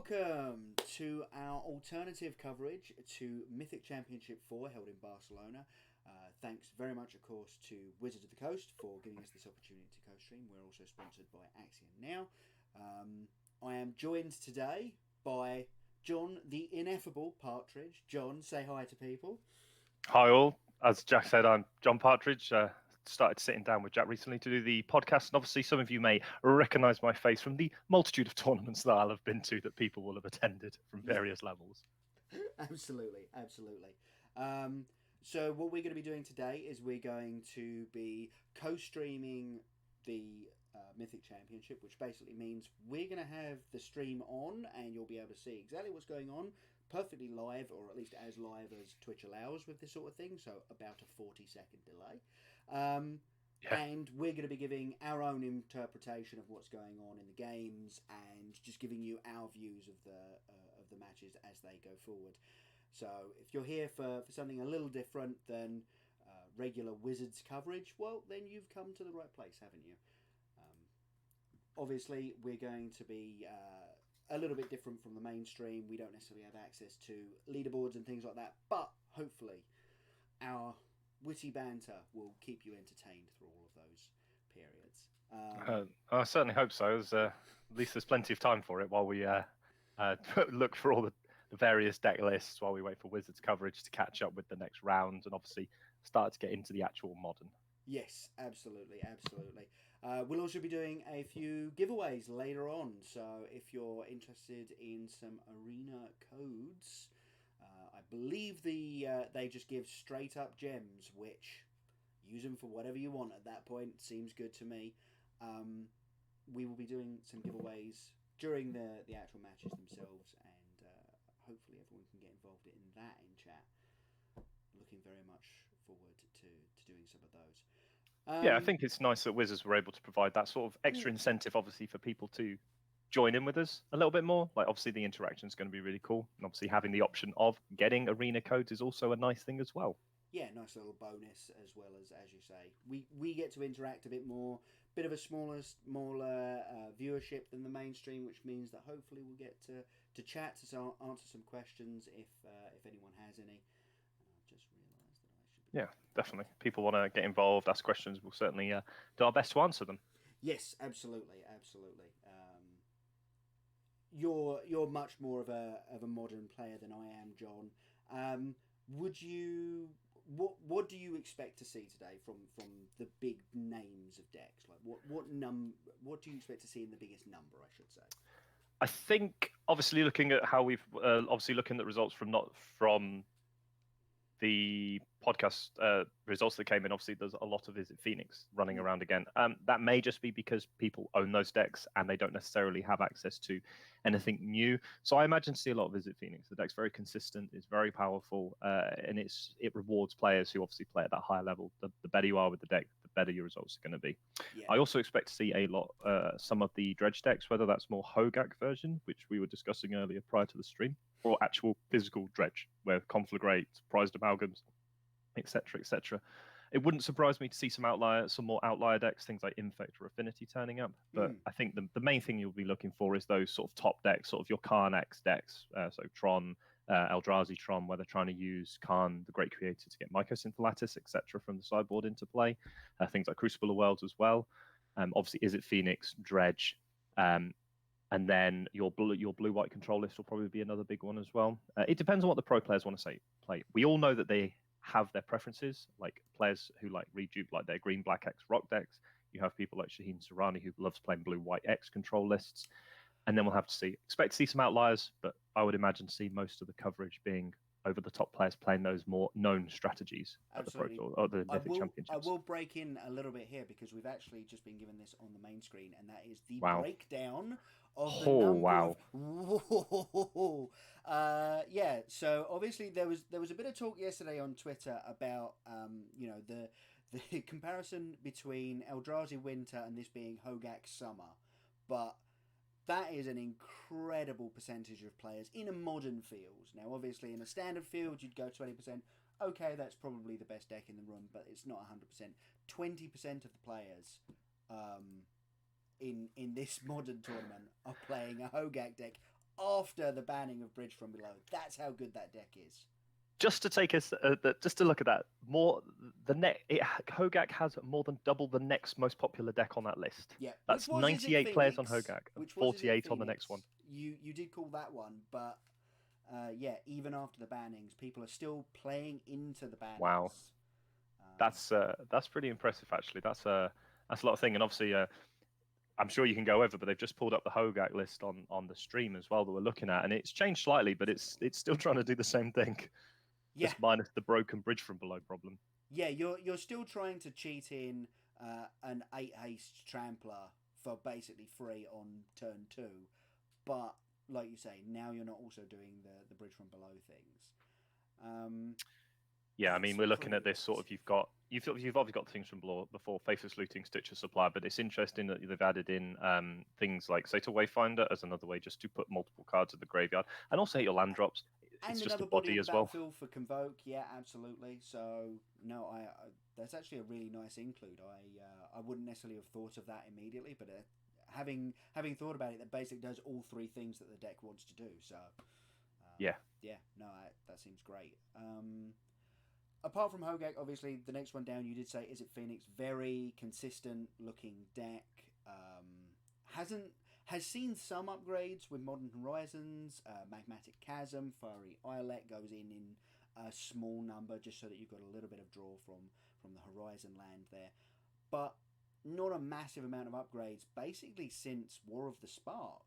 welcome to our alternative coverage to Mythic Championship IV held in Barcelona. Thanks very much, of course, to Wizards of the Coast for giving us this opportunity to co-stream. We're also sponsored by Axiom now. I am joined today by John, the ineffable Partridge. John, say hi to people. Hi all. As Jack said, I'm John Partridge. Started sitting down with Jack recently to do the podcast, and obviously some of you may recognise my face from the multitude of tournaments that I'll have been to that people will have attended from various levels. Absolutely. So what we're going to be doing today is we're going to be co-streaming the Mythic Championship, which basically means we're going to have the stream on and you'll be able to see exactly what's going on perfectly live, or at least as live as Twitch allows with this sort of thing, so about a 40-second delay. And we're going to be giving our own interpretation of what's going on in the games and just giving you our views of the matches as they go forward. So if you're here for something a little different than regular Wizards coverage, well, then you've come to the right place, haven't you? Obviously, we're going to be a little bit different from the mainstream. We don't necessarily have access to leaderboards and things like that, but hopefully our witty banter will keep you entertained through all of those periods. I certainly hope so. At least there's plenty of time for it while we look for all the various deck lists, while we wait for Wizards coverage to catch up with the next round, and obviously start to get into the actual modern. Yes, absolutely. We'll also be doing a few giveaways later on, so if you're interested in some arena codes, I believe they just give straight up gems, which use them for whatever you want at that point. Seems good to me. We will be doing some giveaways during the actual matches themselves, and hopefully everyone can get involved in that in chat. Looking very much forward to doing some of those. I think it's nice that Wizards were able to provide that sort of extra incentive, obviously, for people to join in with us a little bit more. Like, obviously, the interaction is going to be really cool, and obviously having the option of getting arena codes is also a nice thing as well. Yeah, nice little bonus, as well as you say, we get to interact a bit more, bit of a smaller viewership than the mainstream, which means that hopefully we'll get to chat, to answer some questions if anyone has any. Just realised that I should be... Yeah, definitely. People want to get involved, ask questions. We'll certainly do our best to answer them. Yes, absolutely. You're much more of a modern player than I am, John. What do you expect to see today from the big names of decks? Like what do you expect to see in the biggest number, I should say? I think, obviously, looking at how we've looking at results from the podcast results that came in, obviously there's a lot of Visit Phoenix running around again. That may just be because people own those decks and they don't necessarily have access to anything new. So I imagine to see a lot of Visit Phoenix. The deck's very consistent, it's very powerful, and it rewards players who obviously play at that higher level. The better you are with the deck, the better your results are going to be. Yeah. I also expect to see a lot some of the dredge decks, whether that's more Hogak version, which we were discussing earlier prior to the stream, or actual physical dredge, where conflagrate, prized amalgams, etc., etc. It wouldn't surprise me to see some more outlier decks, things like Infect or Affinity turning up. But I think the main thing you'll be looking for is those sort of top decks, sort of your Karn-X decks, so Tron, Eldrazi Tron, where they're trying to use Karn, the Great Creator, to get Mycosynth Lattice, etc., from the sideboard into play. Things like Crucible of Worlds as well. Obviously, Is It Phoenix, Dredge, and then your blue-white control list will probably be another big one as well. It depends on what the pro players want to play. We all know that they have their preferences, like players who like redupe like their green-black X rock decks. You have people like Shaheen Sarani who loves playing blue-white X control lists. And then we'll have to expect to see some outliers, but I would imagine to see most of the coverage being over the top players playing those more known strategies at the Mythic Championships. I will break in a little bit here because we've actually just been given this on the main screen, and that is the breakdown of the number of... so obviously there was a bit of talk yesterday on Twitter about the comparison between Eldrazi Winter and this being Hogak Summer, but that is an incredible percentage of players in a modern field. Now, obviously, in a standard field, you'd go 20%. Okay, that's probably the best deck in the room, but it's not 100%. 20% of the players in this modern tournament are playing a Hogak deck after the banning of Bridge from Below. That's how good that deck is. Just to take us, just to look at that, Hogak has more than double the next most popular deck on that list. Yeah, That's 98 players on Hogak, and 48 on the next one. You did call that one, but yeah, even after the bannings, people are still playing into the bannings. Wow, that's pretty impressive actually. That's a lot of thing, and obviously, I'm sure you can go over, but they've just pulled up the Hogak list on the stream as well that we're looking at, and it's changed slightly, but it's still trying to do the same thing. Yeah. Just minus the broken Bridge from Below problem. Yeah, you're still trying to cheat in an 8 haste trampler for basically free on turn 2, but like you say, now you're not also doing the Bridge from Below things. Yeah, I mean, we're looking at this sort of. You've obviously got things from before, Faceless Looting, Stitcher Supply, but it's interesting that they've added in things like Satyr Wayfinder as another way just to put multiple cards in the graveyard, and also hit your land drops. It's And just another a body body as well. Battlefield for Convoke, yeah, absolutely. So no, I that's actually a really nice include. I wouldn't necessarily have thought of that immediately, but having thought about it, that basically does all 3 things that the deck wants to do. So yeah, no, that seems great. Apart from Hogak, obviously, the next one down, you did say, is it Phoenix? Very consistent looking deck. Has seen some upgrades with Modern Horizons. Magmatic Chasm, Fiery Islet goes in a small number just so that you've got a little bit of draw from the Horizon land there. But not a massive amount of upgrades, basically since War of the Spark.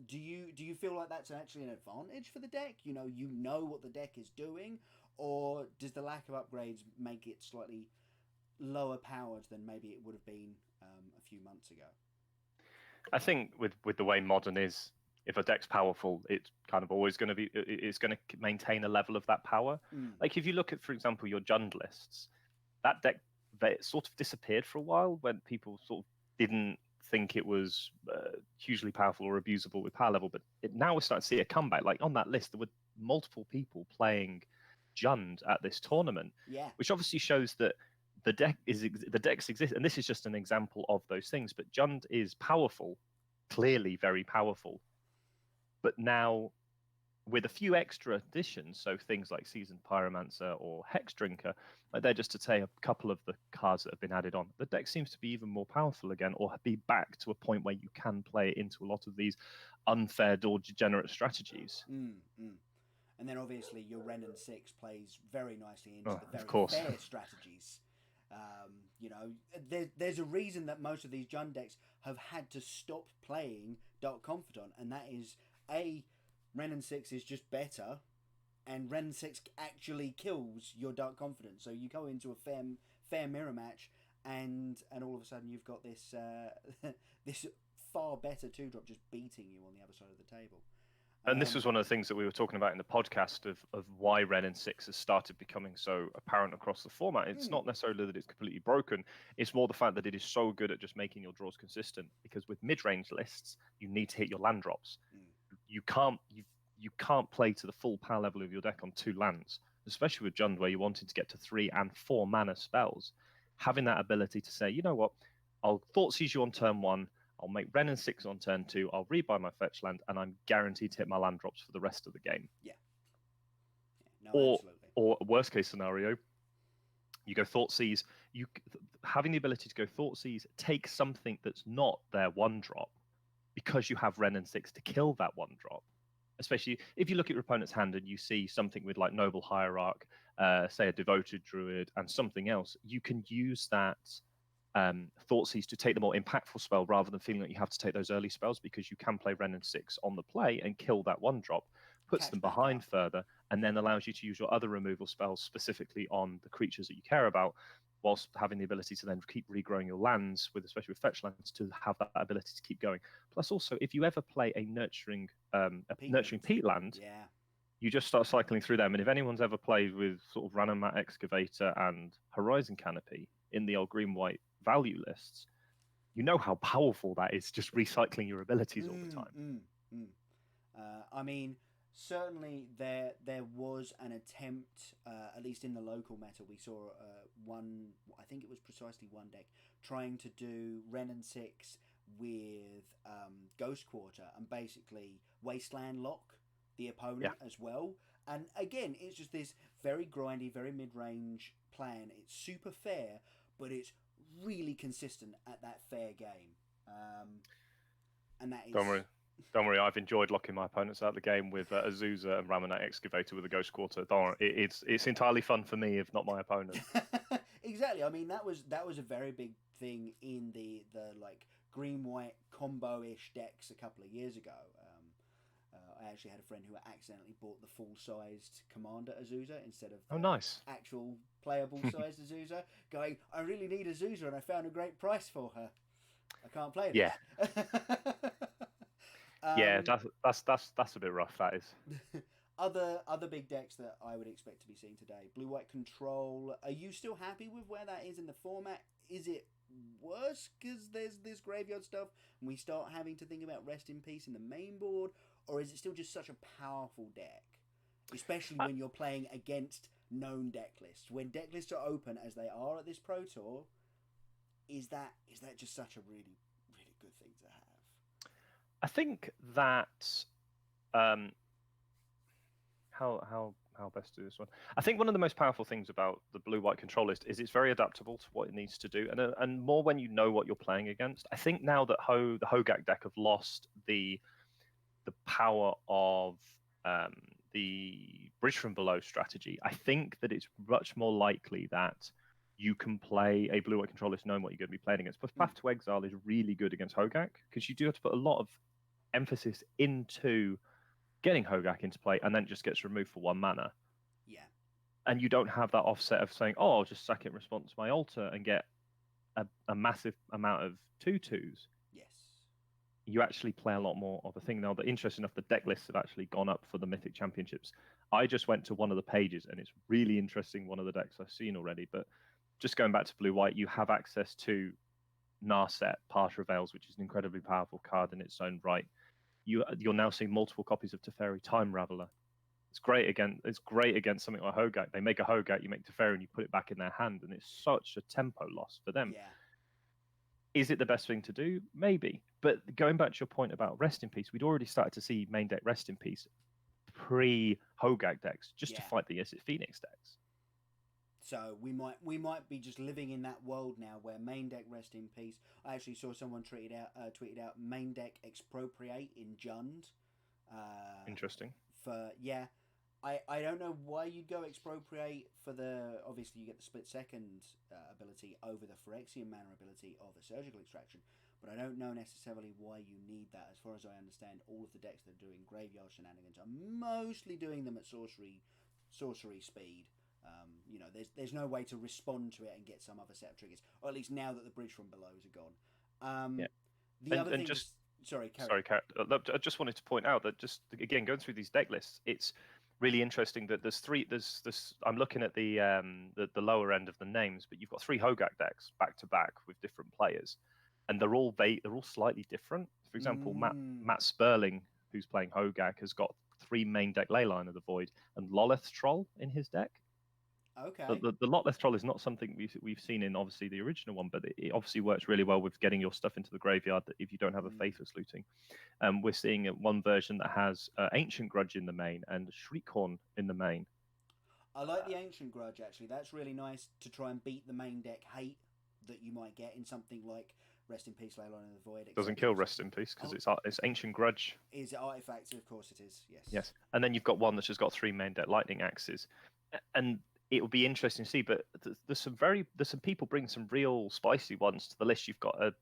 Do you feel like that's actually an advantage for the deck? You know what the deck is doing, or does the lack of upgrades make it slightly lower powered than maybe it would have been a few months ago? I think with the way Modern is, if a deck's powerful, it's kind of always going to be. It's going to maintain a level of that power. Like if you look at, for example, your Jund lists, that deck sort of disappeared for a while when people sort of didn't think it was hugely powerful or abusable with power level, but now we're starting to see a comeback. Like on that list, there were multiple people playing Jund at this tournament, which obviously shows that the decks exist, and this is just an example of those things. But Jund is powerful, clearly very powerful, but now with a few extra additions, so things like Seasoned Pyromancer or Hex Drinker, like they're just to say a couple of the cards that have been added on. The deck seems to be even more powerful again, or be back to a point where you can play into a lot of these unfair or degenerate strategies. And then obviously your Renin 6 plays very nicely into the very fair strategies. There's a reason that most of these Jund decks have had to stop playing Dark Confidant, and that is Renin 6 is just better, and Renin 6 actually kills your Dark Confidant. So you go into a fair mirror match, and all of a sudden you've got this this far better 2-drop just beating you on the other side of the table. And this was one of the things that we were talking about in the podcast of why Renin 6 has started becoming so apparent across the format. It's not necessarily that it's completely broken. It's more the fact that it is so good at just making your draws consistent. Because with mid-range lists, you need to hit your land drops. You can't play to the full power level of your deck on 2 lands, especially with Jund, where you're wanting to get to 3 and 4 mana spells. Having that ability to say, you know what, I'll Thoughtseize you on turn 1, I'll make Renin 6 on turn 2, I'll rebuy my fetch land, and I'm guaranteed to hit my land drops for the rest of the game. Absolutely. Or worst case scenario, you go Thoughtseize, having the ability to go Thoughtseize, take something that's not their 1-drop, because you have Renin 6 to kill that 1-drop. Especially if you look at your opponent's hand and you see something with like Noble Hierarch, say a Devoted Druid, and something else, you can use that Thoughtseize to take the more impactful spell rather than feeling like you have to take those early spells, because you can play Renin 6 on the play and kill that 1-drop, puts them behind further, and then allows you to use your other removal spells specifically on the creatures that you care about, whilst having the ability to then keep regrowing your lands, especially with fetch lands, to have that ability to keep going. Plus, also, if you ever play a nurturing peat land, you just start cycling through them. And if anyone's ever played with sort of Ranomat Excavator and Horizon Canopy in the old green-white value lists, you know how powerful that is, just recycling your abilities all the time. I mean, certainly there was an attempt, at least in the local meta, we saw I think it was precisely one deck, trying to do Renin 6 with Ghost Quarter and basically Wasteland Lock the opponent Yeah. as well. And again, it's just this very grindy, very mid-range plan. It's super fair, but it's really consistent at that fair game. And that is... Don't worry. I've enjoyed locking my opponents out of the game with Azusa and Ramonite Excavator with a Ghost Quarter. Don't worry, it's entirely fun for me, if not my opponent. Exactly. I mean, that was a very big thing in the like green-white combo-ish decks a couple of years ago. I actually had a friend who accidentally bought the full-sized Commander Azusa instead of the nice actual playable-sized Azusa, going, I really need Azusa and I found a great price for her. I can't play this. Yeah. That's a bit rough, that is. Other big decks that I would expect to be seen today. Blue-white control. Are you still happy with where that is in the format? Is it worse because there's this graveyard stuff and we start having to think about Rest in Peace in the main board? Or is it still just such a powerful deck? Especially when you're playing against known deck lists. When deck lists are open, as they are at this Pro Tour, is that just such a really, really good thing to have? I think that... How best to do this one? I think one of the most powerful things about the blue-white control list is it's very adaptable to what it needs to do, and more when you know what you're playing against. I think now that the Hogak deck have lost the power of the bridge from below strategy, I think that it's much more likely that you can play a blue-white control list knowing what you're going to be playing against. But Path to Exile is really good against Hogak because you do have to put a lot of emphasis into getting Hogak into play, and then it just gets removed for 1 mana. Yeah. And you don't have that offset of saying, oh, I'll just sack it in response to my altar and get a massive amount of 2/2s. Yes. You actually play a lot more of a thing now. That interesting enough, the deck lists have actually gone up for the Mythic Championships. I just went to one of the pages, and it's really interesting, one of the decks I've seen already. But just going back to blue-white, you have access to Narset, Partial Veils, which is an incredibly powerful card in its own right. You're now seeing multiple copies of Teferi Time Raveler. It's great against something like Hogak. They make a Hogak, you make Teferi, and you put it back in their hand, and it's such a tempo loss for them. Yeah. Is it the best thing to do? Maybe. But going back to your point about Rest in Peace, we'd already started to see main deck Rest in Peace pre-Hogak decks just to fight the Izzet Phoenix decks. So we might be just living in that world now where main deck Rest in Peace. I actually saw someone tweeted out main deck Expropriate in Jund. Interesting. I don't know why you'd go Expropriate for the... Obviously, you get the split second ability over the Phyrexian mana ability of a Surgical Extraction, but I don't know necessarily why you need that. As far as I understand, all of the decks that are doing graveyard shenanigans are mostly doing them at sorcery speed. There's no way to respond to it and get some other set of triggers, or at least now that the bridge from belows are gone. Sorry, Kat. I just wanted to point out that just again going through these deck lists, it's really interesting that there's I'm looking at the lower end of the names, but you've got 3 Hogak decks back to back with different players, and they're all slightly different. For example, Matt Sperling, who's playing Hogak, has got 3 main deck Leyline of the Void and Loleth Troll in his deck. Okay. The Loleth Troll is not something we've seen in obviously the original one, but it obviously works really well with getting your stuff into the graveyard if you don't have a Faithless Looting. We're seeing one version that has Ancient Grudge in the main and Shriekhorn in the main. I like the Ancient Grudge, actually. That's really nice to try and beat the main deck hate that you might get in something like Rest in Peace, Leyline of the Void. Doesn't kill Rest in Peace because it's Ancient Grudge. Is it artifacts? Of course it is, yes. Yes. And then you've got one that's just got 3 main deck Lightning Axes. And it will be interesting to see, but there's some people bringing some real spicy ones to the list. You've got a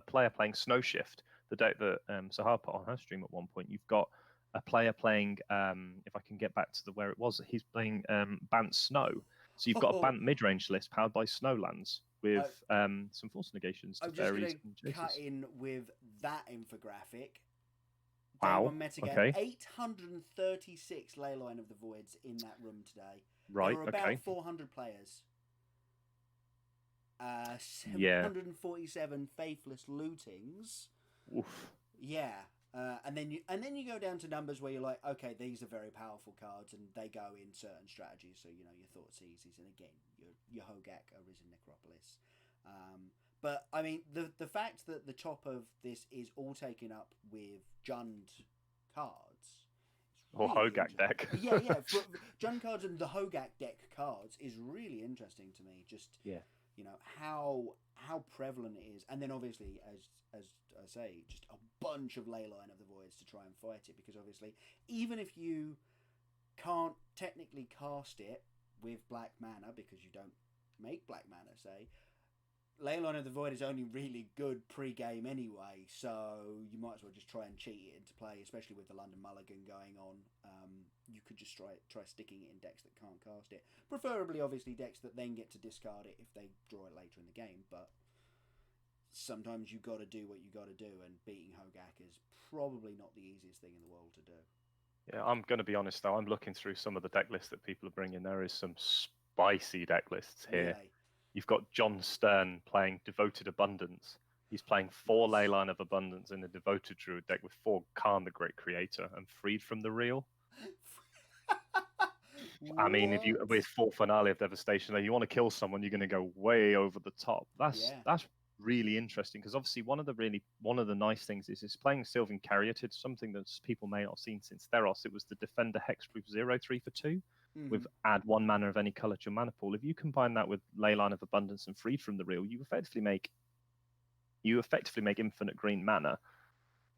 player playing Snow Shift, the deck that Sahar put on her stream at one point. You've got a player playing, if I can get back to where it was, he's playing Bant Snow. So you've got a Bant mid-range list powered by Snowlands with some force negations to fairies and chases. Cut in with that infographic. Wow. Okay. 836 Leyline of the Voids in that room today. Right. There were about 400 players. 747 Faithless Lootings. Oof. Yeah. And then you go down to numbers where you're like, okay, these are very powerful cards, and they go in certain strategies. So your Thoughtseize and again your Hogak, Arisen Necropolis. But I mean, the fact that the top of this is all taken up with Jund cards, or really Hogak deck. yeah. Jund cards and the Hogak deck cards is really interesting to me. Just how prevalent it is, and then obviously as I say, just a bunch of Leyline of the Voids to try and fight it, because obviously even if you can't technically cast it with black mana because you don't make black mana, say, Leyline of the Void is only really good pre-game anyway, so you might as well just try and cheat it into play, especially with the London Mulligan going on. You could just try sticking it in decks that can't cast it. Preferably, obviously, decks that then get to discard it if they draw it later in the game, but sometimes you got to do what you got to do, and beating Hogak is probably not the easiest thing in the world to do. Yeah, I'm going to be honest, though. I'm looking through some of the deck lists that people are bringing. There is some spicy deck lists here. Really? You've got John Stern playing Devoted Abundance. He's playing 4 Leyline of Abundance in a Devoted Druid deck with 4 Khan the Great Creator and Freed from the Real. I mean, if you with 4 Finale of Devastation, you want to kill someone, you're going to go way over the top. That's really interesting, because obviously one of the nice things is it's playing Sylvan Caryatid, something that people may not have seen since Theros. It was the Defender Hexproof 0/3 for 2. With add 1 mana of any color to your mana pool. If you combine that with Leyline of Abundance and Freed from the Real, you effectively make infinite green mana,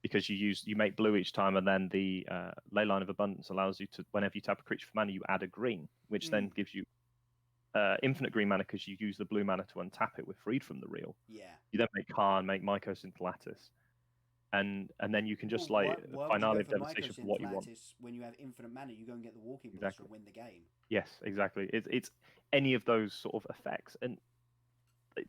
because you make blue each time, and then the Leyline of Abundance allows you to, whenever you tap a creature for mana, you add a green, which then gives you infinite green mana because you use the blue mana to untap it with Freed from the Real. Yeah. You then make Khan, make Mycos into Lattice. And then you can just why Finale of Devastation for what you want. When you have infinite mana, you go and get the Walking Boots and win the game. Yes, exactly. It's any of those sort of effects, and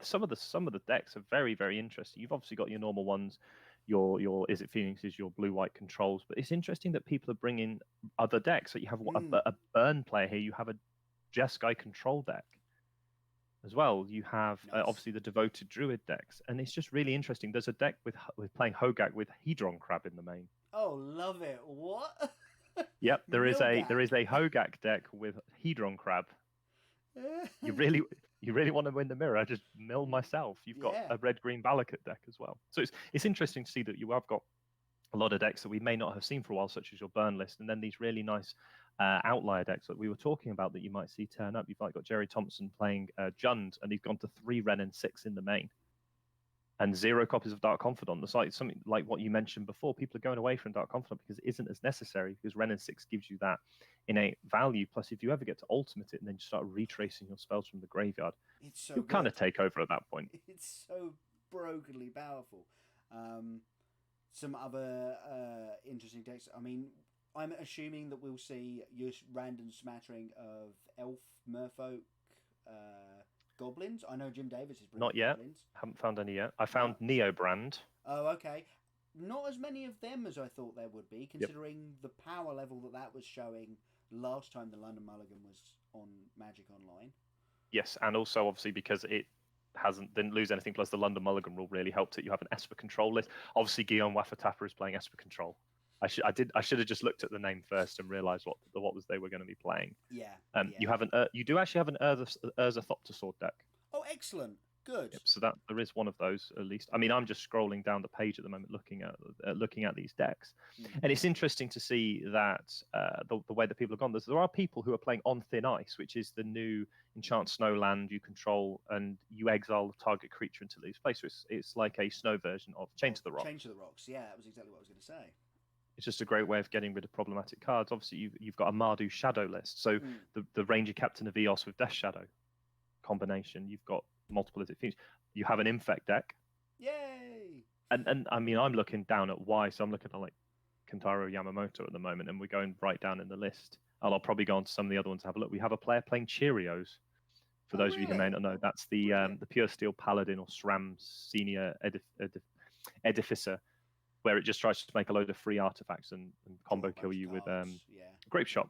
some of the decks are very, very interesting. You've obviously got your normal ones, your Is It Phoenixes, your blue-white controls, but it's interesting that people are bringing other decks. So you have a burn player here. You have a Jeskai control deck as well. You have obviously the Devoted Druid decks, and it's just really interesting. There's a deck with playing Hogak with Hedron Crab in the main. Oh, love it! What? Yep, there is a Hogak deck with Hedron Crab. You really want to win the mirror? I just mill myself. You've got a red-green Valakut deck as well. So it's interesting to see that you have got a lot of decks that we may not have seen for a while, such as your burn list, and then these really nice outlier decks that we were talking about that you might see turn up. You've got Jerry Thompson playing Jund, and he's gone to 3 Ren and 6 in the main, and 0 copies of Dark Confidant. The site, something like what you mentioned before, people are going away from Dark Confidant because it isn't as necessary, because Ren and 6 gives you that innate value. Plus, if you ever get to ultimate it and then you start retracing your spells from the graveyard, you'll kind of take over at that point. It's so brokenly powerful. Some other interesting decks. I mean, I'm assuming that we'll see your random smattering of elf, merfolk, goblins. I know Jim Davis is bringing not yet. Goblins. Haven't found any yet. I found Neobrand. Oh, okay. Not as many of them as I thought there would be, considering the power level that was showing last time the London Mulligan was on Magic Online. Yes, and also obviously because it didn't lose anything, plus the London Mulligan rule really helped it. You have an Esper control list. Obviously, Guillaume Waffatapper is playing Esper control. I should have just looked at the name first and realised what they were going to be playing. Yeah. You do actually have an Urza Thopter deck. Oh, excellent. Good. Yep, so that there is one of those at least. I mean, I'm just scrolling down the page at the moment, looking at these decks, and it's interesting to see that the way that people have gone. There are people who are playing On Thin Ice, which is the new enchant snowland you control, and you exile the target creature until it leaves play. So it's like a snow version of Chain to the Rocks. Chain to the Rocks. Yeah, that was exactly what I was going to say. It's just a great way of getting rid of problematic cards. Obviously, you've got a Mardu Shadow list, so the Ranger Captain of Eos with Death Shadow combination. You've got multiple things. You have an Infect deck. Yay! And I mean, I'm looking down at why, so I'm looking at like Kentaro Yamamoto at the moment, and we're going right down in the list. And I'll probably go on to some of the other ones to have a look. We have a player playing Cheerios. For those of you who may not know, that's the Pure Steel Paladin or SRAM Senior Edificer, where it just tries to make a load of free artifacts and combo kill you with Grape Shot.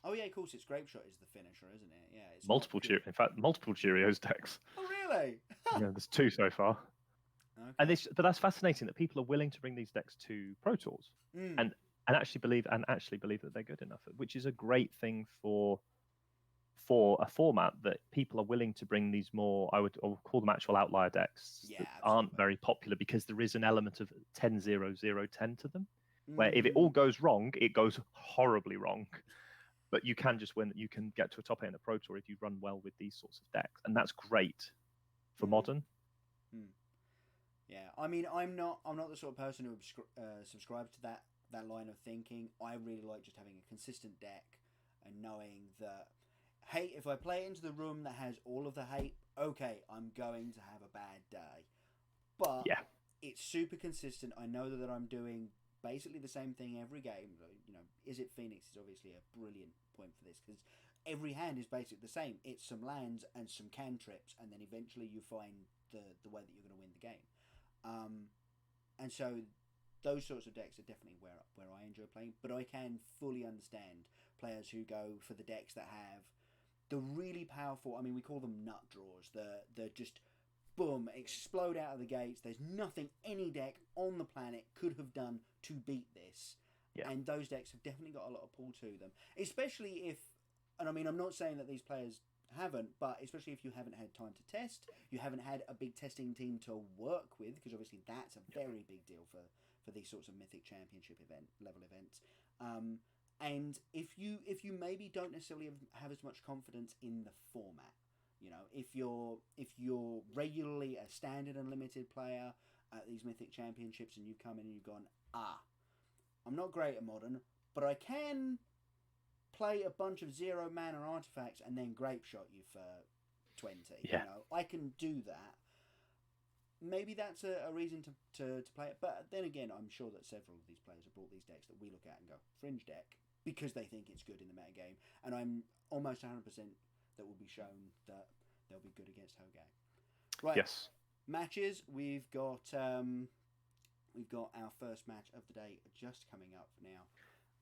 Oh yeah, of course, it's Grape Shot is the finisher, isn't it? Yeah, it's multiple Cheerios decks. Oh really? Yeah, there's 2 so far. Okay. And but that's fascinating that people are willing to bring these decks to Pro Tours and actually believe that they're good enough, which is a great thing for for a format that people are willing to bring these more, I would call them actual outlier decks that aren't very popular, because there is an element of 10-0-0-10 to them, where if it all goes wrong, it goes horribly wrong. But you can just win. You can get to a top 8 in a Pro Tour if you run well with these sorts of decks, and that's great for modern. Yeah, I mean, I'm not the sort of person who subscribes to that line of thinking. I really like just having a consistent deck and knowing that, hey, if I play it into the room that has all of the hate, okay, I'm going to have a bad day. But it's super consistent. I know that I'm doing basically the same thing every game. You know, Is It Phoenix is obviously a brilliant point for this, because every hand is basically the same. It's some lands and some cantrips, and then eventually you find the way that you're going to win the game. And so those sorts of decks are definitely where I enjoy playing. But I can fully understand players who go for the decks that have the really powerful, I mean, we call them nut draws, the just boom, explode out of the gates. There's nothing any deck on the planet could have done to beat this. Yeah. And those decks have definitely got a lot of pull to them. Especially if, and I mean, I'm not saying that these players haven't, but especially if you haven't had time to test, you haven't had a big testing team to work with, because obviously that's a very big deal for these sorts of Mythic Championship level events. And if you maybe don't necessarily have as much confidence in the format, you know, if you're regularly a standard and limited player at these Mythic Championships, and you come in and you've gone, I'm not great at modern, but I can play a bunch of 0 mana artifacts and then grape shot you for 20. Yeah. You know, I can do that. Maybe that's a reason to play it. But then again, I'm sure that several of these players have brought these decks that we look at and go, fringe deck, because they think it's good in the metagame. And I'm almost 100% that will be shown that they'll be good against Hogay. Right. Yes. Matches. We've got our first match of the day just coming up now.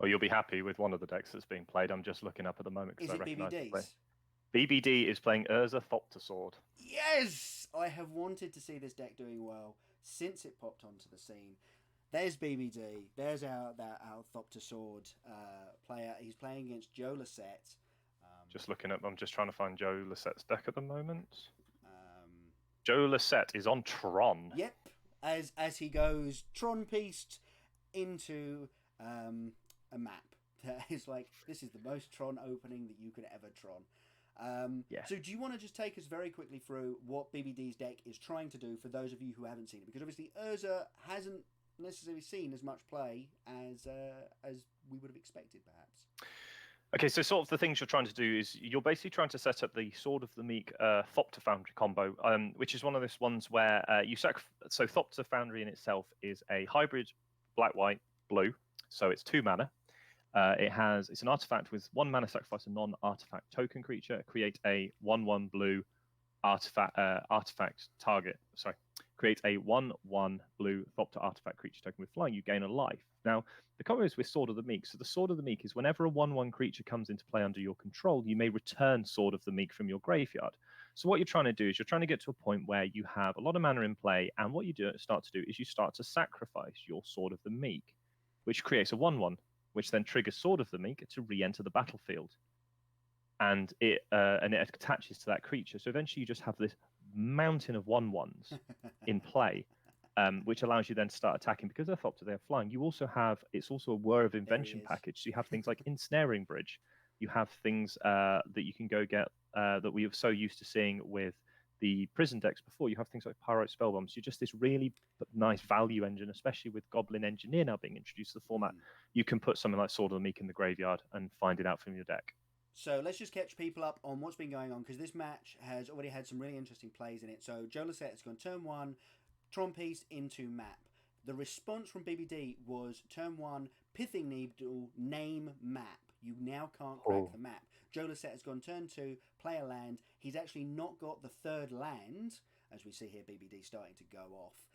Well, you'll be happy with one of the decks that's being played. I'm just looking up at the moment because I recognise the play. BBD is playing Urza Thopter Sword. Yes! I have wanted to see this deck doing well since it popped onto the scene. There's BBD. There's our Thopter Sword player. He's playing against Joe Lissette. Just looking up. I'm just trying to find Joe Lissette's deck at the moment. Joe Lissette is on Tron. Yep. As he goes Tron-pieced into a map. It's like, this is the most Tron opening that you could ever Tron. So do you want to just take us very quickly through what BBD's deck is trying to do for those of you who haven't seen it? Because obviously Urza hasn't necessarily seen as much play as we would have expected, perhaps. Okay, so sort of the things you're trying to do is you're basically trying to set up the Sword of the Meek Thopter Foundry combo, which is one of those ones where so Thopter Foundry in itself is a hybrid black-white blue, so it's 2 mana. It's an artifact with 1 mana, sacrifice a non-artifact token creature, create a 1/1 blue artifact target. Sorry, create a 1/1 blue Thopter artifact creature token with flying. You gain a life. Now, the combo is with Sword of the Meek. So the Sword of the Meek is whenever a 1/1 creature comes into play under your control, you may return Sword of the Meek from your graveyard. So what you're trying to do is you're trying to get to a point where you have a lot of mana in play, and what you start to do is you start to sacrifice your Sword of the Meek, which creates a 1/1, which then triggers Sword of the Meek to re-enter the battlefield. And it attaches to that creature. So eventually you just have this mountain of 1/1s in play, which allows you then to start attacking. Because they're Thopter, they're flying. You also have, it's also a Whir of Invention package. So you have things like Ensnaring Bridge. You have things that you can go get that we are so used to seeing with the prison decks before. You have things like Pyrote Spellbombs. You're just this really nice value engine, especially with Goblin Engineer now being introduced to the format. You can put something like Sword of the Meek in the graveyard and find it out from your deck. So let's just catch people up on what's been going on, because this match has already had some really interesting plays in it. So Joe Lissette has gone turn 1, Tron piece into map. The response from BBD was turn 1, Pithing Needle, name map. You now can't crack the map. Joe Lissette has gone turn 2, play a land. He's actually not got the third land, as we see here BBD starting to go off.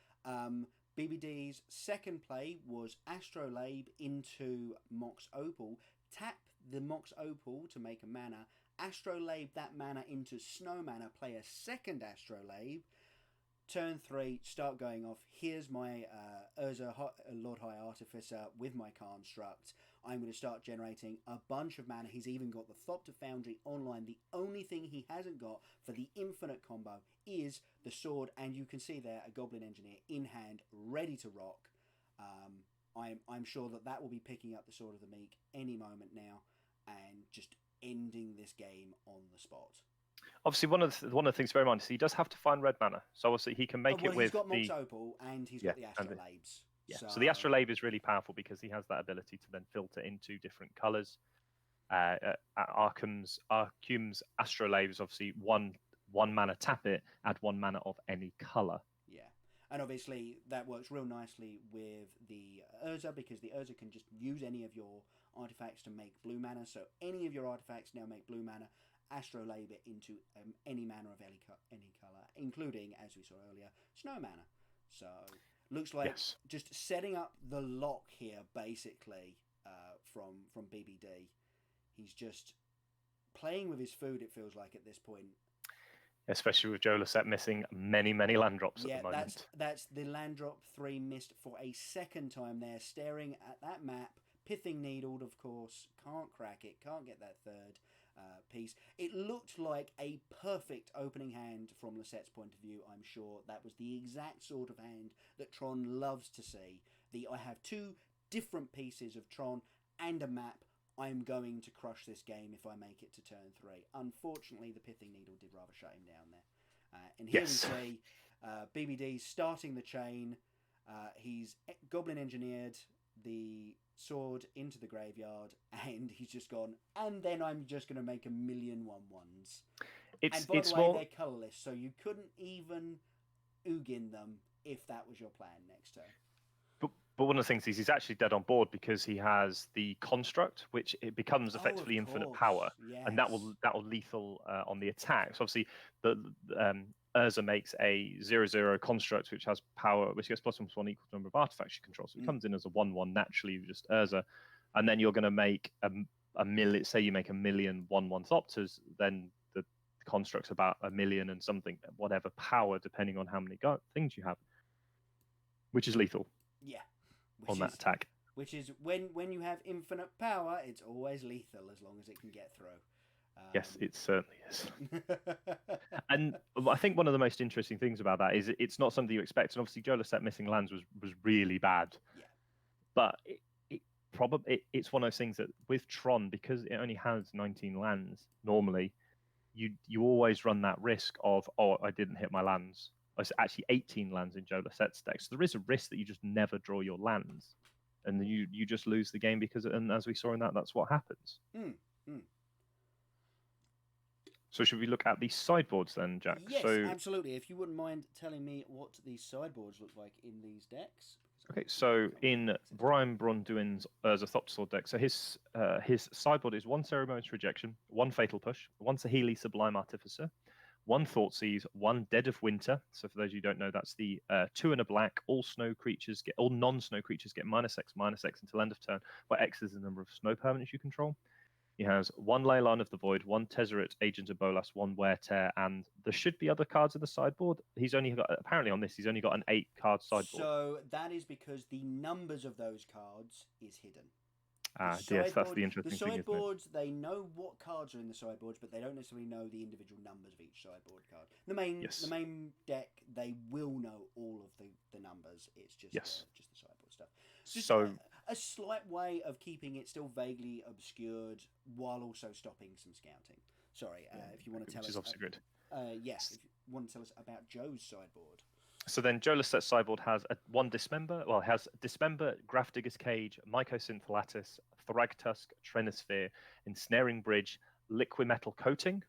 BBD's second play was Astrolabe into Mox Opal. Tap the Mox Opal to make a mana. Astrolabe that mana into Snow Mana. Play a second Astrolabe. turn 3, start going off. Here's my Urza Lord High Artificer with my construct. I'm going to start generating a bunch of mana. He's even got the Thopter Foundry online. The only thing he hasn't got for the infinite combo is the sword, and you can see there a Goblin Engineer in hand, ready to rock. I'm sure that will be picking up the Sword of the Meek any moment now, and just ending this game on the spot. Obviously, one of the things to bear in mind is he does have to find red mana. So obviously he can make it with he's got Mox Opal and he's got the Astrolabes. Yeah, so the Astrolabe is really powerful because he has that ability to then filter into different colours. Arcum's Astrolabe is obviously one mana, tap it, add 1 mana of any colour. Yeah, and obviously that works real nicely with the Urza, because the Urza can just use any of your artifacts to make blue mana. So any of your artifacts now make blue mana. Astrolabe it into any mana of any colour, including, as we saw earlier, snow mana. So looks like just setting up the lock here, basically, from BBD. He's just playing with his food, it feels like, at this point. Especially with Joe Lissette missing many land drops at the moment. That's the land drop 3 missed for a second time there, staring at that map, pithing needled, of course, can't crack it, can't get that third piece. It looked like a perfect opening hand from Lissette's point of view. I'm sure that was the exact sort of hand that Tron loves to see. I have 2 different pieces of Tron and a map. I'm going to crush this game if I make it to turn 3. Unfortunately, the Pithing Needle did rather shut him down there. And here we see BBD starting the chain. He's Goblin Engineered the sword into the graveyard, and he's just gone, and then I'm just going to make 1,000,000 1/1s. And by the way, they're colourless, so you couldn't even Ugin them if that was your plan next turn. But one of the things is he's actually dead on board because he has the construct, which it becomes effectively infinite power, and that will lethal on the attack. So obviously, the Urza makes a 0/0 construct which has power, which gets +1/+1 equal to the number of artifacts you control. So it comes in as a 1/1 naturally, just Urza, and then you're going to make a million. Say you make 1,000,000 1/1 Thopters, then the construct's about 1,000,000 and something, whatever power, depending on how many things you have, which is lethal. Yeah. That attack. Which is when you have infinite power, it's always lethal as long as it can get through. Yes, it certainly is. And I think one of the most interesting things about that is it's not something you expect. And obviously, Joe Lissette missing lands was really bad. Yeah. But it's one of those things that with Tron, because it only has 19 lands normally, you always run that risk of, I didn't hit my lands. It's actually 18 lands in Joe Lissette's deck. So there is a risk that you just never draw your lands. And you just lose the game because, and as we saw in that's what happens. So should we look at the sideboards then, Jack? Yes, absolutely. If you wouldn't mind telling me what these sideboards look like in these decks. Okay, so in Brian Bronduin's Urza Thopter deck, so his sideboard is 1 Ceremonious Rejection, 1 Fatal Push, 1 Saheeli Sublime Artificer, 1 Thoughtseize, 1 Dead of Winter. So for those of you who don't know, that's the 2 and a black. All non-snow creatures get -X until end of turn, where X is the number of snow permanents you control. He has 1 Leyline of the Void, 1 Tezzeret, Agent of Bolas, 1 Wear Tear, and there should be other cards in the sideboard. He's only got an 8-card sideboard. So that is because the numbers of those cards is hidden. Yes, that's the interesting thing. The sideboards, they know what cards are in the sideboards, but they don't necessarily know the individual numbers of each sideboard card. The main deck, they will know all of the numbers. It's just the sideboard stuff. So a slight way of keeping it still vaguely obscured while also stopping some scouting. Sorry, if you want to tell us. Which is obviously good. Yes, if you want to tell us about Joe's sideboard. So then Joe Lissette's sideboard has 1 Dismember. Well, it has Dismember, Grafdigger's Cage, Mycosynth Lattice, Thragtusk, Trinisphere, Ensnaring Bridge, Liquimetal Coating,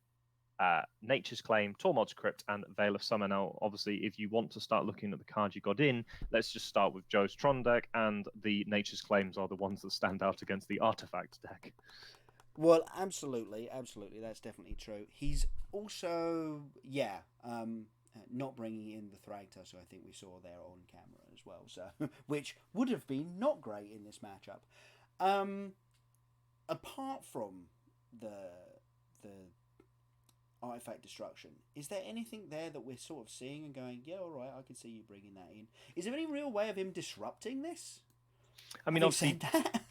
Nature's Claim, Tormod's Crypt, and Veil of Summer. Now, obviously, if you want to start looking at the cards you got in, let's just start with Joe's Tron deck, and the Nature's Claims are the ones that stand out against the Artifact deck. Well, absolutely, that's definitely true. He's also, not bringing in the Thragtusk, I think we saw there on camera as well, so which would have been not great in this matchup. Apart from the artifact destruction. Is there anything there that we're sort of seeing and going, yeah, all right, I can see you bringing that in? Is there any real way of him disrupting this? I mean, Having obviously, said that,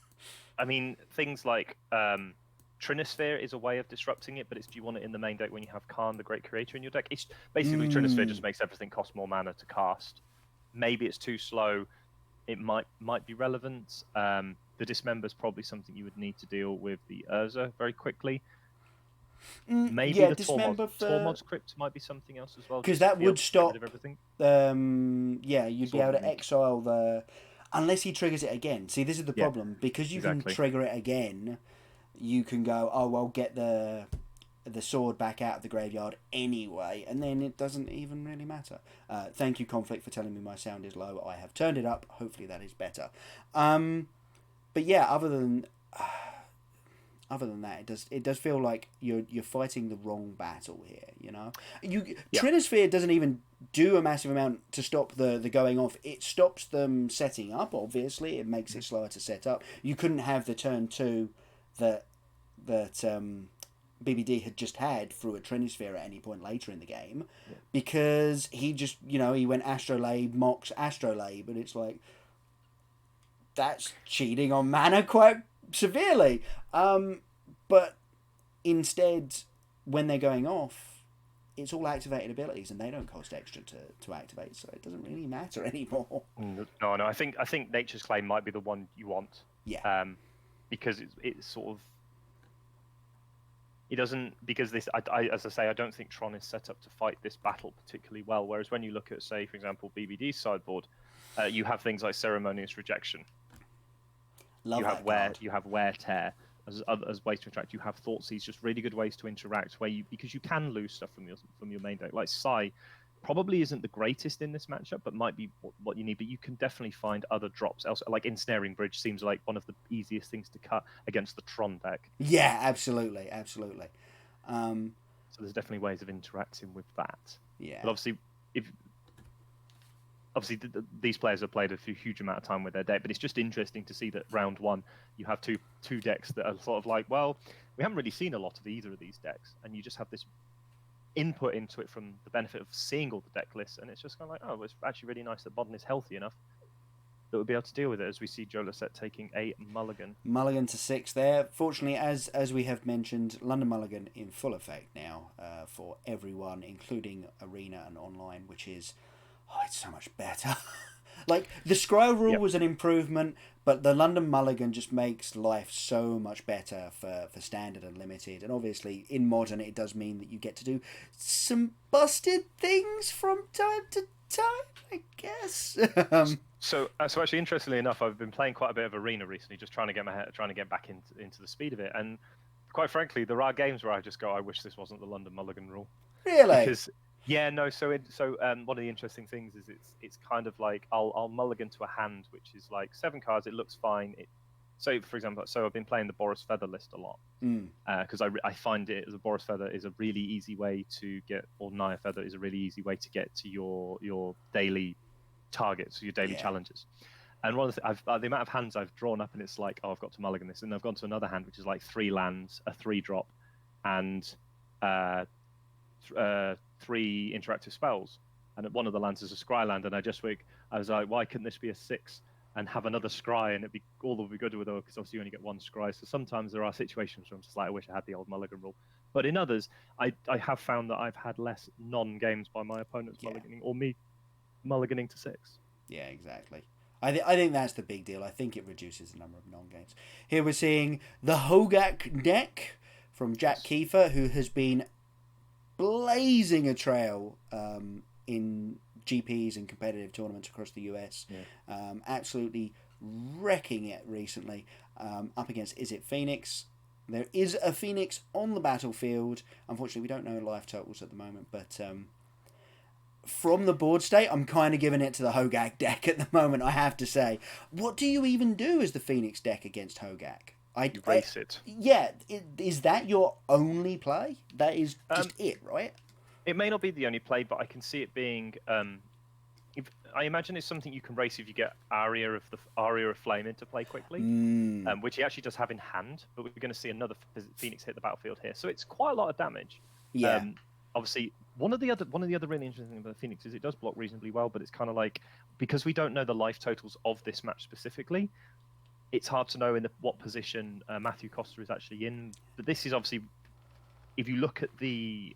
I mean, things like Trinisphere is a way of disrupting it, but it's do you want it in the main deck when you have Khan, the Great Creator, in your deck? It's basically Trinisphere just makes everything cost more mana to cast. Maybe it's too slow. It might be relevant. The Dismember is probably something you would need to deal with the Urza very quickly. Maybe the Tormod's Crypt might be something else as well. Because that would stop. Everything. Yeah, you'd be able to exile the. Unless he triggers it again. See, this is the problem. Because you can trigger it again, you can go, oh, I'll get the sword back out of the graveyard anyway, and then it doesn't even really matter. Thank you, Conflict, for telling me my sound is low. I have turned it up. Hopefully that is better. But yeah, other than that, it does feel like you're fighting the wrong battle here. You know, Trinisphere doesn't even do a massive amount to stop the going off. It stops them setting up. Obviously, it makes it slower to set up. You couldn't have the turn 2 that BBD had just had through a Trinisphere at any point later in the game, because he just he went Astrolabe, Mox Astrolabe, and it's like that's cheating on mana quite severely. But instead, when they're going off, it's all activated abilities, and they don't cost extra to activate, so it doesn't really matter anymore. No. I think Nature's Claim might be the one you want. Yeah. Because it's sort of it doesn't because this I as I say I don't think Tron is set up to fight this battle particularly well. Whereas when you look at, say, for example, BBD's sideboard, you have things like Ceremonious Rejection. You have Wear Tear as ways to interact. You have Thoughtseize, just really good ways to interact because you can lose stuff from your main deck. Like Sai probably isn't the greatest in this matchup, but might be what you need. But you can definitely find other drops else. Like Ensnaring Bridge seems like one of the easiest things to cut against the Tron deck. Yeah, absolutely. So there's definitely ways of interacting with that. Yeah. But obviously, these players have played a huge amount of time with their deck, but it's just interesting to see that round 1 you have two decks that are sort of like, well, we haven't really seen a lot of either of these decks, and you just have this input into it from the benefit of seeing all the deck lists, and it's just kind of like, oh, it's actually really nice that Modern is healthy enough that we'll be able to deal with it, as we see Joe Lissette taking a mulligan. Mulligan to 6 there. Fortunately, as we have mentioned, London Mulligan in full effect now for everyone, including Arena and Online, which is, it's so much better. Like, the Scry rule was an improvement, but the London Mulligan just makes life so much better for Standard and Limited. And obviously, in Modern, it does mean that you get to do some busted things from time to time, I guess. So actually, interestingly enough, I've been playing quite a bit of Arena recently, just trying to get back into the speed of it. And quite frankly, there are games where I just go, I wish this wasn't the London Mulligan rule. Really? Because one of the interesting things is it's kind of like I'll mulligan to a hand which is like 7 cards. It looks fine. For example, I've been playing the Boris Feather list a lot because I find it as a Boris Feather is a really easy way to get, or Naya Feather is a really easy way to get to your daily targets, your daily challenges. And one of the amount of hands I've drawn up, and it's like, I've got to mulligan this, and I've gone to another hand which is like 3 lands, a 3-drop, and 3 interactive spells, and one of the lands is a scry land, and I was like, why couldn't this be a 6 and have another scry, and all will be good with it, because obviously you only get 1 scry. So sometimes there are situations where I'm just like, I wish I had the old mulligan rule. But in others, I have found that I've had less non-games by my opponents mulliganing, or me mulliganing to 6. Yeah, exactly. I think that's the big deal. I think it reduces the number of non-games. Here we're seeing the Hogak deck from Jack Kiefer, who has been blazing a trail in GPs and competitive tournaments across the US. Absolutely wrecking it recently up against Is It Phoenix. There is a Phoenix on the battlefield. Unfortunately, we don't know life totals at the moment, but from the board state, I'm kind of giving it to the Hogak deck at the moment, I have to say. What do you even do as the Phoenix deck against Hogak? Race it. Yeah, is that your only play? That is just it, right? It may not be the only play, but I can see it being. I imagine it's something you can race if you get Aria of Flame into play quickly, which he actually does have in hand. But we're going to see another Phoenix hit the battlefield here, so it's quite a lot of damage. Yeah. Obviously, one of the other really interesting things about Phoenix is it does block reasonably well, but it's kind of like, because we don't know the life totals of this match specifically, it's hard to know what position Matthew Costa is actually in. But this is obviously, if you look at the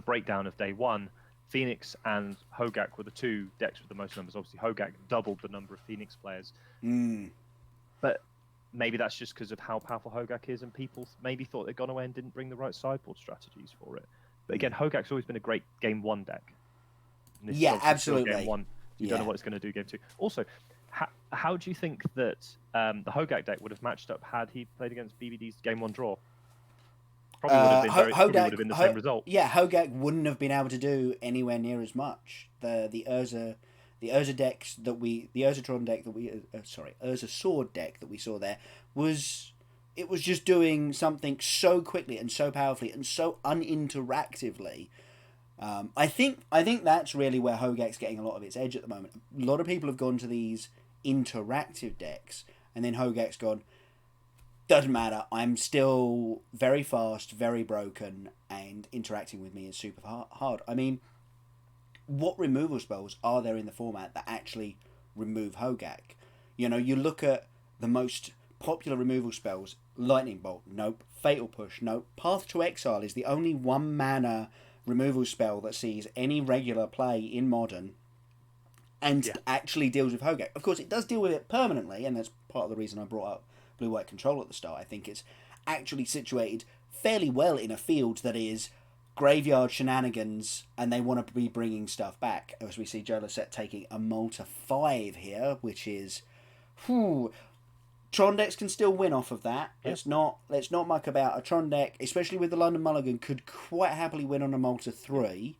breakdown of day one, Phoenix and Hogak were the two decks with the most numbers. Obviously, Hogak doubled the number of Phoenix players. But maybe that's just because of how powerful Hogak is, and people maybe thought they'd gone away and didn't bring the right sideboard strategies for it. But again, Hogak's always been a great game one deck. Yeah, absolutely. Game one. You don't know what it's going to do game two. Also, how do you think that the Hogak deck would have matched up had he played against BBD's game one draw? Probably would have been the same result. Yeah, Hogak wouldn't have been able to do anywhere near as much. The Urza decks that the Urzatron deck that we Urza Sword deck that we saw there was just doing something so quickly and so powerfully and so uninteractively. I think that's really where Hogak's getting a lot of its edge at the moment. A lot of people have gone to these interactive decks, and then Hogak's gone, doesn't matter, I'm still very fast, very broken, and interacting with me is super hard. I mean, what removal spells are there in the format that actually remove Hogak? You know, you look at the most popular removal spells, Lightning Bolt, nope. Fatal Push, nope. Path to Exile is the only 1 mana removal spell that sees any regular play in Modern and actually deals with Hogak. Of course, it does deal with it permanently, and that's part of the reason I brought up Blue-White Control at the start. I think it's actually situated fairly well in a field that is graveyard shenanigans, and they want to be bringing stuff back. As we see Joe Lisette taking a Malta 5 here, which is... Tron decks can still win off of that. Yep. Let's not muck about. A Tron deck, especially with the London Mulligan, could quite happily win on a Malta 3,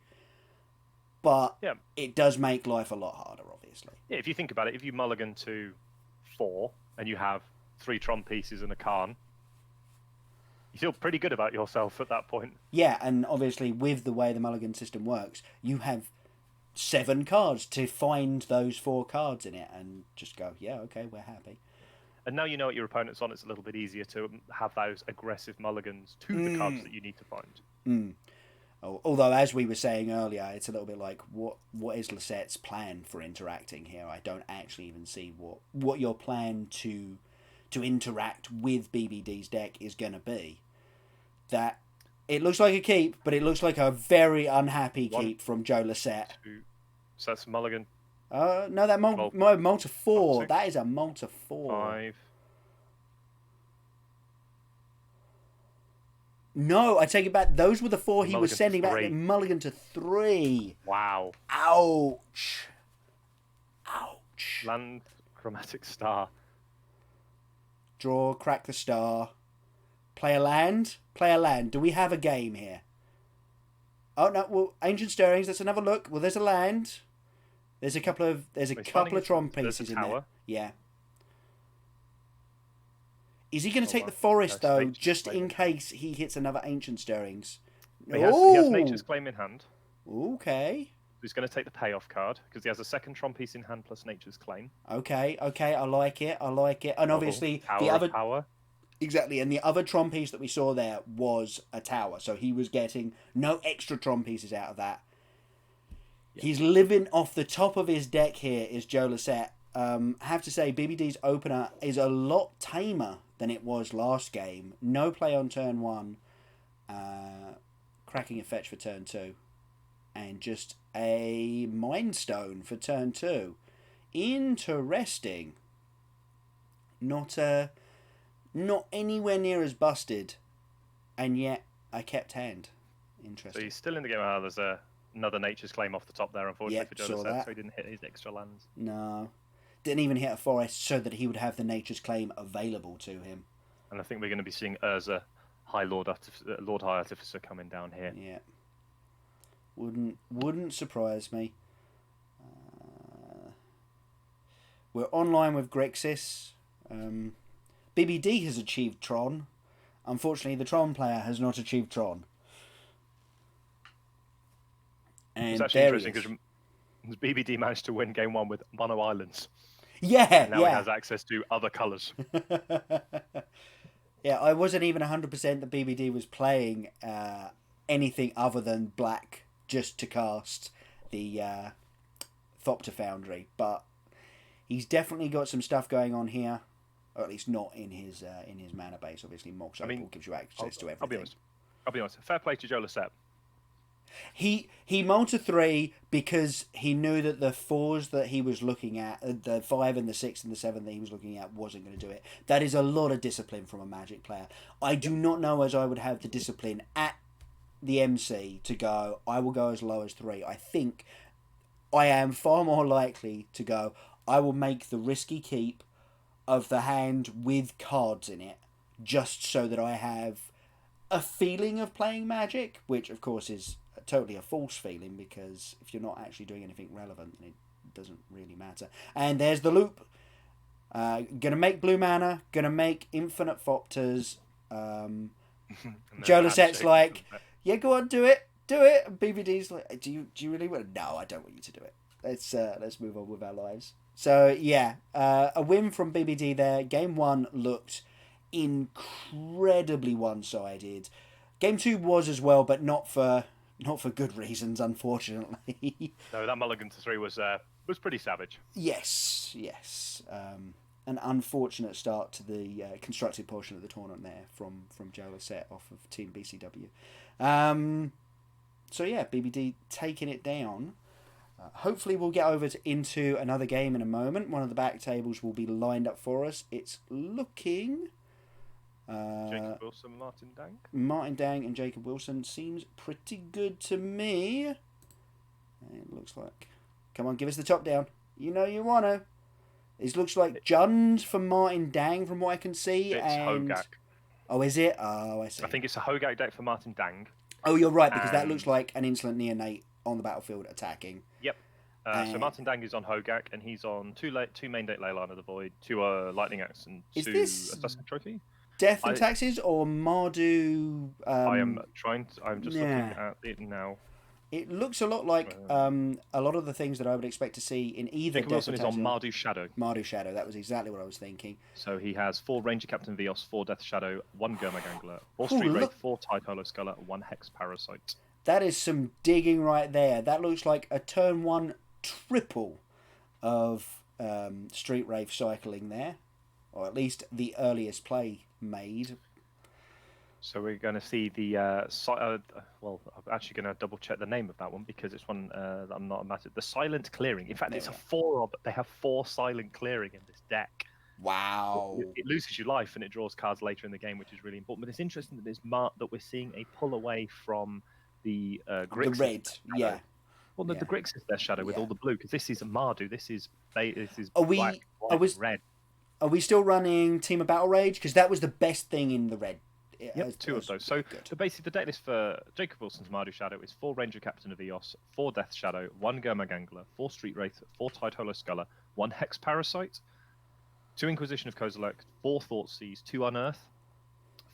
but it does make life a lot harder, obviously. Yeah, if you think about it, if you mulligan to 4 and you have 3 Tron pieces and a Karn, you feel pretty good about yourself at that point. Yeah, and obviously with the way the mulligan system works, you have 7 cards to find those 4 cards in it and just go, yeah, okay, we're happy. And now you know what your opponent's on, it's a little bit easier to have those aggressive mulligans to the cards that you need to find. Although, as we were saying earlier, it's a little bit like, what is Lisette's plan for interacting here? I don't actually even see what your plan to interact with BBD's deck is going to be. That it looks like a keep, but it looks like a very unhappy keep from Joe Lisette. So that's mulligan. No, that Malta 4. That is a Malta 4. 5. No, I take it back. Those were the 4 he was sending back. Mulligan to 3. Wow. Ouch. Land, Chromatic Star. Draw, crack the star. Play a land. Do we have a game here? Oh no, well, Ancient Stirrings, let's another look. Well, there's a land. There's a couple of Tron pieces in there. Yeah. Is he going to take the forest though, just in case he hits another Ancient Stirrings? He has Nature's Claim in hand. Okay. He's going to take the payoff card because he has a second Tron piece in hand plus Nature's Claim. Okay, I like it. And obviously the other power. Exactly, and the other Tron piece that we saw there was a tower, so he was getting no extra Tron pieces out of that. Yeah. He's living off the top of his deck here, is Joe Lisette. Have to say, BBD's opener is a lot tamer than it was last game. No play on turn 1, cracking a fetch for turn 2, and just a Mind Stone for turn 2. Interesting. Not anywhere near as busted, and yet I kept hand. Interesting. So he's still in the game. There's another Nature's Claim off the top there, unfortunately, for Joe Lisette, so he didn't hit his extra lands. No. Didn't even hit a forest so that he would have the Nature's Claim available to him. And I think we're going to be seeing Urza, Lord High Artificer coming down here. Yeah. Wouldn't surprise me. We're online with Grixis. BBD has achieved Tron. Unfortunately, the Tron player has not achieved Tron. And it's actually interesting because BBD managed to win game 1 with mono islands. Yeah, and now he has access to other colours. Yeah, I wasn't even 100% that BBD was playing anything other than black just to cast the Thopter Foundry, but he's definitely got some stuff going on here, or at least not in his mana base. Obviously, Mox Opal gives you access to everything. I'll be honest. Fair play to Joe Lissette. He mulled to 3 because he knew that the 4s that he was looking at, the 5 and the 6 and the 7 that he was looking at, wasn't going to do it. That is a lot of discipline from a Magic player. I do not know as I would have the discipline at the MC to go, I will go as low as 3. I think I am far more likely to go, I will make the risky keep of the hand with cards in it, just so that I have a feeling of playing Magic, which of course is totally a false feeling, because if you're not actually doing anything relevant, then it doesn't really matter. And there's the loop. Gonna make blue mana, gonna make infinite Thopters. Joe Lissette's like, yeah, go on, do it. And BBD's like, do you really want to? No, I don't want you to do it. Let's move on with our lives. So yeah, a win from BBD there. Game 1 looked incredibly one-sided. Game 2 was as well, but not for good reasons, unfortunately. No, that mulligan to 3 was pretty savage. Yes. An unfortunate start to the constructed portion of the tournament there from Joe Lissette off of Team BCW. So yeah, BBD taking it down. Hopefully we'll get over into another game in a moment. One of the back tables will be lined up for us. It's looking... Jacob Wilson, Martin Dang. Martin Dang and Jacob Wilson seems pretty good to me. It looks like... Come on, give us the top down. You know you want to. It looks like Jund for Martin Dang from what I can see. It's Hogak. Oh, is it? Oh, I see. I think it's a Hogak deck for Martin Dang. Oh, you're right, because that looks like an Insolent Neonate on the battlefield attacking. Yep. So Martin Dang is on Hogak, and he's on two main deck Leyline of the Void, 2 Lightning Axe, and 2 Assassin Trophy. Death and Taxes or Mardu? I'm just looking at it now. It looks a lot like a lot of the things that I would expect to see in either. Jacob Wilson is on Mardu Shadow. Mardu Shadow, that was exactly what I was thinking. So he has 4 Ranger Captain Vios, 4 Death Shadow, 1 Gurmagangler, 4 Street Wraith, 4 Tide Hollow Sculler, 1 Hex Parasite. That is some digging right there. That looks like a turn 1 triple of Street Wraith cycling there, or at least the earliest play made. So we're going to see the well, I'm actually going to double check the name of that one, because it's one that I'm not massive. The Silent Clearing. In fact, it's a 4 they have 4 Silent Clearing in this deck. Wow. It loses you life and it draws cards later in the game, which is really important. But it's interesting that that we're seeing a pull away from the Grixis. The red, yeah. Well, the Grixis is their shadow with all the blue, because this is Mardu. This is black, red. Are we still running Team of Battle Rage? Because that was the best thing in the red. Yep, 2 of those. So basically, the deck list for Jacob Wilson's Mardu Shadow is 4 Ranger Captain of Eos, 4 Death Shadow, 1 Gurmagangler, 4 Street Wraith, 4 Tide Hollow Sculler, 1 Hex Parasite, 2 Inquisition of Kozilek, 4 Thoughtseize, 2 Unearth,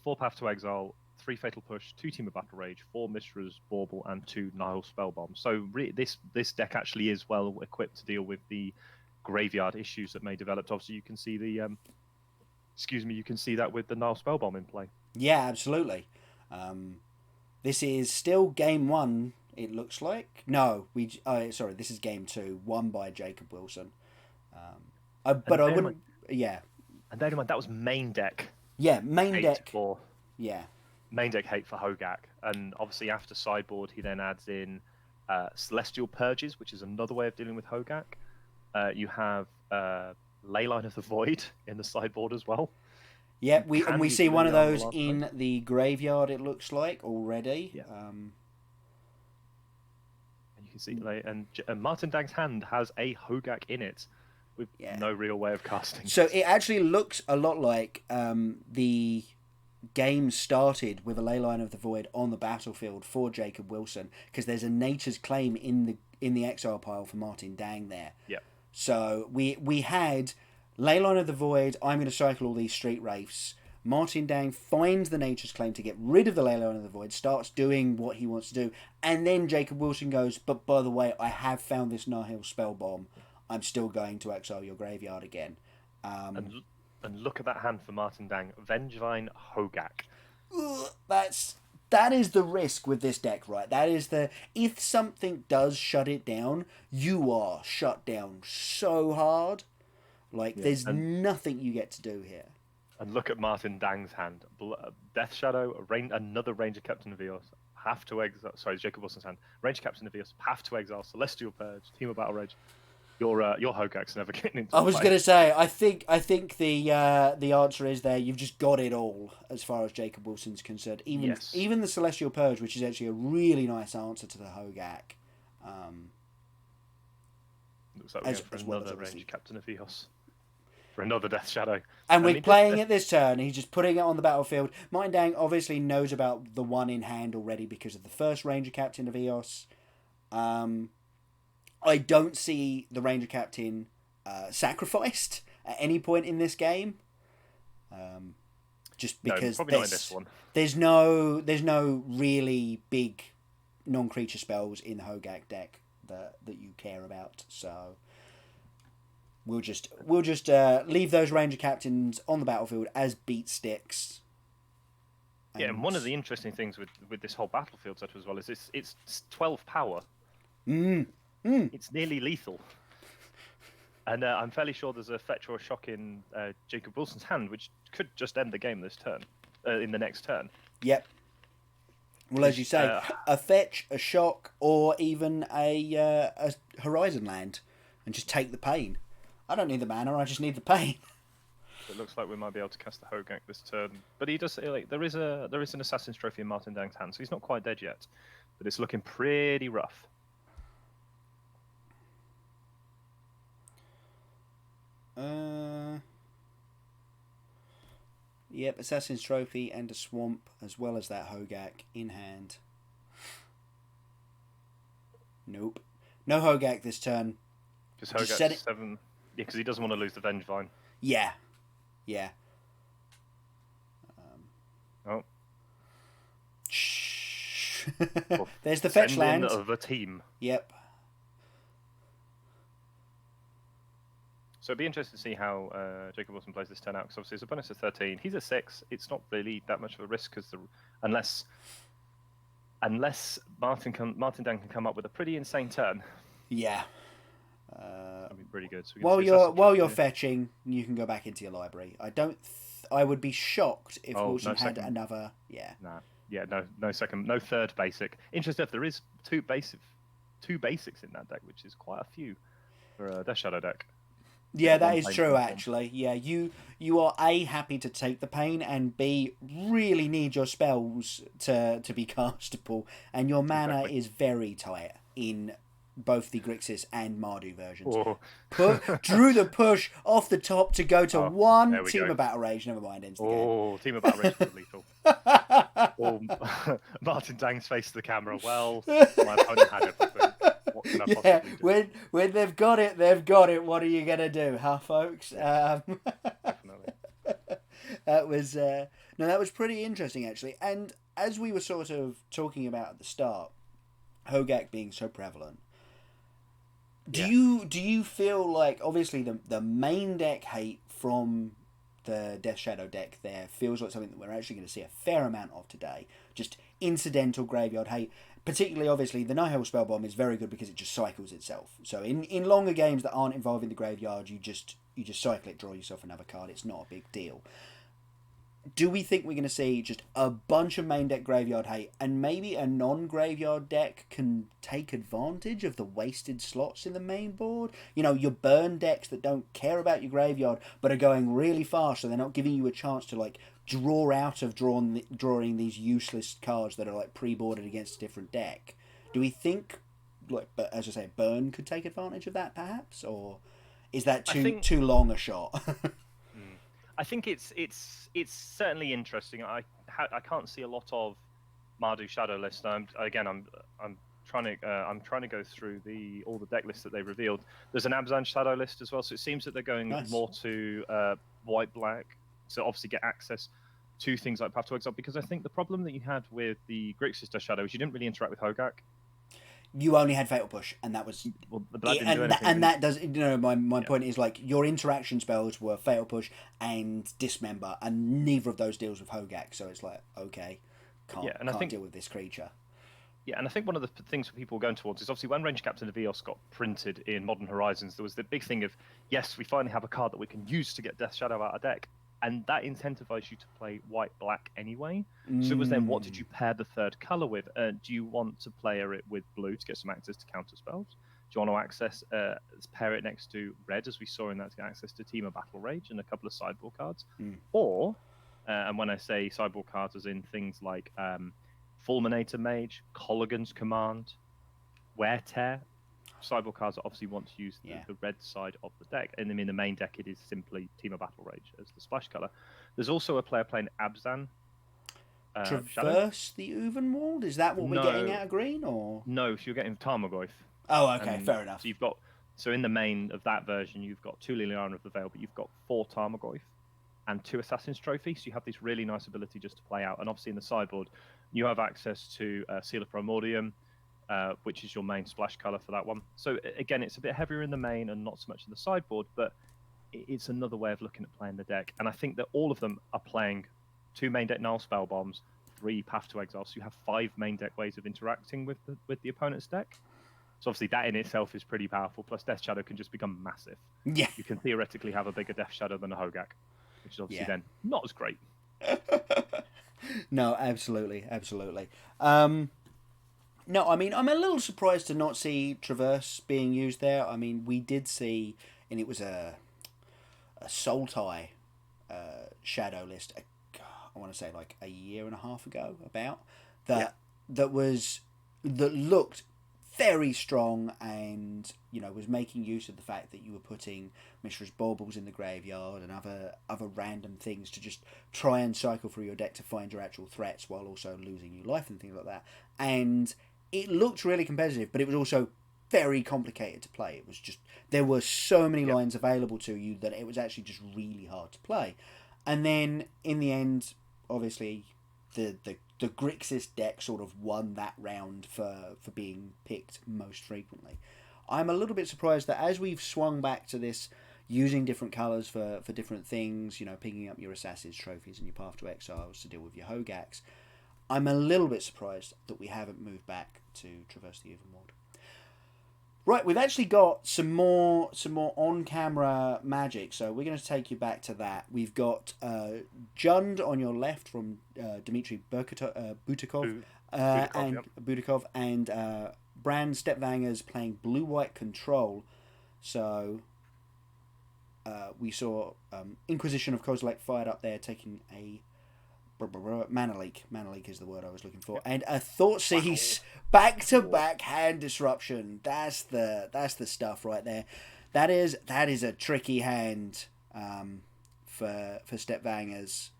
4 Path to Exile, 3 Fatal Push, 2 Team of Battle Rage, 4 Mishra's Bauble, and 2 Nihil Spellbomb. So this deck actually is well equipped to deal with the graveyard issues that may develop. Obviously, you can see the you can see that with the Nihil Spellbomb in play. Yeah, absolutely. This is still game 1. It looks like this is game 2, won by Jacob Wilson. But I wouldn't. Yeah. And bear in mind that was main deck. Yeah, main deck. Main deck hate for Hogak, and obviously after sideboard he then adds in Celestial Purges, which is another way of dealing with Hogak. You have Leyline of the Void in the sideboard as well. Yeah, we see one of those in the graveyard. It looks like already. Yeah. And you can see, and Martin Dang's hand has a Hogak in it, with no real way of casting. So it actually looks a lot like the game started with a Leyline of the Void on the battlefield for Jacob Wilson, because there's a Nature's Claim in the exile pile for Martin Dang there. Yeah. So we had Leyline of the Void. I'm going to cycle all these Street Wraiths. Martin Dang finds the Nature's Claim to get rid of the Leyline of the Void, starts doing what he wants to do, and then Jacob Wilson goes, but by the way, I have found this Nihil Spellbomb. I'm still going to exile your graveyard again. And look at that hand for Martin Dang. Vengevine Hogak. That is the risk with this deck, right? That is if something does shut it down, you are shut down so hard. Like, there's nothing you get to do here. And look at Martin Dang's hand. Death Shadow, another Ranger Captain of Eos. Have to exile. Sorry, Jacob Wilson's hand. Ranger Captain of Eos. Have to exile. Celestial Purge. Team of Battle Rage. Your Hogak's never getting into. I was going to say, I think the answer is there. You've just got it all as far as Jacob Wilson's concerned. Even the Celestial Purge, which is actually a really nice answer to the Hogak. Looks like we're going for another Ranger Captain of Eos. For another Death Shadow. And we're playing it this turn. He's just putting it on the battlefield. Martin Dang obviously knows about the one in hand already because of the first Ranger Captain of Eos. I don't see the Ranger Captain sacrificed at any point in this game. Just because probably not in this one. There's no really big non-creature spells in the Hogak deck that you care about. So we'll just leave those Ranger Captains on the battlefield as beat sticks. And one of the interesting things with this whole battlefield set as well is it's 12 power. It's nearly lethal. And I'm fairly sure there's a fetch or a shock in Jacob Wilson's hand, which could just end the game this turn, in the next turn. Yep. Well, as you say, a fetch, a shock, or even a Horizon Land, and just take the pain. I don't need the mana, I just need the pain. It looks like we might be able to cast the Hogak this turn. But he does say, like, there is an Assassin's Trophy in Martin Dang's hand, so he's not quite dead yet. But it's looking pretty rough. Yep, Assassin's Trophy and a Swamp, as well as that Hogak in hand. Nope. No Hogak this turn. Because Hogak's 7... Yeah, because he doesn't want to lose the Vengevine. Yeah. Shh. There's the fetch land of a team. Yep. So it'd be interesting to see how Jacob Wilson plays this turn out, because obviously it's a bonus of 13. He's a 6. It's not really that much of a risk, because unless Martin Dang can come up with a pretty insane turn. Yeah. That'd be pretty good. So while you're fetching, you can go back into your library. I would be shocked if Wilson had another. Yeah. Nah. Yeah. No third basic. Interesting if there is two basics in that deck, which is quite a few for a Death Shadow deck. Yeah, that is true, actually. Yeah, you are A, happy to take the pain, and B, really need your spells to be castable, and your mana is very tight in both the Grixis and Mardu versions. Drew the push off the top to go to one Team of Battle Rage. Never mind, ends the game. Team of Battle Rage is lethal. Martin Dang's face to the camera. Well, my opponent had everything. What can I possibly do? When they've got it, they've got it. What are you going to do, huh, folks? Definitely. That was pretty interesting, actually. And as we were sort of talking about at the start, Hogak being so prevalent, do you feel like, obviously the main deck hate from the Death Shadow deck there feels like something that we're actually going to see a fair amount of today, just incidental graveyard hate, particularly obviously the Nihil Spellbomb is very good because it just cycles itself. So in longer games that aren't involving the graveyard, you just cycle it, draw yourself another card, it's not a big deal. Do we think we're going to see just a bunch of main deck graveyard hate, and maybe a non-graveyard deck can take advantage of the wasted slots in the main board? You know, your burn decks that don't care about your graveyard, but are going really fast, so they're not giving you a chance to, like, draw out of drawing these useless cards that are, like, pre-boarded against a different deck. Do we think, like, as I say, burn could take advantage of that, perhaps? Or is that too long a shot? I think it's certainly interesting. I can't see a lot of Mardu Shadow list. I'm trying to go through all the deck lists that they revealed. There's an Abzan Shadow list as well, so it seems that they're going more to white black, so obviously get access to things like Path to Exile. Because I think the problem that you had with the Grixis Shadow is you didn't really interact with Hogak. you only had Fatal Push, and that was Well, but that it, didn't do anything. and that does, my point is, like, your interaction spells were Fatal Push and Dismember, and neither of those deals with Hogak, so it's like, okay, can't deal with this creature. Yeah, and I think one of the things people were going towards is obviously when Range Captain of Eos got printed in Modern Horizons, there was the big thing of, yes, we finally have a card that we can use to get Death Shadow out of deck, and that incentivized you to play white-black anyway. So it was then, what did you pair the third color with? Do you want to pair it with blue to get some access to counter spells? Do you want to pair it next to red, as we saw in that, to get access to Team of Battle Rage and a couple of sideboard cards? Or, and when I say sideboard cards, as in things like Fulminator Mage, Colligan's Command, Wear Tear. Sideboard cards that obviously want to use the red side of the deck, and in the main deck it is simply Team of Battle Rage as the splash color. There's also a player playing Abzan. Traverse Shadow. the Uvenwald? Is that what we're getting out of green, or no? So you're getting Tarmogoyf. Oh, okay, fair enough. So you've got in the main of that version, you've got 2 Liliana of the Veil, but you've got 4 Tarmogoyf and 2 Assassin's Trophy. So you have this really nice ability just to play out, and obviously in the sideboard you have access to Seal of Primordium, which is your main splash color for that one. So again, it's a bit heavier in the main and not so much in the sideboard, but it's another way of looking at playing the deck. And I think that all of them are playing 2 main deck Null Spell Bombs, 3 Path to Exile. So you have 5 main deck ways of interacting with the opponent's deck. So obviously that in itself is pretty powerful. Plus Death Shadow can just become massive. Yeah. You can theoretically have a bigger Death Shadow than a Hogak, which is obviously then not as great. No, absolutely. No, I mean, I'm a little surprised to not see Traverse being used there. I mean, we did see, and it was a Sultai shadow list, I want to say like a year and a half ago, about, that looked very strong, and was making use of the fact that you were putting Mishra's Baubles in the graveyard and other random things to just try and cycle through your deck to find your actual threats while also losing you life and things like that. And it looked really competitive, but it was also very complicated to play. It was just, there were so many lines available to you that it was actually just really hard to play. And then in the end, obviously, the Grixis deck sort of won that round for being picked most frequently. I'm a little bit surprised that as we've swung back to this, using different colours for different things, picking up your Assassin's Trophies and your Path to Exiles to deal with your Hogaks, I'm a little bit surprised that we haven't moved back to Traverse the Uvenwald. Right, we've actually got some more on-camera magic, so we're going to take you back to that. We've got Jund on your left from Dmitry Butikov, and Brand Stepvangers playing Blue-White Control. So we saw Inquisition of Kozilek fired up there, taking a Mana Leak. Mana Leak is the word I was looking for. And a Thoughtseize back-to-back hand disruption. That's the stuff right there. That is a tricky hand for Stepvangers.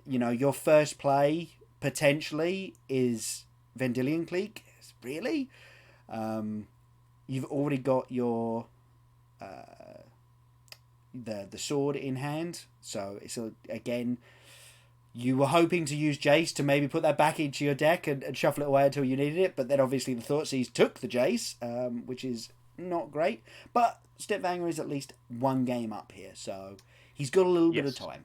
Your first play potentially is Vendilion Clique. Really? You've already got your the sword in hand, so it's again. You were hoping to use Jace to maybe put that back into your deck and shuffle it away until you needed it, but then obviously the Thoughtseize took the Jace, which is not great. But Stepvanger is at least one game up here, so he's got a little bit of time.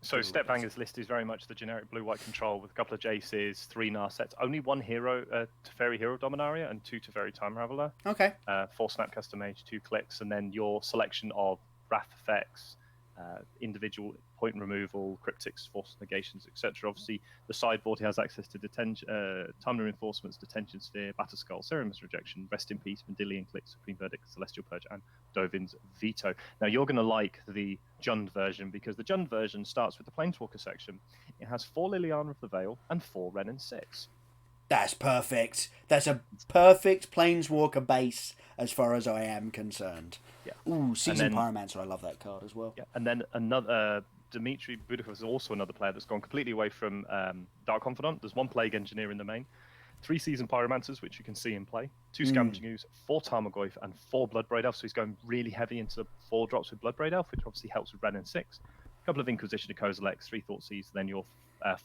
So Stepvanger's list is very much the generic blue-white control with a couple of Jaces, 3 Narsets, only 1 hero, Teferi Hero Dominaria, and 2 Teferi Time Raveler. Okay. 4 Snapcaster Mage, 2 Clicks, and then your selection of Wrath effects, individual point removal, cryptics, force negations, etc. Obviously, the sideboard he has access to detention, Timely Reinforcements, Detention Sphere, Batterskull, Ceremon's Rejection, Rest in Peace, Vendilion Click, Supreme Verdict, Celestial Purge, and Dovin's Veto. Now, you're going to like the Jund version because the Jund version starts with the Planeswalker section. It has 4 Liliana of the Veil and 4 Ren and 6. That's perfect. That's a perfect Planeswalker base as far as I am concerned. Yeah. Ooh, Seasoned Pyromancer. I love that card as well. Yeah. And then another Dmitry Budikov is also another player that's gone completely away from Dark Confidant. There's 1 Plague Engineer in the main, 3 Seasoned Pyromancers, which you can see in play, 2 Scavenging Ooze, 4 Tarmogoyf, and 4 Bloodbraid Elf. So he's going really heavy into the 4 drops with Bloodbraid Elf, which obviously helps with Ren and 6. A couple of Inquisition of Kozilek, 3 Thoughtseize, then your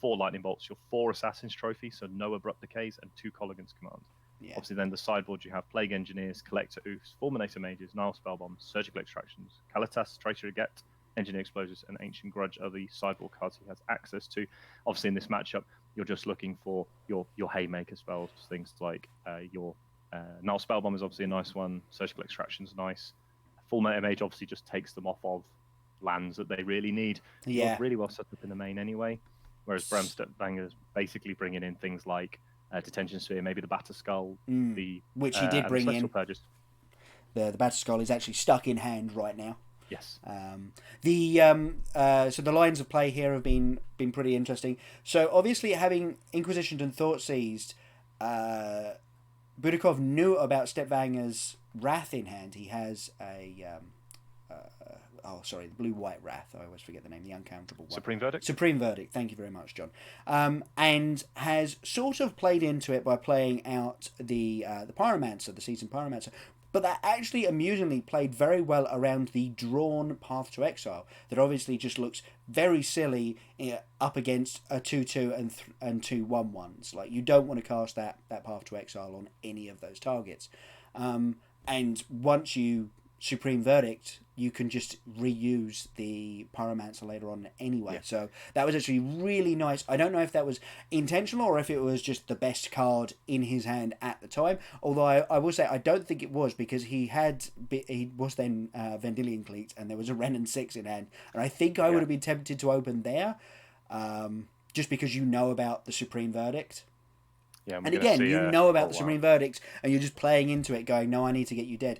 4 Lightning Bolts, your 4 Assassin's Trophy, so no Abrupt Decays, and 2 Colligan's Command. Yeah. Obviously, then the sideboard you have Plague Engineers, Collector Oofs, Fulminator Mages, Nile Spellbombs, Surgical Extractions, Kalitas, Traitor Aget, Engineer Explosives, and Ancient Grudge are the sideboard cards he has access to. Obviously, in this matchup, you're just looking for your Haymaker spells, things like your Nile Spellbomb is obviously a nice one, Surgical Extraction's nice. Fulminator Mage obviously just takes them off of lands that they really need. Yeah. You're really well set up in the main anyway, whereas Bramstepvanger's basically bringing in things like Detention Sphere, maybe the Batterskull, which he did bring in. Purges. The Batterskull is actually stuck in hand right now. Yes. So the lines of play here have been pretty interesting. So obviously, having Inquisitioned and Thought Seized, Budakov knew about Stepvanger's Wrath in hand. He has the blue-white Wrath. I always forget the name. The uncounterable one. Supreme Verdict. Supreme Verdict. Thank you very much, John. And has sort of played into it by playing out the Pyromancer, the Seasoned Pyromancer. But that actually amusingly played very well around the drawn Path to Exile. That obviously just looks very silly up against a 2/2 and 2/1/1s. Like, you don't want to cast that Path to Exile on any of those targets. And once you Supreme Verdict, you can just reuse the Pyromancer later on anyway. Yeah. So that was actually really nice. I don't know if that was intentional or if it was just the best card in his hand at the time. Although I will say I don't think it was, because he was then Vendilion Cleat and there was a Renin 6 in hand. And I think I would have been tempted to open there, just because you know about the Supreme Verdict. Yeah, and again, you know about the Supreme Verdict and you're just playing into it going, no, I need to get you dead.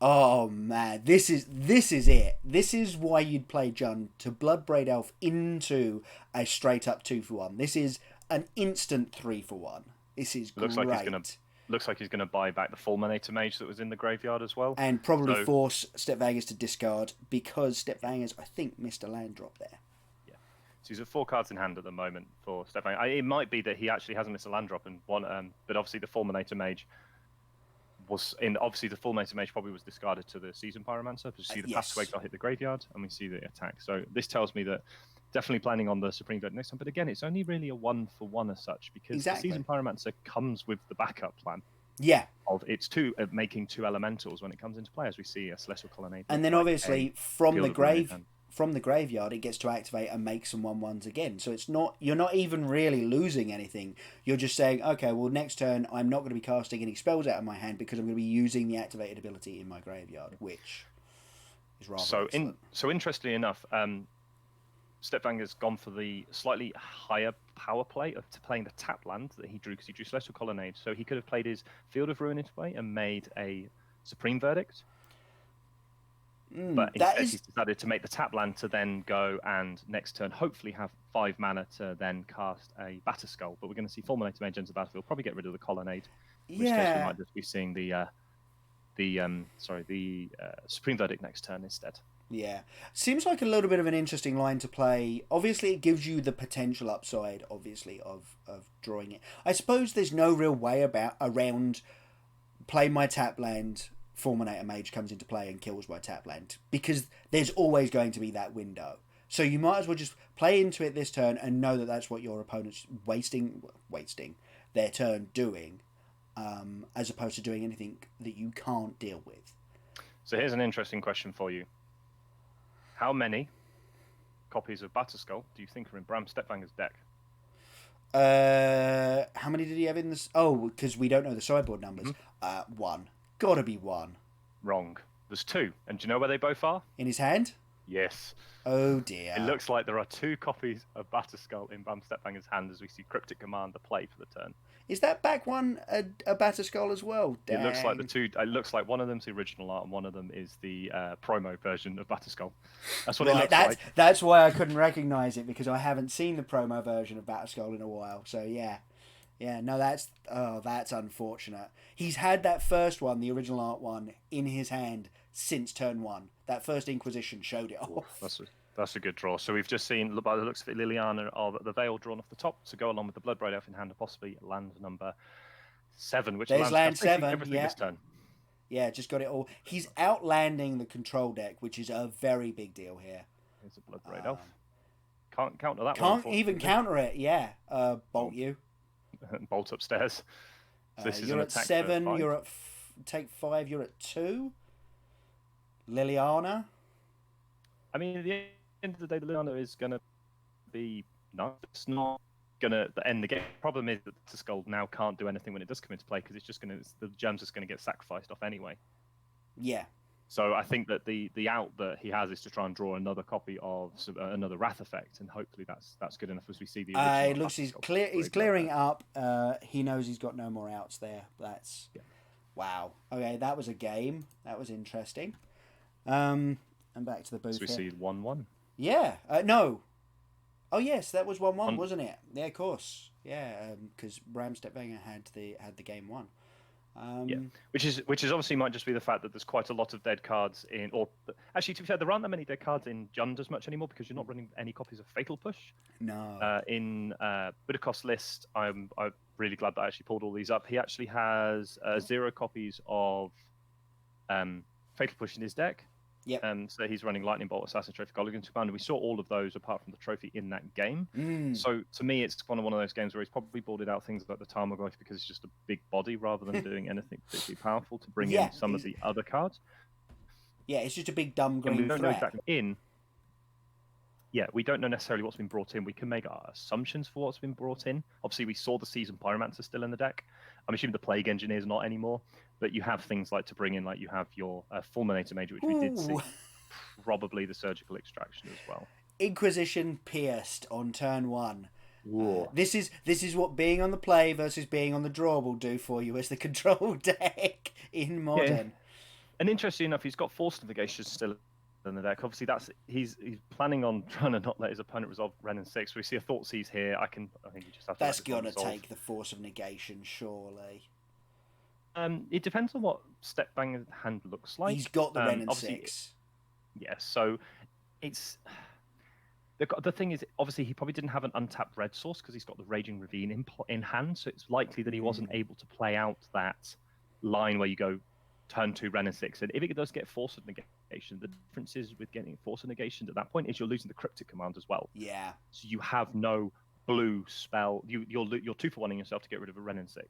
Oh man, this is it. This is why you'd play Jund to Bloodbraid Elf into a straight up 2-for-1. This is an instant 3-for-1. This is great. Looks like he's gonna buy back the Fulminator Mage that was in the graveyard as well, and probably force Stepvangers to discard, because Stepvangers I think missed a land drop there. Yeah, so he's at 4 cards in hand at the moment for Stepvanger. It might be that he actually hasn't missed a land drop and one, but obviously the Fulminator Mage. Obviously the Fulminator Mage probably was discarded to the Seasoned Pyromancer, because you see the Path to Exile hit the graveyard and we see the attack. So this tells me that definitely planning on the Supreme Verdict next time. But again, it's only really a 1-for-1 as such, because the Seasoned Pyromancer comes with the backup plan. Yeah. Of making 2 elementals when it comes into play, as we see a Celestial Colonnade. And then obviously from the graveyard, it gets to activate and make some 1/1s again. So you're not even really losing anything. You're just saying, okay, well, next turn I'm not going to be casting any spells out of my hand because I'm going to be using the activated ability in my graveyard, which is rather excellent. So interestingly enough, Stepvanger's gone for the slightly higher power play of playing the tap land that he drew, because he drew Celestial Colonnade. So he could have played his Field of Ruin into play and made a Supreme Verdict. But instead he's decided to make the tap land to then go and next turn hopefully have 5 mana to then cast a Batterskull. But we're going to see Fulminator Mage enter the battlefield, probably get rid of the Colonnade. In which case we might just be seeing the Supreme Verdict next turn instead. Yeah. Seems like a little bit of an interesting line to play. Obviously, it gives you the potential upside, obviously, of drawing it. I suppose there's no real way around play my tap land, Fulminator Mage comes into play and kills my tap land, because there's always going to be that window. So you might as well just play into it this turn and know that that's what your opponent's wasting their turn doing, as opposed to doing anything that you can't deal with. So here's an interesting question for you. How many copies of Batterskull do you think are in Bram Stepvanger's deck? How many did he have in this? Oh, because we don't know the sideboard numbers. 1. Gotta be 1. Wrong. There's 2. And do you know where they both are? In his hand? Yes. Oh dear. It looks like there are 2 copies of Batterskull in Bram Stepvanger's hand as we see Cryptic Command the play for the turn. Is that back one a Batterskull as well? Dang. It looks like the 2. It looks like one of them's the original art and one of them is the promo version of Batterskull. That's what it looks like. That's why I couldn't recognise it, because I haven't seen the promo version of Batterskull in a while. So yeah. No, that's unfortunate. He's had that first one, the original art one, in his hand since turn 1. That first Inquisition showed it off. That's a good draw. So we've just seen, by the looks of it, Liliana of the Veil drawn off the top to go along with the Bloodbraid Elf in hand, and possibly land number 7, which there's land 7. Everything this turn. Yeah, just got it all. He's outlanding the control deck, which is a very big deal here. Here's a Bloodbraid Elf. Can't counter that one. Can't even counter it. Yeah, bolt you. Bolt upstairs. So this is You're an at attack for 7. 5. You're at take 5. You're at 2. Liliana. I mean, at the end of the day, Liliana is going to be nice. It's not going to end the game. The problem is that the Skull now can't do anything when it does come into play because it's just the gem's just going to get sacrificed off anyway. Yeah. So I think that the out that he has is to try and draw another copy of another Wrath effect, and hopefully that's good enough as we see the original. It looks he's clearing up. He knows he's got no more outs there. That's wow. Okay, that was a game. That was interesting. And back to the booth. So we see 1-1. Yeah. No. Oh yes, that was 1-1, wasn't it? Yeah, of course. Yeah, because Bram Stepvanger had the game won. Yeah, which is obviously might just be the fact that there's quite a lot of dead cards in, or actually to be fair, there aren't that many dead cards in Jund as much anymore because you're not running any copies of Fatal Push. No. In Budakos list, I'm really glad that I actually pulled all these up. He actually has 0 copies of Fatal Push in his deck. Yep. So he's running Lightning Bolt, Assassin Trophy, Goligan's Commander. We saw all of those apart from the trophy in that game. So to me, it's one of those games where he's probably boarded out things like the Tarmogoyf because it's just a big body rather than doing anything particularly powerful to bring in some of the other cards. Yeah, it's just a big dumb green we don't threat. know exactly we don't know necessarily what's been brought in. We can make our assumptions for what's been brought in. Obviously, we saw the Seasoned Pyromancer still in the deck. I'm assuming the Plague Engineer's not anymore. But you have things like to bring in, like you have your Fulminator Major, which we did see. Probably the Surgical Extraction as well. Inquisition Pierced on turn 1. This is what being on the play versus being on the draw will do for you as the control deck in Modern. Yeah. And interestingly enough, he's got Force Negation still in the deck. Obviously, he's planning on trying to not let his opponent resolve Ren and 6. We see a Thoughtseize here. I think you just have to. That's got to take the Force of Negation, surely. It depends on what Stepbanger's hand looks like. He's got the Ren and 6. Yes, so it's the thing is, obviously, he probably didn't have an untapped red source because he's got the Raging Ravine in hand. So it's likely that he wasn't able to play out that line where you go turn 2 Ren and 6. And if it does get Force of Negation, the difference is with getting Force of Negation at that point is you're losing the Cryptic command as well. Yeah. So you have no blue spell. You're 2-for-1ing yourself to get rid of a Ren and 6.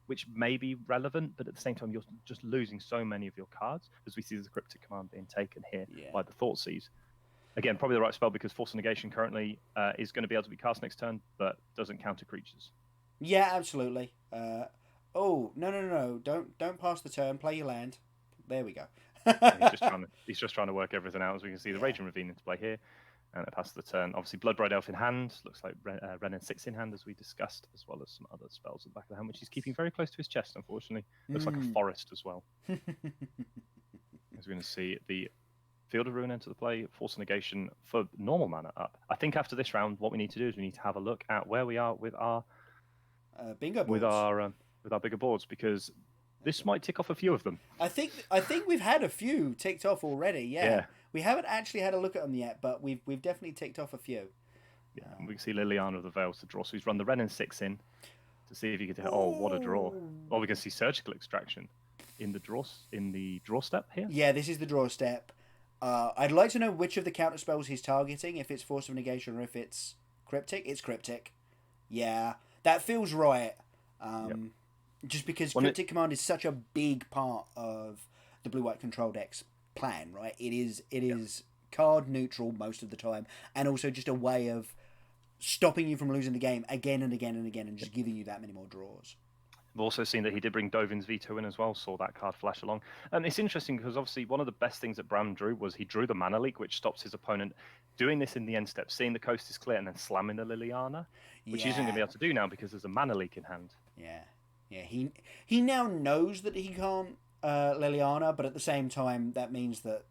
Which may be relevant, but at the same time, you're just losing so many of your cards, as we see the Cryptic command being taken here by the Thoughtseizes. Again, probably the right spell because Force of Negation currently is going to be able to be cast next turn, but doesn't counter creatures. Yeah, absolutely. No! Don't pass the turn. Play your land. There we go. he's just trying to work everything out, as we can see the Raging Ravine into play here. And it passes the turn. Obviously, Bloodbraid Elf in hand. Looks like Ren and 6 in hand, as we discussed, as well as some other spells at the back of the hand, which he's keeping very close to his chest, unfortunately. Looks like a forest as well. As we're going to see the Field of Ruin enter the play, Force of Negation for normal mana up. I think after this round, what we need to do is we need to have a look at where we are with our bingo boards. with our bigger boards, because this might tick off a few of them. I think we've had a few ticked off already. Yeah. We haven't actually had a look at them yet, but we've definitely ticked off a few. Yeah, we can see Liliana of the Veils to draw. So he's run the Ren and 6 in to see if he could hit. Oh, what a draw! Or we can see Surgical Extraction in the draw step here. Yeah, this is the draw step. I'd like to know which of the counter spells he's targeting. If it's Force of Negation or if it's Cryptic. It's Cryptic. Yeah, that feels right. Just because Cryptic Command is such a big part of the blue-white control deck's plan, right? It is card neutral most of the time, and also just a way of stopping you from losing the game again and again and again, and just giving you that many more draws. We've also seen that he did bring Dovin's Veto in as well, saw that card flash along. And it's interesting because obviously one of the best things that Bram drew was he drew the Mana Leak, which stops his opponent doing this in the end step, seeing the coast is clear and then slamming the Liliana, which he isn't going to be able to do now because there's a Mana Leak in hand. Yeah. He now knows that he can't Liliana, but at the same time, that means that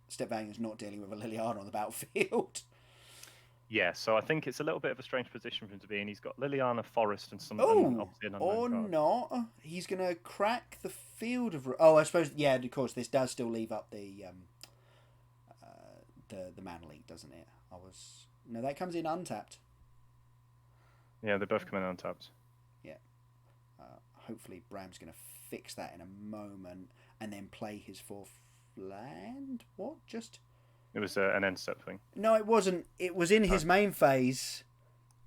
Stepvanger's not dealing with a Liliana on the battlefield. Yeah, so I think it's a little bit of a strange position for him to be in. He's got Liliana, Forest, and some obviously an unknown card. Not. He's going to crack the Field of... Oh, I suppose, yeah, of course, this does still leave up the Mana Leak, doesn't it? No, that comes in untapped. Yeah, they both come in untapped. Yeah. Hopefully Bram's going to fix that in a moment and then play his 4th land. What? It was an end step thing. No, it wasn't. It was in his main phase,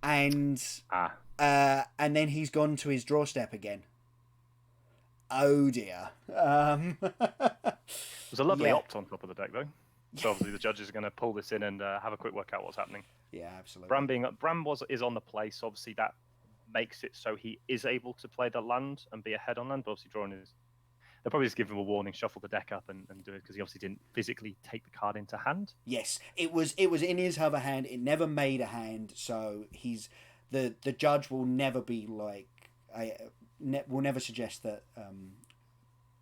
and And then he's gone to his draw step again. Oh dear. It was a lovely yeah. opt on top of the deck, though. So obviously the judges are going to pull this in and have a quick work out what's happening. Yeah, absolutely. Bram is on the play, so obviously that makes it so he is able to play the land and be ahead on land, but obviously drawing his... They'll probably just give him a warning, shuffle the deck up and do it, because he obviously didn't physically take the card into hand. Yes, it was in his other hand. It never made a hand, so he's... The judge will never be like... will never suggest that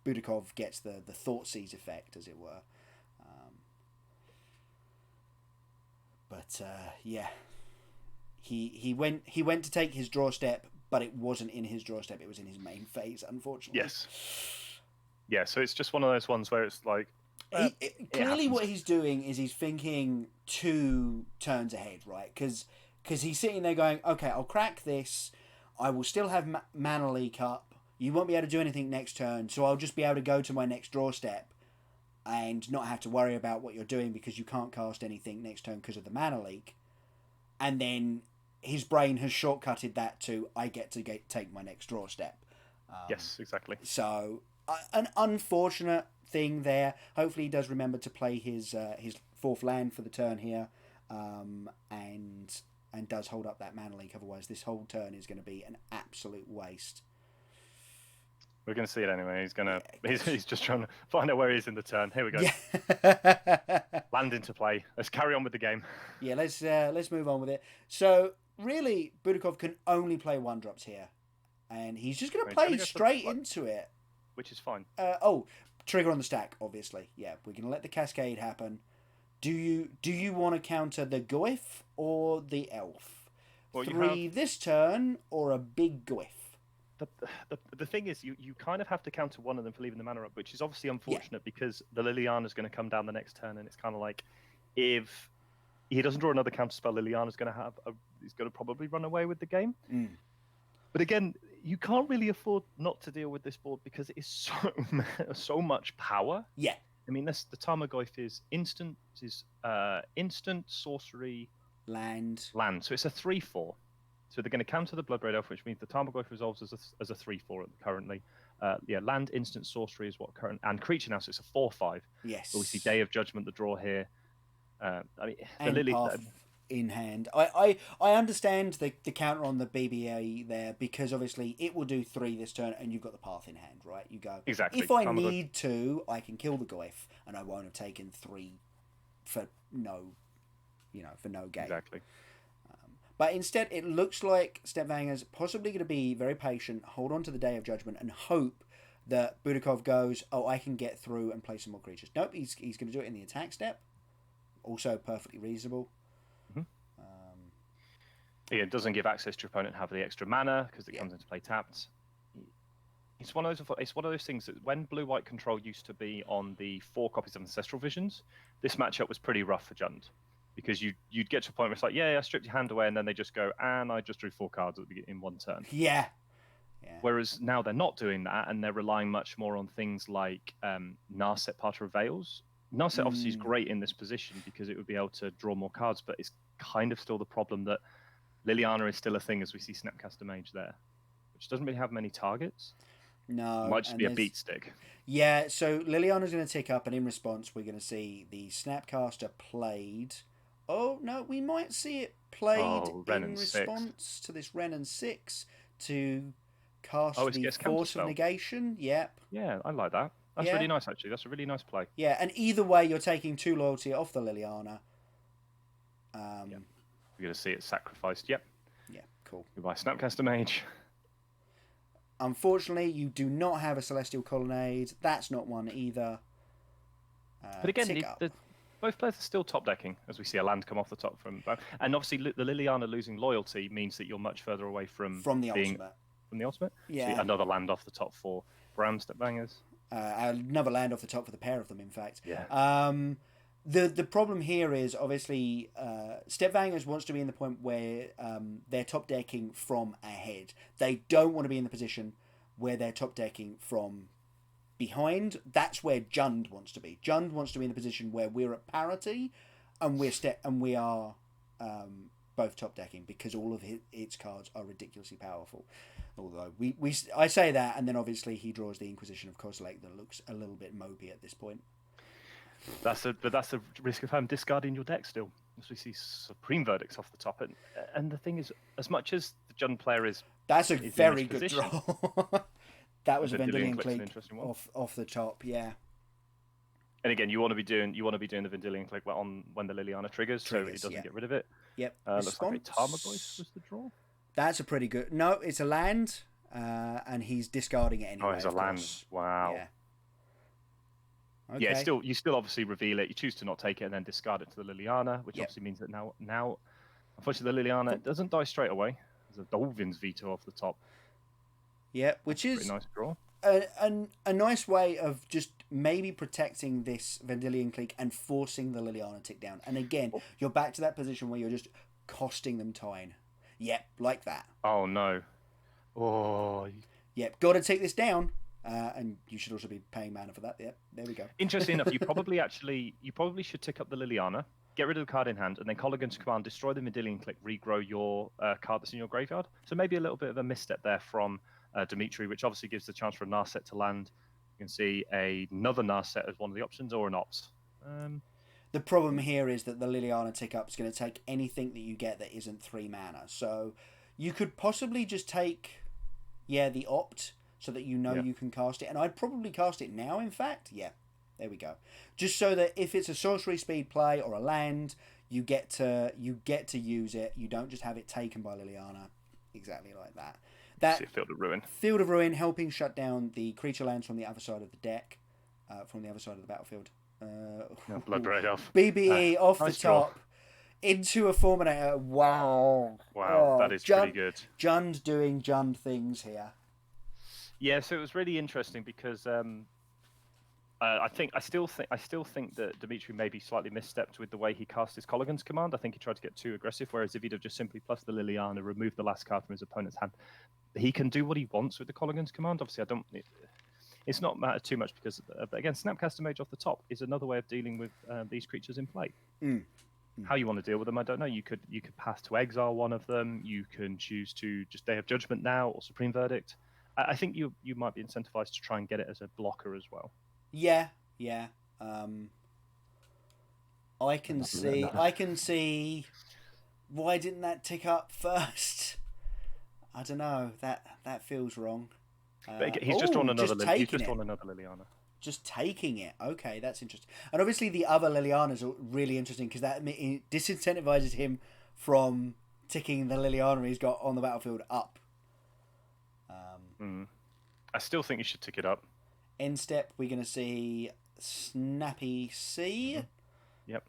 Budakov gets the Thoughtseize effect, as it were. But yeah, he went to take his draw step, but it wasn't in his draw step. It was in his main phase, unfortunately. Yes. Yeah, so it's just one of those ones where it's like... clearly what he's doing is he's thinking 2 turns ahead, right? Because he's sitting there going, okay, I'll crack this. I will still have mana leak up. You won't be able to do anything next turn, so I'll just be able to go to my next draw step and not have to worry about what you're doing because you can't cast anything next turn because of the mana leak. And then his brain has shortcutted that to, I get to take my next draw step. Yes, exactly. So, an unfortunate thing there. Hopefully he does remember to play his 4th land for the turn here, and does hold up that mana leak. Otherwise, this whole turn is going to be an absolute waste. We're going to see it anyway. He's just trying to find out where he is in the turn. Here we go. Yeah. Land into play. Let's carry on with the game. Yeah, let's move on with it. So really, Budakov can only play 1-drops here, and he's just going to play straight into it, which is fine. Trigger on the stack, obviously. Yeah, we're going to let the cascade happen. Do you want to counter the Goyf or the Elf? Well, 3 this turn or a big Goyf? The thing is, you kind of have to counter one of them for leaving the mana up, which is obviously unfortunate because the Liliana's going to come down the next turn, and it's kind of like if he doesn't draw another counter spell, Liliana's going to he's going to probably run away with the game. But again, you can't really afford not to deal with this board because it is so much power. Yeah. I mean, the Tarmogoyf is instant sorcery land. So it's a 3/4. So they're going to counter the Bloodbraid Elf, which means the Tarmogoyf resolves as a 3/4 currently. Land instant sorcery is what current, and creature now, so it's a 4/5. Yes. But we see Day of Judgment, the draw here. I mean, the and Lily Path in hand. I understand the counter on the BBA there because obviously it will do 3 this turn, and you've got the Path in hand, right? You go exactly. If I need to, I can kill the Goyf, and I won't have taken 3 for no gain. Exactly. But instead, it looks like Stepvanger's possibly going to be very patient, hold on to the Day of Judgment, and hope that Budakov goes, oh, I can get through and play some more creatures. Nope, he's going to do it in the attack step. Also perfectly reasonable. It doesn't give access to your opponent have the extra mana because it comes into play tapped. It's one of those things that when blue-white control used to be on the 4 copies of Ancestral Visions, this matchup was pretty rough for Jund. Because you'd get to a point where it's like, yeah, I stripped your hand away, and then they just go, and I just drew 4 cards in one turn. Yeah. Whereas now they're not doing that, and they're relying much more on things like Narset Part of Veils. Narset obviously is great in this position because it would be able to draw more cards, but it's kind of still the problem that Liliana is still a thing as we see Snapcaster Mage there, which doesn't really have many targets. No. It might just be a beat stick. Yeah, so Liliana's going to tick up, and in response, we're going to see the Snapcaster played. Oh, no, we might see it played in response to this Renin 6 to cast the Force of Negation. Yep. Yeah, I like that. That's really nice, actually. That's a really nice play. Yeah, and either way, you're taking 2 loyalty off the Liliana. We're going to see it sacrificed. Yep. Yeah, cool. Goodbye, Snapcaster Mage. Unfortunately, you do not have a Celestial Colonnade. That's not one either. But again, both players are still top decking, as we see a land come off the top from... And obviously, the Liliana losing loyalty means that you're much further away from the ultimate. From the ultimate? Yeah. So another land off the top for Bram Stepbangers. Another land off the top for the pair of them, in fact. Yeah. The problem here is, obviously, Stepvangers wants to be in the point where they're top decking from ahead. They don't want to be in the position where they're top decking from behind. That's where Jund wants to be. Jund wants to be in the position where we're at parity, and we are both top decking, because all of its cards are ridiculously powerful. Although I say that, and then obviously he draws the Inquisition of Kozilek that looks a little bit mopey at this point. That's the risk of having discarding your deck still, as we see Supreme Verdicts off the top. And the thing is, as much as the Jund player is, that's a very good position, draw. That was a Vendilion Vendilion Clique off the top, yeah. And again, you want to be doing the Vendilion Clique when the Liliana triggers, so it doesn't get rid of it. Yep. Looks like a Tarmogoyf was the draw. That's a pretty good. No, it's a land, and he's discarding it anyway. Oh, it's a land. Wow. Yeah. Okay. Yeah, you still obviously reveal it. You choose to not take it and then discard it to the Liliana, which obviously means that now, unfortunately, the Liliana doesn't die straight away. There's a Dolvin's Veto off the top. Yeah, which is a nice draw. A nice way of just maybe protecting this Vendilion Clique and forcing the Liliana tick down. And again, you're back to that position where you're just costing them time. Yep, like that. Oh no. Oh. Yep, got to take this down. And you should also be paying mana for that. Yep, there we go. Interesting enough, you probably should tick up the Liliana, get rid of the card in hand, and then Colligan's Command, destroy the Vendilion Clique, regrow your card that's in your graveyard. So maybe a little bit of a misstep there from Dimitri, which obviously gives the chance for a Narset to land. You can see another Narset as one of the options, or an Opt. The problem here is that the Liliana tick up is going to take anything that you get that isn't 3 mana. So you could possibly just take, the Opt, so that you can cast it. And I'd probably cast it now, in fact. Yeah, there we go. Just so that if it's a sorcery speed play or a land, you get to use it. You don't just have it taken by Liliana. Exactly like that. That Field of Ruin. Field of Ruin helping shut down the creature lands from the other side of the deck, from the other side of the battlefield. Blood Red Elf. BBE off the top into a Fulminator. Wow. Wow, that is pretty good. Jund doing Jund things here. Yeah, so it was really interesting because I still think that Dimitri maybe slightly misstepped with the way he cast his Colligan's Command. I think he tried to get too aggressive, whereas if he'd have just simply plus the Liliana, removed the last card from his opponent's hand, he can do what he wants with the Colligan's Command. Obviously, it's not matter too much because, again, Snapcaster Mage off the top is another way of dealing with these creatures in play. How you want to deal with them, I don't know. You could pass to exile one of them. You can choose to just Day of Judgment now or Supreme Verdict. I think you might be incentivized to try and get it as a blocker as well. Yeah. I can see. Why didn't that tick up first? I don't know. That feels wrong. He's just drawn another Liliana. Just taking it. Okay, that's interesting. And obviously the other Lilianas are really interesting because that disincentivizes him from ticking the Liliana he's got on the battlefield up. I still think you should tick it up. End step, we're going to see Snappy C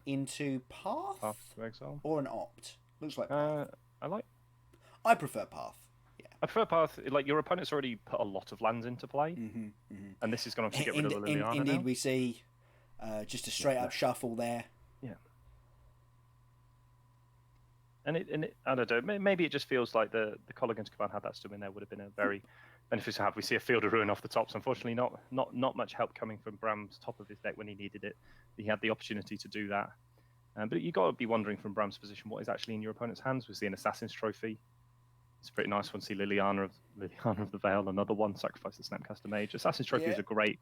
into Path to exile. Or an Opt. Looks like Path. I prefer Path. Yeah. I prefer Path. Like, your opponent's already put a lot of lands into play, and this is going to get rid of the Liliana. Indeed, we see just a straight up shuffle there. Yeah. And it, I don't know, maybe it just feels like the Colligan's Command, had that still in there, would have been a very beneficial to have. We see a Field of Ruin off the top, so unfortunately not much help coming from Bram's top of his deck when he needed it. He had the opportunity to do that. But you got to be wondering from Bram's position what is actually in your opponent's hands. We see an Assassin's Trophy. It's a pretty nice one. See Liliana of the Veil, another one. Sacrifice the Snapcaster Mage. Assassin's Trophy is a great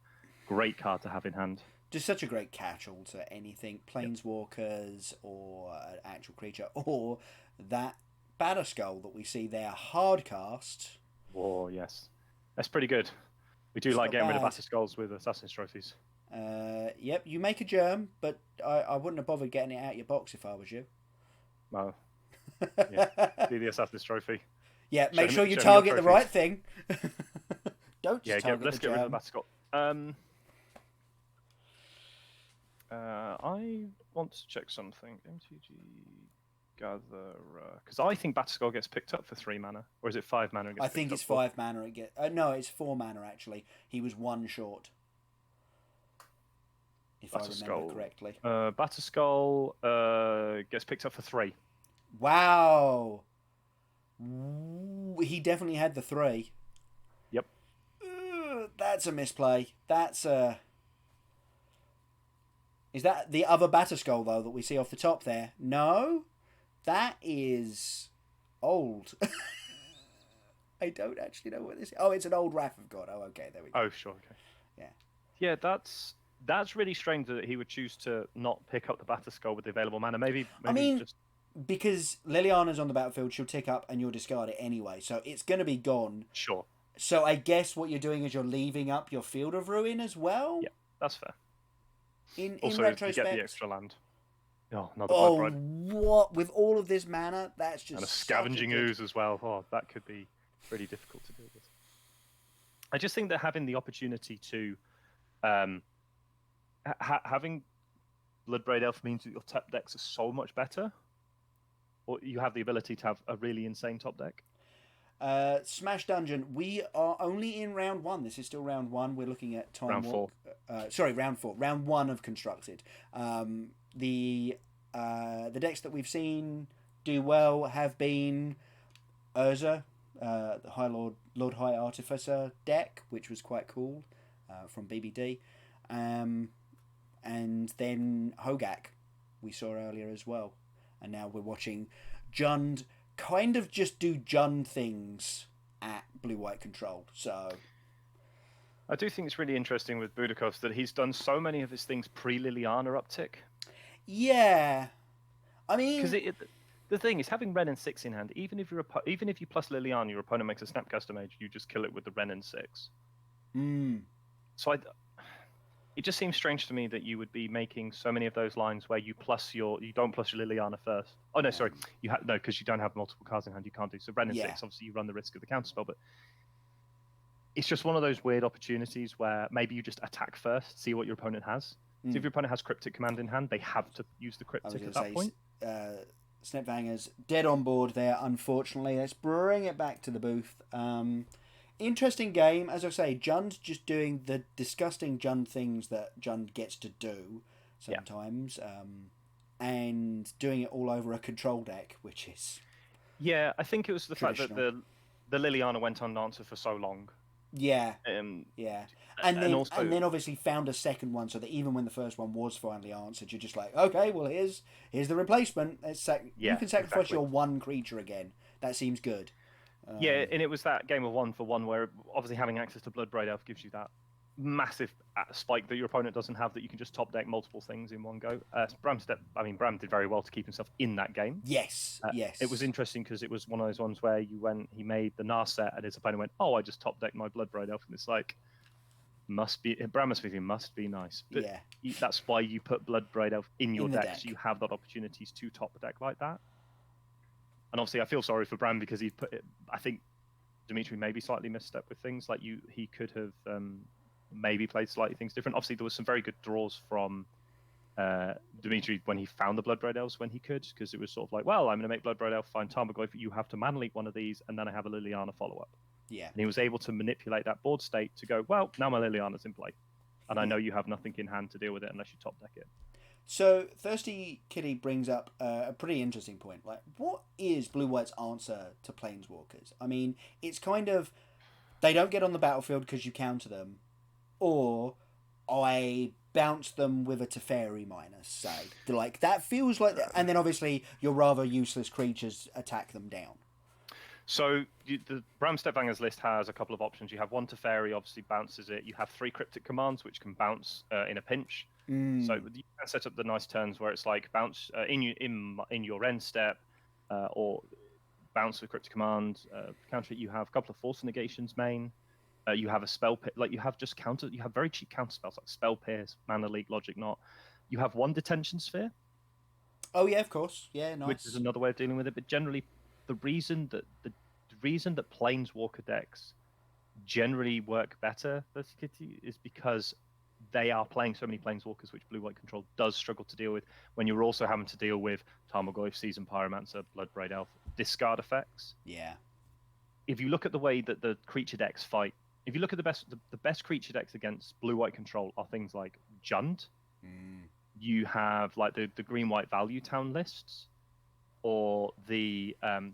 card to have in hand. Just such a great catch-all to anything. Planeswalkers or an actual creature. Or that Batterskull that we see there, hard cast. Oh, yes. That's pretty good. We do like getting rid of Batterskulls with Assassin's Trophies. Yep, you make a germ, but I wouldn't have bothered getting it out of your box if I was you. Well, yeah. Do the Assassin's Trophy. Yeah, make sure you target the right thing. Don't just target let's the get rid of germ. Batterskull. I want to check something. MTG Gatherer, because I think Batterskull gets picked up for 3 mana, or is it 5 mana? I think it's 5 mana. No, it's 4 mana actually. He was 1 short, if I remember correctly. Batterskull gets picked up for 3. Wow. He definitely had the 3. Yep. That's a misplay. Is that the other Batterskull, though, that we see off the top there? No? That is old. I don't actually know what this is. Oh, it's an old Wrath of God. Oh, okay, there we go. Oh, sure, okay. Yeah. Yeah, that's really strange that he would choose to not pick up the Batterskull with the available mana. Maybe I mean, just because Liliana's on the battlefield, she'll tick up and you'll discard it anyway, so it's going to be gone. sure. So I guess what you're doing is you're leaving up your Field of Ruin as well. Yeah, that's fair. In Also, retrospect, you get the extra land. Oh, another oh, Blood Bride. what with all of this mana? That's just And a Scavenging good... Ooze as well. Oh, that could be pretty difficult to deal with. I just think that having the opportunity to, having Bloodbraid Elf means that your top decks are so much better, or you have the ability to have a really insane top deck. Smash Dungeon. We are only in round 1. This is still round 1. We're looking at Time Round Walk. Round 4. Round 1 of Constructed. The decks that we've seen do well have been Urza, the Lord High Artificer deck, which was quite cool, from BBD, and then Hogak we saw earlier as well, and now we're watching Jund kind of just do Jund things at blue-white control. So I do think it's really interesting with Budakov that he's done so many of his things pre-Liliana uptick. Yeah, I mean, because the thing is, having Ren and 6 in hand, even if you plus Liliana, your opponent makes a Snapcaster Mage, you just kill it with the Ren and 6. So it just seems strange to me that you would be making so many of those lines where you don't plus your Liliana first. Oh no, sorry, because you don't have multiple cards in hand, you can't do so. Ren and 6, obviously you run the risk of the counterspell, but it's just one of those weird opportunities where maybe you just attack first, see what your opponent has. So if your opponent has Cryptic Command in hand, they have to use the Cryptic at that point. Snapvanger's dead on board there, unfortunately. Let's bring it back to the booth. Interesting game. As I say, Jund just doing the disgusting Jund things that Jund gets to do sometimes, and doing it all over a control deck, which is... Yeah, I think it was the fact that the Liliana went unanswered for so long. Yeah, and then obviously found a second one, so that even when the first one was finally answered, you're just like, okay, well here's the replacement. You can sacrifice your one creature again. That seems good. Yeah, and it was that game of 1-for-1 where obviously having access to Bloodbraid Elf gives you that massive spike that your opponent doesn't have, that you can just top deck multiple things in one go. Bram did very well to keep himself in that game. Yes. It was interesting because it was one of those ones where he made the Nar set and his opponent went, oh, I just top decked my Bloodbraid Elf, and it's like, Bram must be nice. But that's why you put Bloodbraid Elf in your deck, so you have that opportunities to top a deck like that. And obviously I feel sorry for Bram because I think Dimitri maybe slightly misstep with things, like he could have maybe played slightly things different. Obviously, there was some very good draws from Dimitri when he found the Bloodbraid Elves when he could, because it was sort of like, well, I'm going to make Bloodbraid Elf, find Tarmogoyf, you have to mana leak one of these, and then I have a Liliana follow-up. Yeah. And he was able to manipulate that board state to go, well, now my Liliana's in play, and I know you have nothing in hand to deal with it unless you top deck it. So, Thirsty Kitty brings up a pretty interesting point. Like, what is Blue-White's answer to Planeswalkers? I mean, it's kind of, they don't get on the battlefield because you counter them, or I bounce them with a Teferi minus, say. Like, that feels like... And then, obviously, your rather useless creatures attack them down. So, the Bram Stepvanger's list has a couple of options. You have one Teferi, obviously bounces it. You have 3 Cryptic Commands, which can bounce in a pinch. So you can set up the nice turns where it's like bounce in your end step, or bounce with Cryptic Command. Counter it. You have a couple of Force Negations main. You have a spell pit, like you have very cheap counter spells like Spell Pierce, Mana Leak, Logic Knot. You have one Detention Sphere. Oh yeah, of course, yeah, nice. Which is another way of dealing with it. But generally, the reason that Planeswalker decks generally work better is because they are playing so many Planeswalkers, which Blue-White Control does struggle to deal with, when you're also having to deal with Tarmogoyf, Seasoned Pyromancer, Bloodbraid Elf, discard effects. Yeah. If you look at the way that the creature decks fight, if you look at the best creature decks against Blue-White Control are things like Jund. You have like the green-white value town lists, or I'm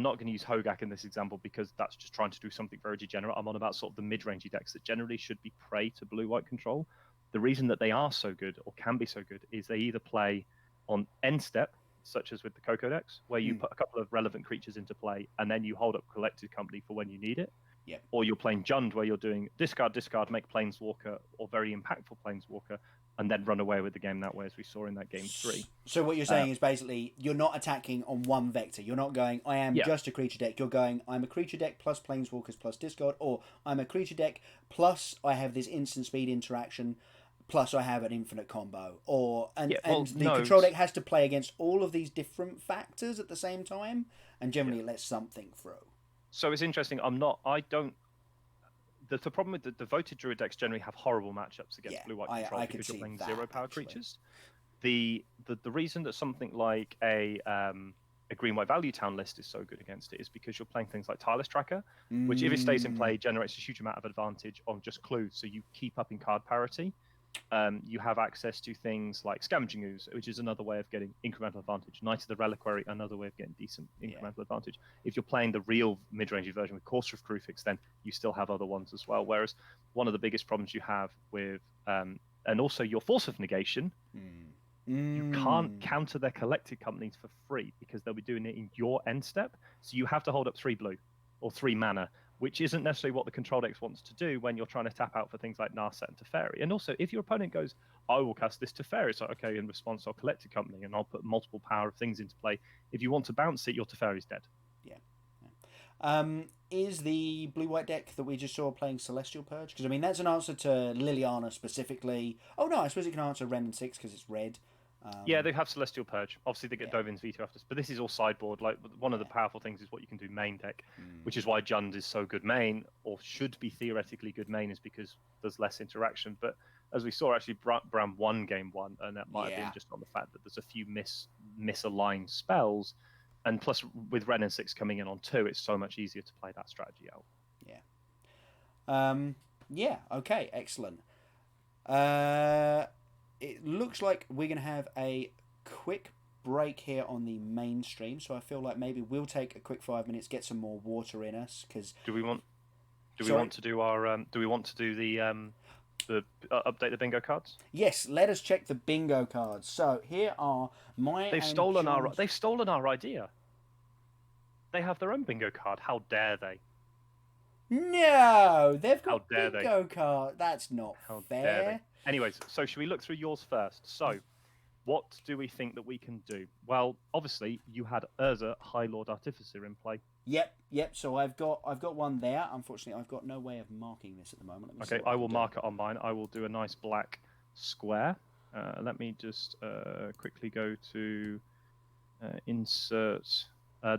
not going to use Hogak in this example because that's just trying to do something very degenerate. I'm on about sort of the mid-rangey decks that generally should be prey to Blue-White Control. The reason that they are so good, or can be so good, is they either play on end step, such as with the Coco decks, where you put a couple of relevant creatures into play, and then you hold up Collected Company for when you need it. Yep. Or you're playing Jund, where you're doing discard, make Planeswalker, or very impactful Planeswalker, and then run away with the game that way, as we saw in that game 3. So what you're saying is basically you're not attacking on one vector. You're not going, I am just a creature deck. You're going, I'm a creature deck plus Planeswalkers plus discard, or I'm a creature deck plus I have this instant speed interaction, plus I have an infinite combo. Control deck has to play against all of these different factors at the same time, and generally it lets something through. So it's interesting. The problem with the voted Druid decks generally have horrible matchups against blue-white control because you're playing zero-power creatures. The reason that something like a green-white value town list is so good against it is because you're playing things like Tireless Tracker, which if it stays in play generates a huge amount of advantage on just clues, so you keep up in card parity. You have access to things like Scavenging Ooze, which is another way of getting incremental advantage. Knight of the Reliquary, another way of getting decent incremental advantage. If you're playing the real mid-range version with Costream Crucifix, then you still have other ones as well. Whereas one of the biggest problems you have with, and also your Force of Negation, you can't counter their Collected Companies for free because they'll be doing it in your end step. So you have to hold up 3 blue or 3 mana, which isn't necessarily what the control decks wants to do when you're trying to tap out for things like Narset and Teferi. And also, if your opponent goes, I will cast this Teferi, it's like, okay, in response, I'll Collected Company and I'll put multiple power of things into play. If you want to bounce it, your Teferi's dead. Is the blue-white deck that we just saw playing Celestial Purge? Because, I mean, that's an answer to Liliana specifically. Oh, no, I suppose it can answer Remnant 6 because it's red. Yeah, they have Celestial Purge. Obviously, they get Dovin's Veto after, but this is all sideboard. Like one of the powerful things is what you can do main deck, which is why Jund is so good main, or should be theoretically good main, is because there's less interaction. But as we saw, actually, Bram won game 1, and that might have been just on the fact that there's a few misaligned spells, and plus with Ren and 6 coming in on 2, it's so much easier to play that strategy out. Okay, excellent. It looks like we're going to have a quick break here on the main stream, so I feel like maybe we'll take a quick 5 minutes, get some more water in us. Because do we want to do the update the bingo cards? Yes, let us check the bingo cards. So here are my. They've stolen our idea. They have their own bingo card. How dare they? No, they've got bingo card. That's not fair. Anyways, so should we look through yours first? So, what do we think that we can do? Well, obviously, you had Urza, High Lord Artificer in play. Yep. So I've got one there. Unfortunately, I've got no way of marking this at the moment. Okay, I will mark it on mine. I will do a nice black square. Let me just quickly go to insert.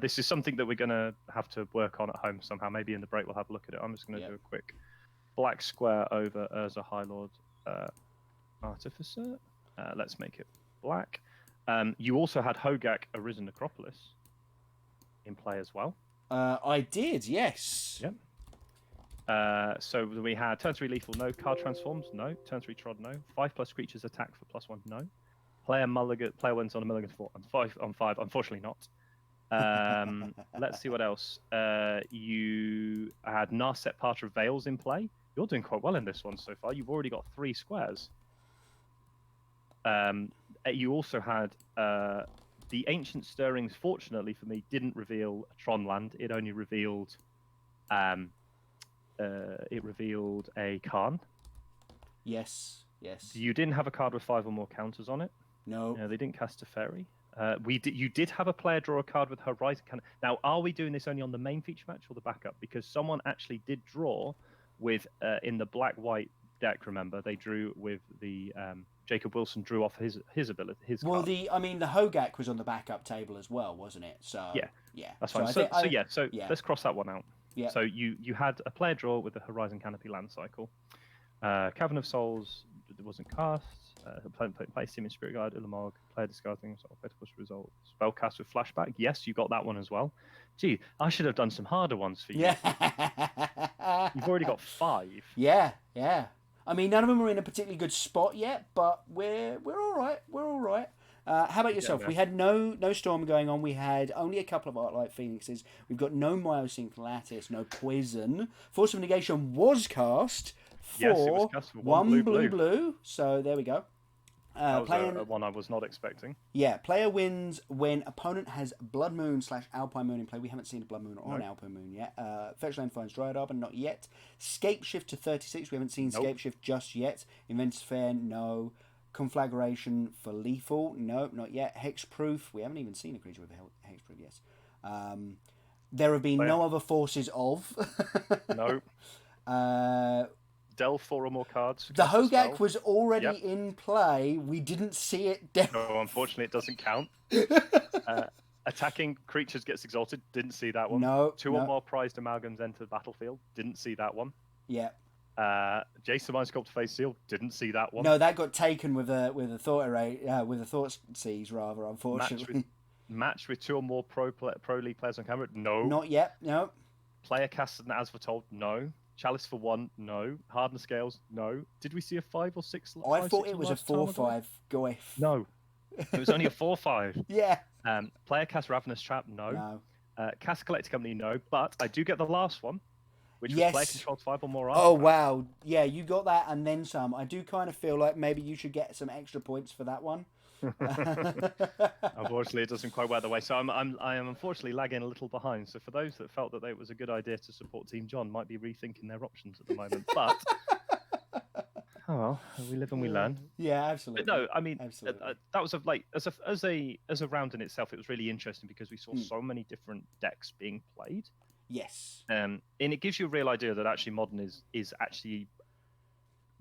This is something that we're going to have to work on at home somehow. Maybe in the break we'll have a look at it. I'm just going to do a quick black square over Urza, High Lord Artificer. Let's make it black. You also had Hogak, Arisen Necropolis in play as well. I did, yes. Yep. So we had turn 3 lethal, no. Card transforms, no. Turn 3 trod, no. 5+ creatures attack for +1, no. Player wins on a mulligan 4 and 5 on 5. Unfortunately not. Let's see what else. You had Narset Part of Veils in play. You're doing quite well in this one so far. You've already got 3 squares. You also had the Ancient Stirrings. Fortunately for me, didn't reveal a Tron land. It only revealed a Karn. Yes. You didn't have a card with 5 or more counters on it. No. They didn't cast a Teferi. You did have a player draw a card with Horizon Cannon. Now, are we doing this only on the main feature match or the backup? Because someone actually did draw with in the black-white deck. Remember, they drew with the Jacob Wilson drew off his ability. Well, card. the Hogak was on the backup table as well, wasn't it? So yeah, that's fine. So let's cross that one out. Yeah. So you had a player draw with the Horizon Canopy land cycle. Cavern of Souls wasn't cast. Play Siemens Spirit Guide, Ulamog, player discarding push result. Spellcast with flashback. Yes, you got that one as well. Gee, I should have done some harder ones for you. Yeah. You've already got 5. Yeah. I mean, none of them are in a particularly good spot yet, but we're all right. How about yourself? We had no storm going on. We had only a couple of Arclight Phoenixes. We've got no Myosync Lattice, no Poison. Force of Negation was cast for, yes, it was cast for one blue. So there we go. That was one I was not expecting. Yeah, player wins when opponent has Blood Moon / Alpine Moon in play. We haven't seen a Blood Moon or an Alpine Moon yet. Fetch Land finds Dryad Arbor, not yet. Scape Shift to 36. We haven't seen Scape Shift just yet. Inventor's Fair, no. Conflagration for lethal, no, not yet. Hexproof. We haven't even seen a creature with Hexproof yet. There have been no other forces of. No. Delve 4 or more cards. The Hogak was already in play. We didn't see it. No, unfortunately, it doesn't count. Attacking creatures gets exalted. Didn't see that one. No. Two or more prized amalgams enter the battlefield. Didn't see that one. Yeah. Jason Mind Sculpt Phase Seal. Didn't see that one. No, that got taken with a thought array, with a thought seize rather. Unfortunately. Match with 2 or more pro league players on camera. No. Not yet. No. Player casts an as foretold. No. Chalice for 1, no. Hardened Scales, no. Did we see a 5 or 6? I thought it was a 4/5. Go away. No, it was only a 4/5. Yeah. Player cast Ravenous Trap, no. Cast Collector Company, no. But I do get the last one, which was player controlled 5 or more. Oh wow, yeah, you got that and then some. I do kind of feel like maybe you should get some extra points for that one. Unfortunately, it doesn't quite work the way. So I am unfortunately lagging a little behind. So for those that felt that it was a good idea to support Team John, might be rethinking their options at the moment. But oh well, we live and we learn. Yeah, absolutely. But no, I mean that was as a round in itself. It was really interesting because we saw so many different decks being played. Yes. And it gives you a real idea that actually Modern is actually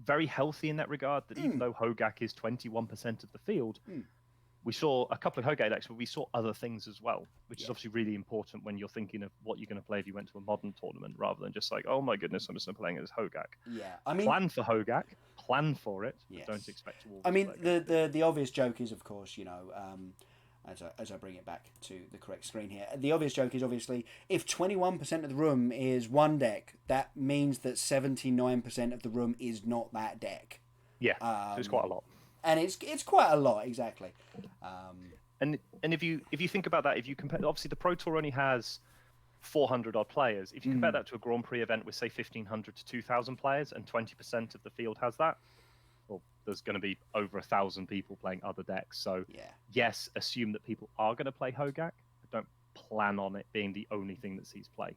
very healthy in that regard, that even though Hogak is 21% of the field, we saw a couple of Hogak decks, but we saw other things as well, which is obviously really important when you're thinking of what you're going to play if you went to a Modern tournament, rather than just like, oh my goodness, I'm just playing as Hogak. Yeah, I mean, plan for Hogak, plan for it, but don't expect to. I mean, the obvious joke is, of course, as I bring it back to the correct screen here, the obvious joke is obviously if 21% of the room is one deck, that means that 79% of the room is not that deck. Yeah, so it's quite a lot. And it's quite a lot, exactly. And if you think about that, if you compare, obviously the Pro Tour only has 400 odd players. If you compare that to a Grand Prix event with say 1,500 to 2,000 players, and 20% of the field has that, well, there's going to be over 1,000 people playing other decks. So yes, assume that people are going to play Hogak, but don't plan on it being the only thing that sees play.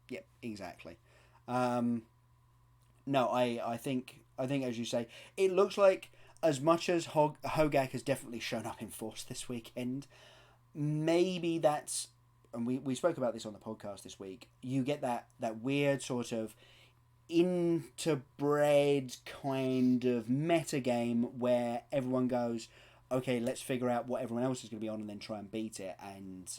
Yeah, exactly. No, I think as you say, it looks like as much as Hogak has definitely shown up in force this weekend, maybe that's, and we spoke about this on the podcast this week, you get that weird sort of interbred kind of meta game where everyone goes, okay, let's figure out what everyone else is going to be on and then try and beat it. And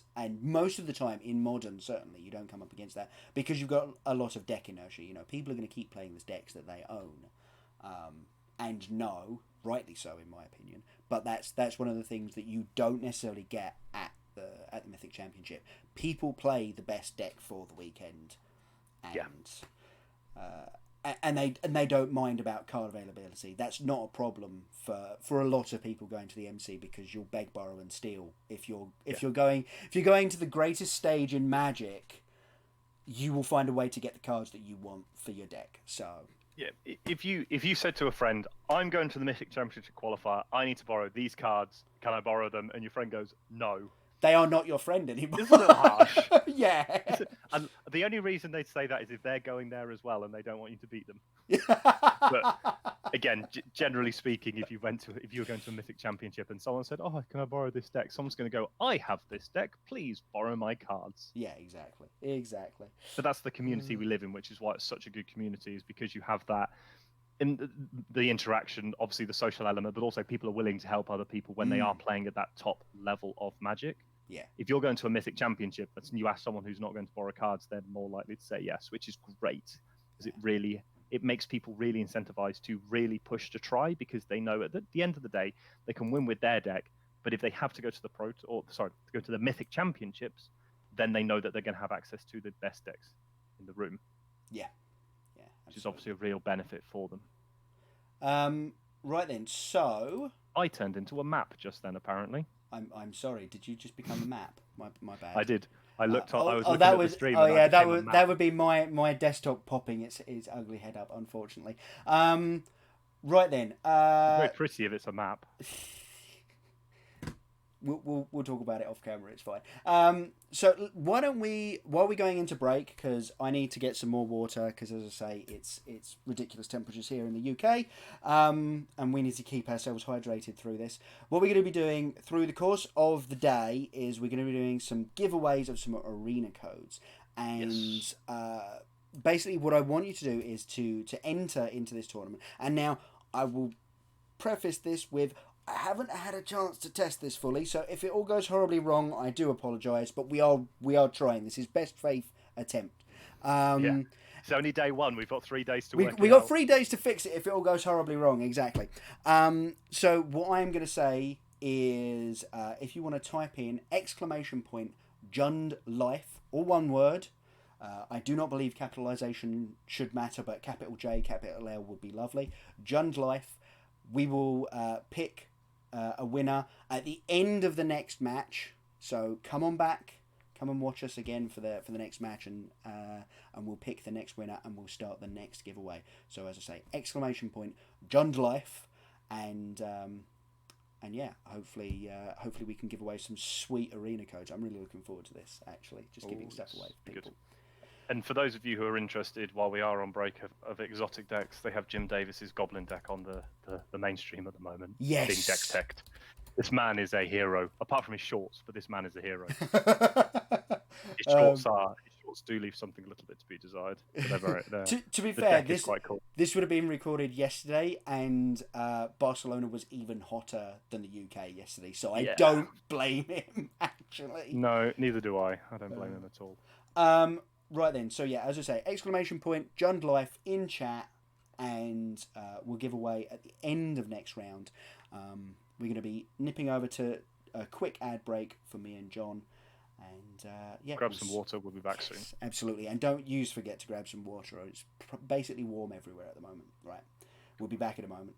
most of the time in Modern, certainly, you don't come up against that because you've got a lot of deck inertia. People are going to keep playing the decks that they own, and no, rightly so in my opinion. But that's one of the things that you don't necessarily get at the Mythic Championship. People play the best deck for the weekend, and they don't mind about card availability. That's not a problem for a lot of people going to the MC, because you'll beg, borrow, and steal. If you're going to the greatest stage in Magic, you will find a way to get the cards that you want for your deck. So yeah, if you said to a friend, I'm going to the Mythic Championship qualifier, I need to borrow these cards, can I borrow them? And your friend goes, no. They are not your friend anymore. It's a little harsh. Yeah. And the only reason they'd say that is if they're going there as well and they don't want you to beat them. But again, generally speaking, if you were going to a Mythic Championship and someone said, "Oh, can I borrow this deck?" Someone's going to go, "I have this deck. Please borrow my cards." Yeah, exactly. But that's the community we live in, which is why it's such a good community, is because you have that in the interaction, obviously the social element, but also people are willing to help other people when they are playing at that top level of Magic. Yeah. If you're going to a Mythic Championship and you ask someone who's not going to borrow cards, they're more likely to say yes, which is great, because it makes people really incentivized to really push to try, because they know at the end of the day they can win with their deck. But if they have to go to the Mythic Championships, then they know that they're going to have access to the best decks in the room. Yeah. Which is obviously a real benefit for them. Right then, so I turned into a map just then, apparently. I'm sorry. Did you just become a map? My bad. I did. I looked. I was looking at the stream. Oh yeah, that would be my desktop popping its ugly head up, unfortunately. Right then. It's very pretty if it's a map. We'll talk about it off camera. It's fine. So why don't we, while we're going into break, because I need to get some more water, because as I say, it's ridiculous temperatures here in the UK, and we need to keep ourselves hydrated through this. What we're going to be doing through the course of the day is we're going to be doing some giveaways of some arena codes, and Yes. Basically what I want you to do is to enter into this tournament. And now I will preface this with, I haven't had a chance to test this fully, so if it all goes horribly wrong, I do apologise. But we are trying. This is best faith attempt. Yeah. It's only day one. We've got 3 days to work We it got out. 3 days to fix it if it all goes horribly wrong. Exactly. So what I'm going to say is, if you want to type in !Jund Life, all one word. I do not believe capitalisation should matter, but capital J, capital L would be lovely. Jund Life. We will pick a winner at the end of the next match. So come on back, come and watch us again for the next match, and we'll pick the next winner and we'll start the next giveaway. So as I say, Jund Life, and yeah, hopefully we can give away some sweet arena codes. I'm really looking forward to this. Actually, just giving stuff away for people. Good. And for those of you who are interested, while we are on break of exotic decks, they have Jim Davis's Goblin deck on the mainstream at the the Yes. being deck teched. This man is a hero, apart from his shorts, but this man is a hero. His shorts do leave something a little bit to be desired. But to be the fair, deck is quite cool. This would have been recorded yesterday, and Barcelona was even hotter than the UK yesterday, so I don't blame him, actually. No, neither do I. I don't blame him at all. Right then, so yeah, as I say, Jund Life in chat, and we'll give away at the end of next round. We're going to be nipping over to a quick ad break for me and John, and yeah, grab some water. We'll be back soon. Absolutely, and don't forget to grab some water. It's basically warm everywhere at the moment. Right, we'll be back in a moment.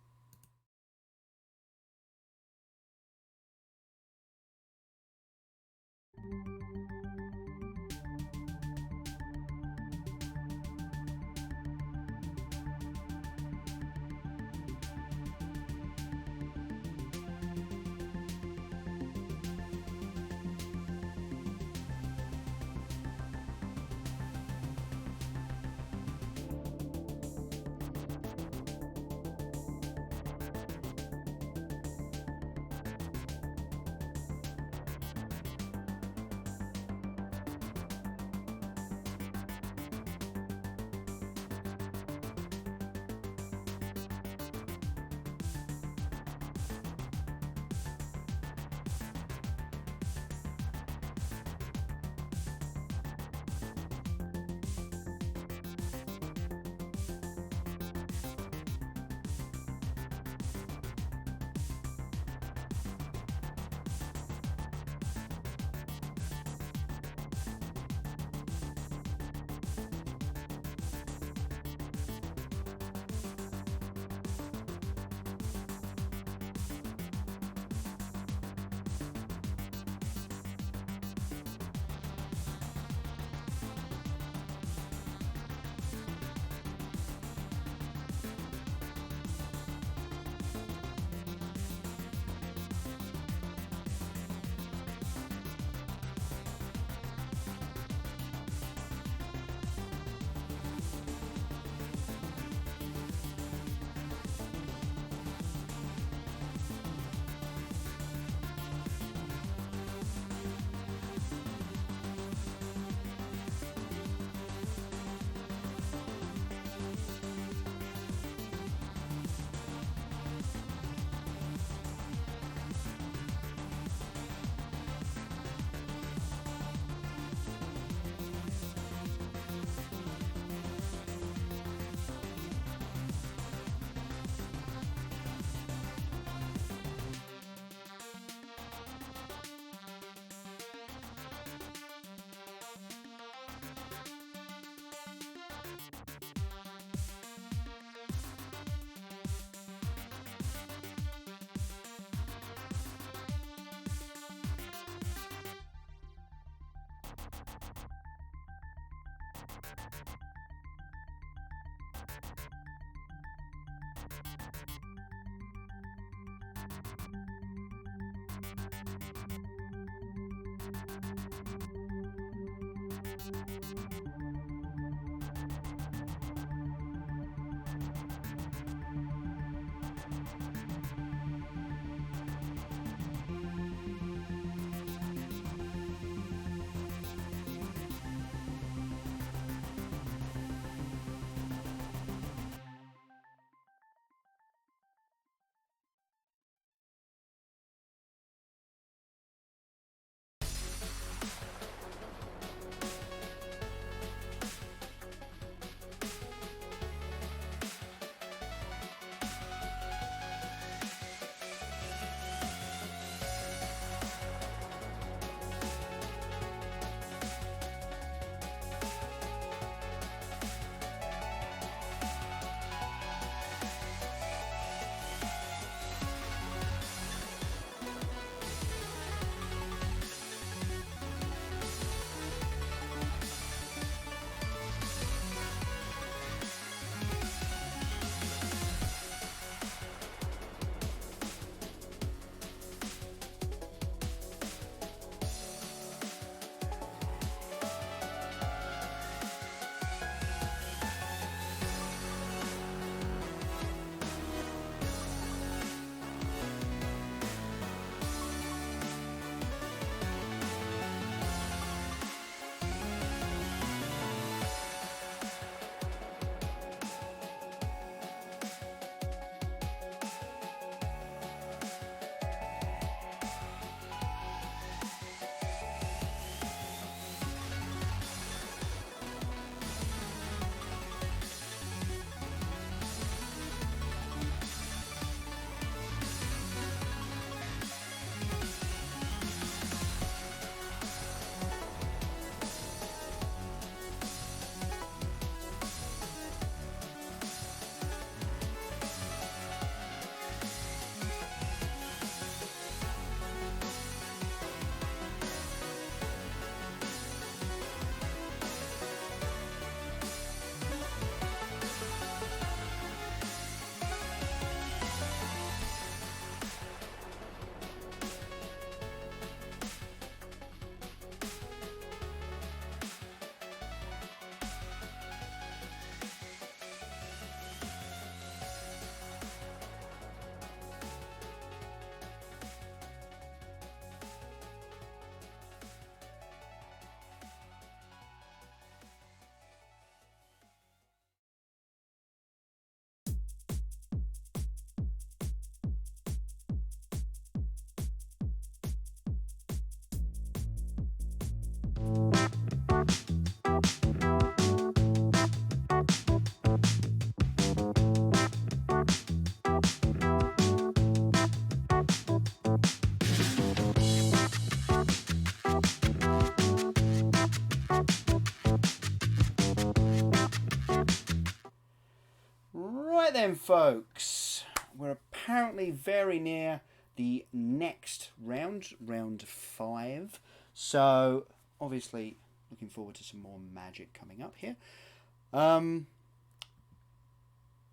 then, folks. We're apparently very near the next round, round 5. So, obviously, looking forward to some more magic coming up here.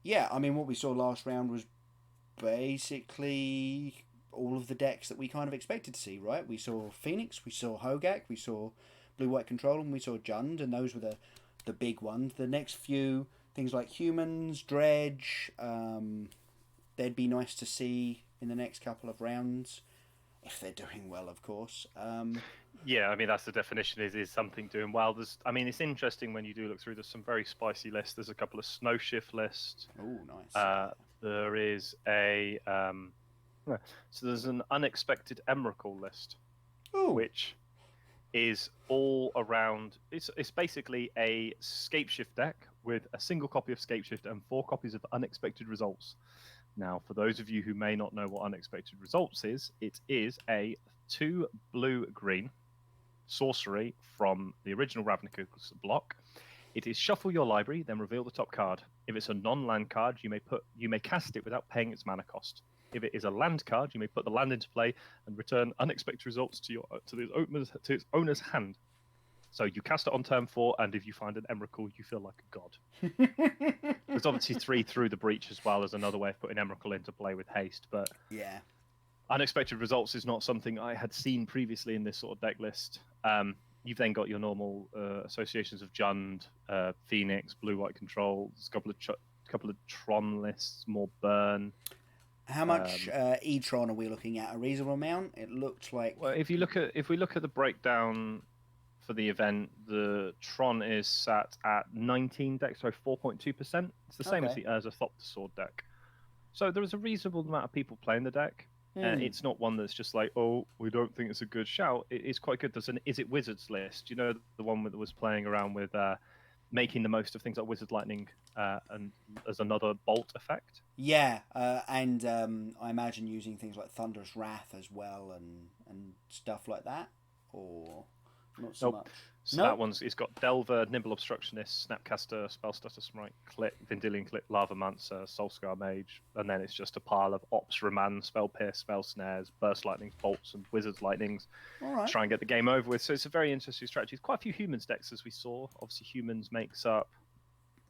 Yeah, I mean, what we saw last round was basically all of the decks that we kind of expected to see, right? We saw Phoenix, we saw Hogak, we saw Blue-White Control, and we saw Jund, and those were the big ones. The next few, things like Humans, Dredge, they'd be nice to see in the next couple of rounds, if they're doing well, of course. Yeah, I mean, that's the definition, is something doing well. I mean, it's interesting when you do look through, there's some very spicy lists. There's a couple of Snow Shift lists. Oh, nice. There is a... so there's an Unexpected Emrakul list, which is all around... It's basically a Scapeshift deck with a single copy of Scapeshift and 4 copies of Unexpected Results. Now, for those of you who may not know what Unexpected Results is, it is a 2 blue-green sorcery from the original Ravnica's block. It is shuffle your library, then reveal the top card. If it's a non-land card, you may cast it without paying its mana cost. If it is a land card, you may put the land into play and return Unexpected Results to its owner's hand. So you cast it on turn 4, and if you find an Emrakul, you feel like a god. There's obviously 3 through the breach as well as another way of putting Emrakul into play with haste, but yeah, Unexpected Results is not something I had seen previously in this sort of deck list. You've then got your normal associations of Jund, Phoenix, Blue-White Control. There's a couple of Tron lists, more Burn. How much E-Tron are we looking at? A reasonable amount? It looked like... Well, if we look at the breakdown for the event, the Tron is sat at 19 decks, so 4.2%. It's the same as the Urza Thopter Sword deck. So there is a reasonable amount of people playing the deck. It's not one that's just like, oh, we don't think it's a good shout. It is quite good. There's an Is It Wizards list. You know, the one that was playing around with making the most of things like Wizard Lightning and as another bolt effect. Yeah, and I imagine using things like Thunderous Wrath as well and stuff like that, or not so much. So that it's got Delver, Nimble Obstructionist, Snapcaster, Spellstutter Smite, Click, Vendilion Click, Lava Mancer, Soulscar Mage, and then it's just a pile of Ops, Remand, Spell Pierce, Spell Snares, Burst Lightnings, Bolts, and Wizard's Lightnings to try and get the game over with. So it's a very interesting strategy. It's quite a few Humans decks, as we saw. Obviously, Humans makes up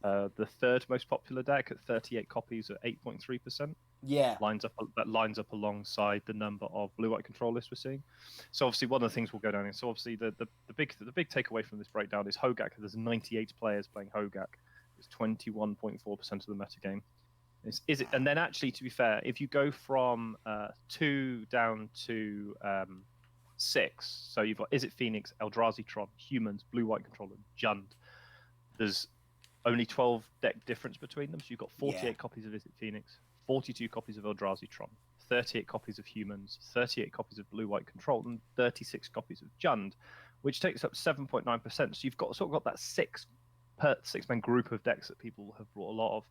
the 3rd most popular deck at 38 copies at 8.3%. Yeah, that lines up alongside the number of Blue-White Control lists we're seeing. So obviously one of the things we'll go down in. So obviously the big takeaway from this breakdown is Hogak. There's 98 players playing Hogak. It's 21.4% of the metagame. Is it? And then actually, to be fair, if you go from 2 down to 6, so you've got Is It Phoenix, Eldrazi Tron, Humans, Blue-White Control, and Jund. There's only 12 deck difference between them. So you've got 48 copies of Is It Phoenix, 42 copies of Eldrazi Tron, 38 copies of Humans, 38 copies of Blue-White Control, and 36 copies of Jund, which takes up 7.9%. So you've got that six-man group of decks that people have brought a lot of.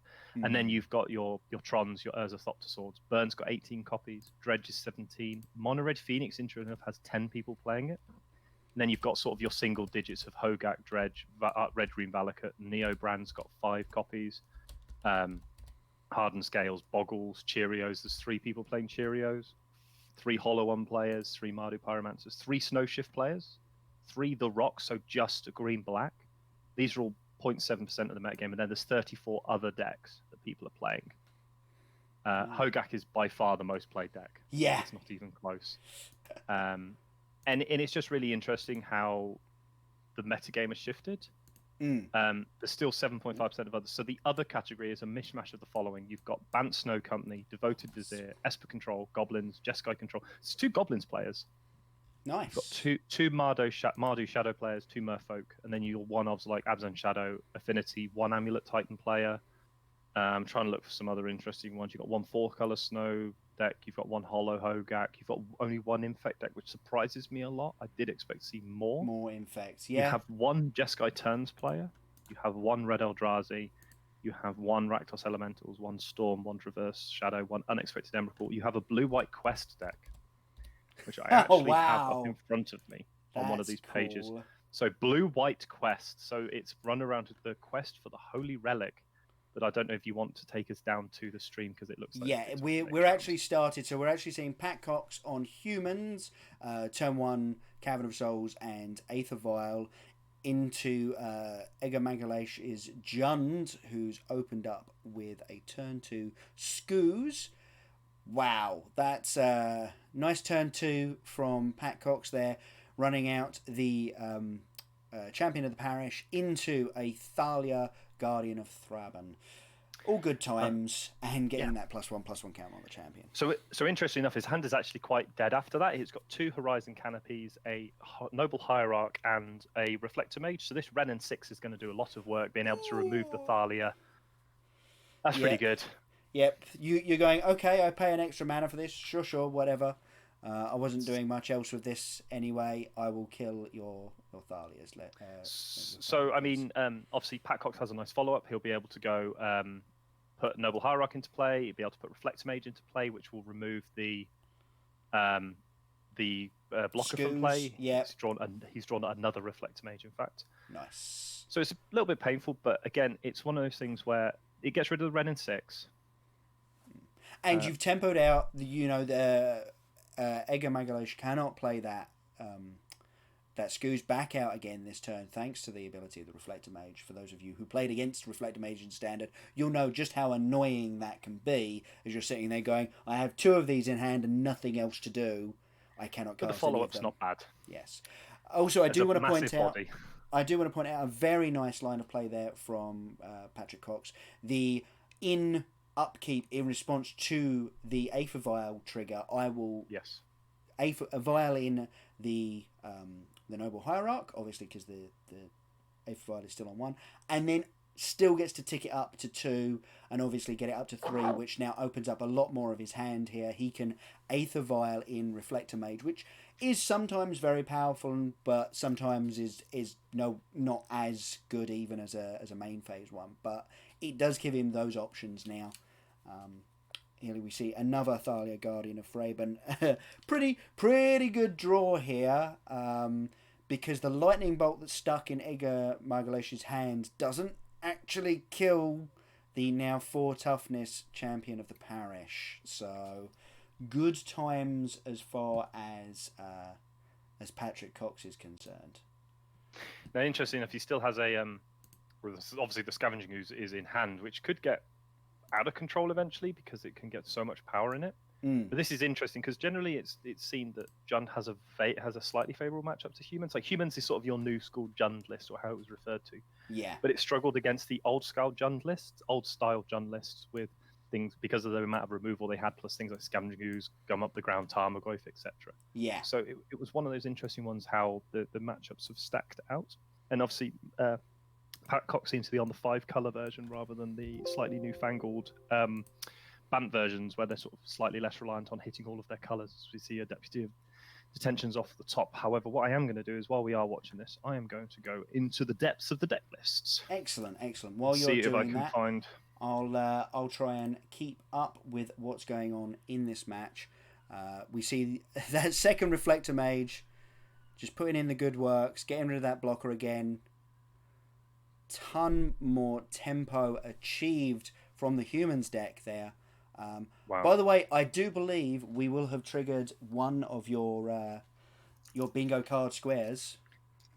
And then you've got your Trons, your Urza Thopter Swords. Burn's got 18 copies, Dredge is 17. Mono Red Phoenix, interestingly enough, has 10 people playing it. And then you've got sort of your single digits of Hogak, Dredge, Red Green Valakut. Neo Brand's got 5 copies. Hardened Scales, Boggles, Cheerios. There's 3 people playing Cheerios. 3 Hollow One players, 3 Mardu Pyromancers, 3 Snow Shift players, 3 The Rock, so just green-black. These are all 0.7% of the metagame, and then there's 34 other decks that people are playing. Hogak is by far the most played deck. Yeah. It's not even close. And it's just really interesting how the metagame has shifted. There's still 7.5% of others. So the other category is a mishmash of the following. You've got Bant Snow Company, Devoted Vizier, Esper Control, Goblins, Jeskai Control. It's 2 Goblins players. Nice. You've got two Mardu Shadow players, 2 Merfolk, and then you're one-ofs like Abzan Shadow, Affinity, 1 Amulet Titan player. I'm trying to look for some other interesting ones. You've got 1 4-color Snow deck. You've got 1 Hollow Hogak. You've got only 1 Infect deck, which surprises me a lot. I did expect to see more. More Infects, yeah. You have 1 Jeskai Turns player. You have 1 Red Eldrazi. You have 1 Rakdos Elementals, 1 Storm, 1 Traverse Shadow, 1 Unexpected Emrakul. You have a Blue-White Quest deck, which I actually have up in front of me on one of these pages. Cool. So Blue-White Quest. So it's run around with the quest for the Holy Relic. but I don't know if you want to take us down to the stream because it looks like we're actually started. So we're actually seeing Pat Cox on humans, turn 1 Cavern of Souls and Aether Vial into Ega Magalesh is Jund, who's opened up with a turn 2 Skoos. Wow, that's a nice turn 2 from Pat Cox there, running out the champion of the parish into a Thalia Guardian of Thraben. All good times, and getting that +1/+1 count on the champion. So interesting enough, his hand is actually quite dead after that. He's got 2 Horizon Canopies, a Noble Hierarch, and a Reflector Mage. So this Renin 6 is going to do a lot of work, being able to remove the Thalia. That's pretty good. Yep, you're going, okay, I pay an extra mana for this, sure, whatever. I wasn't doing much else with this anyway. I will kill your Thalias. So, I mean, obviously, Pat Cox has a nice follow-up. He'll be able to go put Noble Hierarch into play. He'll be able to put Reflector Mage into play, which will remove the blocker from play. Yeah, he's drawn another Reflector Mage, in fact. Nice. So it's a little bit painful, but again, it's one of those things where it gets rid of the Renin 6. And you've tempoed out the Ega Magalesh cannot play that Skoos back out again this turn, thanks to the ability of the Reflector Mage. For those of you who played against Reflector Mage in Standard, you'll know just how annoying that can be as you're sitting there going, I have 2 of these in hand and nothing else to do. I cannot cast. But the follow-up's not bad. Yes. Also, I do want to point out a very nice line of play there from Patrick Cox. The upkeep in response to the Aether Vial trigger, I will Vial in the Noble Hierarch, obviously because the Aether Vial is still on 1, and then still gets to tick it up to 2 and obviously get it up to 3, which now opens up a lot more of his hand here. He can Aether Vial in Reflector Mage, which is sometimes very powerful, but sometimes is not as good even as a main phase one. But it does give him those options now. Here we see another Thalia Guardian of Thraben. pretty good draw here, because the lightning bolt that's stuck in Ega Margalesh's hand doesn't actually kill the now 4 toughness champion of the parish. So good times as far as Patrick Cox is concerned. Now, interesting enough, he still has a obviously the Scavenging Ooze is in hand, which could get out of control eventually because it can get so much power in it. But this is interesting because generally it's seen that Jund has a slightly favourable matchup to humans. Like humans is sort of your new school Jund list, or how it was referred to. Yeah. But it struggled against the old style Jund lists with things because of the amount of removal they had, plus things like Scavenging Ooze, Gum Up the Ground, Tarmogoyf, etc. Yeah. So it was one of those interesting ones how the matchups have stacked out. And obviously Pat Cox seems to be on the 5-colour version rather than the slightly newfangled Bant versions where they're sort of slightly less reliant on hitting all of their colours. We see a Deputy of Detentions off the top. However, what I am going to do is, while we are watching this, I am going to go into the depths of the deck lists. Excellent. While you're doing that, see if I can find... I'll try and keep up with what's going on in this match. We see that second Reflector Mage just putting in the good works, getting rid of that blocker again. Ton more tempo achieved from the humans deck there. Wow. By the way, I do believe we will have triggered one of your bingo card squares.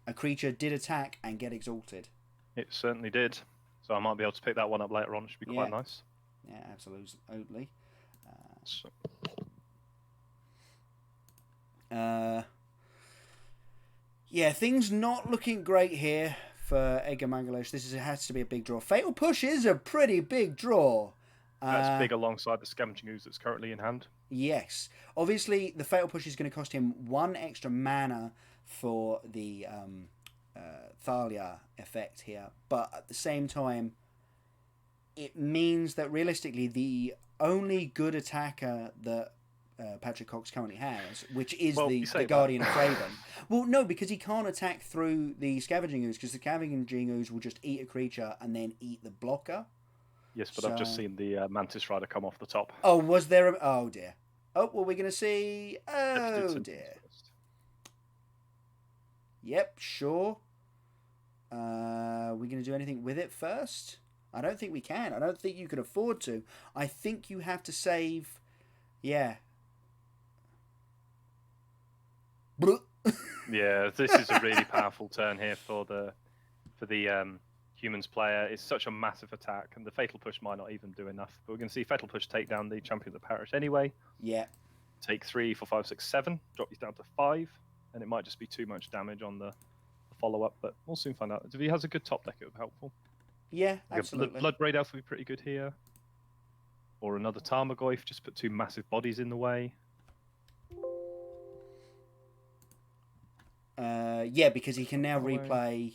A creature did attack and get exalted. It certainly did. So I might be able to pick that one up later on. It should be quite nice. Yeah, absolutely. Things not looking great here for Ega Magalesh. Has to be a big draw. Fatal Push is a pretty big draw. That's big alongside the Scavenging Ooze that's currently in hand. Yes. Obviously, the Fatal Push is going to cost him 1 extra mana for the Thalia effect here. But at the same time, it means that realistically, the only good attacker that Patrick Cox currently has, which is the Guardian of Thraben. Well, no, because he can't attack through the Scavenging Ooze, because the Scavenging Ooze will just eat a creature and then eat the blocker. Yes, but I've just seen the Mantis Rider come off the top. Oh, was there oh, dear. Oh, well, we're going to see... Oh, dear. Yep, sure. We're going to do anything with it first? I don't think we can. I don't think you can afford to. I think you have to save... Yeah. Yeah, this is a really powerful turn here for the humans player. It's such a massive attack, and the fatal push might not even do enough. But we're going to see fatal push take down the champion of the parish anyway. Yeah. Take 3, 4, 5, 6, 7. Drop you down to 5, and it might just be too much damage on the follow-up. But we'll soon find out. If he has a good top deck, it would be helpful. Yeah, absolutely. Blood Braid Elf would be pretty good here. Or another Tarmogoyf, just put 2 massive bodies in the way. Yeah, because he can now replay.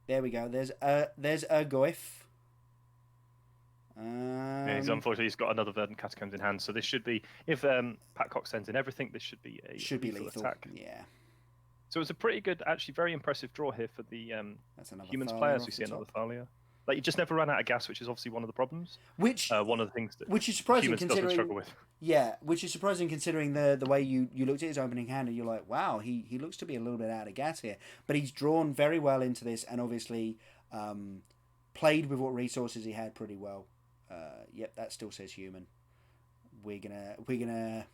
There we go. There's a Goyf. Yeah, unfortunately, he's got another Verdant Catacombs in hand. So this should be, if Pat Cox sends in everything, this should be a lethal attack. Yeah. So it's a pretty good, actually very impressive draw here for the humans players. We see another Thalia. Like, you just never run out of gas, which is obviously one of the problems. Which one of the things that which is surprising humans considering doesn't struggle with. Yeah, which is surprising considering the way you looked at his opening hand and you're like, wow, he looks to be a little bit out of gas here. But he's drawn very well into this and obviously played with what resources he had pretty well. Yep, that still says human. We're gonna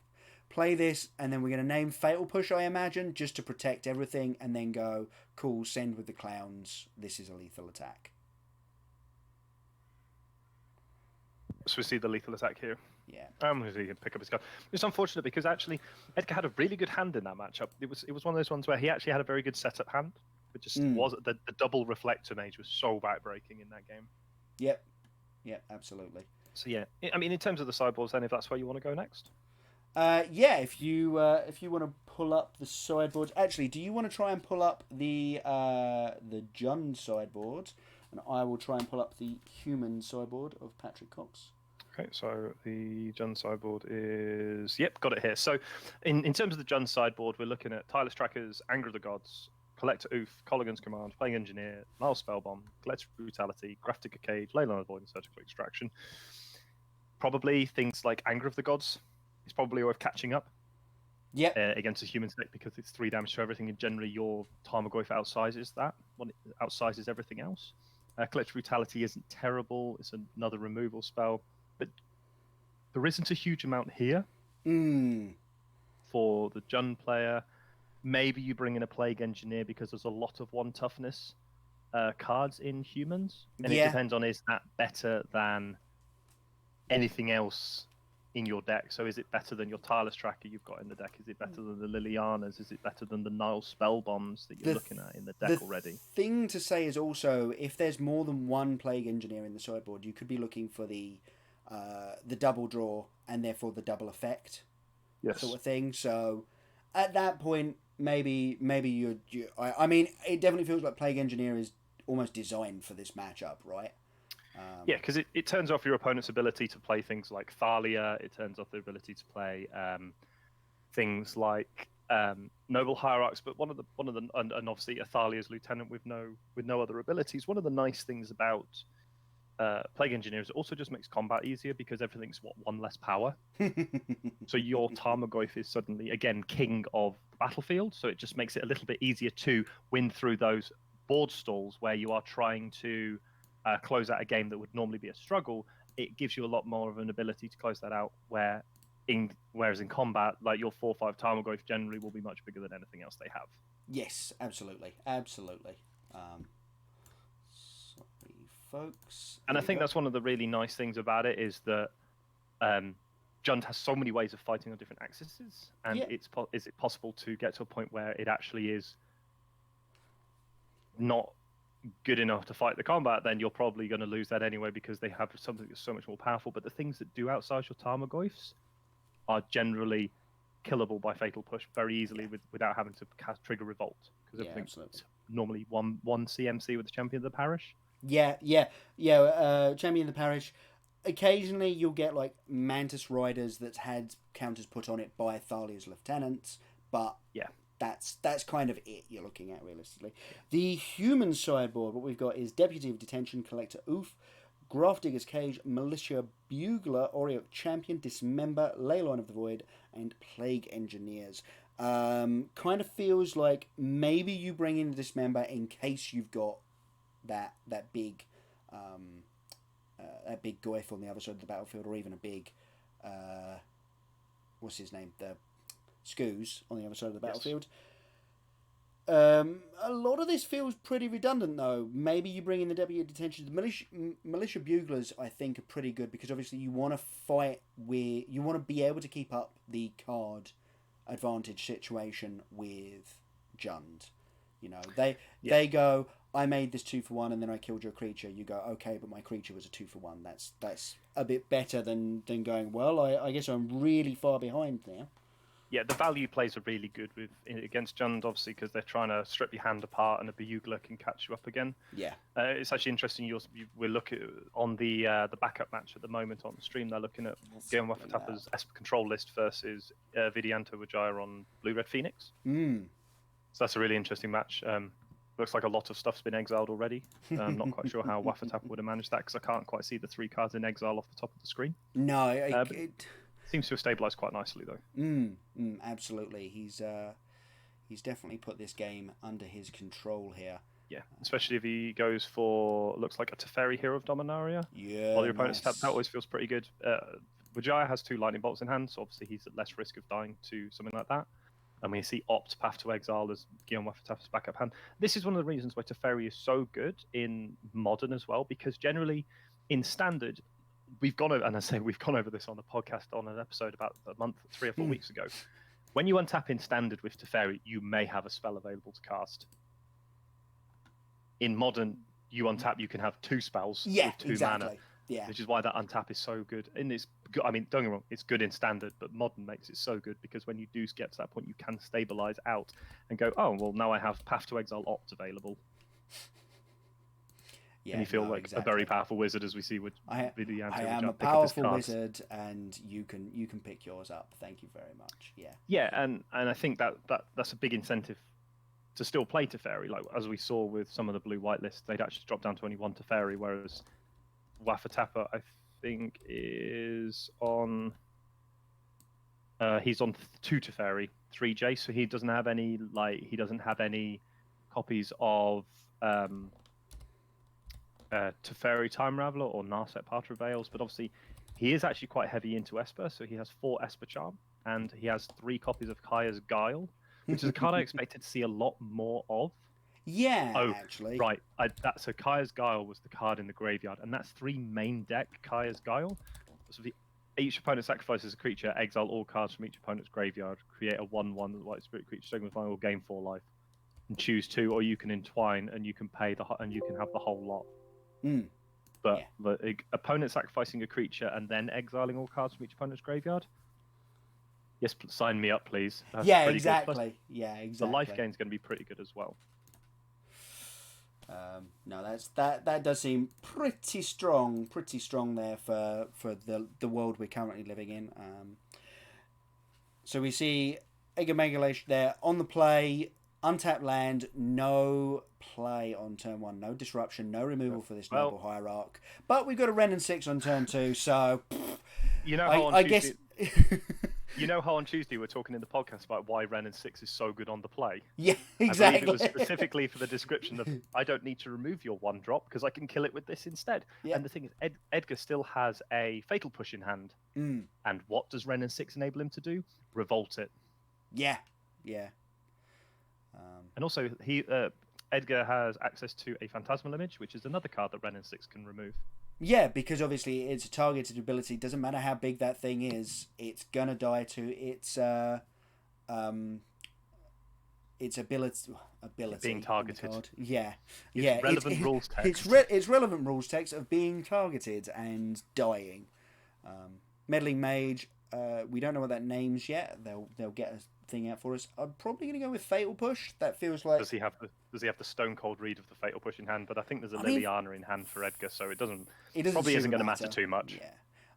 play this and then we're gonna name Fatal Push, I imagine, just to protect everything, and then go, cool, send with the clowns. This is a lethal attack. So we see the lethal attack here. Yeah. He can pick up his card. It's unfortunate because actually Edgar had a really good hand in that matchup. It was one of those ones where he actually had a very good setup hand. It just was the double reflector mage was so backbreaking in that game. Yep. Yep, absolutely. So yeah, I mean, in terms of the sideboards, then if that's where you want to go next. Yeah, if you want to pull up the sideboards, actually, do you want to try and pull up the Jun sideboard, and I will try and pull up the human sideboard of Patrick Cox. Okay, so the Jun sideboard is... Yep, got it here. So in terms of the Jun sideboard, we're looking at Tireless Trackers, Anger of the Gods, Collector Oof, Colligan's Command, Playing Engineer, Nile Spellbomb, Collective Brutality, Graftic Cage, Leyline Avoidance, Surgical Extraction. Probably things like Anger of the Gods is probably worth catching up. Yep. Against a human deck because it's 3 damage to everything, and generally your Tarmogoyf outsizes that. Well, it outsizes everything else. Collective Brutality isn't terrible. It's another removal spell. But there isn't a huge amount here for the Jun player. Maybe you bring in a Plague Engineer because there's a lot of 1 toughness cards in humans. And it depends on, is that better than anything else in your deck? So is it better than your Tireless Tracker you've got in the deck? Is it better than the Lilianas? Is it better than the Nile Spellbombs that you're looking at in the deck already? The thing to say is also, if there's more than 1 Plague Engineer in the sideboard, you could be looking for the double draw and therefore the double effect sort of thing. So at that point, maybe I mean, it definitely feels like Plague Engineer is almost designed for this matchup, right? Yeah, because it turns off your opponent's ability to play things like Thalia. It turns off the ability to play things like Noble Hierarchs. But one of the and obviously a Thalia's lieutenant with no other abilities. One of the nice things about Plague Engineers also just makes combat easier because everything's 1 less power. So your Tarmogoyf is suddenly again king of the battlefield. So it just makes it a little bit easier to win through those board stalls where you are trying to close out a game that would normally be a struggle. It gives you a lot more of an ability to close that out. Whereas in combat, like your 4/5 Tarmogoyf generally will be much bigger than anything else they have. Yes, absolutely. Folks. And I think that's one of the really nice things about it is that Jund has so many ways of fighting on different axes, and is it possible to get to a point where it actually is not good enough to fight the combat? Then you're probably going to lose that anyway because they have something that's so much more powerful. But the things that do outsize your Tarmogoyfs are generally killable by Fatal Push very easily without having to trigger Revolt, because everything's normally one CMC with the Champion of the Parish. Champion of the Parish. Occasionally you'll get like Mantis Riders that's had counters put on it by Thalia's lieutenants, but that's kind of it you're looking at realistically. The human sideboard, what we've got is Deputy of Detention, Collector Oof, Grafdigger's Cage, Militia Bugler, Aureoc Champion, Dismember, Leyline of the Void, and Plague Engineers. Kind of feels like maybe you bring in the Dismember in case you've got that big a big Goyf on the other side of the battlefield, or even a big what's his name, the Skoos on the other side of the battlefield. A lot of this feels pretty redundant, though. Maybe you bring in the deputy detention. The militia buglers, I think, are pretty good because obviously you want to fight with, you want to be able to keep up the card advantage situation with Jund. You know, they go, I made this 2-for-1 and then I killed your creature. You go, okay, but my creature was a 2-for-1. That's a bit better than going, well, I guess I'm really far behind now. Yeah, the value plays are really good against Jund, obviously, because they're trying to strip your hand apart, and a bugler can catch you up again. Yeah, it's actually interesting. We're looking on the backup match at the moment on the stream. They're looking at Guillaume Wafatapa's Esper control list versus Vidianto Vajaya on Blue Red Phoenix. So that's a really interesting match. Looks like a lot of stuff's been exiled already. I'm not quite sure how Wafatapa would have managed that because I can't quite see the 3 cards in exile off the top of the screen. No, seems to have stabilised quite nicely though. Absolutely. He's definitely put this game under his control here. Yeah, especially if he goes for, looks like a Teferi Hero of Dominaria. Yeah, while your opponent's tapped, that always feels pretty good. Vijaya has 2 lightning bolts in hand, so obviously he's at less risk of dying to something like that. And we see Opt Path to Exile as Guillaume Wafatapa's backup hand. This is one of the reasons why Teferi is so good in Modern as well, because generally in Standard, we've gone over this on the podcast on an episode about a month, 3 or 4 weeks ago. When you untap in Standard with Teferi, you may have a spell available to cast. In Modern, you untap, you can have 2 spells with 2 mana. Yeah, which is why that untap is so good. And it's, I mean, don't get me wrong, it's good in Standard, but Modern makes it so good because when you do get to that point, you can stabilize out and go, oh, well, now I have Path to Exile Opt available. Yeah, and you feel like a very powerful wizard, as we see with Vidianto. I am a powerful wizard, and you can pick yours up. Thank you very much. Yeah. Yeah, and I think that's a big incentive to still play Teferi. Like as we saw with some of the blue-white lists, they'd actually drop down to only 1 Teferi, whereas Wafatapa, I think, is on. He's on 2 Teferi, 3 Jace, so he doesn't have any copies of Teferi Time Raveler or Narset Parter Veils, but obviously he is actually quite heavy into Esper, so he has 4 Esper Charm, and he has 3 copies of Kaya's Guile, which is a card I expected to see a lot more of. Yeah, actually. Right. So Kaya's Guile was the card in the graveyard, and that's 3 main deck Kaya's Guile. So each opponent sacrifices a creature, exile all cards from each opponent's graveyard, create a 1/1 white spirit creature, second final, gain 4 life, and choose 2, or you can entwine and you can pay and you can have the whole lot. But the opponent sacrificing a creature and then exiling all cards from each opponent's graveyard. Yes, sign me up, please. That's exactly. The life gain is going to be pretty good as well. No, that does seem pretty strong there for the world we're currently living in. So we see Egomegalation there on the play, untapped land, no play on turn 1, no disruption, no removal for this noble hierarch. But we've got a Wrenn and 6 on turn 2, so you know how I guess. You know how on Tuesday we're talking in the podcast about why Wrenn and 6 is so good on the play? Yeah, exactly. I believe it was specifically for the description of, I don't need to remove your 1-drop because I can kill it with this instead. Yeah. And the thing is, Edgar still has a Fatal Push in hand. And what does Wrenn and 6 enable him to do? Revolt it. Yeah. And also, Edgar has access to a Phantasmal Image, which is another card that Wrenn and 6 can remove. Yeah, because obviously it's a targeted ability. Doesn't matter how big that thing is, it's gonna die to its ability. Being targeted. It's relevant rules text. It's relevant rules text of being targeted and dying. Meddling Mage. We don't know what that name's yet. They'll get a thing out for us. I'm probably going to go with Fatal Push. That feels like. Does he have the Stone Cold Read of the Fatal Push in hand? But I think there's a Liliana in hand for Edgar, so it probably isn't going to matter too much. Yeah,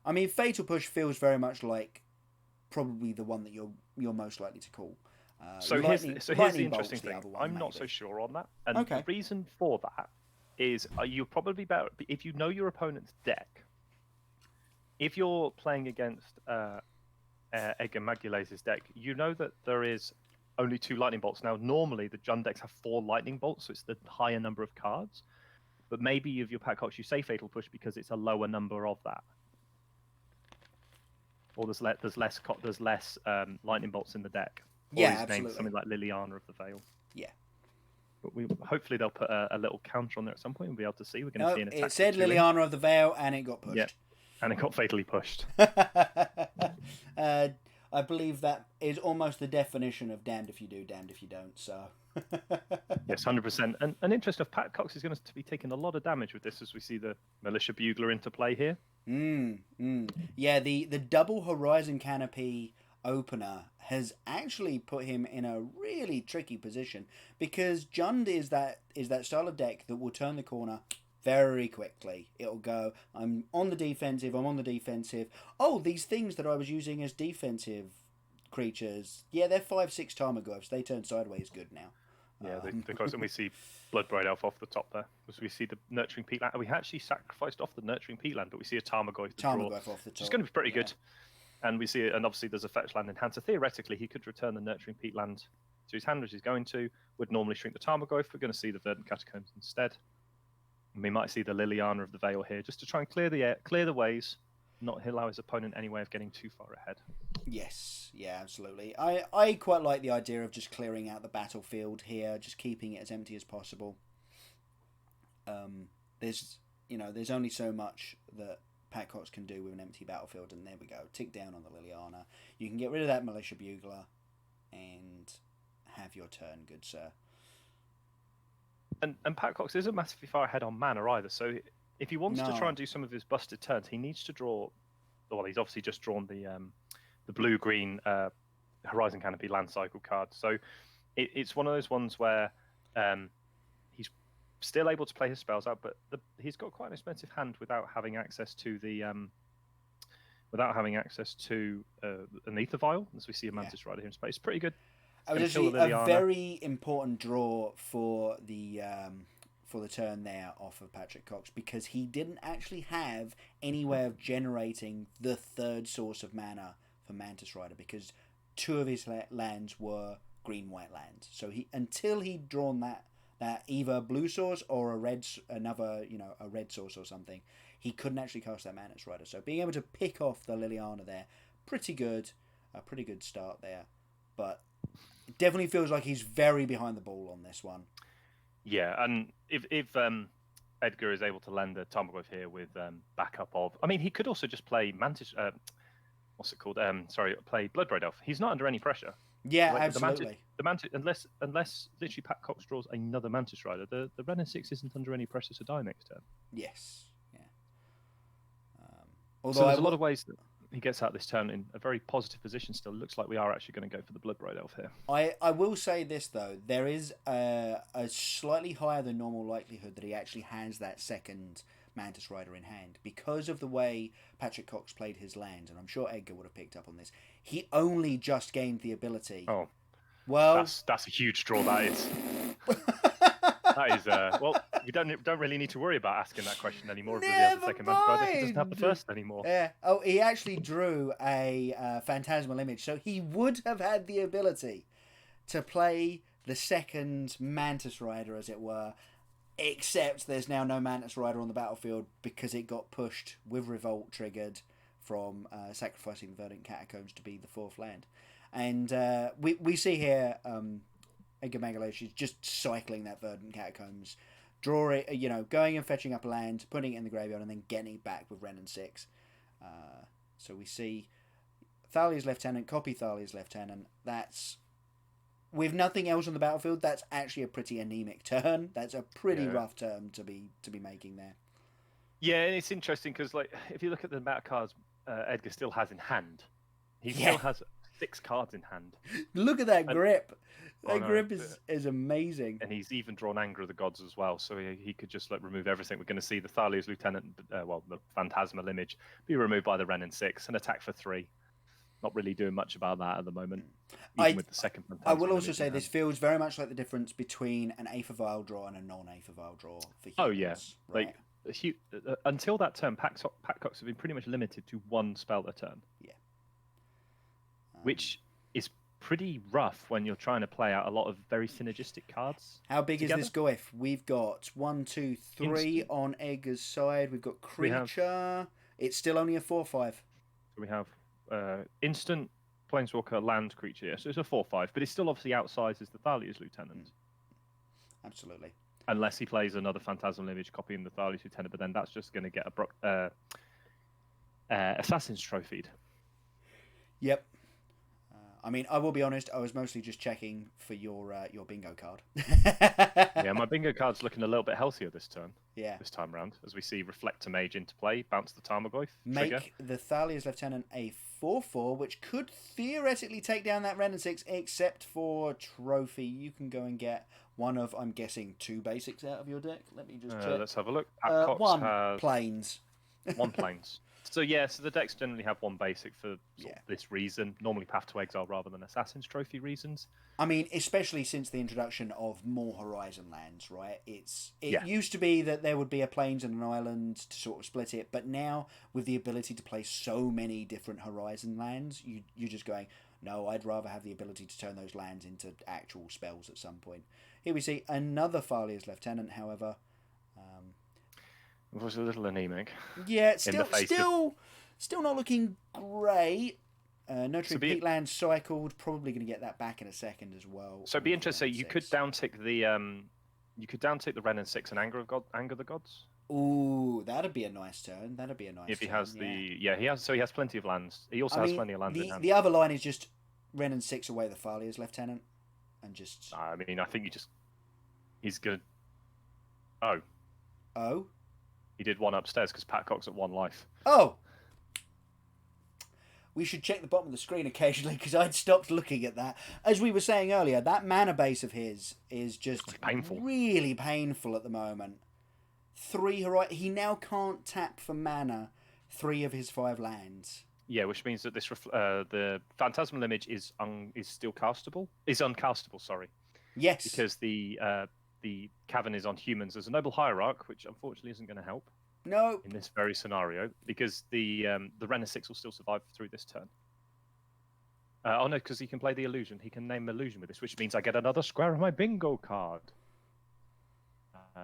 I mean, Fatal Push feels very much like probably the one that you're most likely to call. Here's the interesting thing. I'm not so sure on that, and the reason for that is you're probably better if you know your opponent's deck. If you're playing against Edgar Magulase's deck, you know that there is only 2 lightning bolts. Now, normally the Jund decks have 4 lightning bolts, so it's the higher number of cards. but maybe of your Pat Cox you say Fatal Push because it's a lower number of that. Or there's less lightning bolts in the deck. Or Yeah, he's named absolutely. something like Liliana of the Veil. Yeah. But hopefully they'll put a little counter on there at some point and we'll be able to see. We're going to see an attack. It said Liliana of the Veil and it got pushed. Yeah, and it got fatally pushed. I believe that is almost the definition of damned if you do, damned if you don't. So. Yes, 100%. And an interest of Pat Cox is going to be taking a lot of damage with this as we see the Militia Bugler into play here. Yeah, the double Horizon Canopy opener has actually put him in a really tricky position because Jund is that style of deck that will turn the corner very quickly. It'll go, I'm on the defensive. Oh, these things that I was using as defensive creatures, yeah, they're 5/6 Tarmogoyfs. They turn sideways good now. Yeah, they close, and we see Bloodbraid Elf off the top there. Because we see the Nurturing Peatland. We actually sacrificed off the Nurturing Peatland, but we see a Tarmogoyf to draw. Off the top. It's going to be pretty good. And we see it, and obviously there's a fetch land in hand. So theoretically, he could return the Nurturing Peatland to his hand, which he's going to. Would normally shrink the Tarmogoyf. We're going to see the Verdant Catacombs instead. And we might see the Liliana of the Veil here, just to try and clear the ways, not allow his opponent any way of getting too far ahead. Yes, yeah, absolutely. I quite like the idea of just clearing out the battlefield here, just keeping it as empty as possible. There's only so much that Pat Cox can do with an empty battlefield, and there we go. Tick down on the Liliana. You can get rid of that Militia Bugler and have your turn, good sir. And Pat Cox isn't massively far ahead on mana either, so if he wants to try and do some of his busted turns, he needs to draw. Well, he's obviously just drawn the blue-green Horizon Canopy land cycle card. So it's one of those ones where he's still able to play his spells out, but he's got quite an expensive hand without having access to an Aether Vial, as we see a Mantis Rider here in space. Pretty good. Actually, a very important draw for the turn there off of Patrick Cox, because he didn't actually have any way of generating the third source of mana for Mantis Rider, because two of his lands were green-white lands. So until he'd drawn that either blue source or a red source or something, he couldn't actually cast that Mantis Rider. So being able to pick off the Liliana there, a pretty good start there. But it definitely feels like he's very behind the ball on this one. Yeah, and if Edgar is able to land a Tarmogoyf here with backup of, I mean, he could also just play Mantis. What's it called? Play Bloodbraid Elf. He's not under any pressure. Yeah, absolutely. The Mantis, unless literally Pat Cox draws another Mantis Rider, the Ren and 6 isn't under any pressure to die next turn. Yes. Yeah. So there's a lot of ways that he gets out this turn in a very positive position still. Looks like we are actually going to go for the Bloodbraid Elf here. I will say this, though. There is a slightly higher than normal likelihood that he actually has that second Mantis Rider in hand, because of the way Patrick Cox played his land, and I'm sure Edgar would have picked up on this. He only just gained the ability. Oh. Well, that's a huge draw, that is. That is, well, you don't really need to worry about asking that question anymore. If he has the second Mantis Rider, he doesn't have the first anymore. Yeah. Oh, he actually drew a Phantasmal Image, so he would have had the ability to play the second Mantis Rider, as it were, except there's now no Mantis Rider on the battlefield because it got pushed with Revolt triggered from sacrificing the Verdant Catacombs to be the fourth land. And we see here Edgar Magalosh is just cycling that Verdant Catacombs, going and fetching up a land, putting it in the graveyard, and then getting it back with Ren and 6. So we see Thalia's Lieutenant, copy Thalia's Lieutenant. That's, with nothing else on the battlefield, that's actually a pretty anemic turn. That's a pretty rough turn to be making there. Yeah, and it's interesting because, like, if you look at the amount of cards Edgar still has in hand, he still has 6 cards in hand. Look at that grip. That grip is amazing. And he's even drawn Anger of the Gods as well, so he could just remove everything. We're going to see the Thalia's Lieutenant, the Phantasmal Image, be removed by the Ren and 6, and attack for 3. Not really doing much about that at the moment. Even with the second Phantasmal I will also say this feels very much like the difference between an Aether Vial draw and a non-Aether Vial draw for humans. Oh yeah, right? Until that turn, Pat Cox have been pretty much limited to one spell a turn. Yeah. Which is pretty rough when you're trying to play out a lot of very synergistic cards. How big together. is this Goif? We've got 1, 2, 3 on Edgar's side. We've got creature. It's still only a 4/5. So we have instant planeswalker land creature. Yeah, so it's a 4/5, but it still obviously outsizes the Thalia's Lieutenant. Absolutely. Unless he plays another Phantasmal Image copying the Thalia's Lieutenant, but then that's just going to get Assassin's Trophied. Yep. I mean, I will be honest. I was mostly just checking for your bingo card. Yeah, my bingo card's looking a little bit healthier this turn. Yeah. This time round, as we see Reflector Mage into play, bounce the Tarmogoyf. Make the Thalia's Lieutenant a 4/4, which could theoretically take down that Ren and 6, except for trophy. You can go and get one of, I'm guessing, 2 basics out of your deck. Let me just check. Let's have a look. One has planes. 1 planes. So so the decks generally have 1 basic for this reason. Normally Path to Exile rather than Assassin's Trophy reasons. I mean, especially since the introduction of more Horizon lands, right? It used to be that there would be a plains and an island to sort of split it, but now with the ability to play so many different Horizon lands, you're just going, no, I'd rather have the ability to turn those lands into actual spells at some point. Here we see another Thalia's Lieutenant, however. It was a little anemic. Yeah, still not looking great. Notary Peatland cycled. Probably going to get that back in a second as well. So it'd be interesting. You could downtick the Ren and 6 and Anger the Gods. Ooh, that'd be a nice turn. That'd be a nice. If he turn, has he has plenty of lands. He also has plenty of lands in hand. The other line is just Ren and 6 away the Thalia's Lieutenant, and just. I mean, I think he's good. Oh. He did one upstairs because Pat Cox at 1 life. Oh! We should check the bottom of the screen occasionally because I'd stopped looking at that. As we were saying earlier, that mana base of his is just painful. Really painful at the moment. 3 Horizon. He now can't tap for mana 3 of his 5 lands. Yeah, which means that the Phantasmal Image is still castable. Is uncastable, sorry. Yes. Because the Cavern is on humans as a Noble Hierarch, which unfortunately isn't going to help. No. In this very scenario, because the Ren and 6 will still survive through this turn. No, because he can play the Illusion. He can name Illusion with this, which means I get another square on my bingo card.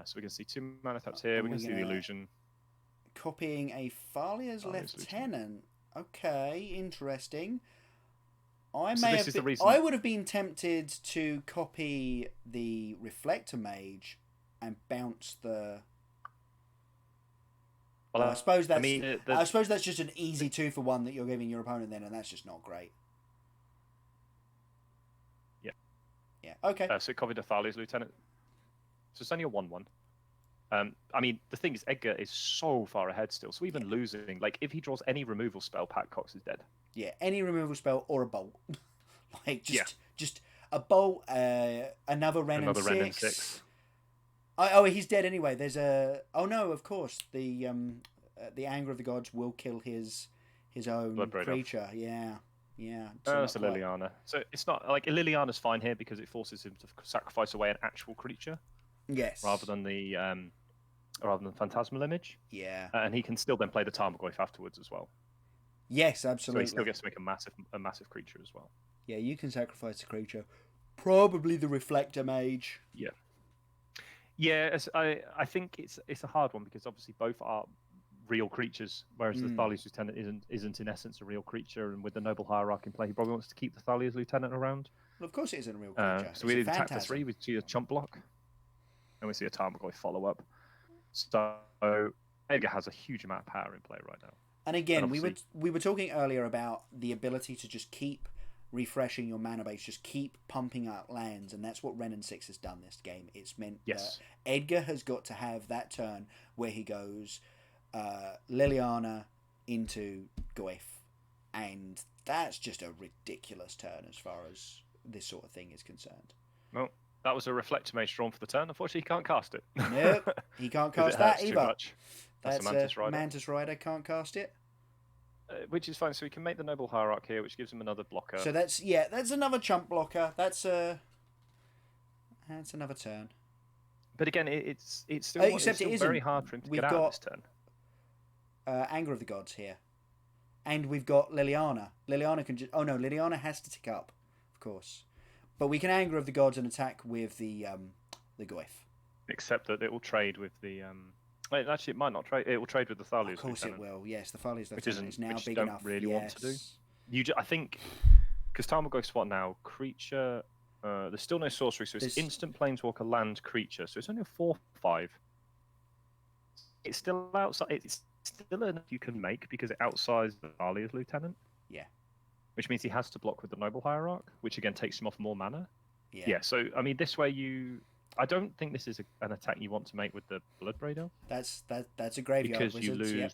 So we can see 2 mana taps here. We can see the Illusion. Copying a Thalia's Lieutenant. Okay, interesting. I would have been tempted to copy the Reflector Mage and bounce the. Well, I suppose that's. I suppose that's just an easy 2-for-1 that you're giving your opponent then, and that's just not great. Yeah. Yeah. Okay. So it copied a Thalia's Lieutenant. So it's only a 1/1. I mean, the thing is, Edgar is so far ahead still. So even losing, like, if he draws any removal spell, Pat Cox is dead. Yeah, any removal spell or a bolt. Just a bolt, another Ren and 6. He's dead anyway. There's a. Oh no, of course the Anger of the Gods will kill his own creature. Yeah. So that's a Liliana. So it's not like Liliana's fine here because it forces him to sacrifice away an actual creature. Yes. Rather than the Phantasmal Image. Yeah. And he can still then play the Tarmogoyf afterwards as well. Yes, absolutely. So he still gets to make a massive creature as well. Yeah, you can sacrifice a creature. Probably the Reflector Mage. Yeah. Yeah, I think it's a hard one because obviously both are real creatures, whereas the Thalia's Lieutenant isn't in essence a real creature, and with the Noble Hierarch in play, he probably wants to keep the Thalia's Lieutenant around. Well, of course it isn't a real creature. So we attack the 3, we see a chump block, and we see a Tarmogoyf follow up. So Edgar has a huge amount of power in play right now. And again, we were talking earlier about the ability to just keep refreshing your mana base, just keep pumping out lands, and that's what Ren and 6 has done this game. It's meant that Edgar has got to have that turn where he goes Liliana into Goif, and that's just a ridiculous turn as far as this sort of thing is concerned. Well, that was a Reflector Mage drawn for the turn. Unfortunately, he can't cast it. Nope, he can't cast that either. That's a Mantis Rider. Mantis Rider can't cast it. Which is fine. So we can make the Noble Hierarch here, which gives him another blocker. So that's another chump blocker. That's another turn. But again, it's still very hard for him to get out of this turn. Anger of the Gods here, and we've got Liliana. Liliana can just. Oh no, Liliana has to tick up. Of course. But we can Anger of the Gods and attack with the Goyf. Except that it will trade with the. Wait, actually, it might not trade. It will trade with the Thalia's Of course Lieutenant. it will. Yes, the Thalia's Which Lieutenant is now which big don't enough. really want to do. Yes. I think because Tarmogoyf's what now? Creature. There's still no sorcery, so it's instant planeswalker land creature. So it's only a 4/5. It's still outside. It's still enough you can make because it outsizes the Thalia's Lieutenant. Yeah. Which means he has to block with the Noble Hierarch, which again takes him off more mana. Yeah. So I mean, this way I don't think this is an attack you want to make with the Bloodbraid Elf. That's a graveyard because wizard. You lose. Yeah.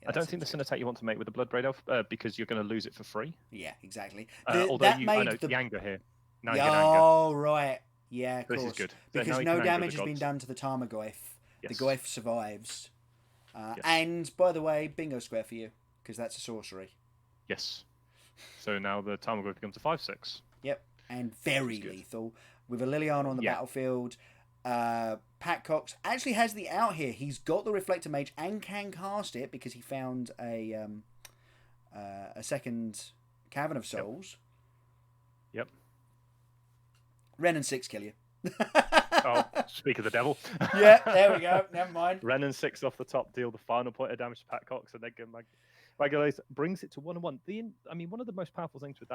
I don't think that's an attack you want to make with the Bloodbraid Elf because you're going to lose it for free. Yeah, exactly. Although I know the anger here. Now you get anger. Oh, right. Yeah, of course. This is good. Because no damage has been done to the Tarmogoyf. Yes. The Goyf survives. Yes. And, by the way, bingo square for you, because that's a sorcery. Yes. So now the Tarmogoyf becomes a 5/6. Yep. And very lethal. With a Liliana on the battlefield. Pat Cox actually has the out here. He's got the Reflector Mage and can cast it because he found a second Cavern of Souls. Yep. Ren and 6 kill you. Oh, speak of the devil. Yeah, there we go. Never mind. Ren and 6 off the top deal the final point of damage to Pat Cox, and then Magulaze brings it to 1/1. I mean, one of the most powerful things with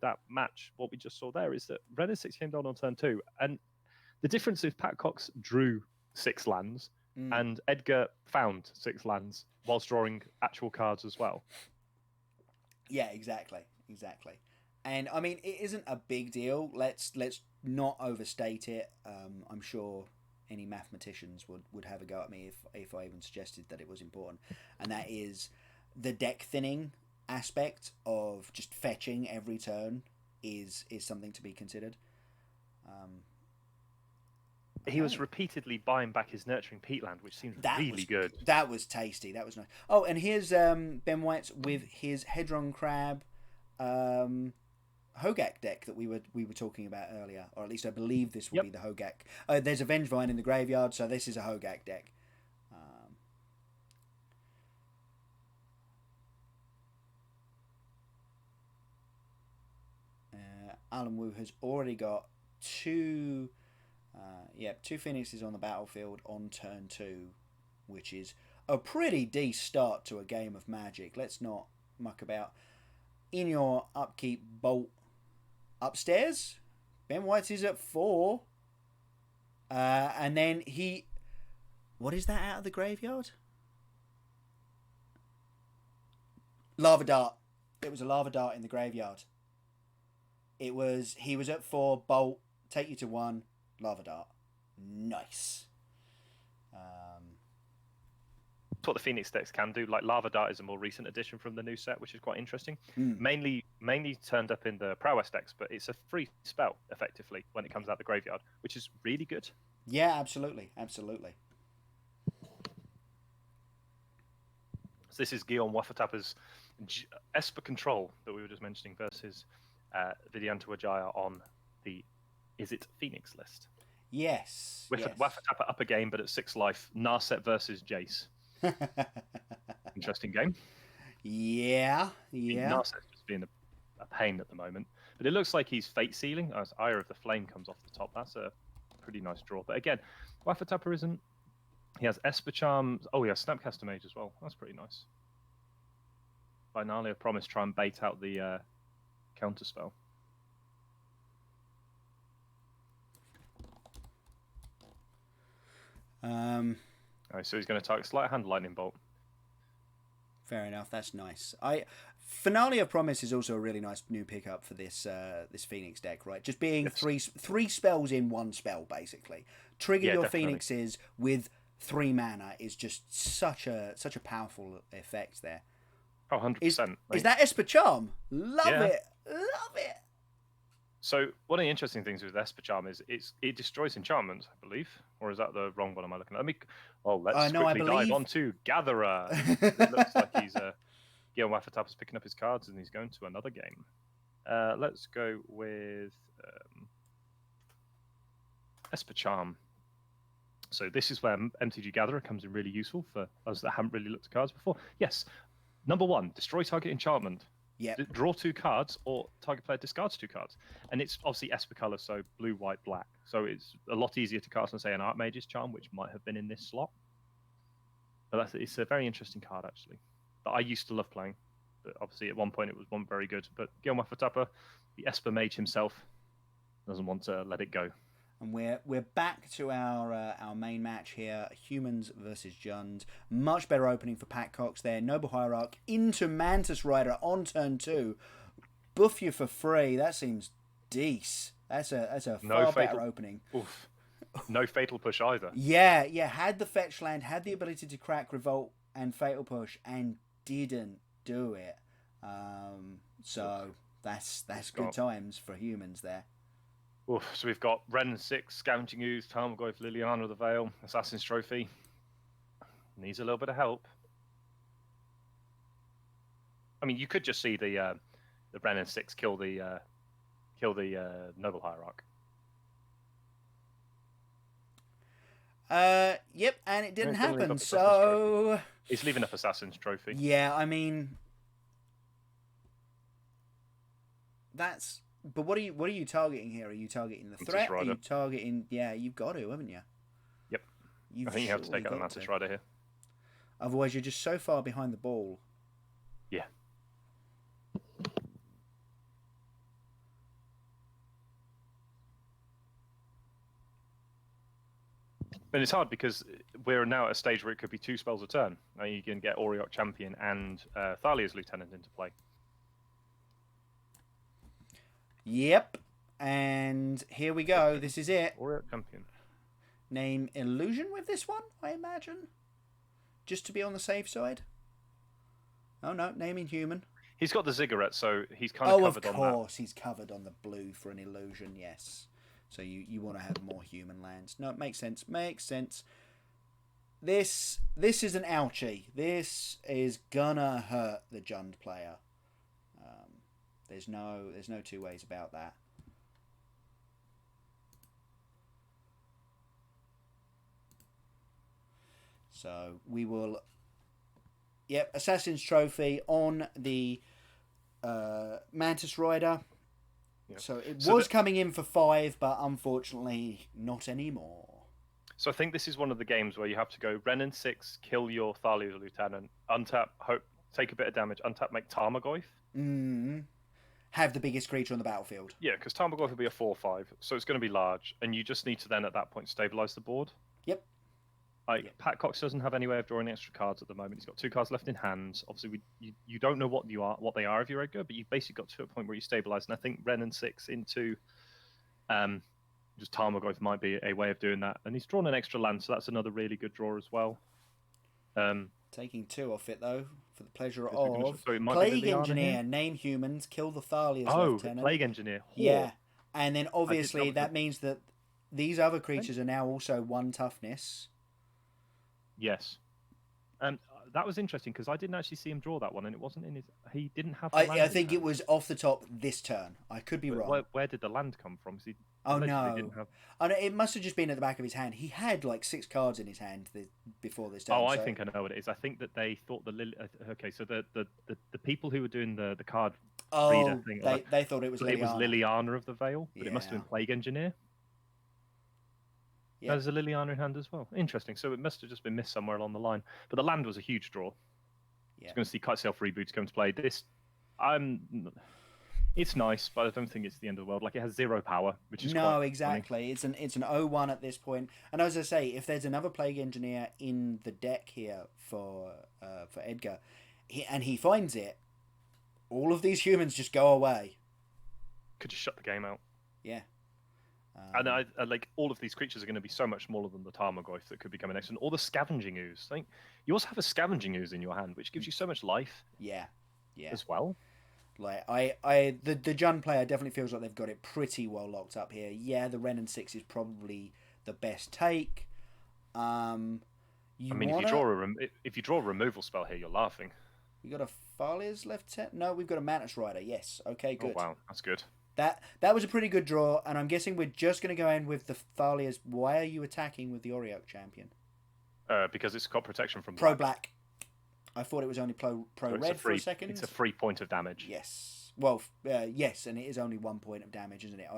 that match, what we just saw there, is that Ren and 6 came down on turn 2, and the difference is Pat Cox drew 6 lands, and Edgar found 6 lands whilst drawing actual cards as well. Yeah, exactly. And I mean, it isn't a big deal. Let's not overstate it. I'm sure any mathematicians would have a go at me if I even suggested that it was important. And that is the deck thinning aspect of just fetching every turn is something to be considered. He was repeatedly buying back his Nurturing Peatland, which seems really good. That was tasty. That was nice. Oh, and here's Ben White's with his Hedron Crab Hogak deck that we were talking about earlier, or at least I believe this will be the Hogak. There's a Vengevine in the graveyard, so this is a Hogak deck. Alan Wu has already got two Phoenixes on the battlefield on turn 2, which is a pretty decent start to a game of Magic. Let's not muck about. In your upkeep, Bolt upstairs. Ben White is at 4. And then he... What is that out of the graveyard? Lava Dart. It was a Lava Dart in the graveyard. He was at 4, Bolt, take you to 1, Lava Dart. Nice. That's what the Phoenix decks can do. Like Lava Dart is a more recent addition from the new set, which is quite interesting. Mainly turned up in the Prowess decks, but it's a free spell, effectively, when it comes out of the graveyard, which is really good. Yeah, absolutely. So this is Guillaume Wafatappa's Esper Control that we were just mentioning versus Vidyantu Ajaya on the Is It Phoenix list. Yes. Wafatappa up a game, but at 6 life. Narset versus Jace. Interesting game. Yeah. Narset's just being a pain at the moment. But it looks like he's Fate Sealing as Ire of the Flame comes off the top. That's a pretty nice draw. But again, Wafatappa isn't. He has Esper Charm. Oh, he has Snapcaster Mage as well. That's pretty nice. Finalia Promise try and bait out the counterspell. So he's going to target Sleight Hand Lightning Bolt. Fair enough. That's nice. Finalia Promise is also a really nice new pickup for this Phoenix deck, right? Just being three spells in one spell, basically. Trigger your definitely. Phoenixes with 3 mana is just such a powerful effect there. Oh, 100%. Is that Esper Charm? Love it. So one of the interesting things with Esper Charm is it destroys enchantments, I believe. Or is that the wrong one? Am I looking at? Let's quickly dive on to Gatherer. It looks like he's Guillaume Wafatappa's picking up his cards and he's going to another game. Let's go with Esper Charm. So this is where MTG Gatherer comes in really useful for us that haven't really looked at cards before. Yes. Number 1, destroy target enchantment. Yeah. Draw 2 cards, or target player discards 2 cards. And it's obviously Esper color, so blue, white, black. So it's a lot easier to cast than, say, an Archmage's Charm, which might have been in this slot. But it's a very interesting card, actually, that I used to love playing. But obviously, at one point, it was one very good. But Gilmar Fatapa, the Esper Mage himself, doesn't want to let it go. And we're back to our main match here. Humans versus Jund. Much better opening for Pat Cox there. Noble Hierarch into Mantis Rider on turn 2. Buff you for free. That seems decent. That's a far better opening. Oof. No fatal push either. Yeah. Had the fetch land, had the ability to crack Revolt and Fatal Push, and didn't do it. So that's good times for humans there. Oof, so we've got Ren 6, Scavenging Ooze, Tarmogoyf, Liliana of the Veil, Assassin's Trophy. Needs a little bit of help. I mean, you could just see the Ren 6 kill the Noble Hierarch. Yep, and it didn't happen. So he's leaving up Assassin's Trophy. Yeah, I mean, that's. But what are you targeting here? Are you targeting the threat? Are you targeting? Yeah, you've got to, haven't you? Yep. I think you have to take out the Mantis Rider here. Otherwise, you're just so far behind the ball. Yeah. And it's hard because we're now at a stage where it could be 2 spells a turn. Now you can get Auriok Champion and Thalia's Lieutenant into play. Yep, and here we go. This is it. Auriok Champion. Name Illusion with this one, I imagine, just to be on the safe side. Oh no, naming Human. He's got the Ziggurat, so he's kind of covered on that. Of course, he's covered on the blue for an Illusion. Yes. So you want to have more human lands. No, it makes sense. Makes sense. This is an ouchie. This is gonna hurt the Jund player. There's no two ways about that. So we will. Yep, Assassin's Trophy on the Mantis Rider. Yep. So it was coming in for 5, but unfortunately not anymore. So I think this is one of the games where you have to go Ren 6, kill your Thalia's Lieutenant, untap, hope, take a bit of damage, untap, make Tarmogoyf. Have the biggest creature on the battlefield. Yeah, because Tarmogoyf will be a 4/5, so it's going to be large, and you just need to then at that point stabilize the board. Yep. Pat Cox doesn't have any way of drawing extra cards at the moment. He's got 2 cards left in hand. Obviously, you don't know what they are if you're Edgar, but you've basically got to a point where you stabilize. And I think Ren 6 into just Tarmogoyf might be a way of doing that. And he's drawn an extra land, so that's another really good draw as well. Taking 2 off it though, for the pleasure of Plague Engineer, name humans, kill the Thalia's Lieutenant. Plague Engineer. Yeah, and then obviously that means that these other creatures are now also 1 toughness. Yes. That was interesting because I didn't actually see him draw that one, and it wasn't in his. He didn't have. I think it was off the top this turn. I could be wrong. Where did the land come from? Oh no! It must have just been at the back of his hand. He had like 6 cards in his hand before this turn. Oh, I think I know what it is. I think that they thought so the people who were doing the card reader thing. They thought it was Liliana. It was Liliana of the Veil, but it must have been Plague Engineer. Yeah. There's a Liliana in hand as well. Interesting. So it must have just been missed somewhere along the line. But the land was a huge draw. Yeah. It's going to see Kitesail Freeboots come to play. It's nice, but I don't think it's the end of the world. Like, it has 0 power, which is exactly. Funny. It's an 0-1 at this point. And as I say, if there's another Plague Engineer in the deck here for Edgar, and he finds it, all of these humans just go away. Could just shut the game out. Yeah. And I like all of these creatures are going to be so much smaller than the Tarmogoyf that could be coming next, and all the Scavenging Ooze. I think you also have a Scavenging Ooze in your hand, which gives you so much life. Yeah. As well. Like the Jund player definitely feels like they've got it pretty well locked up here. Yeah, the Ren 6 is probably the best take. If you draw a removal spell here, you're laughing. You got a Thalia's Lieutenant? No, we've got a Mantis Rider. Yes. Okay, good. Oh wow, that's good. That was a pretty good draw, and I'm guessing we're just going to go in with the Thalia's. Why are you attacking with the Auriok Champion? Because it's got protection from Pro-black. I thought it was only pro So red for a second. It's a 3 point of damage. Yes. Well, yes, and it is only 1 point of damage, isn't it?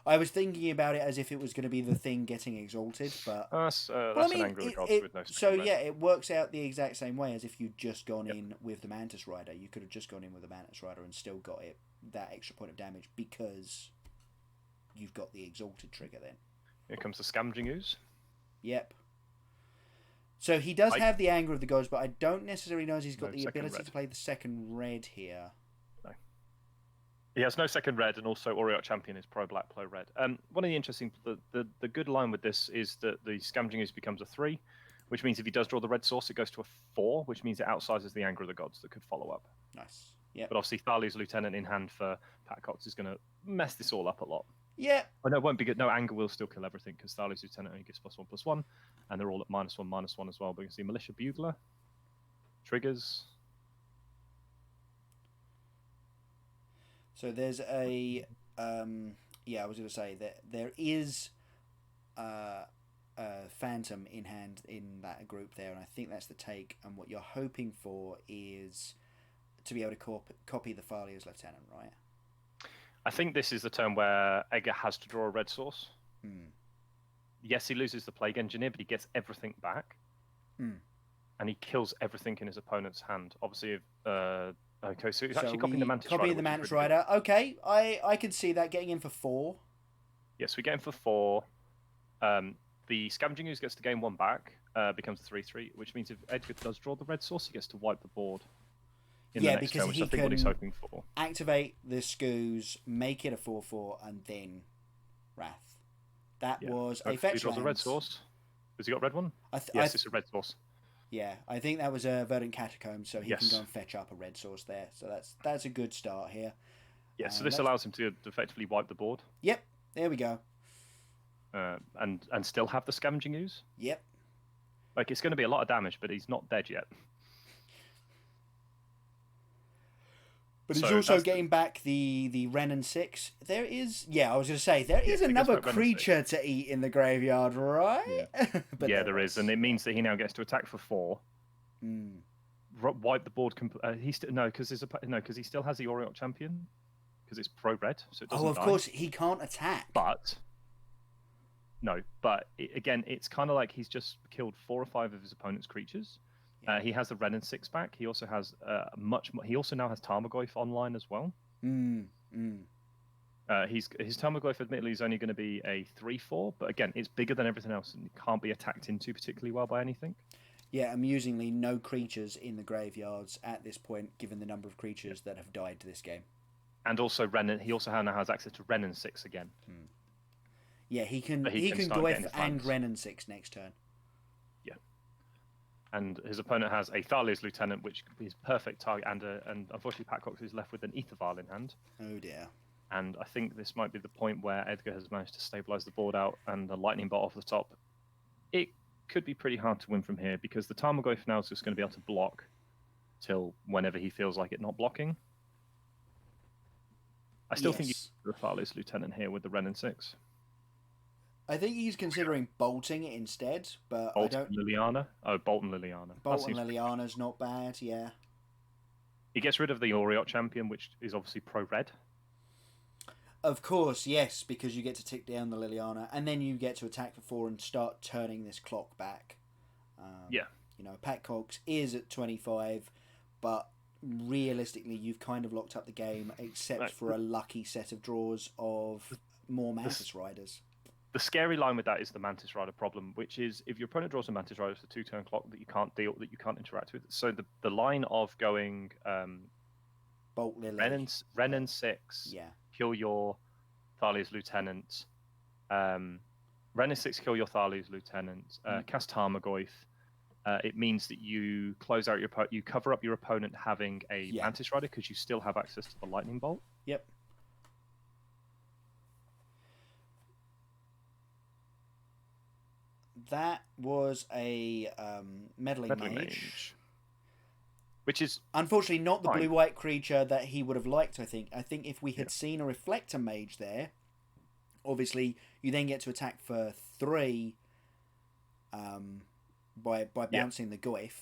I was thinking about it as if it was going to be the thing getting exalted, but That's well, I mean, an Anger of the Gods with no second so red. yeah, it works out the exact same way as if you'd just gone in with the Mantis Rider. You could have just gone in with the Mantis Rider and still got it that extra point of damage because you've got the exalted trigger then. Here comes the Scavenging Ooze. Yep. So he does have the Anger of the Gods, but I don't necessarily know if he's got the ability to play the second red here. No. He has no second red, and also WotC Champion is pro black, pro red. One of the interesting, the good line with this is that the Scavenging Ooze becomes a 3, which means if he does draw the red source, it goes to a 4, which means it outsizes the Anger of the Gods that could follow up. Nice. Yeah. But obviously, Thalia's Lieutenant in hand for Pat Cox is going to mess this all up a lot. Yeah. Oh, no, it won't be good. No, Anger will still kill everything because Thalia's Lieutenant only gives +1/+1, and they're all at -1/-1 as well. But you can see Militia Bugler, triggers. So there's a I was going to say that there is a Phantom in hand in that group there, and I think that's the take. And what you're hoping for is to be able to copy the Thalia's Lieutenant, right? I think this is the turn where Edgar has to draw a red source. Yes, he loses the Plague Engineer, but he gets everything back. And he kills everything in his opponent's hand. Obviously, okay, so he's actually copying the Mantis Rider. Copying the Mantis Rider. Okay, I can see that getting in for 4. Yes, we get him for 4. The Scavenging Ooze gets to gain 1 back, becomes a 3/3, which means if Edgar does draw the red source, he gets to wipe the board. Because turn, he I think what he's hoping for. Activate the Scoos, make it a 4/4, and then Wrath. That was a fetch. He draws a red source. Has he got a red one? Yes, it's a red source. Yeah, I think that was a Verdant Catacomb, so he Yes. can go and fetch up a red source there. So that's a good start here. Yeah, so this allows him to effectively wipe the board. Yep, there we go. And still have the Scavenging Ooze. Yep. Like, it's going to be a lot of damage, but he's not dead yet. But he's also getting back the Renin 6. There is... Yeah, I was going to say, there is another creature to eat in the graveyard, right? Yeah, but there is. And it means that he now gets to attack for 4. Wipe the board... because he still has the WotC Champion. Because it's pro-red, so it doesn't die. Course, he can't attack. But... No, but again, it's kind of like he's just killed 4 or 5 of his opponent's creatures. He has the Renin 6 back. He also has much more. He also now has Tarmogoyf online as well. His Tarmogoyf, admittedly, is only going to be a 3/4, but again, it's bigger than everything else and it can't be attacked into particularly well by anything. Yeah, amusingly, no creatures in the graveyards at this point, given the number of creatures that have died to this game. And also Renin. He also now has access to Renin 6 again. Yeah, he can Goyf and Renin 6 next turn. Yeah. And his opponent has a Thalia's Lieutenant, which is perfect target, and unfortunately Pat Cox is left with an Aether Vial in hand. Oh dear. And I think this might be the point where Edgar has managed to stabilise the board out and the Lightning Bolt off the top. It could be pretty hard to win from here because the Tarmogoyf now is just going to be able to block till whenever he feels like it not blocking. I still think he's the Thalia's Lieutenant here with the Renin 6. I think he's considering bolting it instead, but Bolt and Liliana? Oh, Bolt and Liliana. Bolt and Liliana's not bad, yeah. He gets rid of the WotC Champion, which is obviously pro-red. Of course, yes, because you get to tick down the Liliana, and then you get to attack for 4 and start turning this clock back. Yeah. You know, Pat Cox is at 25, but realistically, you've kind of locked up the game, except for a lucky set of draws of more Mantis Riders. The scary line with that is the Mantis Rider problem, which is if your opponent draws a Mantis Rider, it's a 2-turn clock that you can't interact with. So the line of going Bolt Lily, Renin 6, kill your Thalia's Lieutenant. Renin 6, kill your Thalia's Lieutenant. Cast Tarmogoyf. It means that you close out you cover up your opponent having a Mantis Rider because you still have access to the Lightning Bolt. Yep. That was a meddling mage. Which is unfortunately not the blue-white creature that he would have liked, I think. I think if we had seen a Reflector Mage there, obviously you then get to attack for 3 by bouncing the Goyf,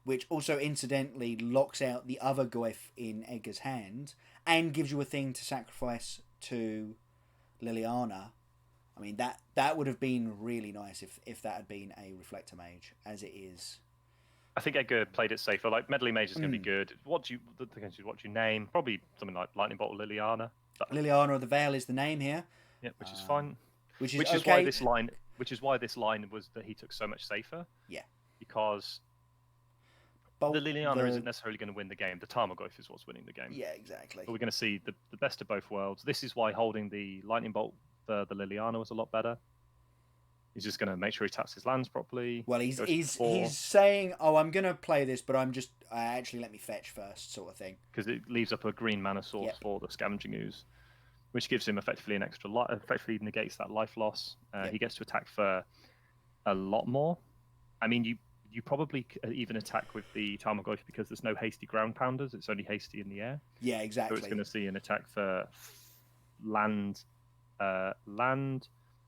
which also incidentally locks out the other Goyf in Edgar's hand and gives you a thing to sacrifice to Liliana. I mean, that would have been really nice if that had been a Reflector Mage, as it is. I think Edgar played it safer. Like, Medley Mage is going to be good. What do you name? Probably something like Lightning Bolt or Liliana. Liliana of the Veil is the name here. Yeah, which is fine. Which is okay. why this line was that he took so much safer. Yeah. Because the Liliana isn't necessarily going to win the game. The Tarmogoyf is what's winning the game. Yeah, exactly. But we're going to see the best of both worlds. This is why holding the Lightning Bolt for the Liliana was a lot better. He's just going to make sure he taps his lands properly. Well, he's saying, "Oh, I'm going to play this, but actually let me fetch first," sort of thing. Because it leaves up a green mana source for the Scavenging Ooze, which gives him effectively an extra life. Effectively negates that life loss. He gets to attack for a lot more. I mean, you probably even attack with the Tarmogoyf because there's no hasty ground pounders. It's only hasty in the air. Yeah, exactly. So it's going to see an attack for land,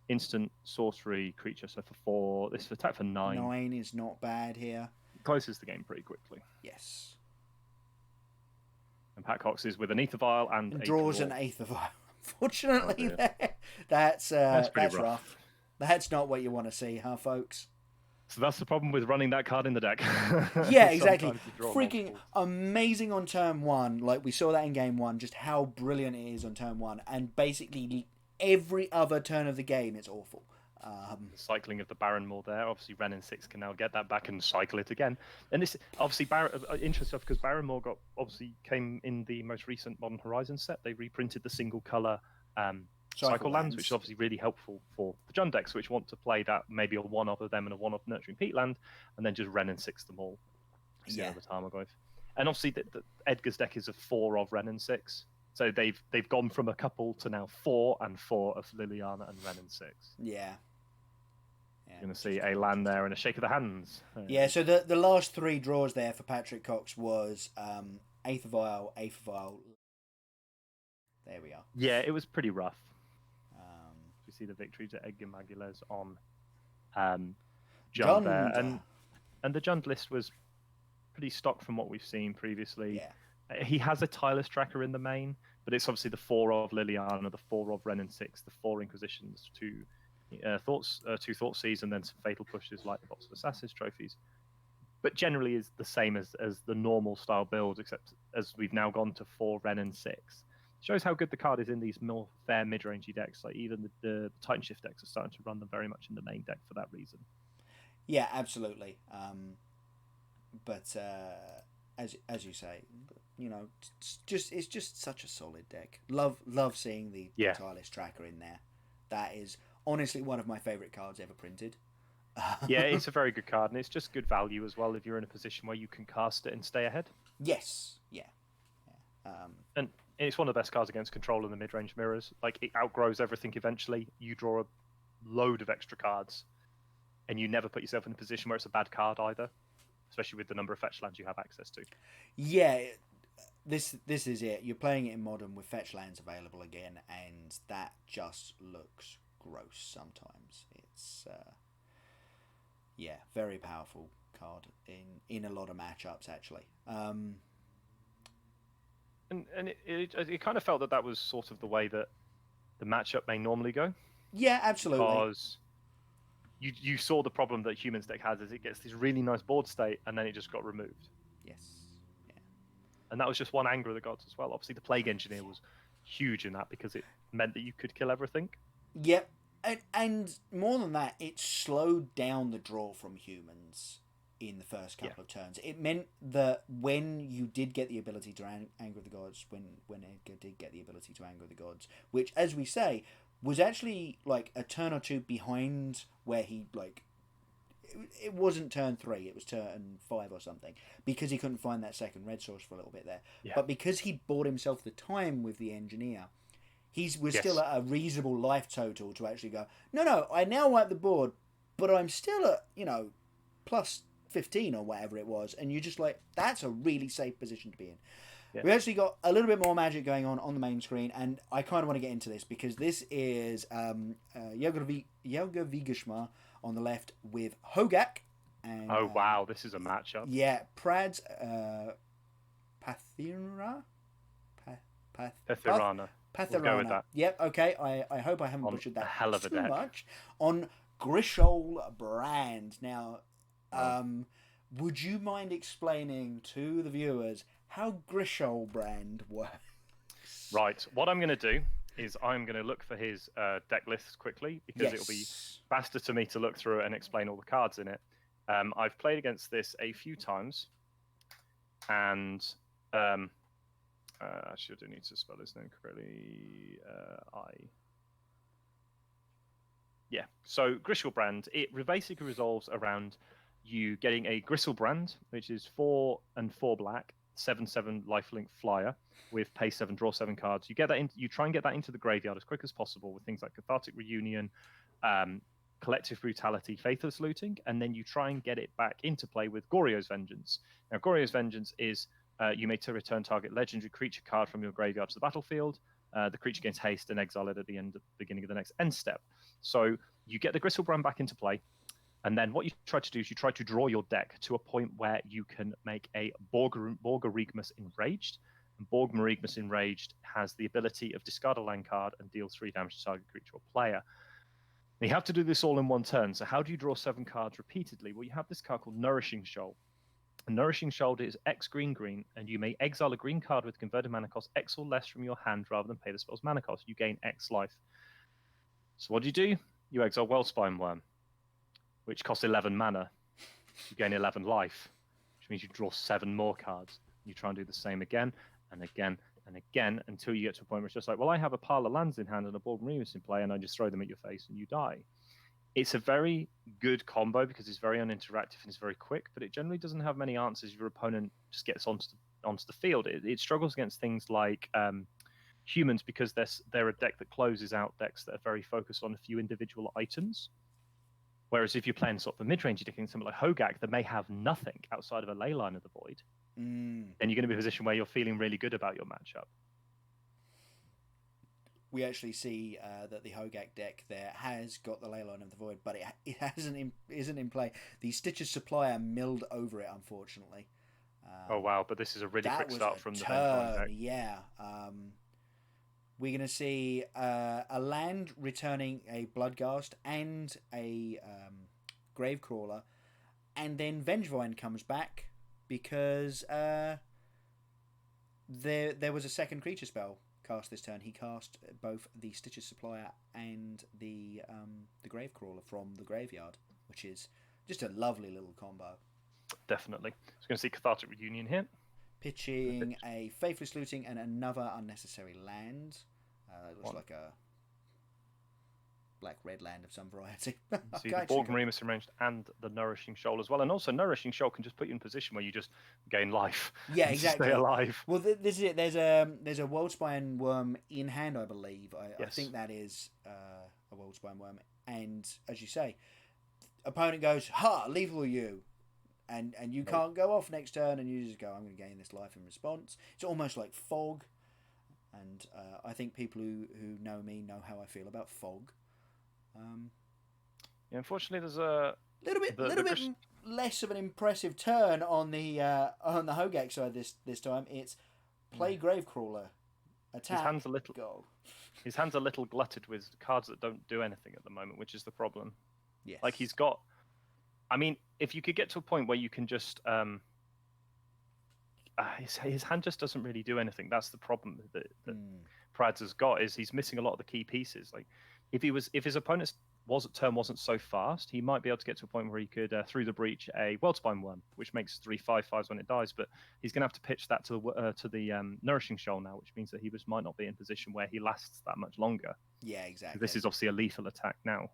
instant sorcery creature. So for 4, this is attack for 9. 9 is not bad here. Closes the game pretty quickly. Yes. And Pat Cox is with an Aether Vial and draws an Aether Vial. Unfortunately, that's rough. That's not what you want to see, huh, folks? So that's the problem with running that card in the deck. Yeah, exactly. Freaking amazing on turn 1. Like, we saw that in game 1, just how brilliant it is on turn 1. And basically, every other turn of the game, it's awful. The cycling of the Baron Moor there. Obviously, Ren and 6 can now get that back and cycle it again. And this, obviously, interesting stuff because Baron Moor came in the most recent Modern Horizons set. They reprinted the single color cycle lands, which is obviously really helpful for the Jund decks, which want to play that maybe a one-off of them and a one-off Nurturing Peat land, and then just Ren and 6 them all. The Tarmogoyf. And obviously, the Edgar's deck is a 4 of Ren and 6. So they've gone from a couple to now 4 and 4 of Liliana and Ren and 6. Yeah. You're going to see a land there and a shake of the hands. Yeah, so the last 3 draws there for Patrick Cox was Aether Vial. There we are. Yeah, it was pretty rough. You see the victory to Edgar Magalhaes on Jund there. And the Jund list was pretty stock from what we've seen previously. Yeah. He has a tireless tracker in the main, but it's obviously the 4 of Liliana, the 4 of Ren and 6, the 4 Inquisitions, 2 Thoughtseize, and then some Fatal Pushes like the Box of Assassin's trophies. But generally is the same as the normal style build, except as we've now gone to 4 Ren and 6. Shows how good the card is in these more fair mid-rangey decks. Like even the Titan Shift decks are starting to run them very much in the main deck for that reason. Yeah, absolutely. But as you say, you know, it's just such a solid deck. Love seeing the Tireless Tracker in there. That is honestly one of my favorite cards ever printed. Yeah, it's a very good card, and it's just good value as well if you're in a position where you can cast it and stay ahead. Yes, yeah. And it's one of the best cards against control in the mid-range mirrors. Like, it outgrows everything eventually. You draw a load of extra cards, and you never put yourself in a position where it's a bad card either, especially with the number of fetch lands you have access to. Yeah, this is it. You're playing it in Modern with fetch lands available again, and that just looks gross sometimes. It's very powerful card in a lot of matchups actually. And it kind of felt that was sort of the way that the matchup may normally go. Yeah, absolutely. Because you saw the problem that Humans deck has is it gets this really nice board state and then it just got removed. Yes. Yeah. And that was just one Anger of the Gods as well. Obviously, the Plague Engineer was huge in that because it meant that you could kill everything. Yep. And more than that, it slowed down the draw from Humans in the first couple of turns. It meant that when you did get the ability to Anger the Gods, when Edgar did get the ability to Anger the Gods, which, as we say, was actually like a turn or two behind where he, like, it wasn't turn 3, it was turn 5 or something, because he couldn't find that second red source for a little bit there. Yeah. But because he bought himself the time with the Engineer, we're still at a reasonable life total to actually go, no, I now wipe the board, but I'm still at, plus 15 or whatever it was, and you're just like, that's a really safe position to be in. Yeah. We actually got a little bit more magic going on the main screen, and I kind of want to get into this because this is Jelga Vigashma on the left with Hogak And, Oh wow, this is a matchup. Yeah, Prad's Pathirana? Pethirana. Patharana. We'll go with that. Yep, okay. I hope I haven't On butchered a that hell of a too deck. much. On Grishol Brand. Now, would you mind explaining to the viewers how Grishol Brand works? Right. What I'm going to do is I'm going to look for his deck list quickly, because it'll be faster to me to look through it and explain all the cards in it. I've played against this a few times, and actually, I do need to spell his name correctly. Yeah. So Grisselbrand, it basically resolves around you getting a Grisselbrand, which is 4 and 4 black, 7/7 lifelink flyer with pay 7, draw 7 cards. You get that you try and get that into the graveyard as quick as possible with things like Cathartic Reunion, Collective Brutality, Faithless Looting, and then you try and get it back into play with Goryo's Vengeance. Now, Goryo's Vengeance is you may return target legendary creature card from your graveyard to the battlefield. The creature gains haste and exile it at the beginning of the next end step. So you get the Grisselbrand back into play, and then what you try to do is you try to draw your deck to a point where you can make a Borgarigmus Enraged. And Borgarigmus Enraged has the ability of discard a land card and deal 3 damage to target creature or player. Now, you have to do this all in one turn. So how do you draw 7 cards repeatedly? Well, you have this card called Nourishing Shoal. A Nourishing Shoulder is X green, and you may exile a green card with converted mana cost X or less from your hand rather than pay the spell's mana cost. You gain X life. So what do? You exile Wellspine Worm, which costs 11 mana. You gain 11 life, which means you draw 7 more cards. You try and do the same again and again and again until you get to a point where it's just like, well, I have a pile of lands in hand and a Borg Remus in play, and I just throw them at your face and you die. It's a very good combo because it's very uninteractive and it's very quick, but it generally doesn't have many answers if your opponent just gets onto the field. It struggles against things like humans because they're a deck that closes out decks that are very focused on a few individual items. Whereas if you're playing sort of a mid-range, you're taking something like Hogak that may have nothing outside of a Leyline of the Void, then you're going to be in a position where you're feeling really good about your matchup. We actually see that the Hogak deck there has got the Leyline of the Void, but it isn't in play. The Stitcher's Supplier milled over it, unfortunately. Oh wow! But this is a really quick start from the Vengevine deck. Yeah. We're going to see a land returning a Bloodghast and a Gravecrawler, and then Vengevine comes back because there was a second creature spell cast this turn. He cast both the Stitcher's Supplier and the Gravecrawler from the graveyard, which is just a lovely little combo. Definitely. I was going to see Cathartic Reunion here. Pitching a Faithless Looting and another unnecessary land. It looks like a black-red land of some variety. See the Borg Remus Enraged and the Nourishing Shoal as well. And also Nourishing Shoal can just put you in a position where you just gain life. Yeah, exactly. Stay alive. Well, this is it. There's a Wildspine Worm in hand, I believe. I think that is a Wildspine Worm. And as you say, opponent goes, ha, lethal you. And you can't go off next turn, and you just go, I'm going to gain this life in response. It's almost like Fog. And I think people who know me know how I feel about Fog. Yeah, unfortunately, there's a little bit less of an impressive turn on the Hogak side this time. It's play Gravecrawler, attack, go. His hand's a little glutted with cards that don't do anything at the moment, which is the problem. Yes. Like he's got. I mean, if you could get to a point where you can just. His hand just doesn't really do anything. That's the problem that Prads has got, is he's missing a lot of the key pieces. Like if his opponent's turn wasn't so fast, he might be able to get to a point where he could through the breach a Wildspine Worm, which makes 3 5/5s when it dies. But he's going to have to pitch that to the Nourishing Shoal now, which means that he just might not be in a position where he lasts that much longer. Yeah, exactly. This is obviously a lethal attack now.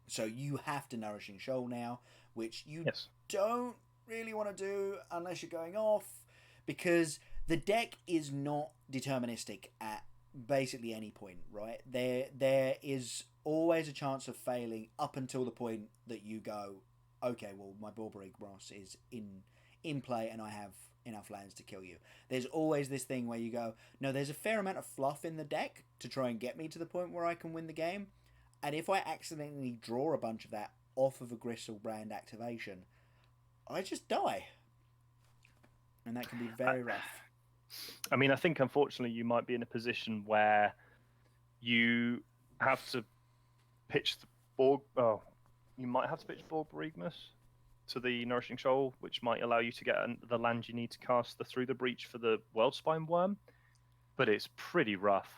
So you have to Nourishing Shoal now, which you don't really want to do unless you're going off. Because the deck is not deterministic at basically any point, right? There is always a chance of failing up until the point that you go, okay, well, my Borborygmos is in play and I have enough lands to kill you. There's always this thing where you go, no, there's a fair amount of fluff in the deck to try and get me to the point where I can win the game. And if I accidentally draw a bunch of that off of a Grisselbrand activation, I just die. And that can be very rough. I mean, I think unfortunately you might be in a position where you have to pitch the Borg. Oh, you might have to pitch Borg Bereagmus to the Nourishing Shoal, which might allow you to get the land you need to cast Through the Breach for the Worldspine Worm. But it's pretty rough.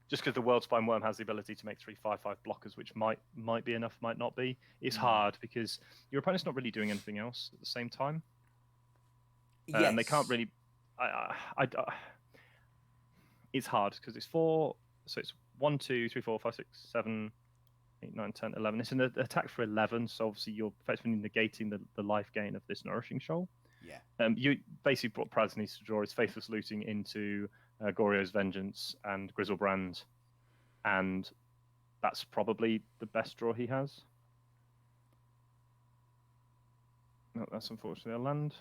Just because the Worldspine Worm has the ability to make 3/5/5 blockers, which might be enough, might not be. It's hard because your opponent's not really doing anything else at the same time. Yes. And they can't really. It's hard because it's 4. So it's 1, 2, 3, 4, 5, 6, 7, 8, 9, 10, 11. It's an attack for 11. So obviously you're effectively negating the life gain of this Nourishing Shoal. Yeah. You basically brought Praz needs to draw his Faithless Looting into Goryo's Vengeance and Grizzlebrand, and that's probably the best draw he has. No, that's unfortunately a land.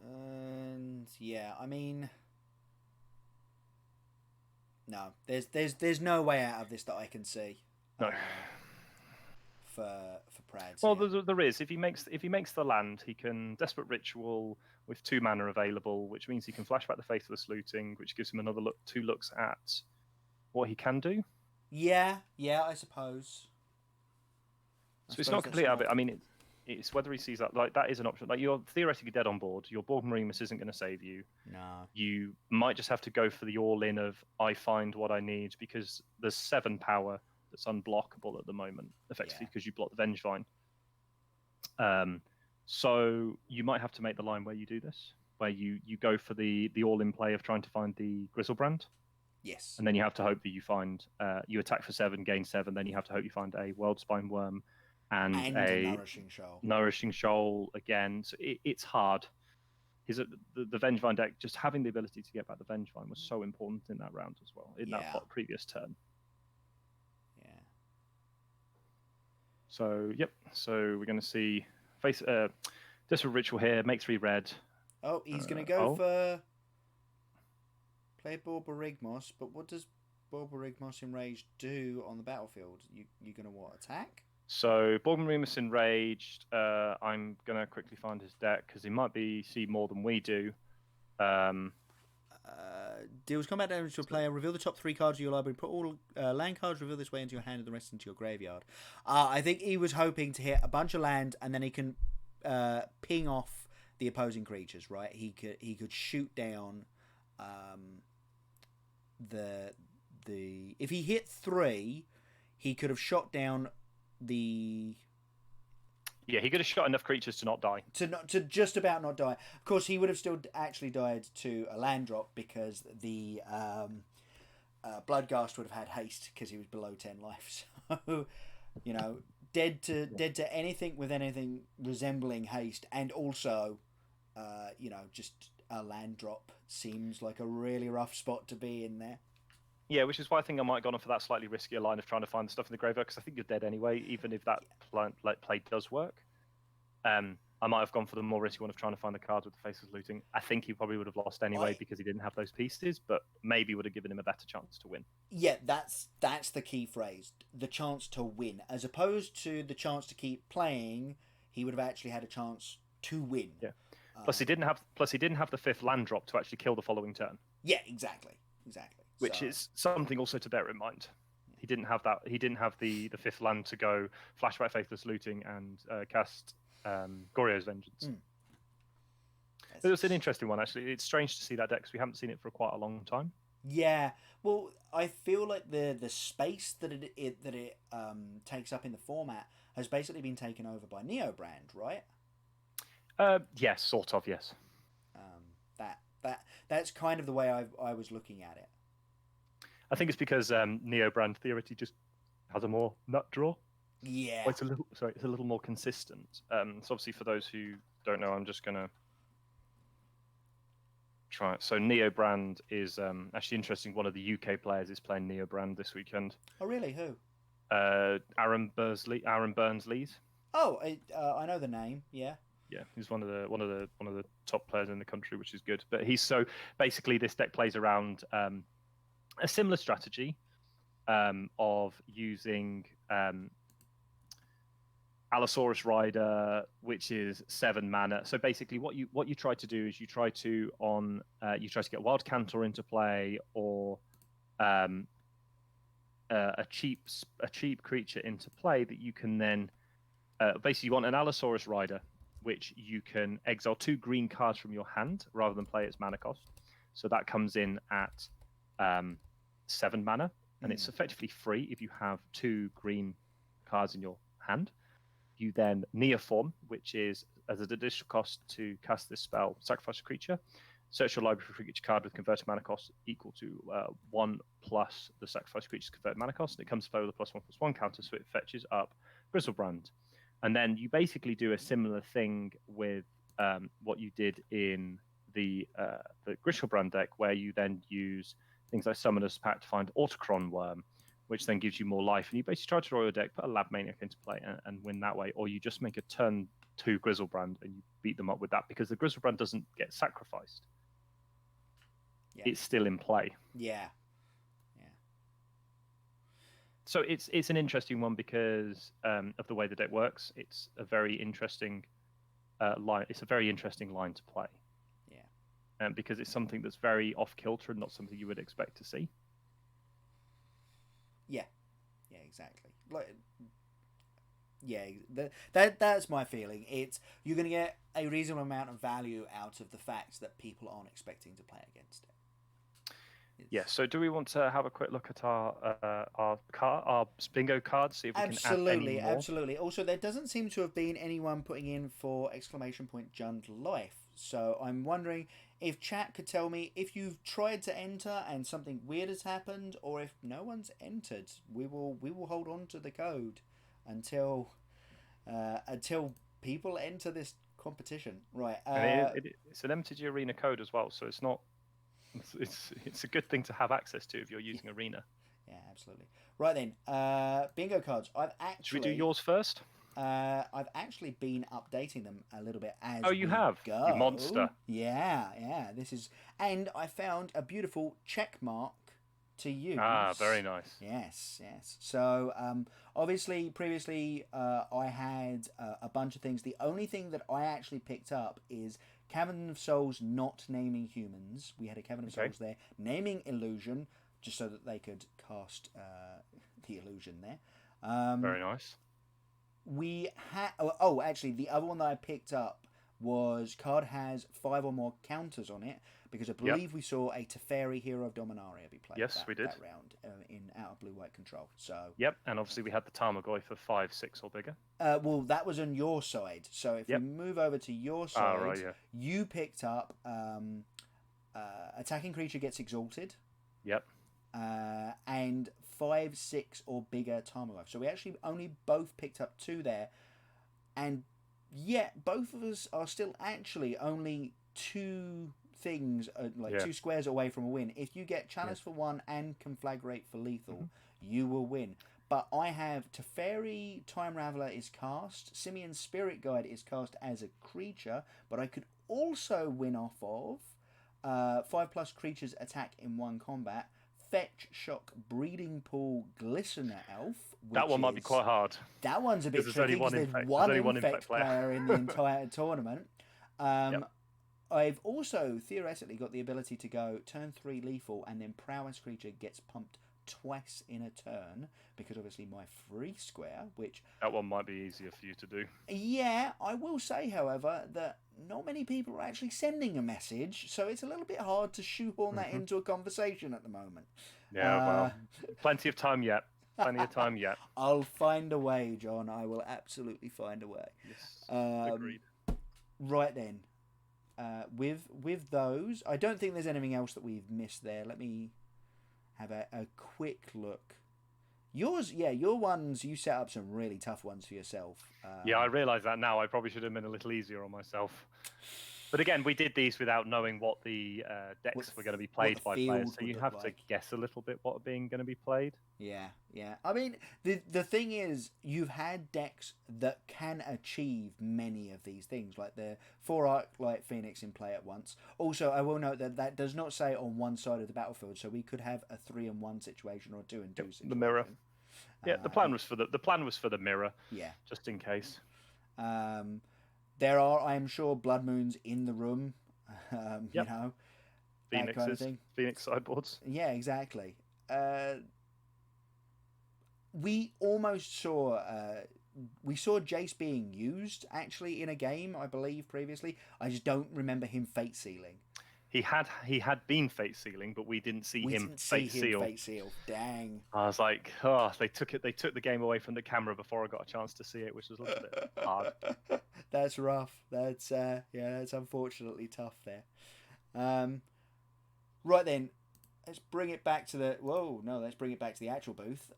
And yeah, I mean, no, there's no way out of this that I can see. No. For Prads. Well, there is. If he makes the land, he can Desperate Ritual with 2 mana available, which means he can flashback the Faithless Looting, which gives him another 2 looks at what he can do. Yeah, I suppose. So it's not complete out of it. I mean, it's whether he sees that. Like, that is an option. Like, you're theoretically dead on board. Your Borg Bereagmus isn't going to save you. No. You might just have to go for the all-in of I find what I need, because there's 7 power that's unblockable at the moment, effectively, because you block the Vengevine. So you might have to make the line where you do this, where you go for the all-in play of trying to find the Grizzlebrand. Yes. And then you have to hope that you find, you attack for 7, gain 7, then you have to hope you find a Worldspine Worm and a Nourishing Shoal again. So it's hard. The Vengevine deck, just having the ability to get back the Vengevine was so important in that round as well, in that previous turn. Yeah. So, yep. So we're going to see Desperate Ritual here, make 3 red. Oh, he's going to go for play Borg Bereagmus, but what does Borg Bereagmus Enraged do on the battlefield? You're going to what, attack? So Borg Bereagmus Enraged, I'm going to quickly find his deck because he might see more than we do. Deals combat damage to a player. Reveal the top 3 cards of your library. Put all land cards reveal this way into your hand and the rest into your graveyard. I think he was hoping to hit a bunch of land and then he can ping off the opposing creatures. Right? He could shoot down the if he hit 3, he could have shot down the. Yeah, he could have shot enough creatures to not die. To just about not die. Of course, he would have still actually died to a land drop because the Bloodghast would have had haste because he was below 10 life. So, dead to anything with anything resembling haste, and also, just a land drop seems like a really rough spot to be in there. Yeah, which is why I think I might have gone for that slightly riskier line of trying to find the stuff in the graveyard, because I think you're dead anyway, even if that play does work. I might have gone for the more risky one of trying to find the cards with the Faceless Looting. I think he probably would have lost anyway because he didn't have those pieces, but maybe would have given him a better chance to win. Yeah, that's the key phrase. The chance to win. As opposed to the chance to keep playing, he would have actually had a chance to win. Yeah. Plus he didn't have the 5th land drop to actually kill the following turn. Yeah, exactly. Which is something also to bear in mind. He didn't have that. He didn't have the 5th land to go flashback Faithless Looting and cast Goryo's Vengeance. It was an interesting one, actually. It's strange to see that deck because we haven't seen it for quite a long time. Yeah, well, I feel like the space that it takes up in the format has basically been taken over by Neobrand, right? Yes, sort of. Yes. That's kind of the way I was looking at it. I think it's because Neobrand theoretically just has a more nut draw. Yeah. Well, it's a little more consistent. So obviously, for those who don't know, I'm just gonna try it. So Neobrand is actually interesting. One of the UK players is playing Neobrand this weekend. Oh, really? Who? Aaron Burns-Lees. Oh, I know the name. Yeah. Yeah, he's one of the top players in the country, which is good. But basically this deck plays around a similar strategy of using Allosaurus Rider, which is 7 mana. So basically, what you try to do is you try to get Wild Cantor into play, or a cheap creature into play that you can then basically, you want an Allosaurus Rider, which you can exile 2 green cards from your hand rather than play its mana cost. So that comes in at 7 mana, and it's effectively free if you have 2 green cards in your hand. You then Neoform, which is as an additional cost to cast this spell, sacrifice a creature. Search your library for a creature card with converted mana cost equal to 1 plus the sacrifice creature's converted mana cost. And it comes to play with a +1/+1 counter, so it fetches up Griselbrand. And then you basically do a similar thing with what you did in the Griselbrand deck, where you then use things like Summoner's Pact to find Autochron Worm, which then gives you more life. And you basically try to draw your deck, put a Lab Maniac into play, and win that way. Or you just make a turn 2 Griselbrand and you beat them up with that, because the Griselbrand doesn't get sacrificed. Yeah. It's still in play. Yeah. So it's an interesting one because of the way the deck works. It's a very interesting line. It's a very interesting line to play. Yeah. Because it's something that's very off kilter and not something you would expect to see. Yeah. Yeah. Exactly. That's my feeling. You're going to get a reasonable amount of value out of the fact that people aren't expecting to play against it. Yeah. So, do we want to have a quick look at our bingo cards? See if we can add any more? Absolutely. Also, there doesn't seem to have been anyone putting in for ! Jund Life. So I'm wondering if chat could tell me if you've tried to enter and something weird has happened, or if no one's entered. We will hold on to the code until people enter this competition. Right. It's an MTG Arena code as well, so it's not. It's a good thing to have access to if you're using Arena. Yeah, absolutely. Right then, bingo cards. Should we do yours first? I've actually been updating them a little bit as you have? Go. You monster. Yeah. This is, and I found a beautiful check mark to use. Very nice. Yes. So, obviously, previously, I had a bunch of things. The only thing that I actually picked up is Cavern of Souls not naming humans. We had a Cavern of Souls there naming illusion, just so that they could cast the illusion there. Very nice. We had actually the other one that I picked up was card has 5 or more counters on it, because I believe we saw a Teferi Hero of Dominaria be played. Yes, we did. That round in out of blue-white control. So. Yep, and obviously we had the Tarmogoyf for 5, 6 or bigger. Well, that was on your side. So if we move over to your side, you picked up attacking creature gets exalted. Yep. And 5, 6 or bigger Tarmogoyf. So we actually only both picked up 2 there, and yet both of us are still actually only 2 things, 2 squares away from a win. If you get Chalice for 1 and Conflagrate for lethal, you will win. But I have Teferi Time Raveler is cast, Simeon's Spirit Guide is cast as a creature, but I could also win off of 5+ creatures attack in 1 combat, Fetch, Shock, Breeding Pool, Glistener Elf. That one might be quite hard. That one's a bit tricky because there's one Infect player in the entire tournament. I've also theoretically got the ability to go turn 3 lethal, and then Prowess creature gets pumped twice in a turn, because obviously my free square, which... That one might be easier for you to do. Yeah, I will say, however, that not many people are actually sending a message, so it's a little bit hard to shoehorn that into a conversation at the moment. Yeah, well, plenty of time yet. Plenty of time yet. I'll find a way, John. I will absolutely find a way. Yes, agreed. Right then. With those, I don't think there's anything else that we've missed there. Let me have a quick look. Yours, your ones, you set up some really tough ones for yourself. I realise that now. I probably should have been a little easier on myself. But again, we did these without knowing what the decks were going to be played by players, so you have to guess a little bit what are going to be played. Yeah. I mean, the thing is, you've had decks that can achieve many of these things, like the 4 Arclight Phoenix in play at once. Also, I will note that does not say on one side of the battlefield, so we could have a 3-1 situation or a 2-2 situation. The mirror. Yeah, the plan was for the mirror. Yeah, just in case. There are, I am sure, blood moons in the room. You know, that kind of thing. Phoenix sideboards. Yeah, exactly. We almost saw. We saw Jace being used actually in a game, I believe, previously. I just don't remember him fate sealing. He had been fate sealing, but we didn't see him fate seal. Dang. I was like, oh, they took the game away from the camera before I got a chance to see it, which was a little bit hard. That's rough. That's that's unfortunately tough there. Right then, let's bring it back to the actual booth.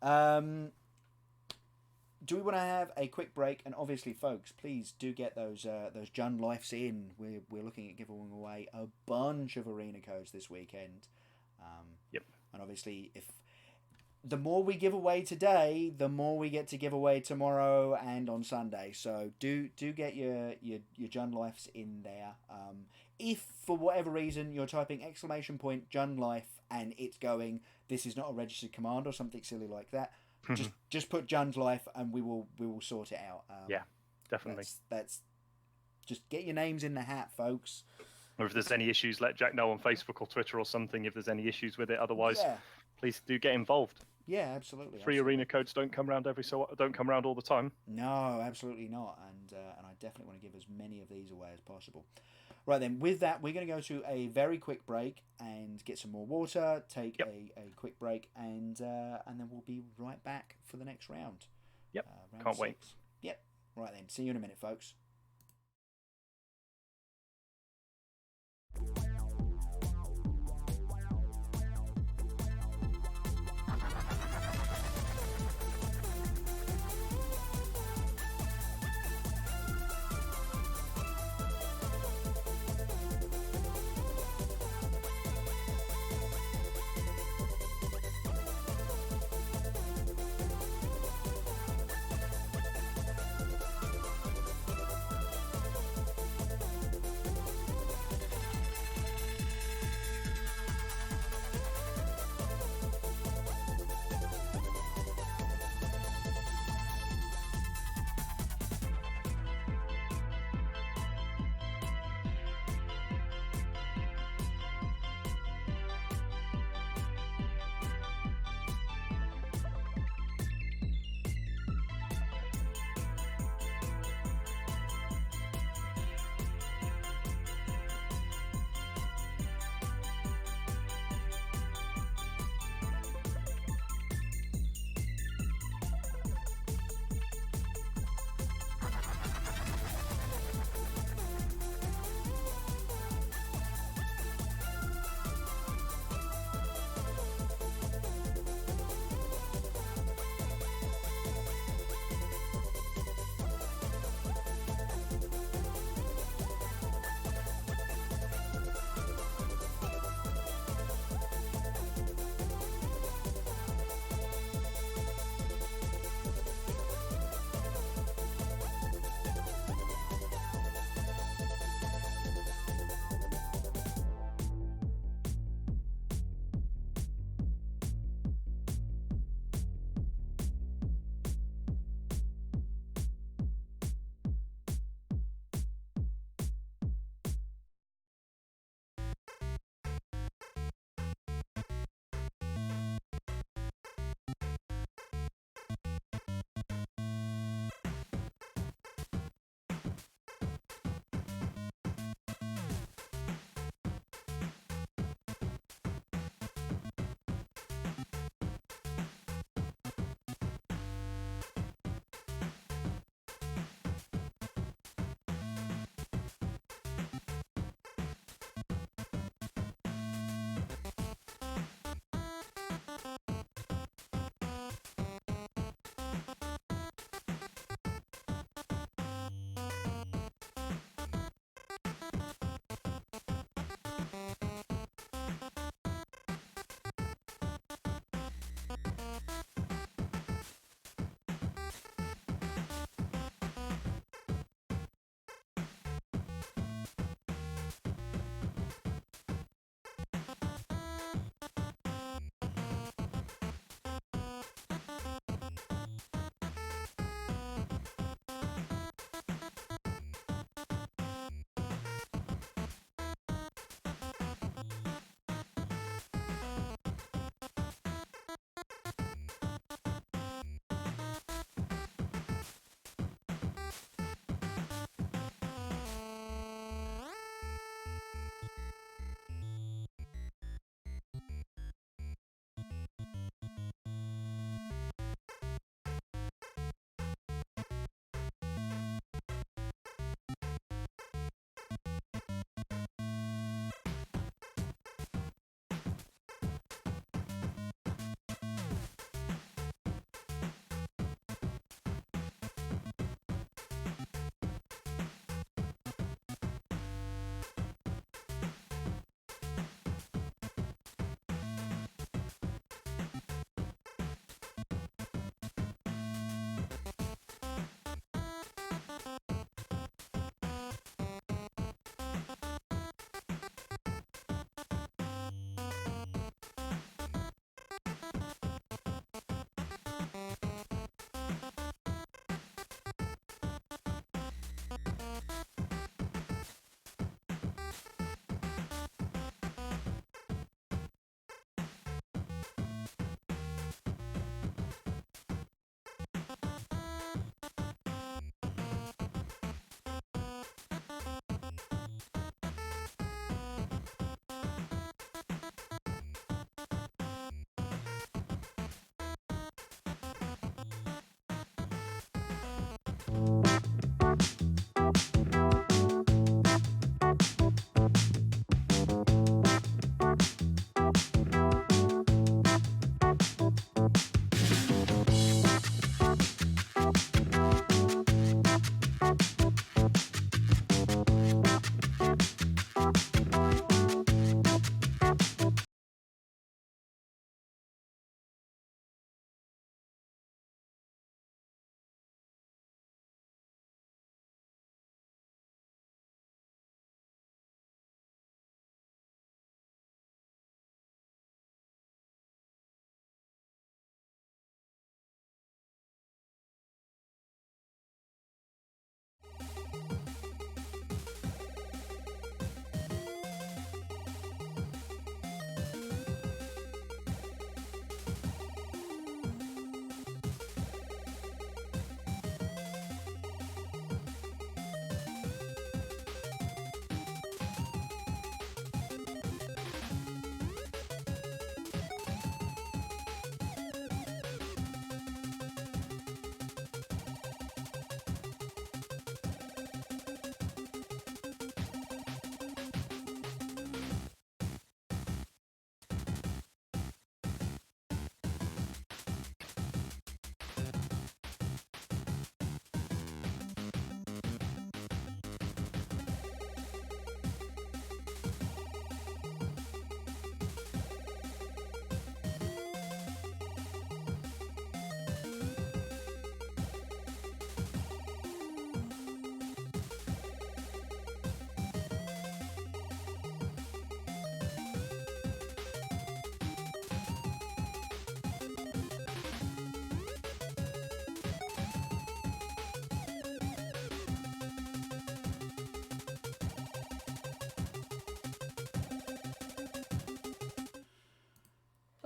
Do we want to have a quick break? And obviously, folks, please do get those Jun Lifes in. We're looking at giving away a bunch of arena codes this weekend. Yep. And obviously, if the more we give away today, the more we get to give away tomorrow and on Sunday. So do get your Jun Lifes in there. If for whatever reason you're typing !Jun Life and it's going, this is not a registered command or something silly like that. Just put Jun's Life and we will sort it out. Yeah, definitely. That's just get your names in the hat, folks. Or if there's any issues, let Jack know on Facebook or Twitter or something if there's any issues with it. Otherwise, please do get involved. Yeah, absolutely. Free arena codes don't come around all the time. No, absolutely not. And I definitely want to give as many of these away as possible. Right then, with that, we're going to go to a very quick break and get some more water, take a quick break, and then we'll be right back for the next round. Yep, round can't 6. wait. Yep, right then. See you in a minute, folks.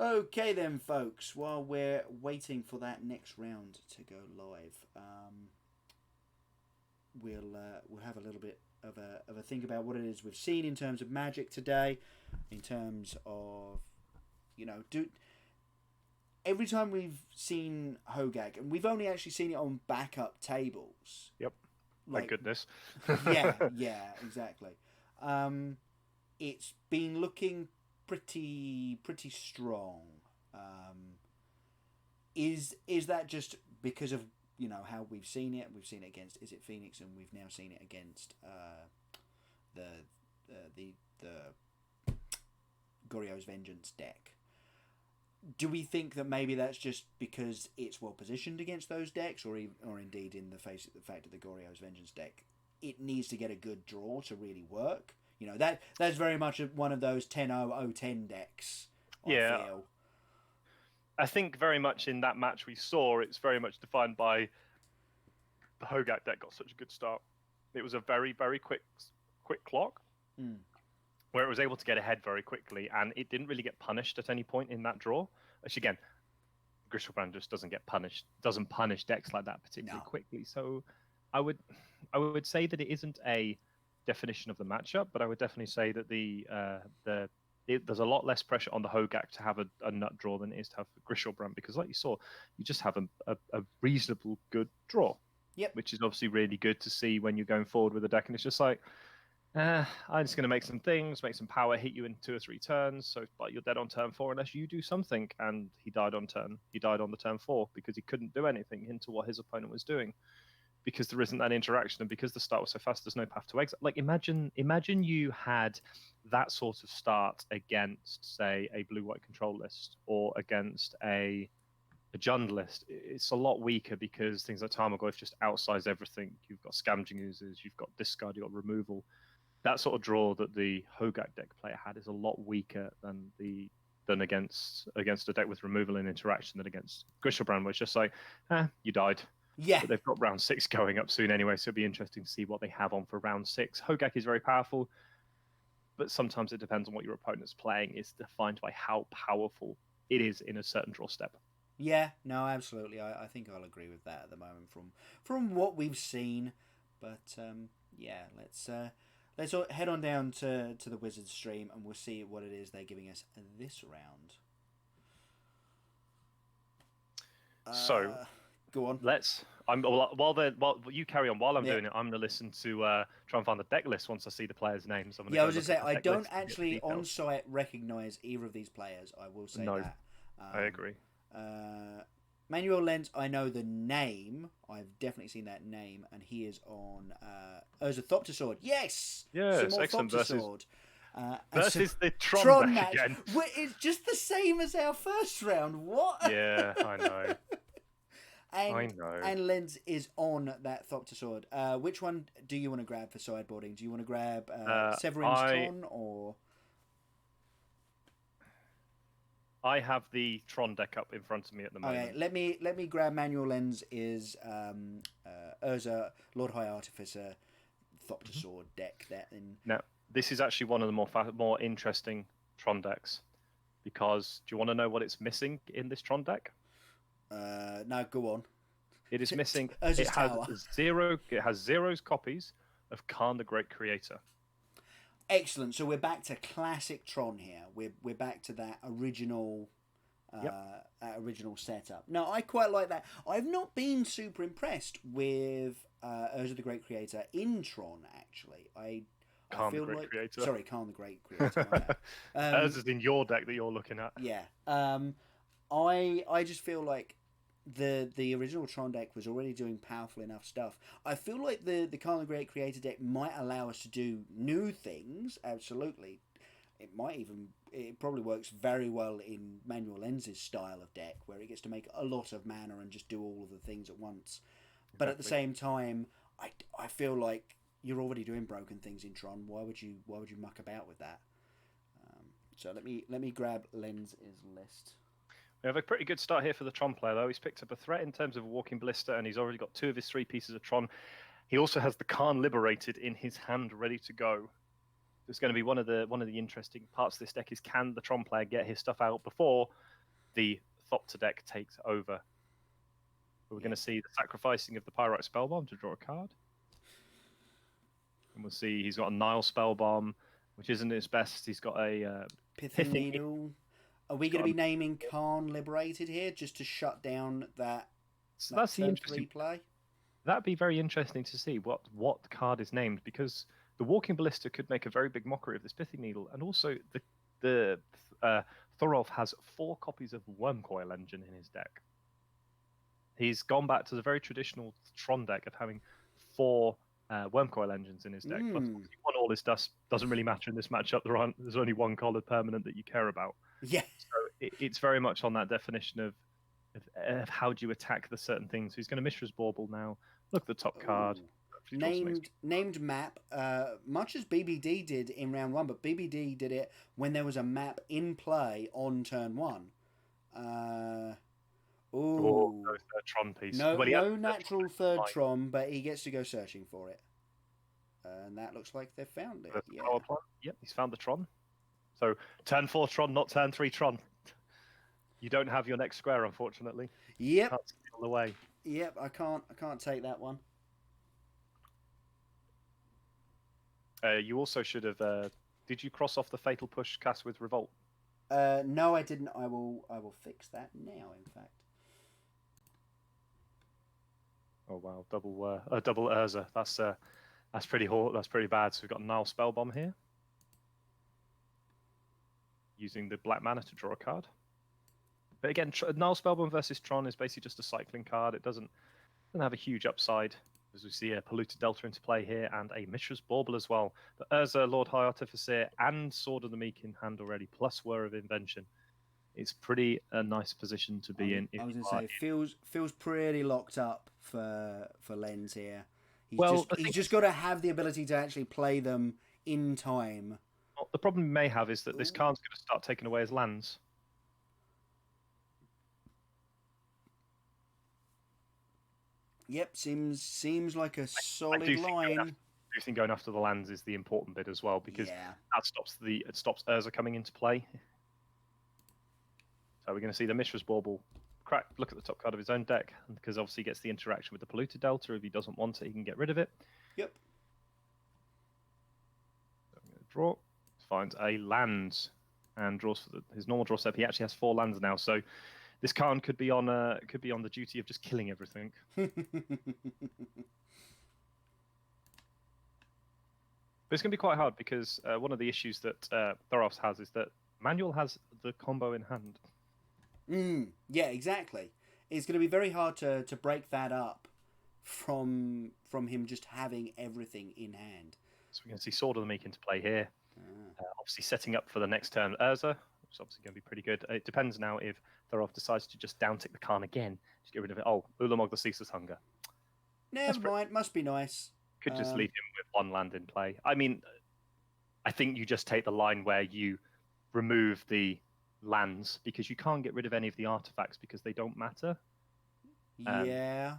Okay then, folks. While we're waiting for that next round to go live, we'll have a little bit of a think about what it is we've seen in terms of Magic today, in terms of, you know, every time we've seen Hogak, and we've only actually seen it on backup tables. Yep. Like, Thank goodness. yeah, exactly. It's been looking pretty strong. Is that just because of, you know, how we've seen it? We've seen it against, is it Phoenix, and we've now seen it against the Goryo's Vengeance deck. Do we think that maybe that's just because it's well positioned against those decks, or indeed in the face of the fact of the Goryo's Vengeance deck, it needs to get a good draw to really work? You know, that's very much one of those 10-0-0-10 decks, I feel. I think very much in that match we saw, it's very much defined by the Hogak deck got such a good start. It was a very, very quick clock where it was able to get ahead very quickly, and it didn't really get punished at any point in that draw. Which again, Griselbrand just doesn't punish decks like that particularly quickly. So I would say that it isn't a definition of the matchup, but I would definitely say that there's a lot less pressure on the Hogak to have a nut draw than it is to have Griselbrand, because like you saw, you just have a reasonable good draw. Yep. Which is obviously really good to see when you're going forward with a deck, and it's just like, I'm just going to make some things, make some power, hit you in 2 or 3 turns, but you're dead on turn 4 unless you do something. And he died on the turn 4 because he couldn't do anything into what his opponent was doing, because there isn't that interaction, and because the start was so fast, there's no path to exit. Like, imagine you had that sort of start against, say, a blue-white control list, or against a Jund list. It's a lot weaker because things like Tarmogoyf just outsize everything. You've got Scavenging Oozes, you've got discard, you've got removal. That sort of draw that the Hogak deck player had is a lot weaker than against a deck with removal and interaction than against Griselbrand, where it's just like, you died. Yeah. But they've got round 6 going up soon anyway, so it'll be interesting to see what they have on for round 6. Hogak is very powerful, but sometimes it depends on what your opponent's playing. Is defined by how powerful it is in a certain draw step. Yeah, no, absolutely. I think I'll agree with that at the moment from what we've seen. But yeah, let's head on down to the Wizards stream, and we'll see what it is they're giving us this round. So go on. While you carry on, while I'm doing it, I'm gonna listen to try and find the deck list once I see the players' names. I was just saying, I don't actually on site recognise either of these players. I will say that. I agree. Manuel Lenz, I know the name. I've definitely seen that name, and he is on Urza Thopter. Yes, excellent. Versus the Tron match match. again. It's just the same as our first round. What? Yeah, I know. I know. And Lenz is on that Thopter. Which one do you want to grab for sideboarding? Do you want to grab Severin's Tron, or? I have the Tron deck up in front of me at the moment. Okay, let me grab Manuel Lenz's Urza Lord High Artificer Thopter deck there. Now, this is actually one of the more interesting Tron decks, because do you want to know what it's missing in this Tron deck? No, go on. It is missing. It has 0 copies of Khan the Great Creator. Excellent. So we're back to classic Tron here. We're back to that original original setup. Now, I quite like that. I've not been super impressed with Urza the Great Creator in Tron, actually. Khan the Great Creator. Sorry, Khan the Great Creator. Urza's in your deck that you're looking at. Yeah. I just feel like the original Tron deck was already doing powerful enough stuff. I feel like the Khan the Great Creator deck might allow us to do new things. Absolutely. It probably works very well in Manuel Lenz's style of deck, where it gets to make a lot of mana and just do all of the things at once. Exactly. But at the same time, I feel like you're already doing broken things in Tron. Why would you muck about with that? So let me grab Lenz's list. We have a pretty good start here for the Tron player, though. He's picked up a threat in terms of a Walking Ballista, and he's already got 2 of his 3 pieces of Tron. He also has the Khan Liberated in his hand, ready to go. It's going to be one of the interesting parts of this deck is, can the Tron player get his stuff out before the Thopter deck takes over. We're going to see the sacrificing of the Pyrite Spellbomb to draw a card. And we'll see he's got a Nile Spellbomb, which isn't his best. He's got a Pithing Needle. Are we going to be naming Khan Liberated here just to shut down that, so that's the turn interesting 3 play? That'd be very interesting to see what card is named, because the Walking Ballista could make a very big mockery of this Pithing Needle, and also the Thorolf has 4 copies of Wormcoil Engine in his deck. He's gone back to the very traditional Tron deck of having 4 Wormcoil Engines in his deck. But 1 all his dust doesn't really matter in this matchup. There's only 1 colored permanent that you care about. Yeah. So it's very much on that definition of how do you attack the certain things. So he's going to Mishra's Bauble now. Look at the top card. Named map, much as BBD did in round 1, but BBD did it when there was a map in play on turn 1. No third Tron piece. No natural third Tron, but he gets to go searching for it. And that looks like they've found it. Yep, he's found the Tron. So turn 4 Tron, not turn 3 Tron. You don't have your next square, unfortunately. Yep. Can't steal the way. Yep, I can't take that one. You also should have. Did you cross off the Fatal Push cast with Revolt? No, I didn't. I will fix that now. In fact. Oh wow, double Urza. That's pretty hot. That's pretty bad. So we've got Nile Spellbomb here, using the black mana to draw a card. But again, Nile Spellbomb versus Tron is basically just a cycling card. It doesn't have a huge upside, as we see a Polluted Delta into play here, and a Mishra's Bauble as well. But Urza, Lord High Artificer, and Sword of the Meek in hand already, plus Whir of Invention. It's pretty a nice position to be in. I was going to say, feels pretty locked up for Lens here. He's just got to have the ability to actually play them in time. Well, the problem he may have is that this card's going to start taking away his lands. Yep, seems like a solid line. I do think going after the lands is the important bit as well, because that stops Urza coming into play. So we're going to see the Mishra's Bauble look at the top card of his own deck, because obviously he gets the interaction with the Polluted Delta. If he doesn't want it, he can get rid of it. Yep. So I'm going to draw, finds a land, and draws for his normal draw step. He actually has 4 lands now, so this card could be on the duty of just killing everything. But it's going to be quite hard, because one of the issues that Thoros has is that Manuel has the combo in hand. Yeah, exactly. It's going to be very hard to break that up from him just having everything in hand. So we're going to see Sword of the Meek into play here. Obviously setting up for the next turn Urza, which is obviously going to be pretty good. It depends now if Thoros decides to just downtick the Khan again to get rid of it. Oh, Ulamog the Ceaseless Hunger. Never mind, must be nice. Could just leave him with 1 land in play. I mean, I think you just take the line where you remove the lands, because you can't get rid of any of the artifacts because they don't matter. Yeah.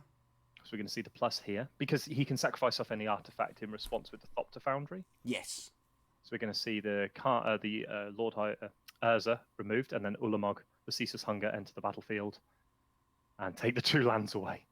So we're going to see the plus here, because he can sacrifice off any artifact in response with the Thopter Foundry. Yes. So we're going to see the Lord High Urza removed, and then Ulamog, the Ceaseless Hunger, enter the battlefield and take the 2 lands away.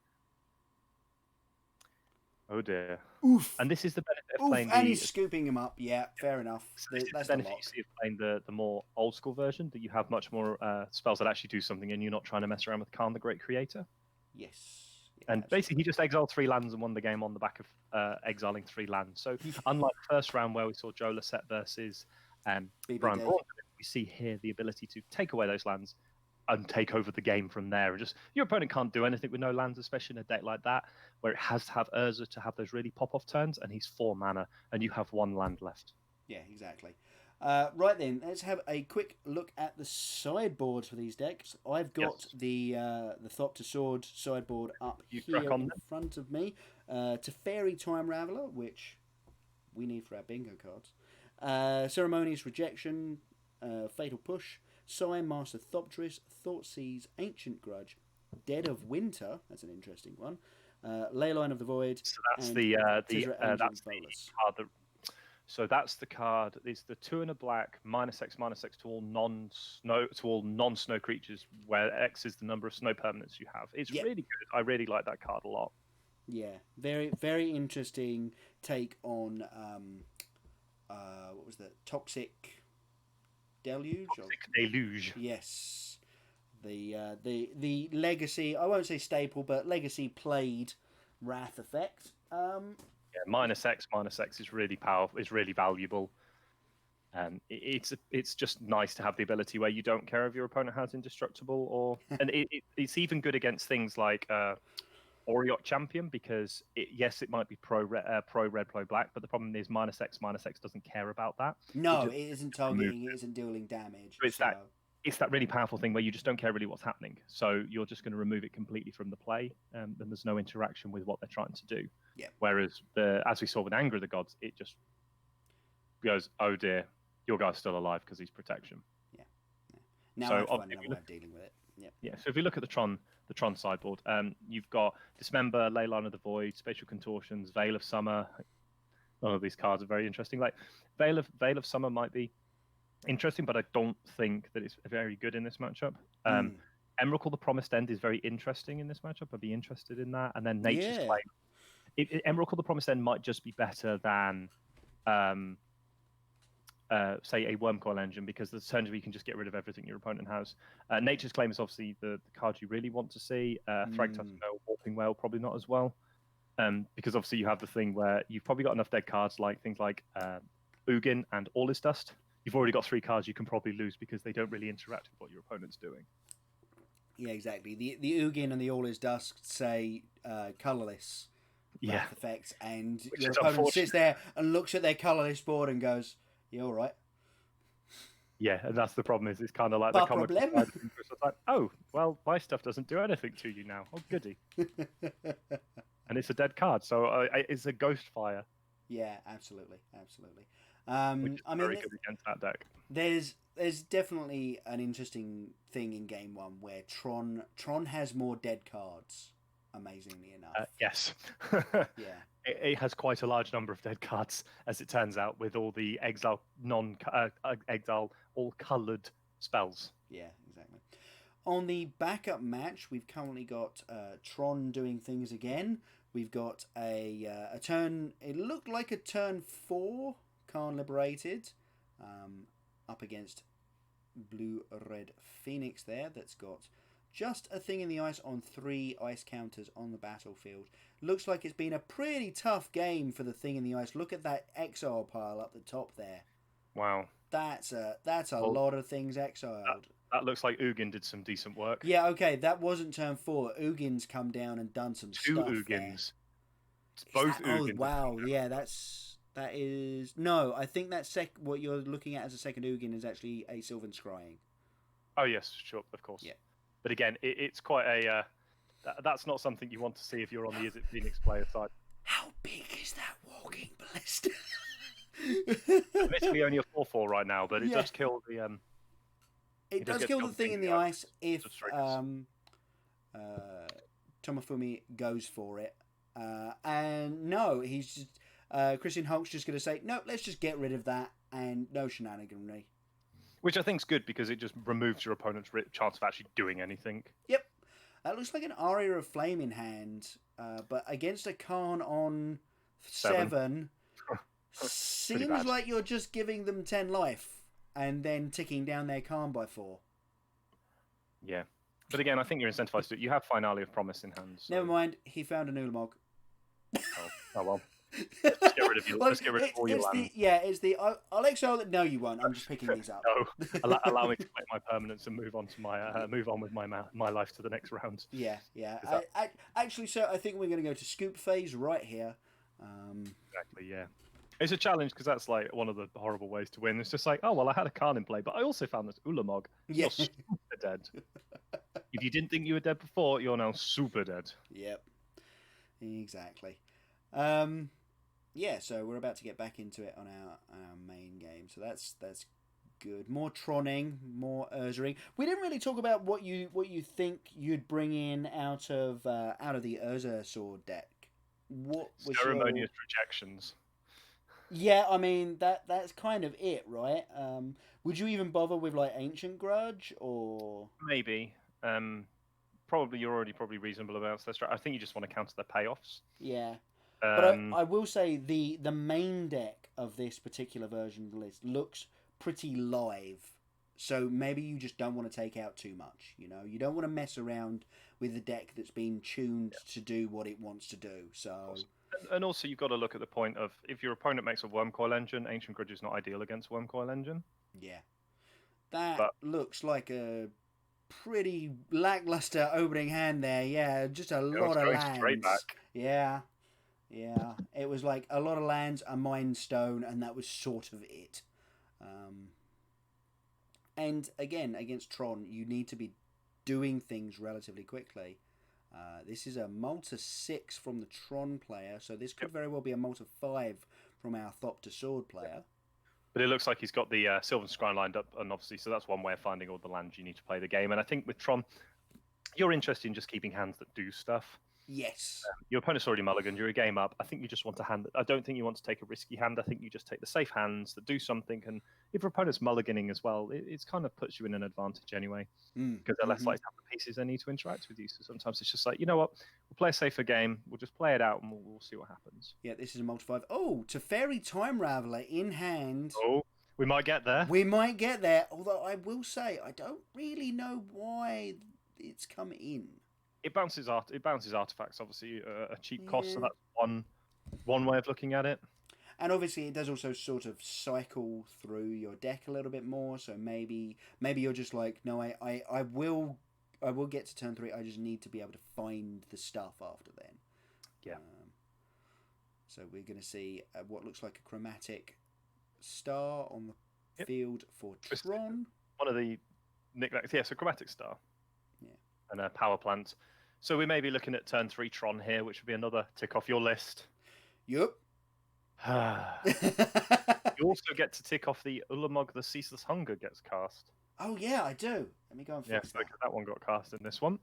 Oh dear. Oof. And this is the benefit of playing and he's scooping him up. Yeah, fair enough. So that's the benefit you see of playing the more old school version, that you have much more spells that actually do something, and you're not trying to mess around with Khan the Great Creator. Yes. Yeah, and basically he just exiled 3 lands and won the game on the back of exiling 3 lands. So unlike the first round where we saw Joe Lissette versus Brian Braun, we see here the ability to take away those lands and take over the game from there. And just your opponent can't do anything with no lands, especially in a deck like that, where it has to have Urza to have those really pop-off turns, and he's 4 mana, and you have 1 land left. Yeah, exactly. Right then, let's have a quick look at the sideboards for these decks. I've got the Thopter Sword sideboard up here in front of me. Teferi Time Raveler, which we need for our bingo cards. Ceremonious Rejection, Fatal Push, Sign Master Thopteris, Thoughtseize, Ancient Grudge, Dead of Winter, that's an interesting one, Leyline of the Void. So that's the card that So that's the card. It's the 2 and a black -X/-X to all non-snow creatures, where X is the number of snow permanents you have. It's Yep. really good. I really like that card a lot. Yeah, very very interesting take on what was that? Toxic Deluge. Toxic Deluge. Yes, the legacy. I won't say staple, but legacy played Wrath effect. Yeah, -X/-X is really powerful. It's really valuable. It's just nice to have the ability where you don't care if your opponent has indestructible and it's even good against things like WotC Champion, because yes, it might be pro red, pro black, but the problem is -X/-X doesn't care about that. No, it isn't targeting. It isn't dealing damage. So it's that really powerful thing where you just don't care really what's happening. So you're just going to remove it completely from the play, and there's no interaction with what they're trying to do. Yeah. Whereas as we saw with Anger of the Gods, it just goes, oh dear, your guy's still alive because he's protection. Yeah. Now so I find another way of dealing with it. Yeah. Yeah. So if you look at the Tron sideboard, you've got Dismember, Leyline of the Void, Spatial Contortions, Veil of Summer. None of these cards are very interesting. Like Veil of Summer might be interesting, but I don't think that it's very good in this matchup. Emrakul the Promised End is very interesting in this matchup. I'd be interested in that. And then Nature's Claim. Emrakul the Promised End might just be better than, say, a Wormcoil Engine, because there's turns where you can just get rid of everything your opponent has. Nature's Claim is obviously the card you really want to see. Thragtusk, no. Warping Whale, probably not as well. Because obviously you have the thing where you've probably got enough dead cards, like things like Ugin and All Is Dust. You've already got 3 cards you can probably lose because they don't really interact with what your opponent's doing. Yeah, exactly. The Ugin and the All Is Dust say colourless effects, and your opponent sits there and looks at their colourless board and goes, "You all right?" Yeah, and that's the problem. Is it's kind of like the comic. It's like, oh, well, my stuff doesn't do anything to you now. Oh, goody. And it's a dead card, so it's a Ghost Fire. Yeah, absolutely. Which is very good against that deck. There's definitely an interesting thing in game 1 where Tron has more dead cards, amazingly enough. Yes. Yeah. It has quite a large number of dead cards, as it turns out, with all the exile all coloured spells. Yeah, exactly. On the backup match, we've currently got Tron doing things again. We've got a turn. It looked like a turn 4 Khan Liberated, up against Blue-Red Phoenix there. That's got just a thing in the ice on 3 ice counters on the battlefield. Looks like it's been a pretty tough game for the thing in the ice. Look at that exile pile up the top there. Wow. That's a lot of things exiled. That looks like Ugin did some decent work. Yeah, okay, that wasn't turn 4. Ugin's come down and done some 2 stuff Ugins. There. Both Ugins. Oh, wow, yeah, that is... No, I think that what you're looking at as a second Ugin is actually a Sylvan Scrying. Oh, yes, sure, of course. Yeah. But again, it's quite a... that's not something you want to see if you're on the Is It Phoenix player side. How big is that walking ballista? Basically only a 4/4 right now, but it does kill the... It does kill the thing in the ice if Tomofumi goes for it. And no, he's just... Christian Hulk's just going to say, no, let's just get rid of that, and no shenaniganry. Which I think's good, because it just removes your opponent's chance of actually doing anything. Yep. That looks like an Aria of Flame in hand, but against a Khan on 7 seems like you're just giving them 10 life and then ticking down their Khan by 4. Yeah. But again, I think you're incentivized to... You have Finale of Promise in hand. So... Never mind, he found a Nulamog. Oh well. Let's get rid of you. Let's get rid of all your land. It's the... I'll exile that... No, you won't. I'm just picking these up. No. Allow me to collect my permanents and move on to move on with my life to the next round. Yeah. Actually, sir, I think we're going to go to scoop phase right here. Exactly, yeah. It's a challenge, because that's like one of the horrible ways to win. It's just like, oh, well, I had a Khan in play, but I also found this Ulamog. You're super dead. If you didn't think you were dead before, you're now super dead. Yep. Exactly. Yeah, so we're about to get back into it on our main game. So that's good. More Troning, more Urzering. We didn't really talk about what you think you'd bring in out of the Urza Sword deck. What was Ceremonious Rejections. Yeah, I mean that's kind of it, right? Would you even bother with like Ancient Grudge or Maybe. Probably you're already probably reasonable about this. I think you just want to counter the payoffs. yeah? But Um, I will say the main deck of this particular version of the list looks pretty live. So maybe you just don't want to take out too much. You know, you don't want to mess around with a deck that's been tuned to do what it wants to do. So and also you've got to look at the point of if your opponent makes a Wormcoil Engine, Ancient Grudge is not ideal against Wormcoil Engine. yeah, that But looks like a pretty lackluster opening hand there. Yeah, just a it was lot of going straight back. lands. Yeah, yeah. It was like a lot of lands, a Mind Stone, and that was sort of it. And again, against Tron, you need to be doing things relatively quickly. This is a Malta 6 from the Tron player, so this could very well be a Malta 5 from our Thopter Sword player. But it looks like he's got the Sylvan Scry lined up, and obviously, so that's one way of finding all the lands you need to play the game. And I think with Tron, you're interested in just keeping hands that do stuff. Yes. Your opponent's already mulliganed, you're a game up. I think you just want a hand. I don't think you want to take a risky hand. I think you just take the safe hands that do something. And if your opponent's mulliganing as well, it's kind of puts you in an advantage anyway, because they're less likely to have the pieces they need to interact with you. So sometimes it's just like, you know what, we'll play a safer game. We'll just play it out and we'll see what happens. Yeah, this is a Malta 5. Oh, Teferi Time Raveler in hand. Oh, we might get there. We might get there, although I will say I don't really know why it's come in. It bounces artifacts, obviously a cheap cost, so that's one way of looking at it. And obviously, it does also sort of cycle through your deck a little bit more. So maybe you're just like, no, I will get to turn 3. I just need to be able to find the stuff after then. Yeah. So we're going to see what looks like a chromatic star on the field for Tron. One of the knickknacks, yes, a chromatic star. Yeah. And a power plant. So we may be looking at turn 3 Tron here, which would be another tick off your list. Yep. You also get to tick off the Ulamog, the Ceaseless Hunger gets cast. Oh yeah, I do. Let me go and fix that. Because that one got cast in this one.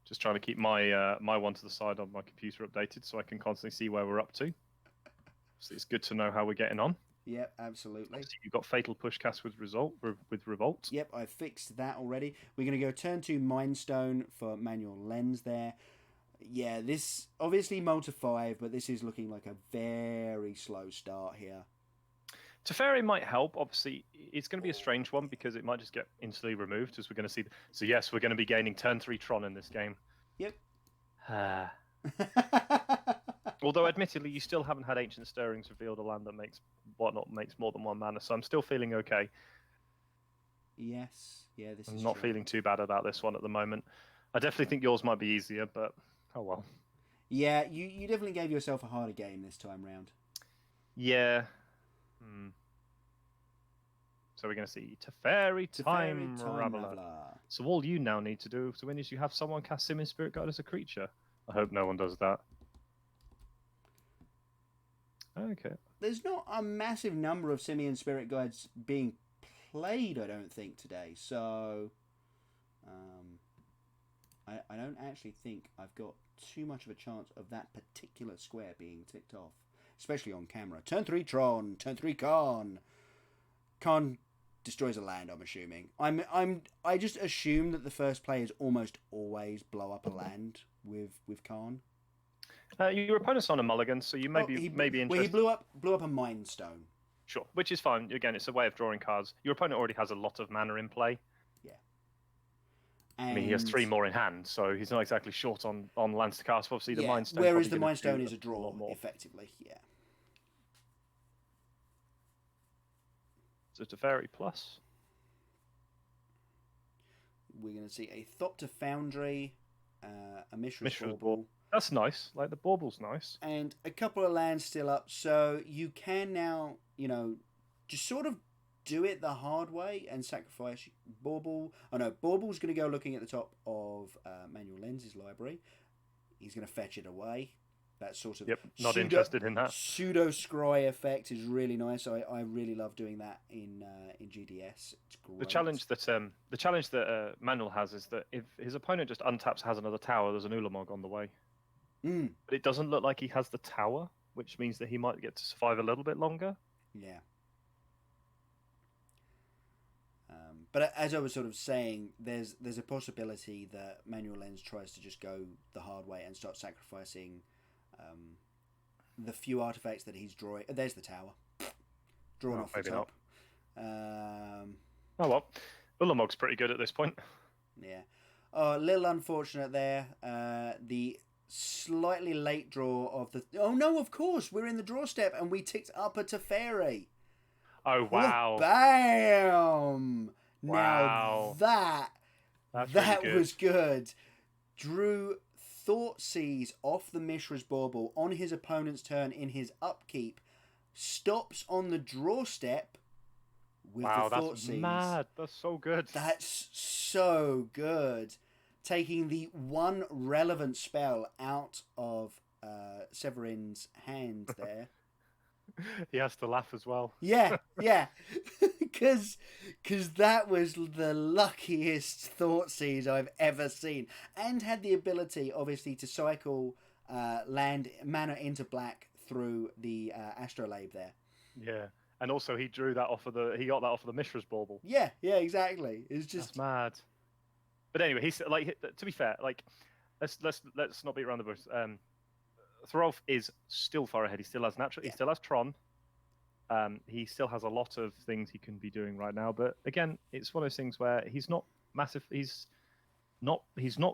Just trying to keep my my one to the side on my computer updated so I can constantly see where we're up to. So it's good to know how we're getting on. Yep, absolutely. So you've got Fatal Pushcast with Revolt. Yep, I fixed that already. We're going to go turn 2 Mind Stone for Manual Lens there. Yeah, this obviously Malta 5, but this is looking like a very slow start here. Teferi might help. Obviously, it's going to be a strange one because it might just get instantly removed, as we're going to see. So yes, we're going to be gaining turn 3 Tron in this game. Yep. Although, admittedly, you still haven't had Ancient Stirrings revealed a land that makes more than 1 mana, so I'm still feeling okay. Yes, yeah, this is I'm not true. feeling too bad about this one at the moment. I definitely think yours might be easier, but oh well. Yeah, you definitely gave yourself a harder game this time round. Yeah. So we're going to see Teferi Time Raveler. So all you now need to do to win is you have someone cast Simian Spirit Guide as a creature. I hope no one does that. Okay. There's not a massive number of Simian Spirit Guides being played, I don't think, today. So, I don't actually think I've got too much of a chance of that particular square being ticked off, especially on camera. Turn 3 Tron, turn 3 Khan. Khan destroys a land, I'm assuming. I just assume that the first players almost always blow up a land with Khan. Your opponent's on a mulligan, so you may be interested. Well, he blew up a Mind Stone. Sure, which is fine. Again, it's a way of drawing cards. Your opponent already has a lot of mana in play. Yeah. I mean, he has 3 more in hand, so he's not exactly short on lands to cast. Obviously, the Mind Stone. Whereas the Mind Stone is a draw, effectively. Yeah. So Teferi plus. We're going to see a Thopter Foundry, a Mishra's Bauble. That's nice. Like, the Bauble's nice. And a couple of lands still up, so you can now, just sort of do it the hard way and sacrifice Bauble. Oh no, Bauble's going to go looking at the top of Manual Lens's library. He's going to fetch it away. That sort of not interested in that. Pseudo scry effect is really nice. I really love doing that in GDS. It's great. The challenge that Manuel has is that if his opponent just untaps, has another tower, there's an Ulamog on the way. But it doesn't look like he has the tower, which means that he might get to survive a little bit longer. Yeah. But as I was sort of saying, there's a possibility that Manual Lens tries to just go the hard way and start sacrificing the few artifacts that he's drawing. There's the tower. Drawn off the top. Oh well. Ulamog's pretty good at this point. Yeah. Oh, a little unfortunate there. The slightly late draw of the... Oh, no, of course. We're in the draw step and we ticked Upper Teferi. Oh, wow. Oh, bam! Wow. Now that really was good. Drew Thoughtseize off the Mishra's Bauble on his opponent's turn in his upkeep. Stops on the draw step with the Thoughtseize. That's mad. That's so good. That's so good. Taking the one relevant spell out of Severin's hand there. He has to laugh as well. Yeah. Because that was the luckiest Thoughtseize I've ever seen. And had the ability, obviously, to cycle land mana into black through the Astrolabe there. Yeah. And also he got that off of the Mishra's Bauble. Yeah, exactly. It's just That's mad. But anyway, he's like, to be fair, like let's not beat around the bush. Thorolf is still far ahead. He still has natural. Yeah. He still has Tron. He still has a lot of things he can be doing right now. But again, it's one of those things where he's not massive. He's not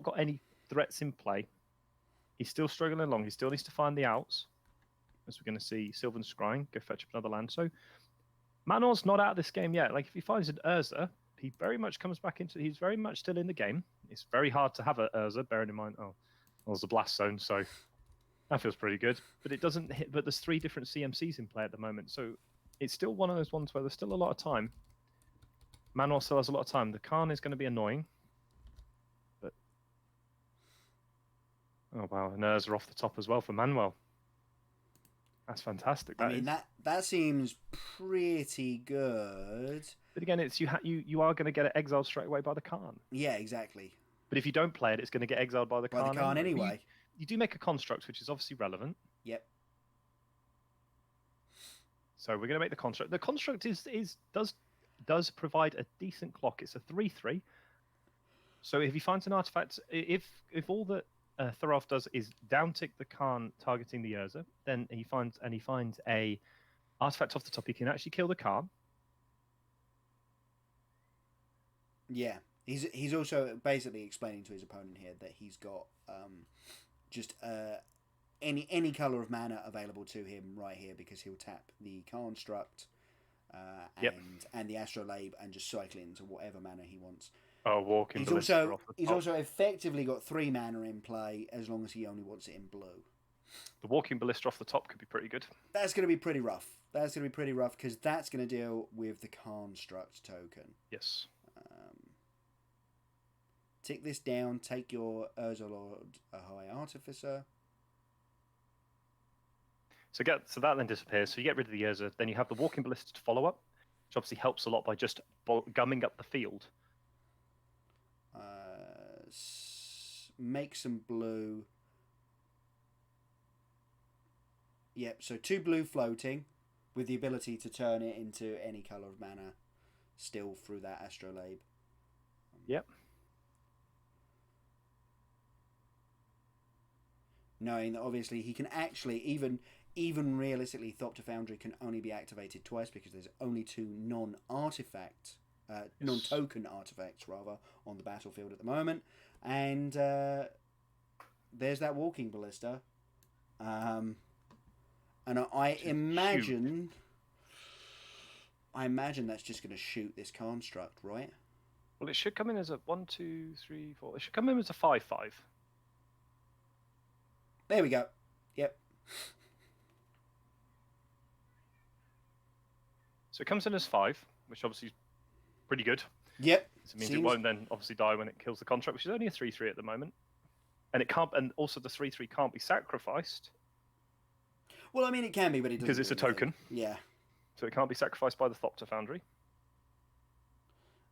got any threats in play. He's still struggling along. He still needs to find the outs. As we're going to see, Sylvan Scrying go fetch up another land. So Manor's not out of this game yet. Like if he finds an Urza, he very much comes back into. He's very much still in the game. It's very hard to have an Urza, bearing in mind. Oh, there's a blast zone, so that feels pretty good. But it doesn't hit. But there's 3 different CMCs in play at the moment, so it's still one of those ones where there's still a lot of time. Manor still has a lot of time. The Khan is going to be annoying, but oh wow, and Urza off the top as well for Manuel. That's fantastic. I mean, that seems pretty good. But again, it's you are going to get it exiled straight away by the Khan. Yeah, exactly. But if you don't play it, it's going to get exiled by the Khan. By the Khan anyway. You do make a construct, which is obviously relevant. Yep. So we're going to make the construct. The construct does provide a decent clock. It's a 3/3. So if he finds an artifact, if all that Thorolf does is downtick the Khan targeting the Urza, then he finds a artifact off the top, he can actually kill the Khan. Yeah, he's also basically explaining to his opponent here that he's got just any color of mana available to him right here because he'll tap the construct and the Astrolabe and just cycle into whatever mana he wants. Oh, walking. He's also effectively got 3 mana in play as long as he only wants it in blue. The walking ballista off the top could be pretty good. That's going to be pretty rough. Because that's going to deal with the construct token. Yes. Tick this down. Take your Urza Lord, a High Artificer. So that then disappears. So you get rid of the Urza. Then you have the walking ballista to follow up, which obviously helps a lot by just gumming up the field. Make some blue. Yep, so 2 blue floating with the ability to turn it into any colour of mana still through that Astrolabe. Yep. Knowing that obviously he can actually, even realistically, Thopter Foundry can only be activated twice because there's only 2 non-artifact, non-token artifacts rather, on the battlefield at the moment. And there's that walking ballista. And I imagine that's just going to shoot this construct, right? Well, it should come in as a 1, 2, 3, 4. It should come in as a 5/5. There we go. Yep. So it comes in as 5, which obviously is pretty good. Yep. So it means it won't then obviously die when it kills the contract, which is only a 3/3 at the moment. And it can't, and also the 3/3 can't be sacrificed. Well, I mean, it can be, but it doesn't. Because it's a token. Yeah. So it can't be sacrificed by the Thopter Foundry.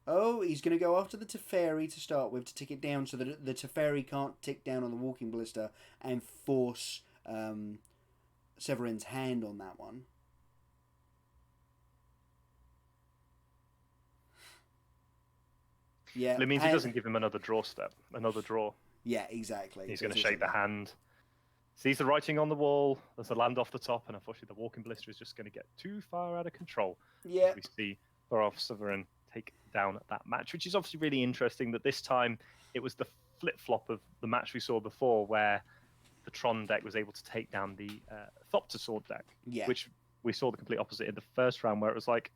Oh, he's going to go after the Teferi to start with to tick it down so that the Teferi can't tick down on the Walking Ballista and force Severin's hand on that one. Yeah, It means he doesn't give him another draw step, another draw. Yeah, exactly. He's going to shake the hand. Sees the writing on the wall. There's a land off the top, and unfortunately, the Walking Ballista is just going to get too far out of control. Yeah. We see Thorolf Severin take down that match, which is obviously really interesting that this time it was the flip-flop of the match we saw before, where the Tron deck was able to take down the Thopter Sword deck, which we saw the complete opposite in the first round, where it was like,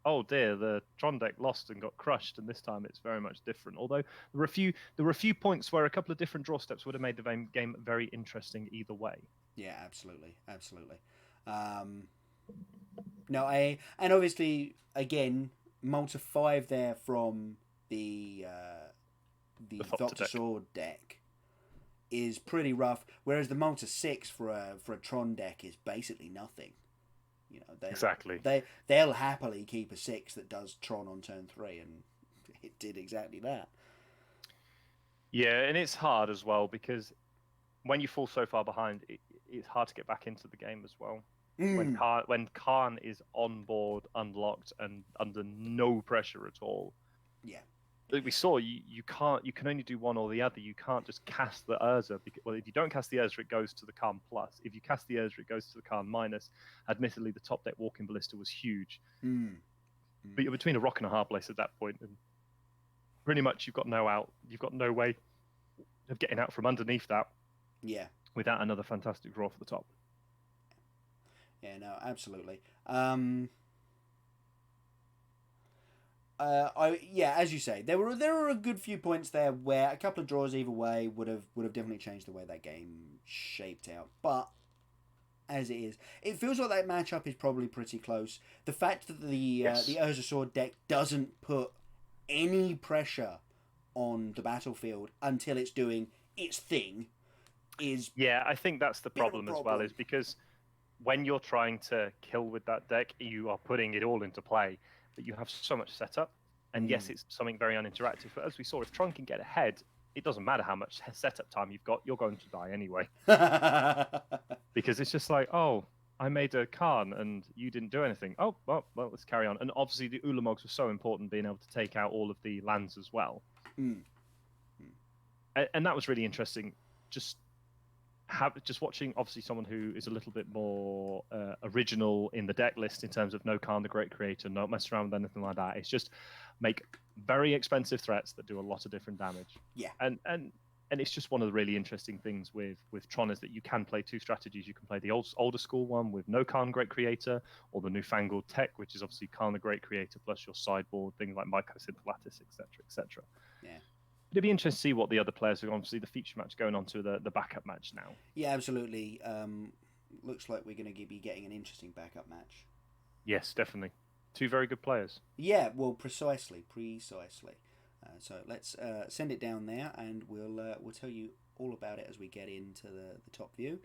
oh dear, the Tron deck lost and got crushed, and this time it's very much different. Although there were a few points where a couple of different draw steps would have made the game very interesting either way. Yeah, absolutely. And obviously again, Malta 5 there from the Thopter Sword deck is pretty rough, whereas the Malta 6 for a Tron deck is basically nothing. You know, exactly. They'll happily keep a 6 that does Tron on turn 3, and it did exactly that. Yeah, and it's hard as well because when you fall so far behind, it's hard to get back into the game as well. When Khan is on board, unlocked, and under no pressure at all. Yeah. Like we saw, you can only do one or the other. You can't just cast the Urza. Well, if you don't cast the Urza, it goes to the Khan plus. If you cast the Urza, it goes to the Khan minus. Admittedly, the top deck Walking Ballista was huge. But you're between a rock and a hard place at that point, and pretty much you've got no out. You've got no way of getting out from underneath that. Yeah. Without another fantastic draw for the top. Yeah, no, absolutely. As you say, there were a good few points there where a couple of draws either way would have definitely changed the way that game shaped out. But as it is, it feels like that matchup is probably pretty close. The fact that the Urza Sword deck doesn't put any pressure on the battlefield until it's doing its thing is I think that's the problem as well, is because when you're trying to kill with that deck, you are putting it all into play. But you have so much setup, and yes, it's something very uninteractive. But as we saw, if Tron can get ahead, it doesn't matter how much setup time you've got; you're going to die anyway. Because it's just like, oh, I made a Khan and you didn't do anything. Oh, well, let's carry on. And obviously, the Ulamogs were so important, being able to take out all of the lands as well. And that was really interesting. Just watching, obviously, someone who is a little bit more original in the deck list in terms of no Khan the Great Creator, not mess around with anything like that. It's just make very expensive threats that do a lot of different damage. Yeah. And it's just one of the really interesting things with Tron is that you can play two strategies. You can play the older school one with no Khan Great Creator, or the newfangled tech, which is obviously Khan the Great Creator plus your sideboard, things like Mycosynth Lattice, etc., etc. Yeah. It'd be interesting to see what the other players are. Obviously, the feature match going on to the backup match now. Yeah, absolutely. Looks like we're going to be getting an interesting backup match. Yes, definitely. Two very good players. Yeah, well, precisely. So let's send it down there, and we'll tell you all about it as we get into the top view.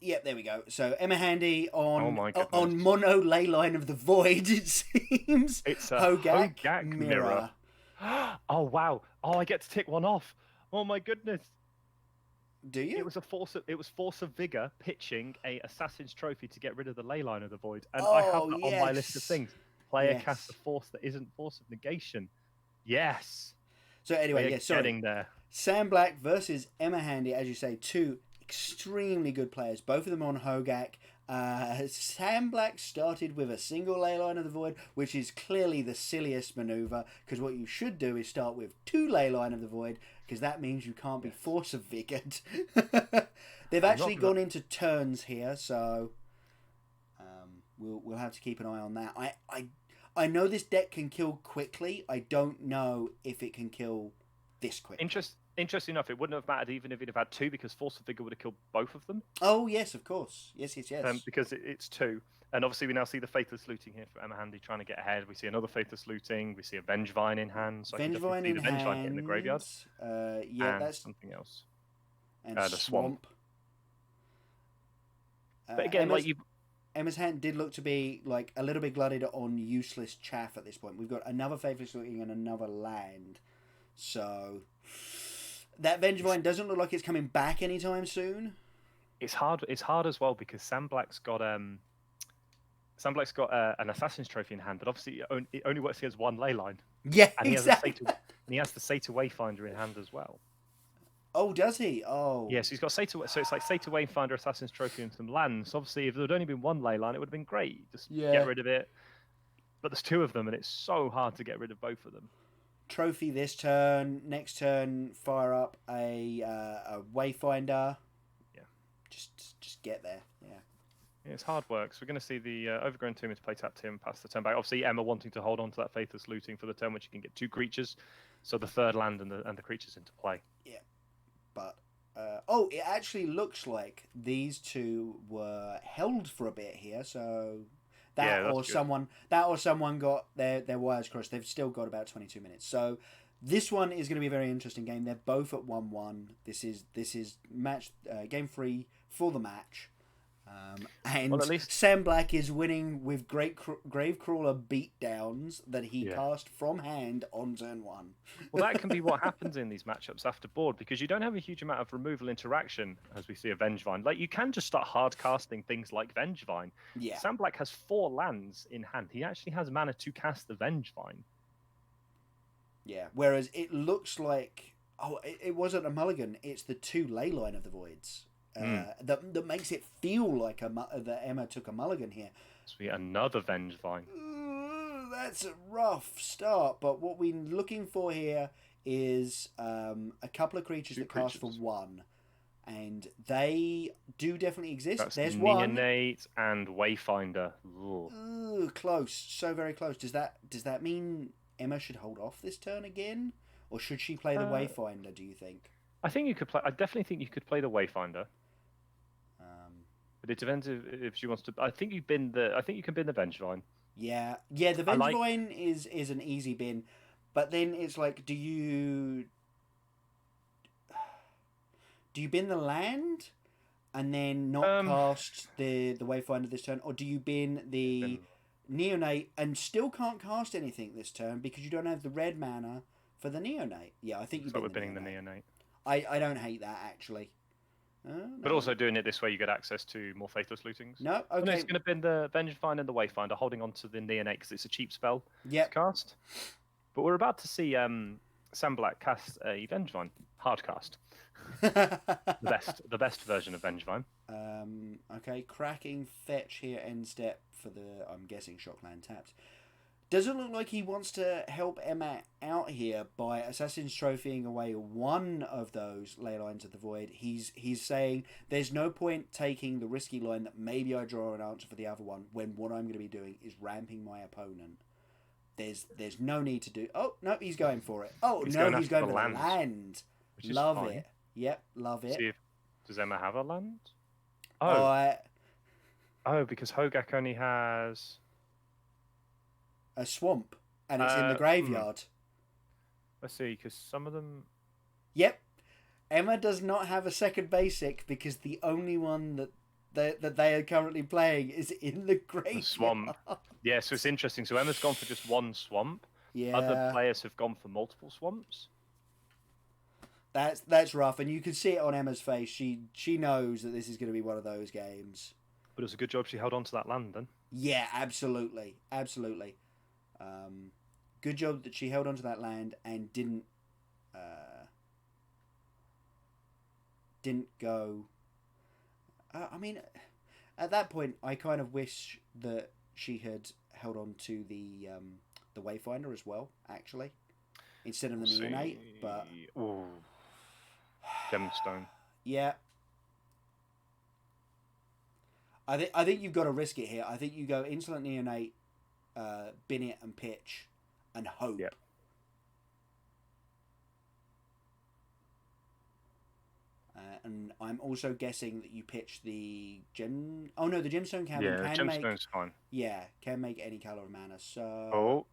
Yep, there we go. So Emma Handy on mono Leyline of the Void. It seems it's a Hogak mirror. Oh wow! Oh, I get to tick one off. Oh my goodness! Do you? It was Force of Vigor pitching a Assassin's Trophy to get rid of the Leyline of the Void, and I have that on my list of things. Player cast a force that isn't Force of Negation. Yes. So anyway, getting there. Sam Black versus Emma Handy, as you say, two extremely good players. Both of them on Hogak. Sam Black started with a single Leyline of the Void, which is clearly the silliest maneuver, because what you should do is start with two Leyline of the Void, because that means you can't be Force of Vigored. They've actually gone into turns here, so we'll have to keep an eye on that. I know this deck can kill quickly. I don't know if it can kill this quick. Interesting enough, it wouldn't have mattered even if it had two, because Force of Vigor would have killed both of them. Oh, yes, of course. Yes. Because it's two. And obviously we now see the Faithless Looting here for Emma Handy trying to get ahead. We see another Faithless Looting. We see a Vengevine in hand. So Vengevine I can definitely see the Vengevine get in the graveyard. That's something else. And the Swamp. But again, Emma's hand did look to be like a little bit glutted on useless chaff at this point. We've got another Faithless Looting and another land. So that Vengevine doesn't look like it's coming back anytime soon. It's hard. It's hard as well because Sam Black's got an Assassin's Trophy in hand, but obviously it only works against one ley line. Yeah, and exactly. He has the Satyr Wayfinder in hand as well. Oh, does he? Oh. Yes, he's got Satyr. So it's like Satyr Wayfinder, Assassin's Trophy, and some lands. Obviously, if there had only been one ley line, it would have been great. Just get rid of it. But there's two of them, and it's so hard to get rid of both of them. Trophy this turn. Next turn, fire up a Wayfinder. Yeah. Just get there. Yeah. It's hard work. So we're going to see the Overgrown Tomb is play tapped him, pass the turn back. Obviously, Emma wanting to hold on to that Faithless Looting for the turn, which you can get 2 creatures. So the third land and the creatures into play. Yeah. But, it actually looks like these two were held for a bit here. So that or someone got their wires crossed. They've still got about 22 minutes. So this one is going to be a very interesting game. They're both at 1-1. This is match game 3 for the match. And well, at least Sam Black is winning with great Gravecrawler beatdowns that he cast from hand on turn 1. Well, that can be what happens in these matchups after board, because you don't have a huge amount of removal interaction, as we see a Vengevine. Like, you can just start hard casting things like Vengevine. Yeah. Sam Black has 4 lands in hand. He actually has mana to cast the Vengevine. Yeah, whereas it looks like... Oh, it wasn't a mulligan. It's the 2 Leyline of the Voids. That makes it feel like that Emma took a mulligan here. Sweet, another Vengevine. That's a rough start, but what we're looking for here is a couple of creatures that cast for 1, and they do definitely exist. There's one. Neonate and Wayfinder. Ooh, close, so very close. Does that mean Emma should hold off this turn again, or should she play the Wayfinder? Do you think? I definitely think you could play the Wayfinder. But it depends if she wants to. I think you can bin the Vengevine. Yeah. The Vengevine is an easy bin, but then it's like, do you bin the land and then not cast the Wayfinder this turn, or do you bin the Neonate and still can't cast anything this turn because you don't have the red mana for the Neonate? Yeah, I think you. So we're binning the Neonate. I don't hate that, actually. No. But also doing it this way, you get access to more Faithless Lootings. No, okay. And it's going to bin the Vengevine and the Wayfinder, holding on to the Neonate because it's a cheap spell to cast. But we're about to see Sam Black cast a Vengevine, hard cast. the best version of Vengevine. Okay, cracking fetch here, end step for the, I'm guessing, Shockland tapped. Doesn't look like he wants to help Emma out here by Assassin's Trophying away one of those Ley Lines of the Void. He's saying there's no point taking the risky line that maybe I draw an answer for the other one when what I'm going to be doing is ramping my opponent. There's no need to do... Oh, no, he's going for it. Oh, he's going for the land. Love it. Yep, love it. Does Emma have a land? Because Hogak only has... a swamp, and it's in the graveyard. Let's see, because some of them... Yep. Emma does not have a second basic because the only one that they are currently playing is in the graveyard. The swamp. Yeah, so it's interesting. So Emma's gone for just one swamp. Yeah. Other players have gone for multiple swamps. That's rough, and you can see it on Emma's face. She knows that this is going to be one of those games. But it was a good job she held on to that land, then. Yeah, absolutely. Good job that she held onto that land and didn't go. I mean, at that point, I kind of wish that she had held on to the Wayfinder as well, actually, instead of the Neonate. But Gemstone. Yeah. I think you've got to risk it here. I think you go Insolent Neonate, bin it and pitch, and hope. Yep. And I'm also guessing that you pitch the gem. Oh no, the gemstone can. Yeah, gemstone's fine. Yeah, can make any color of mana. So.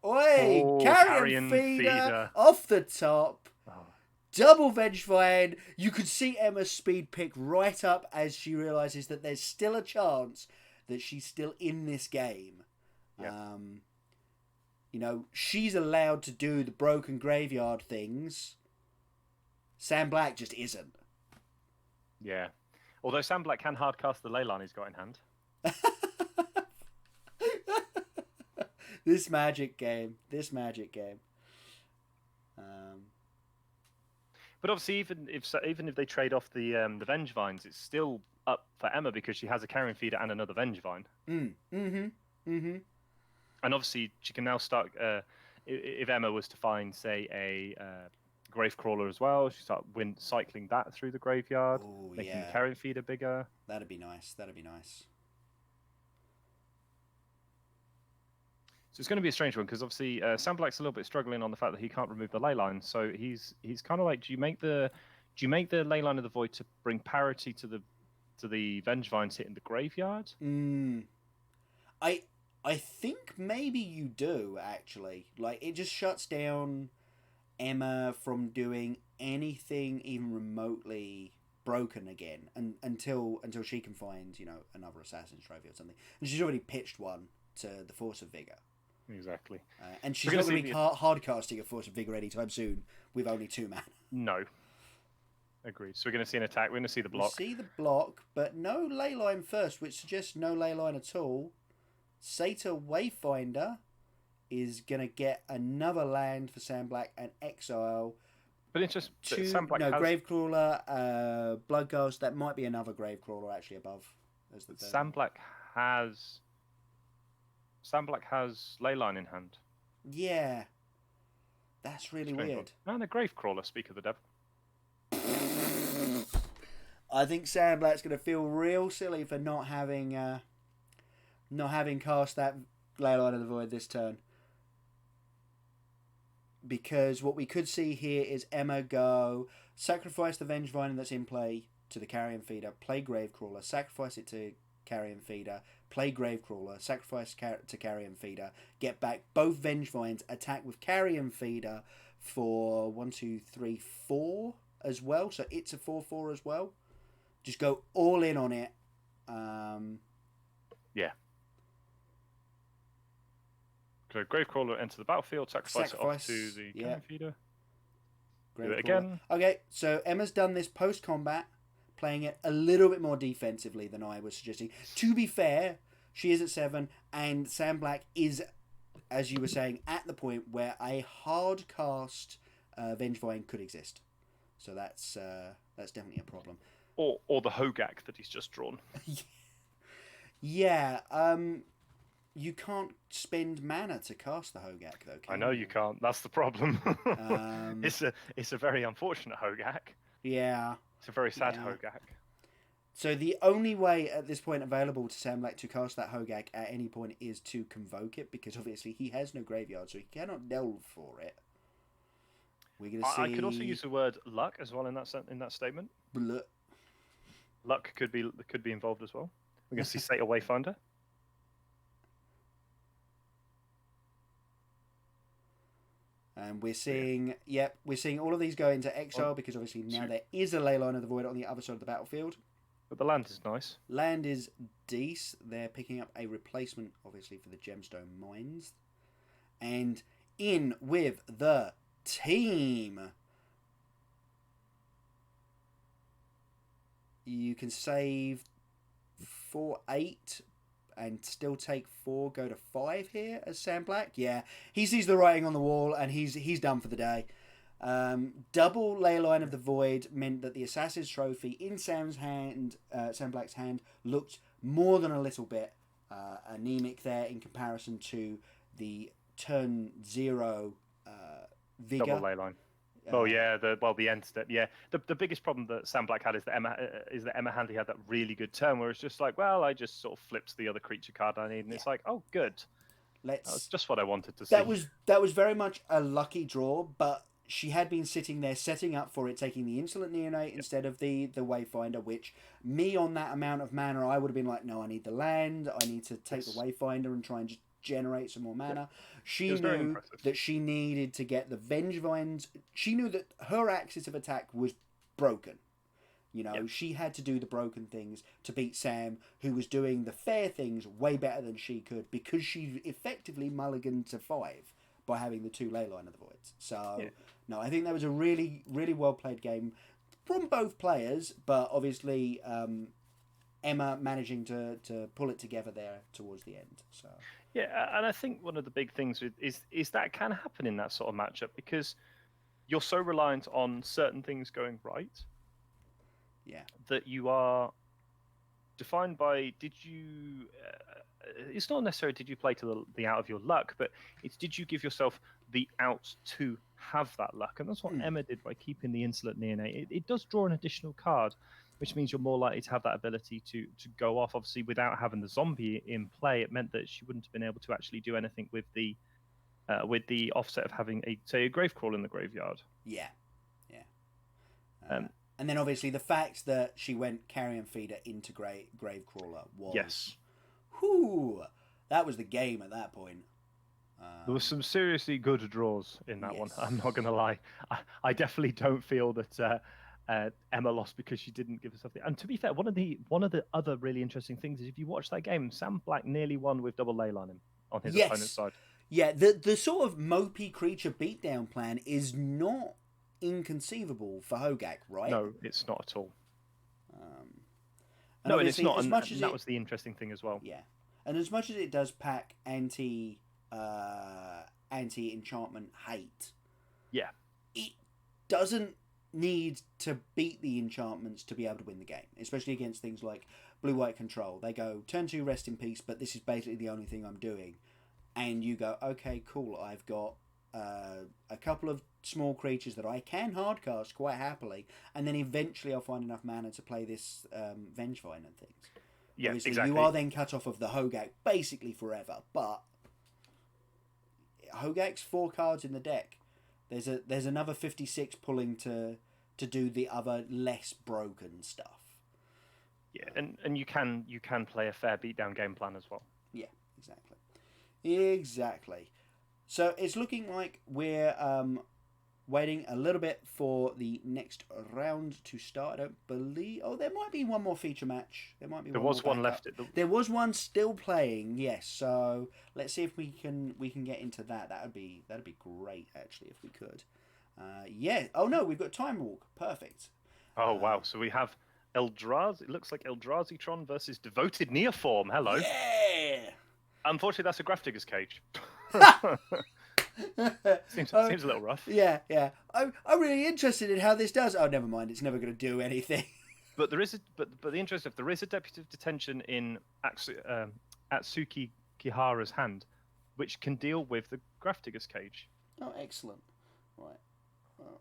Carrion feeder off the top. Oh. Double Vengevine. You could see Emma's speed pick right up as she realizes that there's still a chance that she's still in this game. Yeah. You know, she's allowed to do the broken graveyard things. Sam Black just isn't. Yeah. Although Sam Black can hardcast the Leyline he's got in hand. This magic game. But obviously, even if they trade off the Vengevines, it's still up for Emma because she has a Carrion Feeder and another Vengevine. And obviously, she can now start. If Emma was to find, say, a Gravecrawler as well, she start cycling that through the graveyard, making the Carrion Feeder bigger. That'd be nice. So it's going to be a strange one because obviously Sam Black's a little bit struggling on the fact that he can't remove the Leyline. So he's kind of like, do you make the Leyline of the Void to bring parity to the Vengevines hitting the graveyard? I think maybe you do, actually. Like, it just shuts down Emma from doing anything even remotely broken again until she can find, you know, another Assassin's Trophy or something. And she's already pitched one to the Force of Vigor. Exactly. And she's not going to be hard casting a Force of Vigor anytime soon with only 2 mana. No. Agreed. So we're going to see an attack. We're going to see the block. We see the block, but no Leyline first, which suggests no Leyline at all. Satyr Wayfinder is going to get another land for Sam Black and exile. But interesting. Sam Black has... Gravecrawler, Bloodghast. That might be another Gravecrawler actually above. As the third. Sam Black has Leyline in hand. Yeah. That's really weird. And a Gravecrawler, speak of the devil. I think Sam Black's going to feel real silly for not having cast that Leyline of the Void this turn. Because what we could see here is Emma go sacrifice the Vengevine that's in play to the Carrion Feeder, play Gravecrawler, sacrifice it to Carrion Feeder, play Gravecrawler, sacrifice to Carrion Feeder, get back both Vengevines, attack with Carrion Feeder for 1, 2, 3, 4 as well. So it's a 4/4 as well. Just go all in on it. Yeah. So Gravecrawler enter the battlefield, sacrifice it off to the Carrion Feeder. Do it again. Okay, so Emma's done this post-combat, playing it a little bit more defensively than I was suggesting. To be fair, she is at 7, and Sam Black is, as you were saying, at the point where a hard cast Vengevine could exist. So that's definitely a problem. Or the Hogak that he's just drawn. Yeah. You can't spend mana to cast the Hogak, though, can I know you can't. That's the problem. It's a very unfortunate Hogak. Yeah. It's a very sad Hogak. So the only way at this point available to Sam Black to cast that Hogak at any point is to convoke it, because obviously he has no graveyard, so he cannot delve for it. We're gonna see. I could also use the word luck as well in that statement. Blah. Luck could be involved as well. We're going to see Satyr Wayfinder. And we're seeing, we're seeing all of these go into exile because obviously now there is a Leyline of the Void on the other side of the battlefield. But the land is nice. Land is decent. They're picking up a replacement, obviously, for the Gemstone Mines. And in with the team. You can save 4/8 and still take 4, go to 5 here as Sam Black. Yeah, he sees the writing on the wall and he's done for the day. Double Leyline of the Void meant that the Assassin's Trophy in Sam Black's hand looked more than a little bit anemic there in comparison to the turn 0 Vigor. Double Leyline. The end step. Yeah, the biggest problem that Sam Black had is that Emma Hanley had that really good turn where it's just like, well, I just sort of flipped the other creature card I need, and it's like, oh, good. That was just what I wanted to see. That was very much a lucky draw, but she had been sitting there setting up for it, taking the Insolent Neonate instead of the Wayfinder, which me on that amount of mana, I would have been like, no, I need the land, I need to take the Wayfinder and try and just generate some more mana. She knew that she needed to get the Vengevines. She knew that her axis of attack was broken. She had to do the broken things to beat Sam, who was doing the fair things way better than she could, because she effectively mulliganed to 5 by having the 2 Leyline of the Voids. So, no, I think that was a really, really well played game from both players, but obviously Emma managing to pull it together there towards the end. So yeah, and I think one of the big things is that can happen in that sort of matchup, because you're so reliant on certain things going right. Yeah. That you are defined by, did you... it's not necessarily did you play to the out of your luck, but it's did you give yourself the out to have that luck? And that's what Emma did by keeping the Insolent Neonate. It does draw an additional card, which means you're more likely to have that ability to go off. Obviously, without having the zombie in play, it meant that she wouldn't have been able to actually do anything with the offset of having a Gravecrawl in the graveyard. Yeah. And then obviously the fact that she went Carrion Feeder into Gravecrawler was... Yes. Whoo! That was the game at that point. There was some seriously good draws in that one. I'm not going to lie. I definitely don't feel that Emma lost because she didn't give herself the... And to be fair, one of the other really interesting things is if you watch that game, Sam Black nearly won with double Leyline on his opponent's side. Yeah, the sort of mopey creature beatdown plan is not inconceivable for Hogak, right? No, it's not at all. And it's not. As much as that was the interesting thing as well. Yeah, and as much as it does pack anti-enchantment hate, yeah, it doesn't need to beat the enchantments to be able to win the game, especially against things like blue-white control. They go, turn 2, rest in peace, but this is basically the only thing I'm doing. And you go, okay, cool, I've got a couple of small creatures that I can hardcast quite happily, and then eventually I'll find enough mana to play this Vengevine and things. Yeah, obviously, exactly. You are then cut off of the Hogak basically forever, but Hogak's 4 cards in the deck. There's another 56 pulling to do the other less broken stuff. Yeah, and you can play a fair beatdown game plan as well. Yeah, exactly. So it's looking like we're waiting a little bit for the next round to start. I don't believe... Oh, there might be one more feature match. There was one left. There was one still playing, yes. So let's see if we can get into that. That'd be great, actually, if we could. Yeah. Oh, no, we've got Time Walk. Perfect. Oh, wow. So we have Eldrazi... It looks like Eldrazi-tron versus Devoted Neoform. Hello. Yeah! Unfortunately, that's a Grafdigger's Cage. seems a little rough. Yeah. I'm really interested in how this does. Oh, never mind. It's never going to do anything. But there is the interest of there is a Deputy Detention in Atsuki Kihara's hand, which can deal with the Grafdigger's Cage. Oh, excellent. Right. Well,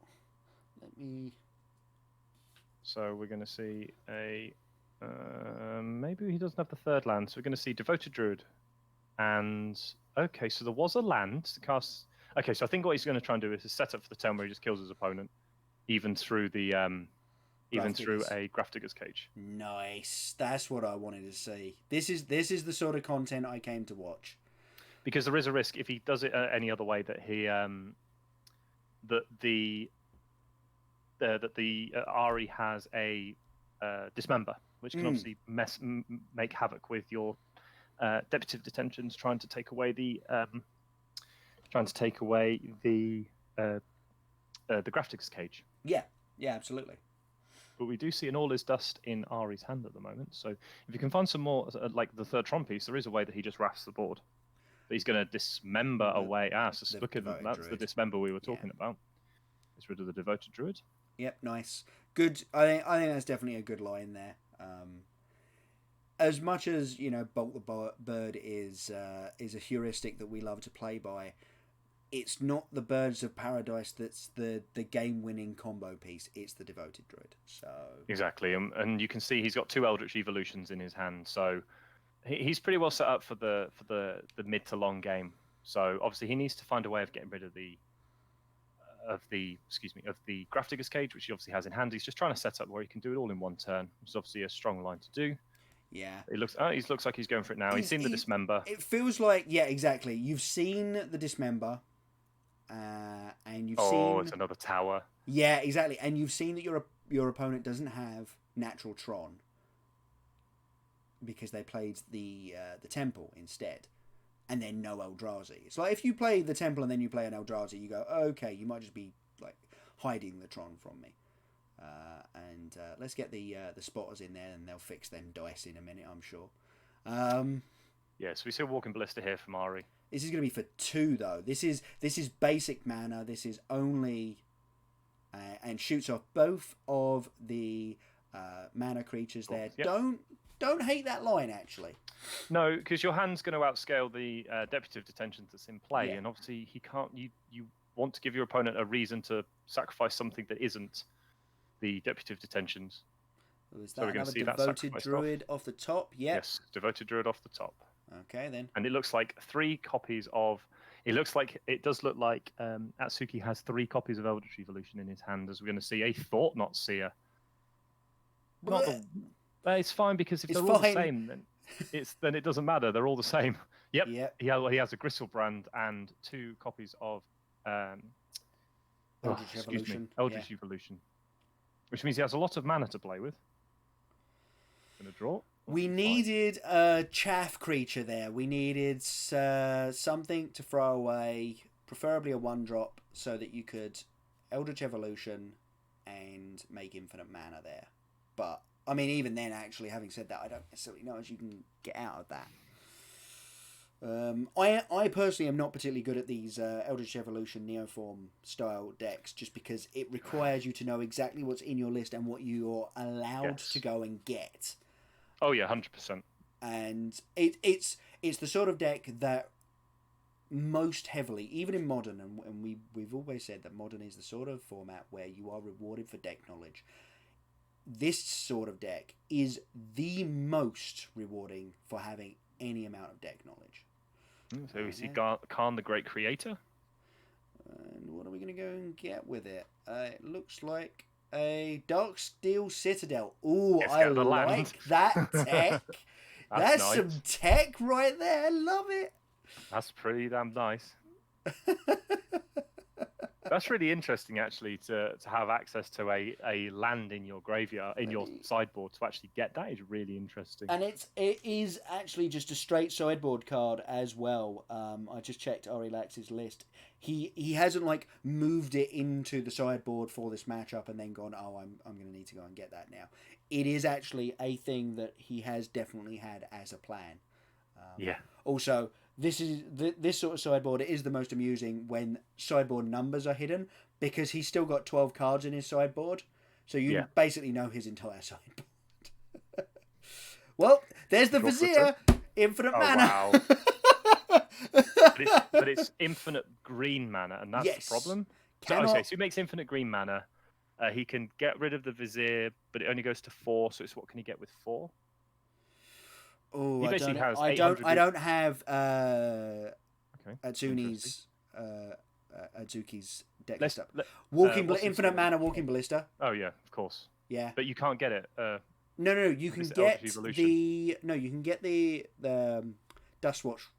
let me... So we're going to see a... maybe he doesn't have the 3rd land, so we're going to see Devoted Druid. And, okay, so there was a land to cast... Okay, so I think what he's going to try and do is set up for the turn where he just kills his opponent, even through the... even through a Grafdigger's Cage. Nice. That's what I wanted to see. This is the sort of content I came to watch. Because there is a risk if he does it any other way that he that the Ari has a Dismember, which can obviously make havoc with your Deputy Detentions, trying to take away the Grafdigger's Cage. Yeah, absolutely. But we do see an All Is Dust in Ari's hand at the moment. So if you can find some more, like the 3rd Tron piece, there is a way that he just rafts the board. But he's going to Dismember away. So look at that's Druid. The Dismember we were talking about. It's rid of the Devoted Druid. Yep, nice. Good. I think that's definitely a good line there. As much as, Bolt the Bird is a heuristic that we love to play by, it's not the Birds of Paradise that's the game-winning combo piece. It's the Devoted Druid. So exactly, and you can see he's got 2 Eldritch Evolutions in his hand, so he's pretty well set up for the mid to long game. So obviously he needs to find a way of getting rid of the Grafdigger's Cage, which he obviously has in hand. He's just trying to set up where he can do it all in one turn, which is obviously a strong line to do. Yeah. He looks like he's going for it now. He's seen the Dismember. It feels like, yeah, exactly. You've seen the Dismember, and you've seen... it's another tower. Yeah, exactly. And you've seen that your opponent doesn't have natural Tron because they played the Temple instead, and then no Eldrazi. It's like if you play the Temple and then you play an Eldrazi, you go, okay, you might just be like hiding the Tron from me. And let's get the spotters in there, and they'll fix them dice in a minute, I'm sure. Yeah, so we see a Walking Ballista here from Ari. This is going to be for 2 though. This is basic mana. This is only and shoots off both of the mana creatures there. Yep. Don't hate that line actually. No, because your hand's going to outscale the Deputative Detention that's in play, and obviously he can't. You want to give your opponent a reason to sacrifice something that isn't the Deputative Detentions. Was that another Devoted Druid off the top? Yep. Yes, Devoted Druid off the top. Okay, then. And it looks like 3 copies of... It does look like Atsuki has 3 copies of Eldritch Evolution in his hand, as we're going to see a Thought Knot Seer. It's fine, because if they're all the same, then it doesn't matter. They're all the same. Yep. He has a Gristlebrand and 2 copies of Eldritch Evolution. Eldritch Evolution. Which means he has a lot of mana to play with. Going to draw. We needed a chaff creature there. We needed something to throw away, preferably a 1-drop, so that you could Eldritch Evolution and make infinite mana there. But, I mean, even then, actually, having said that, I don't necessarily know as you can get out of that. I personally am not particularly good at these Eldritch Evolution Neoform style decks, just because it requires you to know exactly what's in your list and what you're allowed to go and get. Oh yeah, 100%. And it's the sort of deck that most heavily, even in Modern, and we've always said that Modern is the sort of format where you are rewarded for deck knowledge. This sort of deck is the most rewarding for having any amount of deck knowledge. So we see Khan the Great Creator. And what are we going to go and get with it? It looks like a Dark Steel Citadel. Ooh, I like that tech. That's nice. Some tech right there. I love it. That's pretty damn nice. That's really interesting, actually, to have access to a land in your graveyard, in your sideboard, to actually get that is really interesting. And it is actually just a straight sideboard card as well. I just checked Ari Lax's list. He hasn't like moved it into the sideboard for this matchup and then gone, oh, I'm going to need to go and get that now. It is actually a thing that he has definitely had as a plan. Also, this sort of sideboard, it is the most amusing when sideboard numbers are hidden, because he's still got 12 cards in his sideboard, so you basically know his entire sideboard. Well, there's the Vizier, infinite mana. Wow. but it's infinite green mana, and that's the problem. So he makes infinite green mana. He can get rid of the Vizier, but it only goes to 4. So it's what can he get with 4? Oh, I don't have Atsuki's deck list up. Infinite mana Walking Ballista. Oh yeah, of course. Yeah, but you can't get it. No, you can get the Dustwatch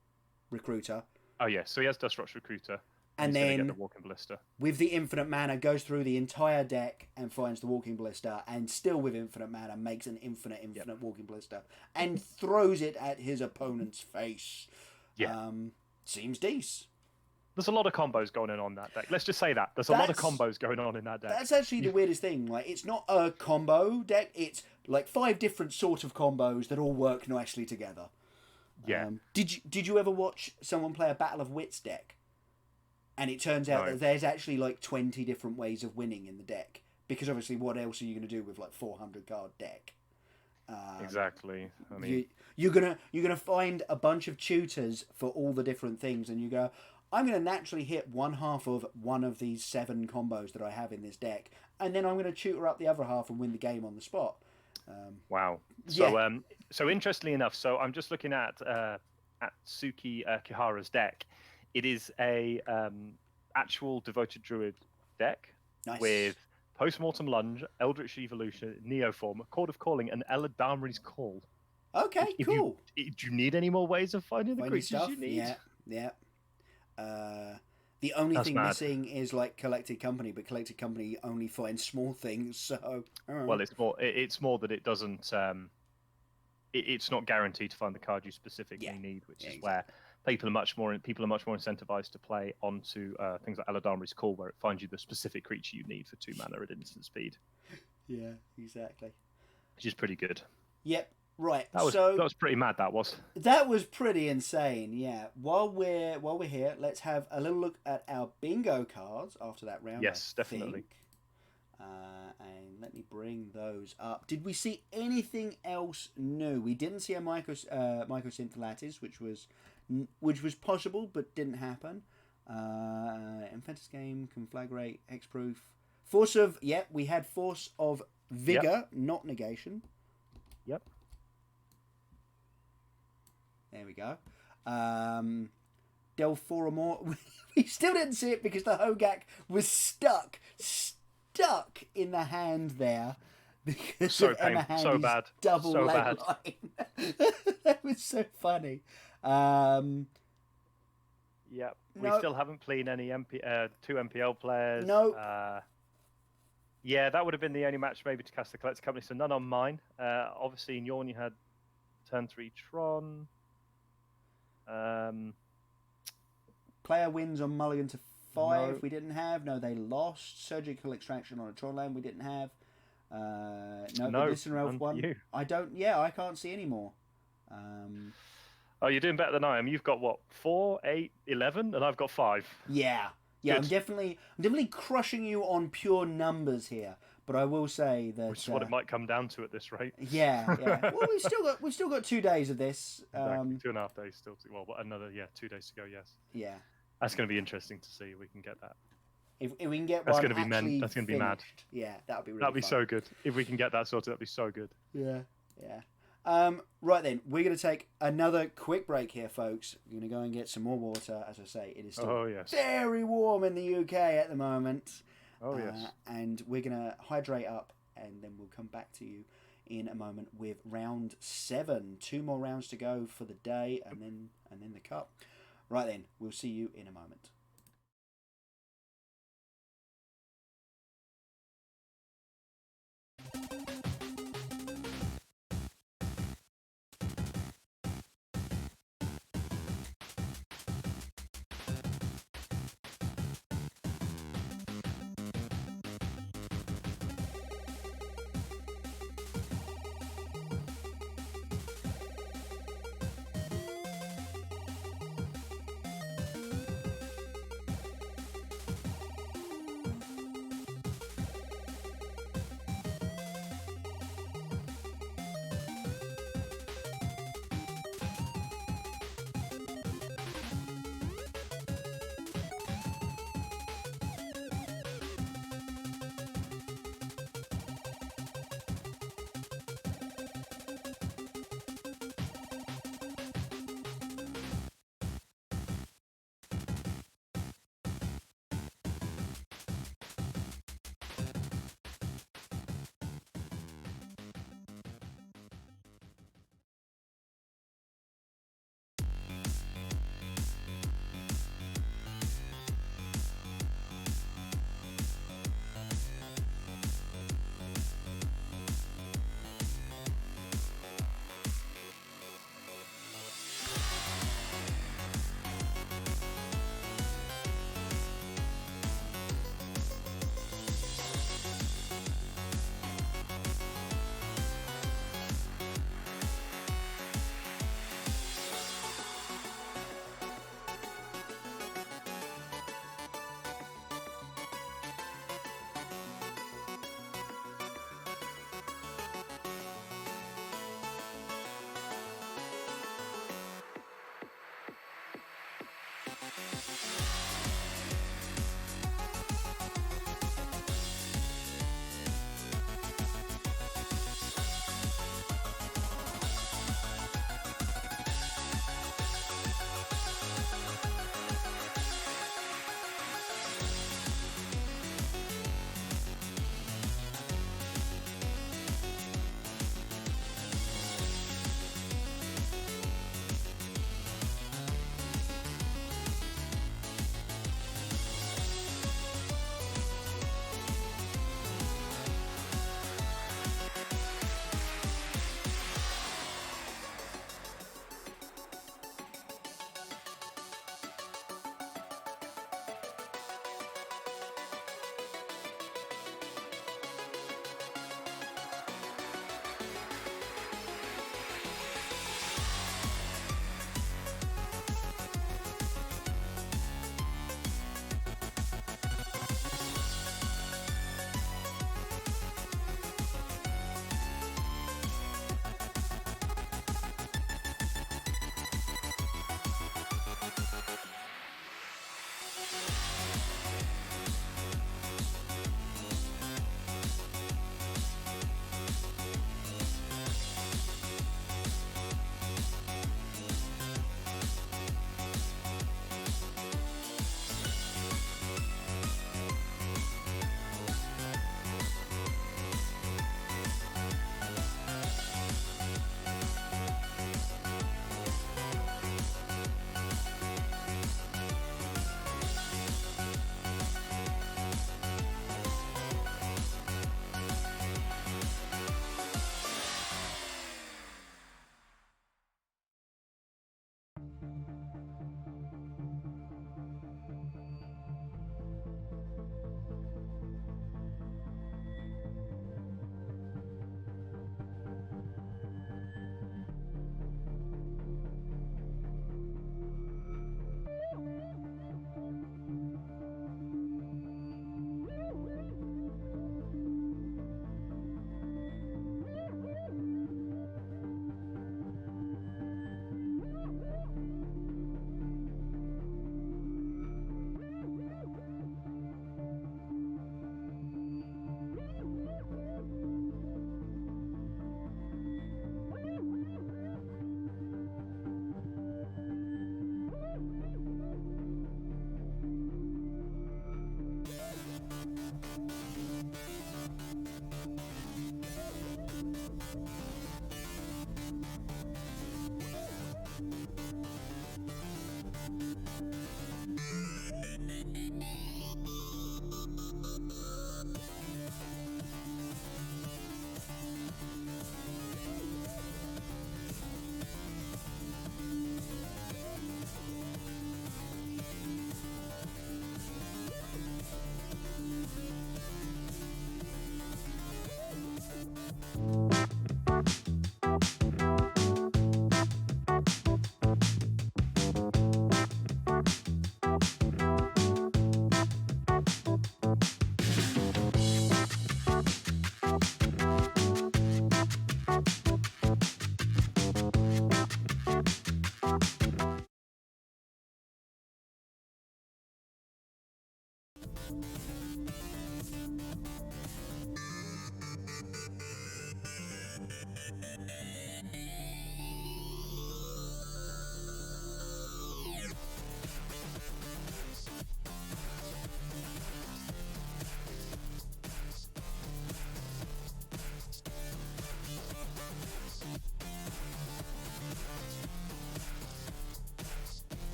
Recruiter. Oh yeah, so he has Dustwatch Recruiter. And then get the Walking Ballista. With the infinite mana, goes through the entire deck and finds the Walking Ballista, and still with infinite mana makes an infinite Walking Ballista and throws it at his opponent's face. Yeah, seems decent. There's a lot of combos going on that deck. Let's just say that there's a lot of combos going on in that deck. That's actually the weirdest thing. Like, it's not a combo deck; it's like 5 different sort of combos that all work nicely together. Yeah. Did you ever watch someone play a Battle of Wits deck? And it turns out that there's actually like 20 different ways of winning in the deck. Because obviously, what else are you going to do with like 400 card deck? Exactly. I mean, you're gonna find a bunch of tutors for all the different things, and you go, I'm going to naturally hit one half of one of these 7 combos that I have in this deck, and then I'm going to tutor up the other half and win the game on the spot. Wow. So so interestingly enough, so I'm just looking at Atsuki Kihara's deck. It is a actual Devoted Druid deck with Postmortem Lunge, Eldritch Evolution, Neoform, Chord of Calling, and Eladamri's Call. Okay, cool. Do you need any more ways of finding the creatures you need? Yeah. The The only That's thing mad. missing is like Collected Company, but Collected Company only finds small things. So well, it's more that it doesn't. It's not guaranteed to find the card you specifically need, which is where people are much more incentivized to play onto things like Aladamri's Call, where it finds you the specific creature you need for 2 mana at instant speed. Yeah, exactly. Which is pretty good. Yep. Right. That was pretty mad. That was pretty insane. Yeah. While we're here, let's have a little look at our bingo cards after that round. Yes, definitely. And let me bring those up. Did we see anything else new? We didn't see a Mycosynth Lattice, which was possible but didn't happen. Infectus Game, Conflagrate, Hexproof, Force of we had Force of Vigor, not Negation. Yep. There we go. Delphoramore. We still didn't see it because the Hogak was stuck in the hand there because of Emma Handy's double leg line. That was so funny. Yep. We still haven't played any 2 MPL players. No. Yeah, that would have been the only match maybe to cast the Collector Company, so none on mine. Obviously, in Yorn, you had turn 3 Tron. Player wins on Mulligan to 5. We didn't have. No, they lost. Surgical Extraction on a Tron land. We didn't have. No, Listen Elf won. I can't see any more. Oh, you're doing better than I am. You've got what, 4, 8, 11, and I've got 5. Yeah. I'm definitely crushing you on pure numbers here. But I will say that which is what it might come down to at this rate. Yeah. Well, we've still got 2 days of this. Exactly. 2.5 days still. Another 2 days to go. Yes. Yeah. That's going to be interesting to see if we can get that. If we can get that's one, going to be mad. Yeah, that would be really that'd be fun. so good if we can get that sorted. That'd be so good. Yeah. Right then, we're going to take another quick break here, folks. We're going to go and get some more water. As I say, it is still very warm in the UK at the moment. Oh yes. And we're going to hydrate up, and then we'll come back to you in a moment with round 7. 2 more rounds to go for the day, and then the cup. Right then, we'll see you in a moment.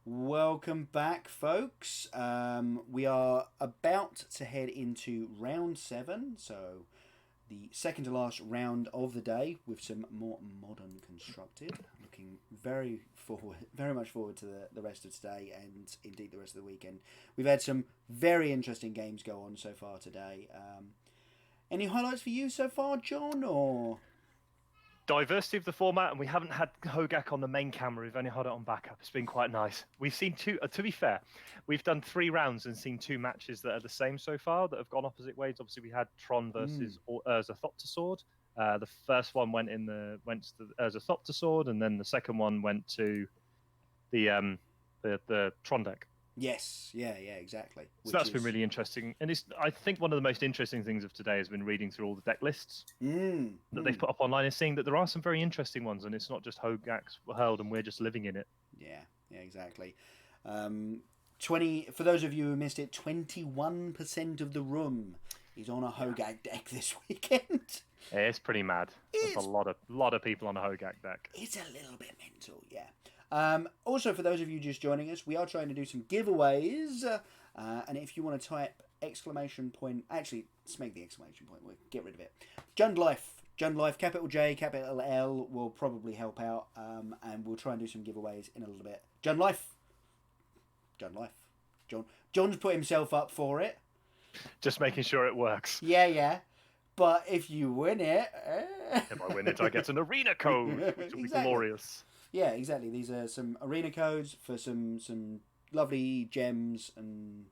Welcome back, folks. We are about to head into round 7, so the second to last round of the day with some more modern constructed. Looking very much forward to the rest of today and indeed the rest of the weekend. We've had some very interesting games go on so far today. Any highlights for you so far, John, or...? Diversity of the format, and we haven't had Hogak on the main camera. We've only had it on backup. It's been quite nice. We've seen two. To be fair, we've done 3 rounds and seen 2 matches that are the same so far that have gone opposite ways. Obviously, we had Tron versus Urza Thopter. The first one went to the Urza Thopter, and then the second one went to the Tron deck. Yes, yeah, exactly. So that's been really interesting, and I think one of the most interesting things of today has been reading through all the deck lists that they've put up online and seeing that there are some very interesting ones, and it's not just Hogak's World and we're just living in it. Yeah, exactly. 20 for those of you who missed it, 21% of the room is on a Hogak deck this weekend. Yeah, it's pretty mad. There's a lot of people on a Hogak deck. It's a little bit mental, yeah. Also, for those of you just joining us, we are trying to do some giveaways, and if you want to type exclamation point, actually, let's make the exclamation point, we'll get rid of it. Jund Life, capital J, capital L will probably help out, and we'll try and do some giveaways in a little bit. Jund Life. John's put himself up for it. Just making sure it works. Yeah. But if you win it... If I win it, I get an arena code, which will be glorious. Yeah, exactly. These are some arena codes for some lovely gems, and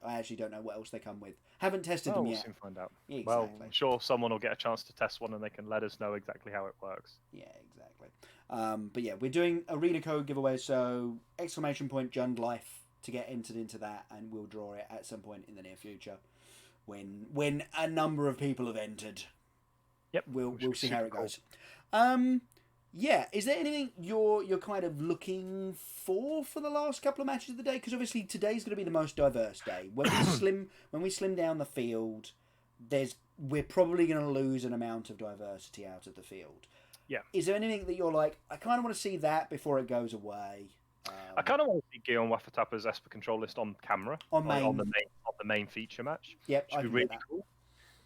I actually don't know what else they come with. Haven't tested them yet. We'll soon find out. Yeah, exactly. Well, I'm sure someone will get a chance to test one and they can let us know exactly how it works. Yeah, exactly. But yeah, we're doing arena code giveaways, so exclamation point Jund Life to get entered into that, and we'll draw it at some point in the near future when a number of people have entered. Yep. We'll see how it goes. Yeah, is there anything you're kind of looking for the last couple of matches of the day? Because obviously today's going to be the most diverse day. When we slim down the field, we're probably going to lose an amount of diversity out of the field. Yeah. Is there anything that you're like, I kind of want to see that before it goes away? I kind of want to see Guillaume Waffetapper's Esper control list on camera on the main feature match. Yep, which would be really cool.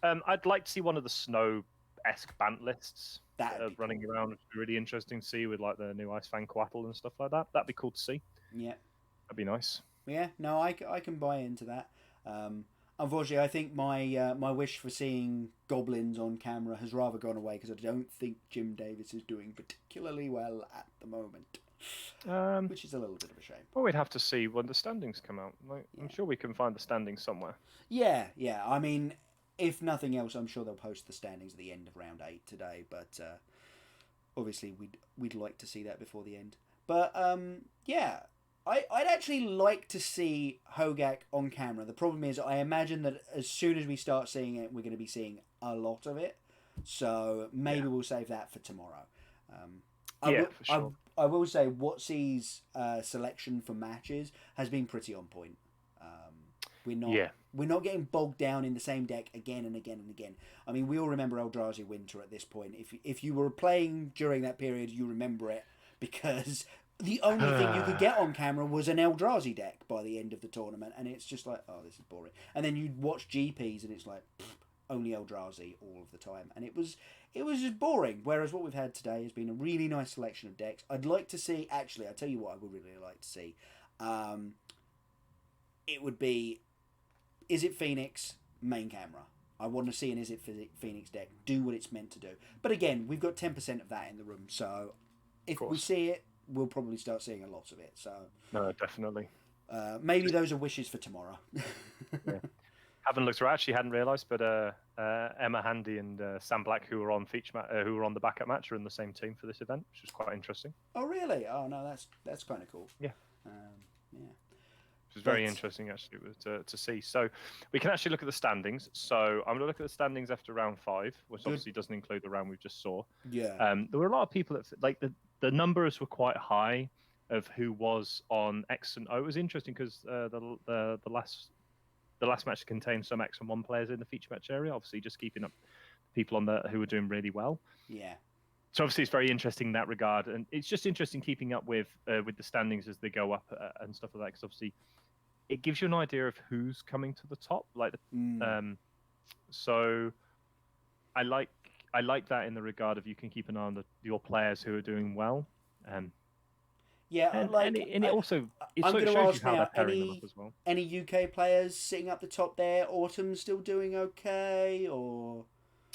I'd like to see one of the Snow-esque Bant lists that are running around. It'd be really interesting to see with like the new Ice Fang Coatl and stuff like that. That'd be cool to see. Yeah, that'd be nice. Yeah, no, I can buy into that. Unfortunately, I think my wish for seeing goblins on camera has rather gone away because I don't think Jim Davis is doing particularly well at the moment. Which is a little bit of a shame. Well, we'd have to see when the standings come out. I'm sure we can find the standings somewhere. Yeah. I mean, if nothing else, I'm sure they'll post the standings at the end of round 8 today. But obviously, we'd like to see that before the end. But yeah, I'd actually like to see Hogak on camera. The problem is, I imagine that as soon as we start seeing it, we're going to be seeing a lot of it. So maybe we'll save that for tomorrow. For sure. I will say WotC's selection for matches has been pretty on point. We're not getting bogged down in the same deck again and again and again. I mean, we all remember Eldrazi Winter at this point. If you were playing during that period, you remember it because the only thing you could get on camera was an Eldrazi deck by the end of the tournament, and it's just like, oh, this is boring. And then you'd watch GPs, and it's like, only Eldrazi all of the time, and it was just boring. Whereas what we've had today has been a really nice selection of decks. I'd like to see, actually, I'll tell you what I would really like to see. It would be Izzet Phoenix main camera. I want to see an Izzet Phoenix deck do what it's meant to do. But again, we've got 10% of that in the room, so if we see it, we'll probably start seeing a lot of it. So no, definitely. Maybe those are wishes for tomorrow. Yeah. Haven't looked. I actually hadn't realised, but Emma Handy and Sam Black, who were on who were on the backup match, are in the same team for this event, which is quite interesting. Oh, really? Oh, no, that's kind of cool. Yeah. Yeah. Which is very interesting, actually, to see. So we can actually look at the standings. So I'm going to look at the standings after round 5, which obviously doesn't include the round we just saw. Yeah. There were a lot of people that, like, the numbers were quite high of who was on X and O. It was interesting because the last match contained some X and 1 players in the feature match area, obviously just keeping up people on who were doing really well. Yeah. So obviously it's very interesting in that regard, and it's just interesting keeping up with the standings as they go up and stuff like that, because obviously it gives you an idea of who's coming to the top. So I like that in the regard of you can keep an eye on your players who are doing well. Yeah, and it also I'm going to ask how now, they're pairing them up as well. Any UK players sitting up the top there? Autumn still doing okay, or?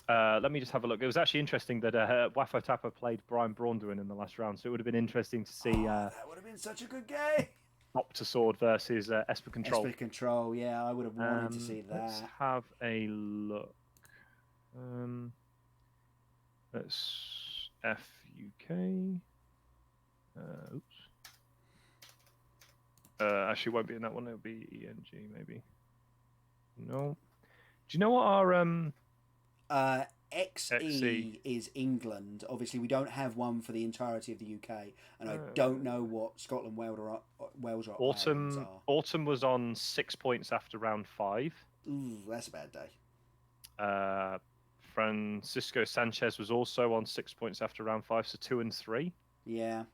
Let me just have a look. It was actually interesting that Wafo Tapa played Brian Braunduin in the last round, so it would have been interesting to see. That would have been such a good game. Top to Sword versus Esper Control. Esper Control, yeah, I would have wanted to see that. Let's have a look. Let's FUK. Oops. Actually, won't be in that one. It'll be ENG maybe. No. Do you know what our XE is England. Obviously, we don't have one for the entirety of the UK, and I don't know what Scotland, Wales, or Ireland are. Autumn was on 6 points after round 5. Ooh, that's a bad day. Francisco Sanchez was also on 6 points after round 5, so 2 and 3. Yeah.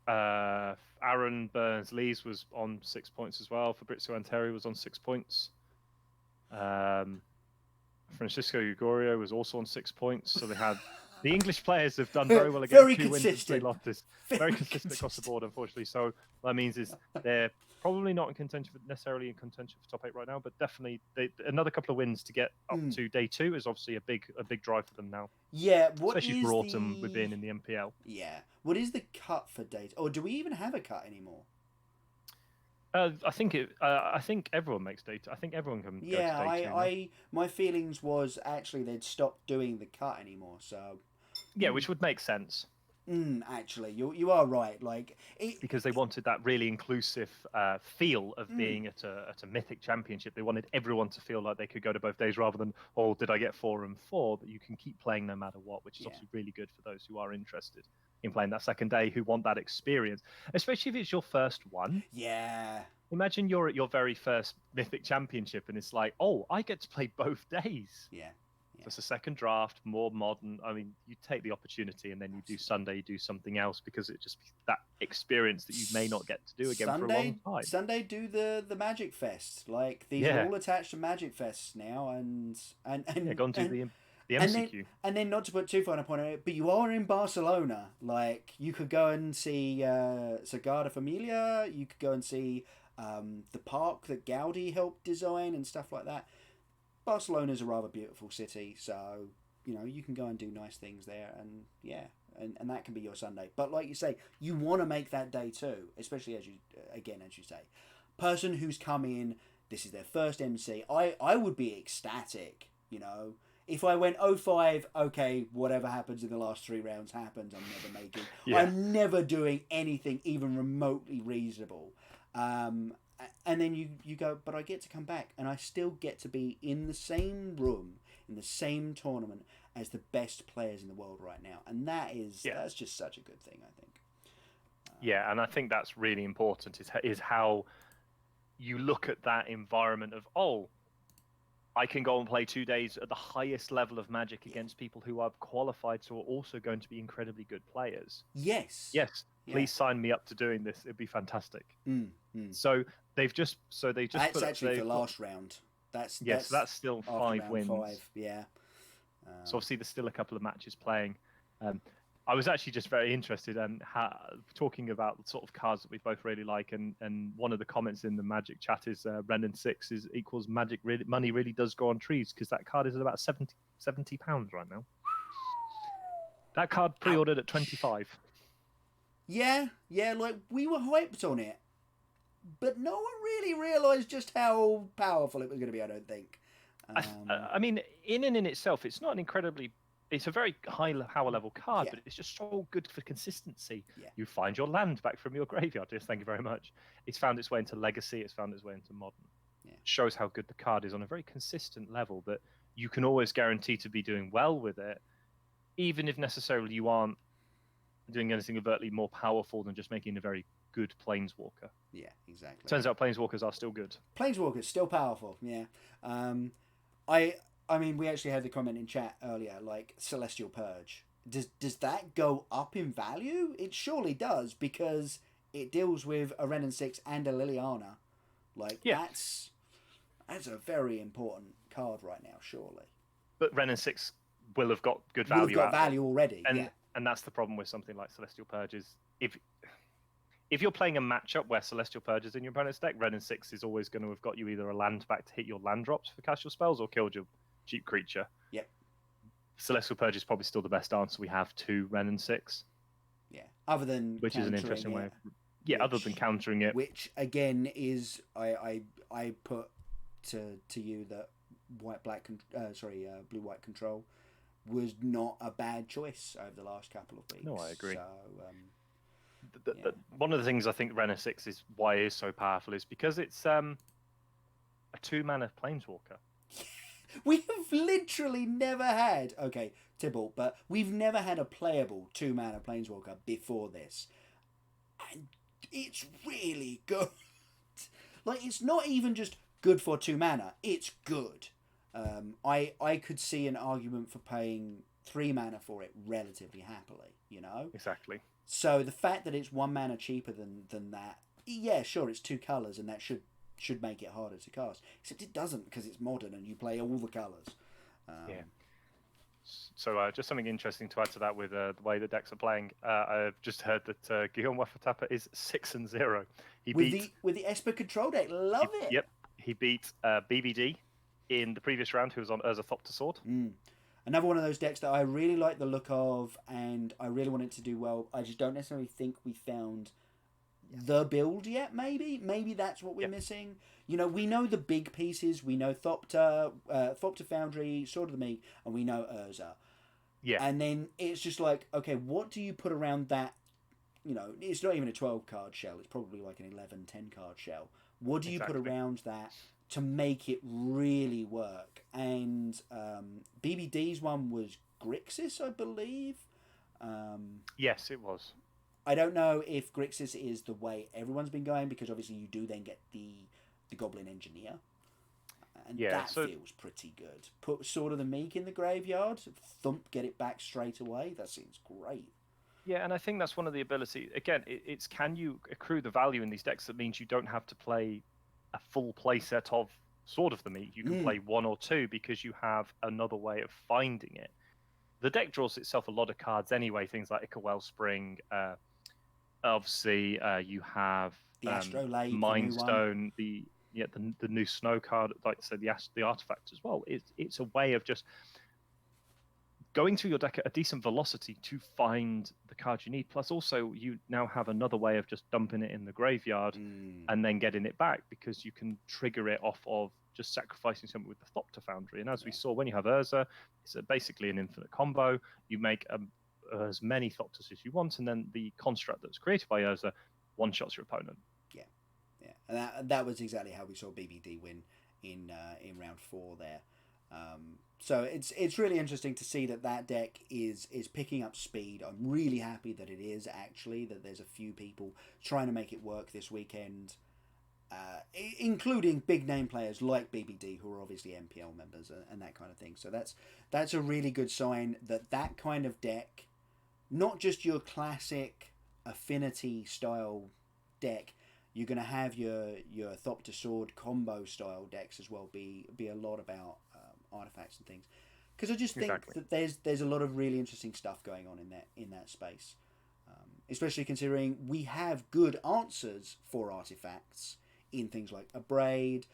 Aaron Burns-Lees was on 6 points as well. Fabrizio Anteri was on 6 points. Francisco Ugorio was also on 6 points. So they had the English players have done very well again. Very 2 wins and 3 losses. Very consistent across the board, unfortunately. So what that means is they're probably not necessarily in contention for top 8 right now, but definitely another couple of wins to get up to day 2 is obviously a big drive for them now. Yeah, especially for Autumn with being in the MPL. Yeah, what is the cut for day? Or do we even have a cut anymore? I think everyone makes data. I think everyone can. Yeah, go to day 2 my feelings was actually they'd stopped doing the cut anymore. So. Yeah, which would make sense. Actually, you are right. Because they wanted that really inclusive feel of being at a Mythic Championship. They wanted everyone to feel like they could go to both days rather than, oh, did I get 4 and 4? But you can keep playing no matter what, which is obviously really good for those who are interested in playing that second day, who want that experience, especially if it's your first one. Yeah. Imagine you're at your very first Mythic Championship and it's like, oh, I get to play both days. Yeah. It's a second draft, more modern. I mean, you take the opportunity and then you do Sunday, you do something else because it just that experience that you may not get to do again for a long time. Sunday do the Magic Fest. Like these are all attached to Magic Fests now, and go and do the MCQ. And then not to put too fine a point on it, but you are in Barcelona. Like you could go and see Sagrada Familia. You could go and see the park that Gaudi helped design and stuff like that. Barcelona's a rather beautiful city, so you can go and do nice things there, and and that can be your Sunday. But like you say, you want to make that day too, especially as you say, person who's come in This is their first MC. I would be ecstatic, you know. If I went 0-5, okay, whatever happens in the last 3 rounds happens. I'm never making. Yeah. I'm never doing anything even remotely reasonable. And then you go, but I get to come back, and I still get to be in the same room, in the same tournament as the best players in the world right now, and that's just such a good thing, I think. Yeah, and I think that's really important. Is how you look at that environment of, oh, I can go and play 2 days at the highest level of Magic against people who are qualified, so are also going to be incredibly good players. Yes. Please sign me up to doing this. It'd be fantastic. So they've just that's actually for last round. That's still 5 wins. 5, yeah. So obviously there's still a couple of matches playing. I was actually just very interested in talking about the sort of cards that we both really like, and one of the comments in the Magic chat is Renin 6 equals Magic money really does grow on trees, because that card is at about £70 right now. That card pre-ordered at 25. Yeah, like we were hyped on it, but no one really realised just how powerful it was going to be, I don't think. I mean, in itself, it's not an incredibly... It's a very high power level card, but it's just so good for consistency. Yeah. You find your land back from your graveyard. Yes, thank you very much. It's found its way into Legacy. It's found its way into Modern. Yeah. Shows how good the card is on a very consistent level, that you can always guarantee to be doing well with it, even if necessarily you aren't doing anything overtly more powerful than just making a very good Planeswalker. Yeah, exactly. Turns out Planeswalkers are still good. Planeswalkers still powerful. Yeah. I mean, we actually had the comment in chat earlier, like Celestial Purge. Does that go up in value? It surely does, because it deals with a Renin 6 and a Liliana. Like, that's a very important card right now, surely. But Renin 6 will have got good value. Will have got value already, and that's the problem with something like Celestial Purge is if you're playing a matchup where Celestial Purge is in your opponent's deck, Renin 6 is always going to have got you either a land back to hit your land drops for cast your spells, or killed your cheap creature. Yep. Celestial Purge is probably still the best answer we have to Renin 6. Yeah. Other than which is an interesting way. Other than countering it. Which again is I put to you that blue white control was not a bad choice over the last couple of weeks. No, I agree. So one of the things I think Renin 6 is why it is so powerful is because it's a 2-mana Planeswalker. We have literally never had, Tybalt, but we've never had a playable 2-mana Planeswalker before this. And it's really good. Like, it's not even just good for 2 mana, it's good. I could see an argument for paying 3 mana for it relatively happily, you know? Exactly. So the fact that it's 1 mana cheaper than that, yeah, sure, it's 2 colours, and that should make it harder to cast. Except it doesn't, because it's modern and you play all the colours. So just something interesting to add to that with the way the decks are playing. I've just heard that Guillaume Wafatapa is 6-0. With the Esper control deck. Love it. Yep. He beat BBD in the previous round, who was on Urza Thopter Sword. Another one of those decks that I really like the look of, and I really want it to do well. I just don't necessarily think we found the build yet. Maybe that's what we're missing. You know, we know the big pieces. We know Thopter Foundry, Sword of the Meek, and we know Urza. Yeah. And then it's just like, okay, what do you put around that? You know, it's not even a 12-card shell. It's probably like an 11, 10-card shell. What do you put around that to make it really work? And BBD's one was Grixis, I believe. Yes, it was. I don't know if Grixis is the way everyone's been going, because obviously you do then get the Goblin Engineer. And that feels pretty good. Put Sword of the Meek in the graveyard, thump, get it back straight away. That seems great. Yeah, and I think that's one of the abilities. Again, it's can you accrue the value in these decks that means you don't have to play a full play set of Sword of the Meek. You can play 1 or 2 because you have another way of finding it. The deck draws itself a lot of cards anyway, things like Ica Wellspring. Obviously, you have the Astrolabe, Mind Stone, the new Snow card, like I said, the Artifact as well. It's a way of just going through your deck at a decent velocity to find the cards you need. Plus, also, you now have another way of just dumping it in the graveyard and then getting it back, because you can trigger it off of just sacrificing something with the Thopter Foundry. And as we saw, when you have Urza, it's basically an infinite combo. You make as many Thopters as you want, and then the construct that's created by Urza one-shots your opponent. Yeah, and that was exactly how we saw BBD win in round 4 there. So it's really interesting to see that deck is picking up speed. I'm really happy that it is, actually, that there's a few people trying to make it work this weekend, including big name players like BBD, who are obviously MPL members and that kind of thing. So that's a really good sign that kind of deck, not just your classic affinity style deck, you're going to have your Thopter Sword combo style decks as well be a lot about artifacts and things, because I just think that there's a lot of really interesting stuff going on in that space, especially considering we have good answers for artifacts in things like Abrade,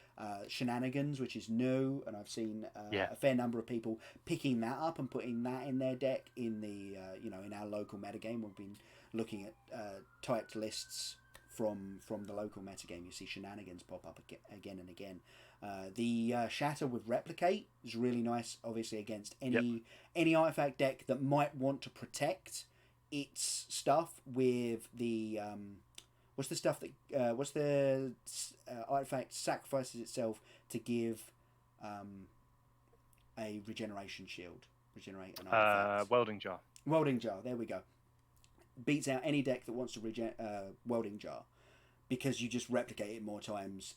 Shenanigans, which is new, and I've seen a fair number of people picking that up and putting that in their deck in the in our local metagame. We've been looking at typed lists from the local metagame. You see Shenanigans pop up again and again. The Shatter with Replicate is really nice, obviously, against any artifact deck that might want to protect its stuff with the what's the artifact sacrifices itself to give a regeneration shield, regenerate an artifact. Welding Jar. Welding Jar, there we go. Beats out any deck that wants to Welding Jar, because you just replicate it more times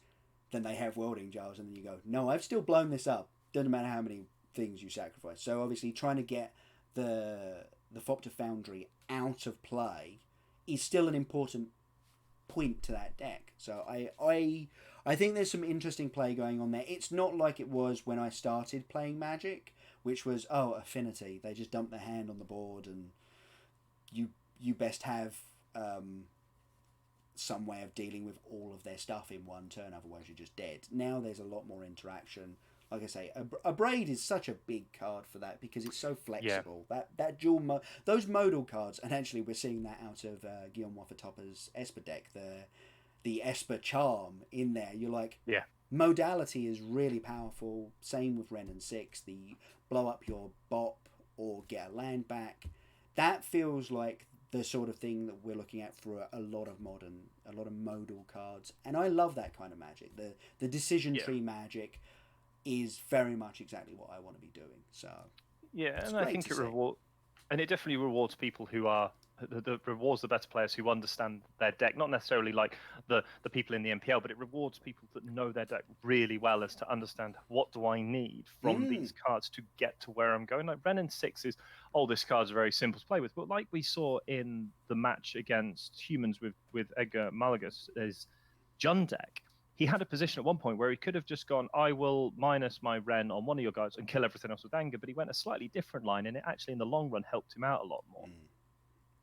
than they have Welding Jars, and then you go, no, I've still blown this up. Doesn't matter how many things you sacrifice. So obviously trying to get the Thopter Foundry out of play is still an important point to that deck. So I think there's some interesting play going on there. It's not like it was when I started playing Magic, which was, affinity. They just dump their hand on the board and you best have some way of dealing with all of their stuff in one turn, otherwise you're just dead. Now there's a lot more interaction. Like I say, Abrade is such a big card for that, because it's so flexible. That dual those modal cards, and actually we're seeing that out of Guillaume Wafatopper's Esper deck, the Esper Charm in there. You're like, modality is really powerful. Same with Ren and 6, the blow up your bop or get a land back. That feels like the sort of thing that we're looking at for a lot of modal cards, and I love that kind of Magic. The decision tree Magic is very much exactly what I want to be doing. So and I think it definitely rewards people who are rewards the better players who understand their deck, not necessarily like the people in the MPL, but it rewards people that know their deck really well, as to understand what do I need from these cards to get to where I'm going. Like Ren and 6 is, this card's very simple to play with, but like we saw in the match against humans with Edgar Malagas, is Jun deck. He had a position at one point where he could have just gone, I will minus my Ren on one of your guys and kill everything else with anger, but he went a slightly different line, and it actually in the long run helped him out a lot more.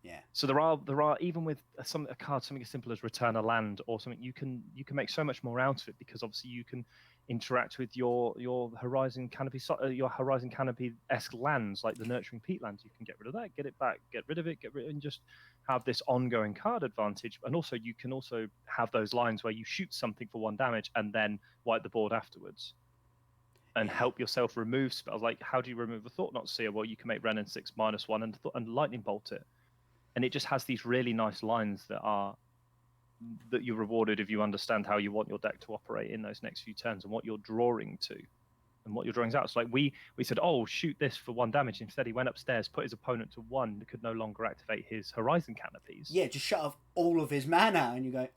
Yeah. So there are even with a card, something as simple as return a land or something, you can make so much more out of it, because obviously you can interact with your Horizon Canopy-esque lands, like the Nurturing Peat lands. You can get rid of that, get it back, get rid of it, and just have this ongoing card advantage. And also you can also have those lines where you shoot something for 1 damage and then wipe the board afterwards and help yourself remove spells. Like, how do you remove a Thought-Knot Seer? Well, you can make Ren and 6 -1 and Lightning Bolt it. And it just has these really nice lines that you're rewarded if you understand how you want your deck to operate in those next few turns and what you're drawing to and what your drawings out. So like we said, shoot this for 1 damage. Instead, he went upstairs, put his opponent to 1, and could no longer activate his Horizon Canopies. Yeah, just shut off all of his mana, and you go,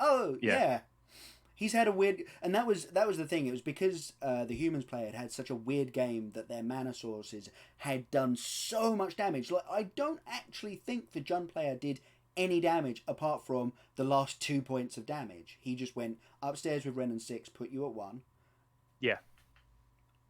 He's had a weird, and that was the thing. It was because the humans player had such a weird game that their mana sources had done so much damage. Like, I don't actually think the Jun player did any damage apart from the last 2 points of damage. He just went upstairs with Ren and 6, put you at 1. Yeah.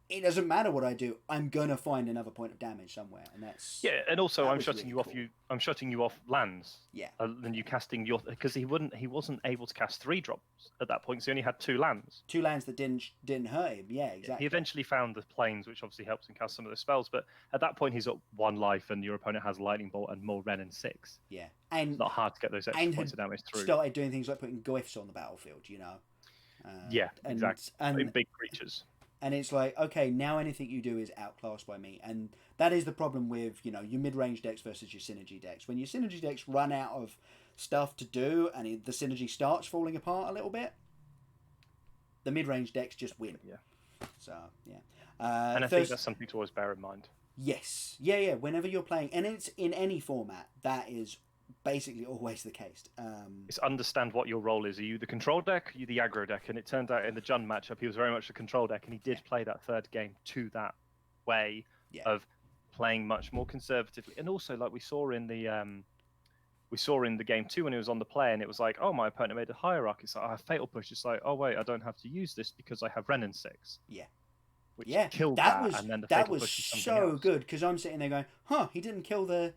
it doesn't matter what I do, I'm gonna find another point of damage somewhere, and that's And also that I'm was shutting really you off. cool. I'm shutting you off lands. Yeah. And you casting your because he wasn't able to cast 3-drops at that point. So he only had 2 lands. 2 lands that didn't hurt him. Yeah, exactly. He eventually found the planes, which obviously helps him cast some of the spells. But at that point, he's at 1 life, and your opponent has Lightning Bolt and more Ren and 6. Yeah, and It's not hard to get those extra points of damage through. Started doing things like putting glyphs on the battlefield, you know. Exactly. And big creatures. And it's like, okay, now anything you do is outclassed by me. And that is the problem with, you know, your mid-range decks versus your synergy decks. When your synergy decks run out of stuff to do and the synergy starts falling apart a little bit, the mid-range decks just win. Yeah. So, yeah. And I think that's something to always bear in mind. Yes. Yeah. Whenever you're playing, and it's in any format, that is basically always the case. It's understand what your role is. Are you the control deck? Are you the aggro deck? And it turned out in the Jund matchup, he was very much the control deck, and he did play that third game to that way of playing much more conservatively. And also, like we saw in the game 2 when he was on the play, and it was like, oh, my opponent made a hierarchy. It's like, I have fatal push. It's like, oh wait, I don't have to use this because I have Ren and 6. Yeah. Which killed that, and then the that fatal was push is so else. good because I'm sitting there going, he didn't kill the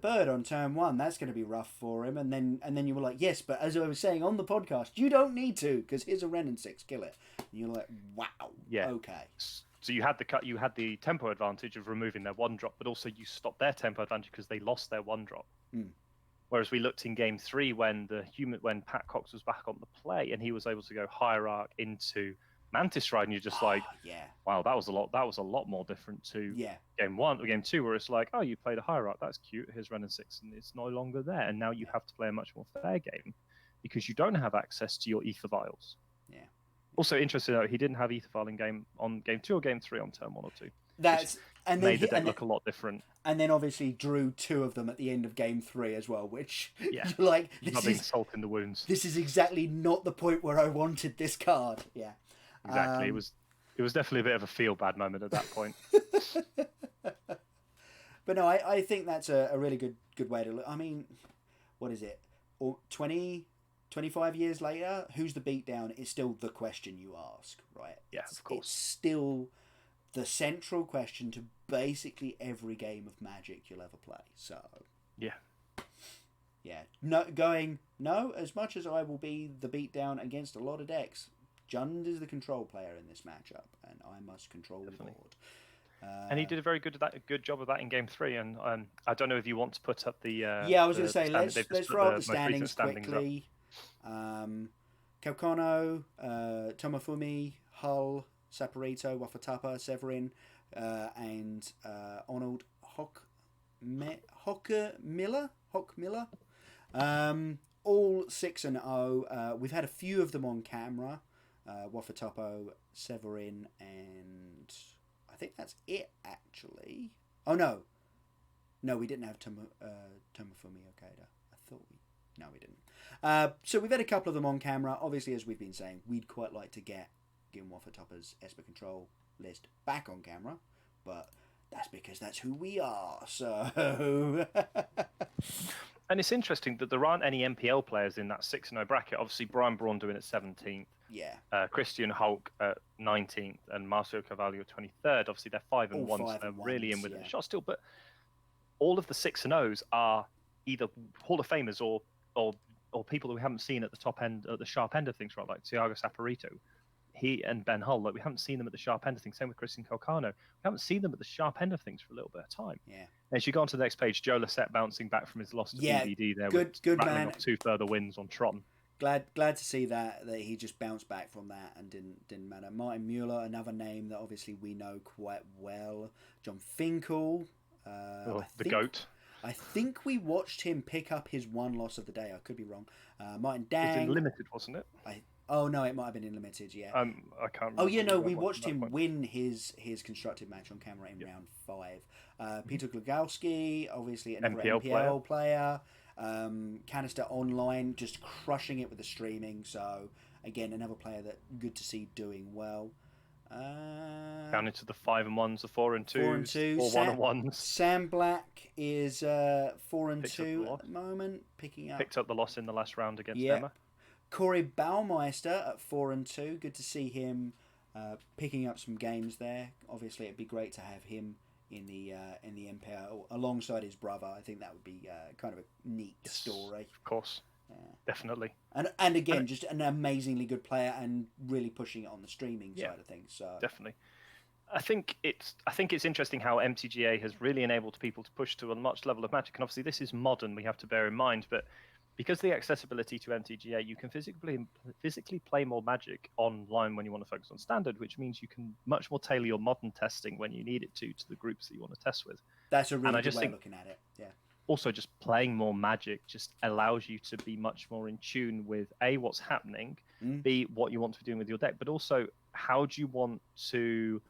bird on turn 1. That's going to be rough for him. And then you were like, yes, but as I was saying on the podcast, you don't need to because here's a Ren and 6, kill it. And you're like, wow, okay. So you had the tempo advantage of removing their 1-drop, but also you stopped their tempo advantage because they lost their 1-drop. Whereas we looked in game 3 when Pat Cox was back on the play and he was able to go Hierarch into Mantis Ride, and you're just like, wow, that was a lot more different to game 1 or game 2, where it's like, oh, you played a Hierarch, that's cute, here's Ren and 6, and it's no longer there, and now you have to play a much more fair game because you don't have access to your Ether Vials. Also interesting though, he didn't have Ether Vial in game 2 or game 3 on turn 1 or 2. Made the deck look a lot different. And then obviously drew 2 of them at the end of game 3 as well, which you're like, rubbing salt in the wounds. This is exactly not the point where I wanted this card. Yeah. Exactly. It was definitely a bit of a feel bad moment at that point. But no, I think that's a really good way to look. I mean, what is it? 25 years later, who's the beatdown is still the question you ask, right? Yeah, of course. It's still the central question to basically every game of Magic you'll ever play. So yeah. No, as much as I will be the beatdown against a lot of decks, Jund is the control player in this matchup, and I must control the board. And he did a very good job of that in game 3. And I don't know if you want to put up the I was going to say let's throw up the standings quickly. Kalkono, Tomofumi, Hull, Saporito, Waffatapa, Severin, and Arnold Hockmiller. All 6-0. We've had a few of them on camera. Wafatopo, Severin, and I think that's it actually. Oh no, we didn't have Tomofumi Okada. We didn't. So we've had a couple of them on camera. Obviously, as we've been saying, we'd quite like to get Wafatopa's Esper Control list back on camera, but that's because that's who we are. So. And it's interesting that there aren't any MPL players in that 6-0 bracket. Obviously, Brian Braun doing it 17th. Yeah. Christian Hulk at 19th and Marcio Cavallo 23rd. Obviously, they're 5-1, so they're really in with a shot still. But all of the 6-0s are either Hall of Famers or people that we haven't seen at the top end, at the sharp end of things, right? Like Thiago Saporito. He and Ben Hull, like we haven't seen them at the sharp end of things. Same with Christian Calcano. We haven't seen them at the sharp end of things for a little bit of time. Yeah. And as you go on to the next page, Joe Lissette bouncing back from his loss to BBD there. Good man. Off 2 further wins on Tron. Glad to see that he just bounced back from that and didn't matter. Martin Mueller, another name that obviously we know quite well. John Finkel. The GOAT. I think we watched him pick up his 1 loss of the day. I could be wrong. Martin Dang. It was in Limited, wasn't it? Oh no, it might have been in Limited. Yeah. I can't remember. Oh yeah, no, we watched him win his constructed match on camera in round 5. Peter Glogowski, obviously another MPL player. Canister Online, just crushing it with the streaming. So again, another player that good to see doing well. Down into the 5-1s, the 4-2s, 1-1s. Sam Black is 4-2 at the moment, picked up the loss in the last round against Emma. Corey Baumeister at 4-2. Good to see him picking up some games there. Obviously, it'd be great to have him in the MPL alongside his brother. I think that would be kind of a neat story. Of course, definitely. And again, just an amazingly good player and really pushing it on the streaming side of things. So definitely. I think it's interesting how MTGA has really enabled people to push to a much level of Magic, and obviously this is modern. We have to bear in mind, but because of the accessibility to MTGA, you can physically play more Magic online when you want to focus on Standard, which means you can much more tailor your modern testing when you need it to the groups that you want to test with. That's a really good way of looking at it. Yeah. Also, just playing more Magic just allows you to be much more in tune with A, what's happening, B, what you want to be doing with your deck, but also how do you want to.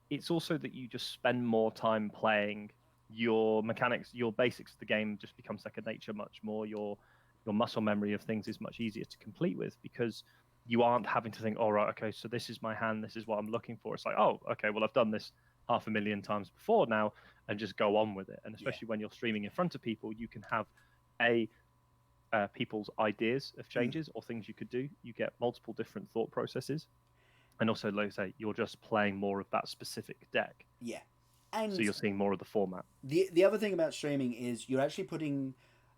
It's also that you just spend more time playing. Your mechanics, your basics of the game just become second nature much more. Your muscle memory of things is much easier to complete with because you aren't having to think, all right, okay, so this is my hand, this is what I'm looking for. It's like, oh, okay, well, I've done this 500,000 times before now, and just go on with it. And especially when you're streaming in front of people, you can have people's ideas of changes or things you could do. You get multiple different thought processes. And also, like I say, you're just playing more of that specific deck. Yeah. And so you're seeing more of the format. The other thing about streaming is you're actually putting...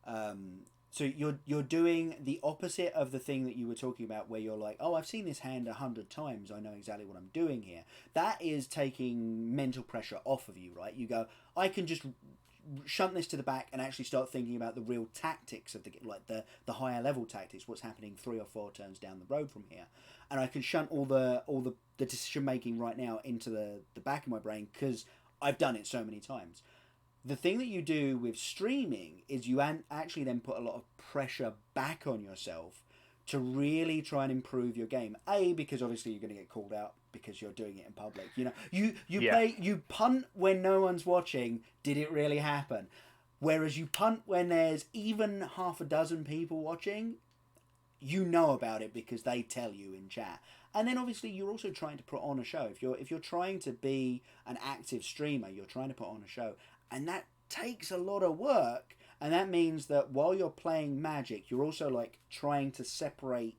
so you're doing the opposite of the thing that you were talking about where you're like, oh, I've seen this hand 100 times. I know exactly what I'm doing here. That is taking mental pressure off of you, right? You go, I can just shunt this to the back and actually start thinking about the real tactics of the higher level tactics, what's happening 3 or 4 turns down the road from here, and I can shunt all the decision making right now into the back of my brain because I've done it so many times. The thing that you do with streaming is you actually then put a lot of pressure back on yourself to really try and improve your game. A, because obviously you're going to get called out because you're doing it in public. You know, you punt when no one's watching. Did it really happen? Whereas you punt when there's even half a dozen people watching. You know about it because they tell you in chat. And then obviously you're also trying to put on a show. If you're trying to be an active streamer, you're trying to put on a show, and that takes a lot of work. And that means that while you're playing Magic, you're also like trying to separate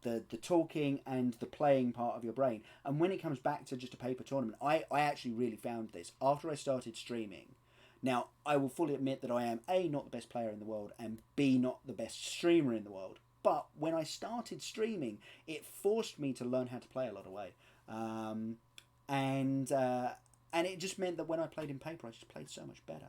the talking and the playing part of your brain. And when it comes back to just a paper tournament, I actually really found this after I started streaming. Now, I will fully admit that I am A, not the best player in the world, and B, not the best streamer in the world. But when I started streaming, it forced me to learn how to play a lot of way. And it just meant that when I played in paper, I just played so much better.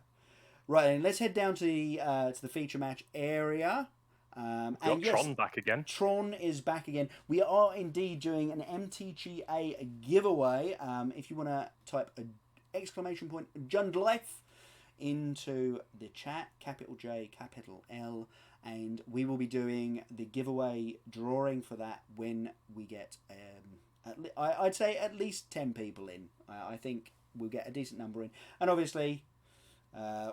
Right, and let's head down to the feature match area. And yes, Tron back again. Tron is back again. We are indeed doing an MTGA giveaway. If you want to type an exclamation point Jundlife into the chat, capital J, capital L, and we will be doing the giveaway drawing for that when we get, I'd say at least 10 people in. I think we'll get a decent number in. And obviously,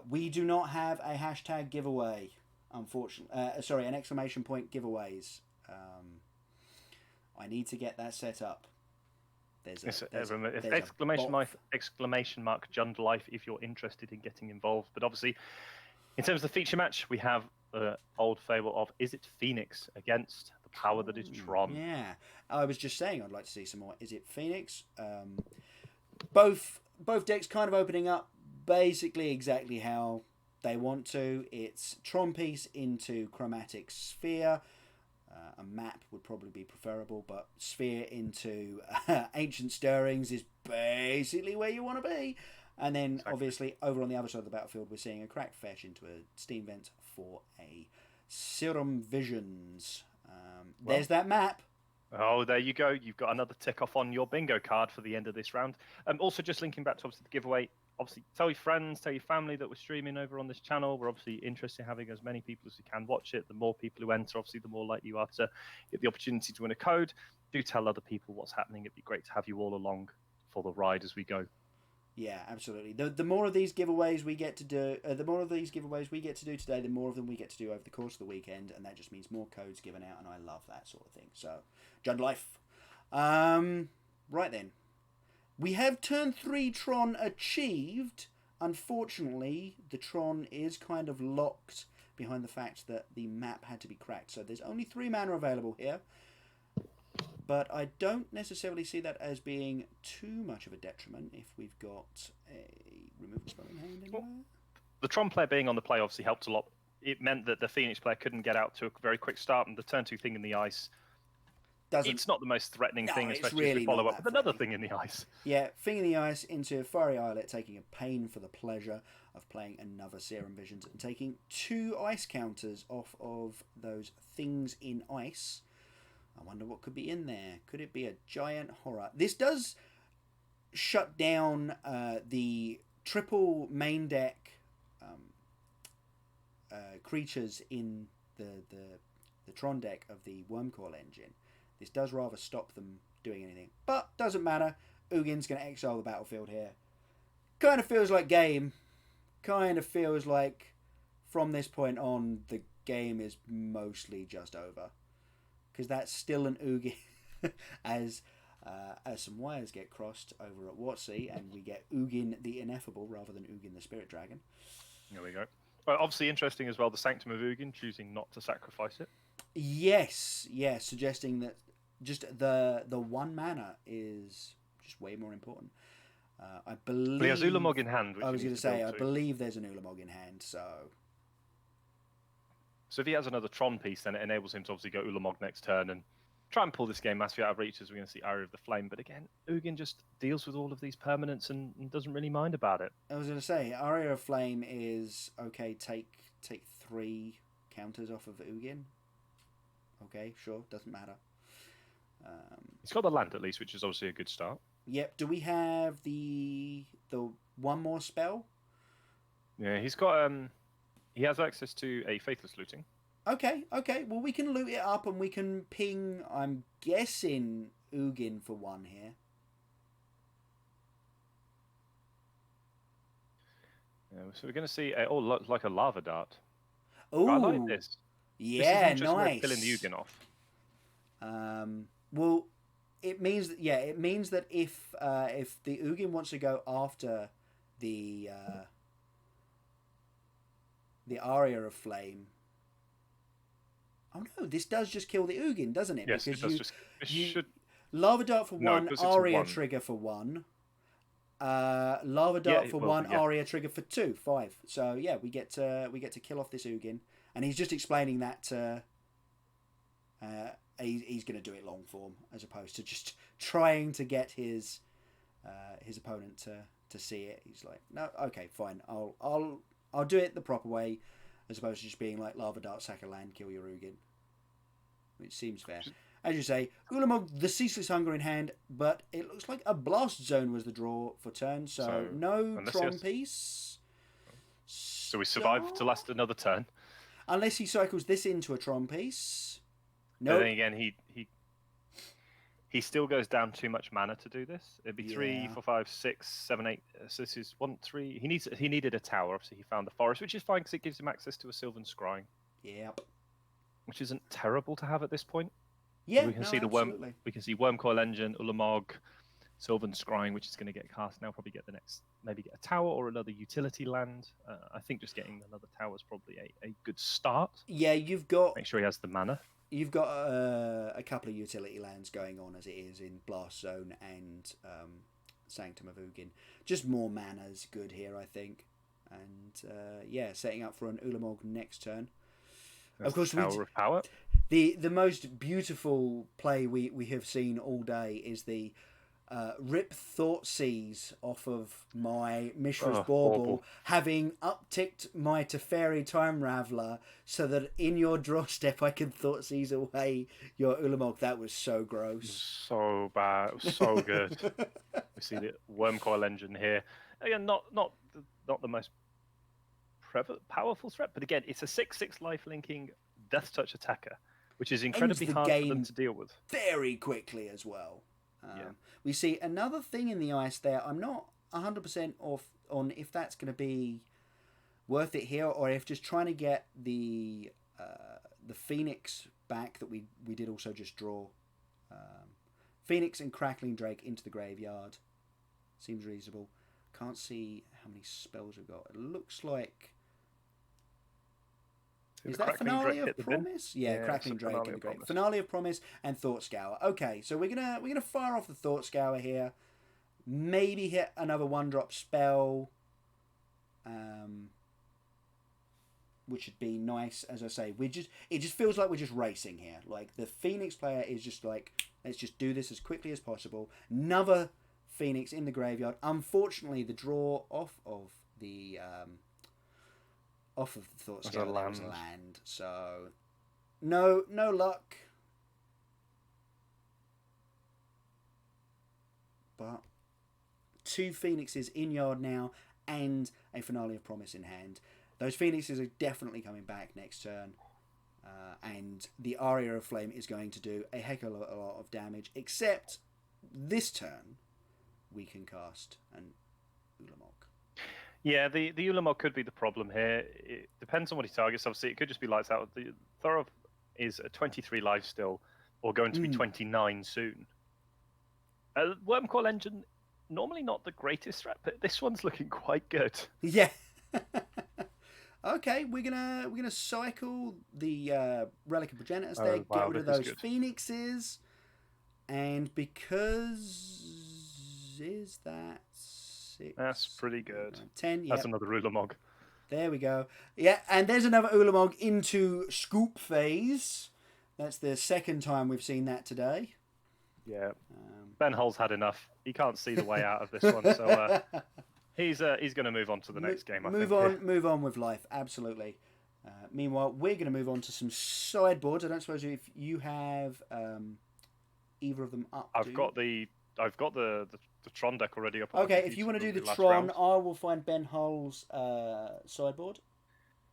we do not have a hashtag giveaway, unfortunately. Sorry, an exclamation point giveaways. I need to get that set up. There's exclamation mark Jundlife if you're interested in getting involved. But obviously, in terms of the feature match, we have the old fable of Is It Phoenix against the power that is Tron. Yeah, I was just saying I'd like to see some more Is It Phoenix. Both decks kind of opening up basically exactly how they want to. It's Tron piece into Chromatic Sphere. A map would probably be preferable, but Sphere into Ancient Stirrings is basically where you want to be. And then, obviously, over on the other side of the battlefield, we're seeing a Cracked Fetch into a Steam Vent for a Serum Visions. There's that map. Oh, there you go. You've got another tick off on your bingo card for the end of this round. Also, just linking back to obviously the giveaway, obviously tell your friends, tell your family that we're streaming over on this channel. We're obviously interested in having as many people as we can watch it. The more people who enter, obviously, the more likely you are to get the opportunity to win a code. Do tell other people what's happening. It'd be great to have you all along for the ride as we go. Yeah, absolutely. The more of these giveaways we get to do, today, the more of them we get to do over the course of the weekend, and that just means more codes given out, and I love that sort of thing. So, Jundlife. Right then. We have turn 3 Tron achieved. Unfortunately, the Tron is kind of locked behind the fact that the map had to be cracked. So there's only 3 mana available here. but I don't necessarily see that as being too much of a detriment if we've got a removal spell in hand anywhere. Well, the Tron player being on the play obviously helped a lot. It meant that the Phoenix player couldn't get out to a very quick start, and the turn 2 thing in the ice, it's not the most threatening thing, especially really if we follow up with another thing in the ice. Yeah, thing in the ice into Fiery Islet, taking a pain for the pleasure of playing another Serum Visions and taking 2 ice counters off of those things in ice. I wonder what could be in there. Could it be a giant horror? This does shut down the triple main deck creatures in the Tron deck of the Wormcoil engine. This does rather stop them doing anything, but doesn't matter. Ugin's going to exile the battlefield here. Kind of feels like game. Kind of feels like from this point on the game is mostly just over, because that's still an Ugin as some wires get crossed over at WotC and we get Ugin the Ineffable rather than Ugin the Spirit Dragon. There we go. Well, obviously interesting as well, the Sanctum of Ugin choosing not to sacrifice it. Yes, suggesting that just the 1 mana is just way more important. I believe. But he has Ulamog in hand. I was going to say, I believe there's an Ulamog in hand, so if he has another Tron piece, then it enables him to obviously go Ulamog next turn and try and pull this game massively out of reach, as we're going to see Aria of the Flame. But again, Ugin just deals with all of these permanents and doesn't really mind about it. I was going to say, Aria of Flame is okay. Take 3 counters off of Ugin. Okay, sure, doesn't matter. He's got the land at least, which is obviously a good start. Yep. Do we have the 1 more spell? Yeah, he's got he has access to a Faithless Looting. Okay. Well, we can loot it up and we can ping, I'm guessing, Ugin for 1 here. Yeah, so we're going to see like a lava dart. Oh, I like this. Yeah, this is nice. Killing the Ugin off. Well, it means that if the Ugin wants to go after the Aria of Flame. Oh no, this does just kill the Ugin, doesn't it? Yes, because it does. Should... Lava Dart for 1, Aria 1. trigger for 1. Lava Dart for 1, Aria trigger for 2, 5. So yeah, we get to kill off this Ugin, and he's just explaining that he's going to do it long form as opposed to just trying to get his opponent to see it. He's like, no, okay, fine, I'll do it the proper way, as opposed to just being like Lava Dart, sack a land, kill your Ugin, which seems fair. As you say, Ulamog, the Ceaseless Hunger in hand, but it looks like a Blast Zone was the draw for turn, so no Tron piece. So we survived to last another turn. Unless he cycles this into a Tron piece. No. But then again, he still goes down too much mana to do this. It'd be 3, 4, 5, 6, 7, 8. So this is 1, 3. He needed a tower. Obviously, he found the forest, which is fine because it gives him access to a Sylvan Scrying. Yep. Which isn't terrible to have at this point. Yeah, we can see absolutely. We can see Wormcoil Engine, Ulamog, Sylvan Scrying, which is going to get cast now. Probably get the next, maybe get a tower or another utility land. I think just getting another tower is probably a good start. Yeah, you've got. Make sure he has the mana. You've got a couple of utility lands going on as it is in Blast Zone and Sanctum of Ugin. Just more mana's good here, I think. And setting up for an Ulamog next turn. That's of course, Tower of Power. The most beautiful play we have seen all day is the rip Thoughtseize off of my Mishra's Bauble, having upticked my Teferi Time Raveler so that in your draw step I can Thoughtseize away your Ulamog. That was so gross. So bad. It was so good. We see the Wormcoil Engine here. Again, not the most powerful threat, but again, it's a 6/6 life linking Death Touch attacker, which is incredibly hard for them to deal with. Very quickly as well. We see another thing in the ice there. I'm not 100% off on if that's going to be worth it here, or if just trying to get the Phoenix back that we did also just draw. Phoenix and Crackling Drake into the graveyard. Seems reasonable. Can't see how many spells we've got. It looks like Is that Finale of Promise? Yeah, Crackling Drake in the Grave. Finale of Promise and Thought Scour. Okay, so we're gonna fire off the Thought Scour here. Maybe hit another 1-drop spell, which would be nice. As I say, it just feels like we're just racing here. Like the Phoenix player is just like, let's just do this as quickly as possible. Another Phoenix in the graveyard. Unfortunately, the draw off of the Thought Scour was a land, so no luck. But 2 Phoenixes in yard now and a Finale of Promise in hand. Those Phoenixes are definitely coming back next turn, and the Aria of Flame is going to do a heck of a lot of damage, except this turn we can cast an Ulamog. Yeah, the Ulamog could be the problem here. It depends on what he targets. Obviously, it could just be lights out. The Thorov is at 23 life still, or going to be 29 soon. Wormcoil Engine, normally not the greatest threat, but this one's looking quite good. Yeah. Okay, we're gonna cycle the Relic of Progenitors deck, get rid of those Phoenixes, and because is that 6? That's pretty good. 10. Yeah. That's another Ulamog. There we go. Yeah, and there's another Ulamog into Scoop phase. That's the second time we've seen that today. Yeah. Ben Hull's had enough. He can't see the way out of this one, so he's going to move on to the next game. Move on with life. Absolutely. Meanwhile, we're going to move on to some sideboards. I don't suppose if you have either of them up. I've got the Tron deck already up. Okay, if you want to do the Tron, I will find Ben Hull's sideboard.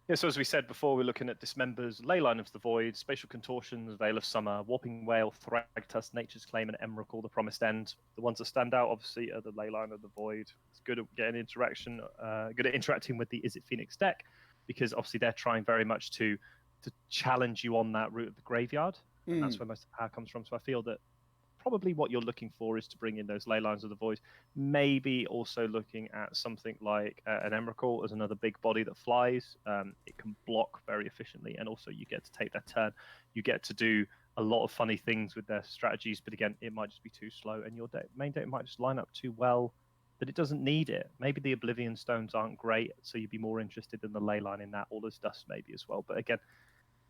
Yeah, so as we said before, we're looking at Dismembers, Leyline of the Void, Spatial Contortions, Veil of Summer, Warping Whale, Thragtusk, Nature's Claim, and Emrakul, the Promised End. The ones that stand out, obviously, are the Leyline of the Void. It's good at getting interaction, good at interacting with the Is It Phoenix deck, because obviously they're trying very much to challenge you on that route of the graveyard, and that's where most of the power comes from. So I feel that probably what you're looking for is to bring in those Ley Lines of the Void. Maybe also looking at something like an Emrakul as another big body that flies. It can block very efficiently, and also you get to take that turn. You get to do a lot of funny things with their strategies, but again, it might just be too slow, and your main deck might just line up too well that it doesn't need it. Maybe the Oblivion Stones aren't great, so you'd be more interested in the Ley Line in that, or there's Dust maybe as well. But again,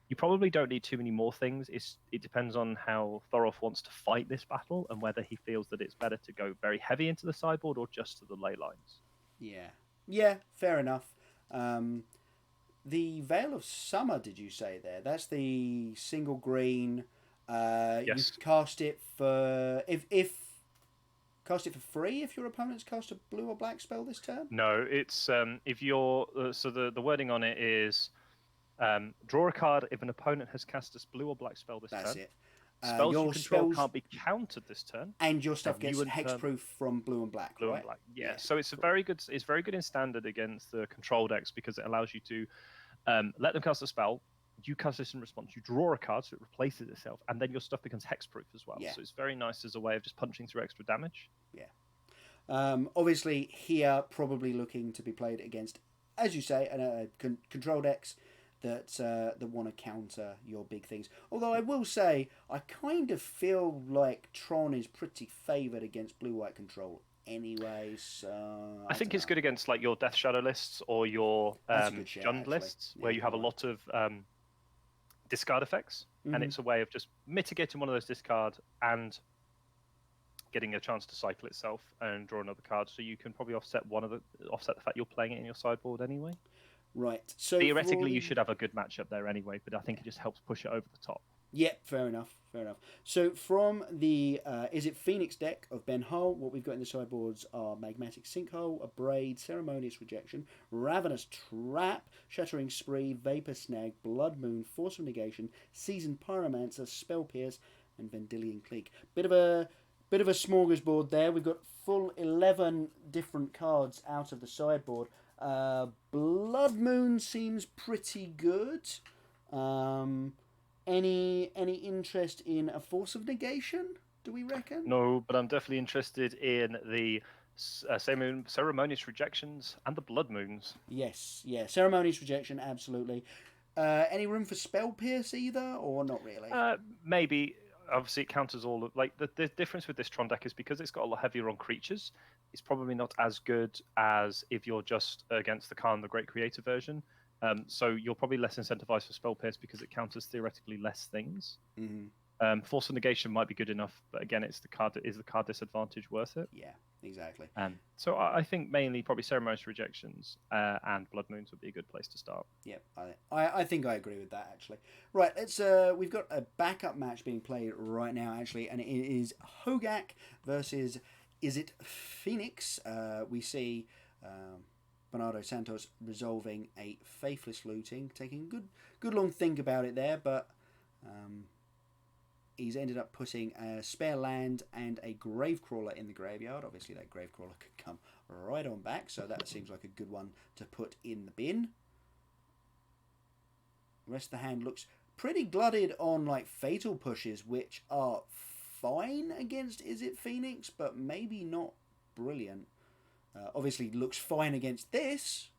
you probably don't need too many more things. It depends on how Thorolf wants to fight this battle and whether he feels that it's better to go very heavy into the sideboard or just to the Ley Lines. Yeah, fair enough. The Veil of Summer, did you say there? That's the single green. Yes. You cast it for cast it for free if your opponent's cast a blue or black spell this turn. No, it's if you're so the wording on it is. Draw a card if an opponent has cast a blue or black spell this turn. That's it. Spells you control can't be countered this turn. And your stuff gets hexproof from blue and black. Blue and black, yeah. So it's very good. It's very good in standard against the control decks because it allows you to let them cast a spell. You cast this in response. You draw a card, so it replaces itself, and then your stuff becomes hexproof as well. Yeah. So it's very nice as a way of just punching through extra damage. Yeah. Obviously, here probably looking to be played against, as you say, control decks that want to counter your big things. Although I will say, I kind of feel like Tron is pretty favoured against blue-white control anyway, so... I think it's good against like your Death Shadow lists or your Jund lists, where you have a lot of discard effects, and it's a way of just mitigating one of those discard and getting a chance to cycle itself and draw another card, so you can probably offset the fact you're playing it in your sideboard anyway. Right. So theoretically, you should have a good matchup there anyway, but I think it just helps push it over the top. Yeah, fair enough. So from the Is It Phoenix deck of Ben Hull, what we've got in the sideboards are Magmatic Sinkhole, Abrade, Ceremonious Rejection, Ravenous Trap, Shattering Spree, Vapor Snag, Blood Moon, Force of Negation, Seasoned Pyromancer, Spell Pierce, and Vendilion Clique. Bit of a smorgasbord there. We've got full 11 different cards out of the sideboard. Blood Moon seems pretty good. Any interest in a Force of Negation, do we reckon? No, but I'm definitely interested in the Ceremonious Rejections and the Blood Moons. Yes, Ceremonious Rejection, absolutely. Any room for Spell Pierce either, or not really? Maybe. Obviously, it counters all of the difference with this Tron deck is because it's got a lot heavier on creatures. It's probably not as good as if you're just against the Khan the Great Creator version. So you're probably less incentivized for Spell Pierce because it counters theoretically less things. Mm-hmm. Force of Negation might be good enough, but again, it's the card. Is the card disadvantage worth it? Yeah, exactly. So I think mainly probably Ceremonious Rejections and Blood Moons would be a good place to start. Yeah, I think I agree with that actually. Right, let's we've got a backup match being played right now actually, and it is Hogak versus Is It Phoenix. We see Bernardo Santos resolving a Faithless Looting, taking a good long think about it there, but he's ended up putting a spare land and a Gravecrawler in the graveyard. Obviously, that Gravecrawler could come right on back, so that seems like a good one to put in the bin. The rest of the hand looks pretty glutted on like Fatal Pushes, which are fine against Is It Phoenix, but maybe not brilliant. Obviously, looks fine against this.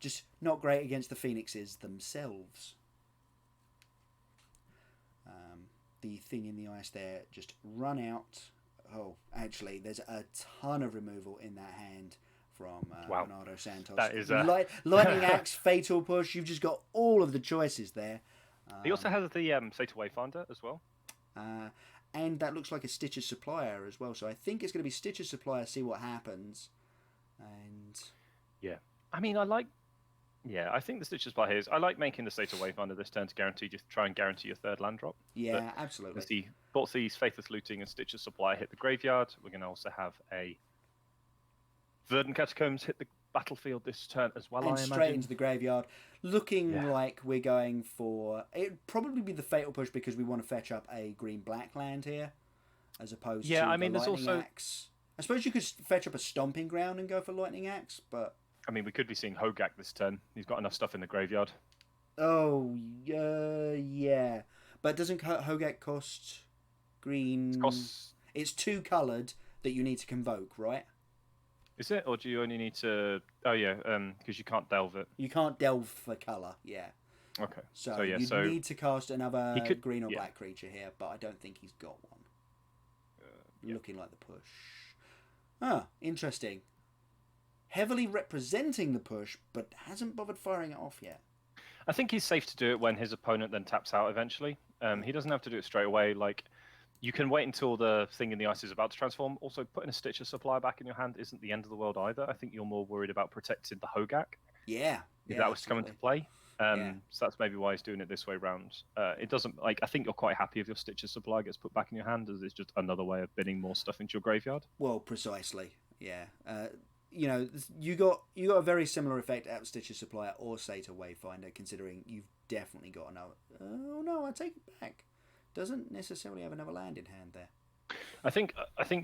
Just not great against the Phoenixes themselves. The thing in the ice there just run out. Oh, actually, there's a ton of removal in that hand from Bernardo Santos. That is Lightning Axe, Fatal Push. You've just got all of the choices there. He also has the Fatal Wayfinder as well. And that looks like a Stitcher's Supplier as well. So I think it's going to be Stitcher's Supplier, see what happens. And yeah, I mean, I think the Stitcher's Supplier is. I like making the Fatal Wayfinder this turn to try and guarantee your third land drop. Yeah, absolutely. Both these Faithless Looting and Stitcher's Supplier hit the graveyard. We're going to also have a Verdant Catacombs hit the battlefield this turn as well, and I straight imagine. into the graveyard, looking like we're going for... It'd probably be the Fatal Push because we want to fetch up a green-black land here, as opposed to I mean, the there's Lightning also... Axe. I suppose you could fetch up a Stomping Ground and go for Lightning Axe, but... I mean, we could be seeing Hogak this turn. He's got enough stuff in the graveyard. Oh, yeah. But doesn't Hogak cost green... It's 2-coloured that you need to convoke, right? Is it? Or do you only need to... Oh, yeah, because you can't delve it. You can't delve for colour, yeah. Okay. So you need to cast another green or black creature here, but I don't think he's got one. Looking like the push. Ah, interesting. Heavily representing the push, but hasn't bothered firing it off yet. I think he's safe to do it when his opponent then taps out eventually. He doesn't have to do it straight away. Like, you can wait until the thing in the ice is about to transform. Also, putting a Stitcher Supplier back in your hand isn't the end of the world either. I think you're more worried about protecting the Hogak. Yeah. If that was to come into play. So that's maybe why he's doing it this way round. It doesn't, I think you're quite happy if your Stitcher Supplier gets put back in your hand, as it's just another way of binning more stuff into your graveyard. Well, precisely. Yeah. You got a very similar effect out of Stitcher Supplier or Satyr Wayfinder, considering you've definitely got another... Oh, no, I take it back. Doesn't necessarily have another land in hand there. I think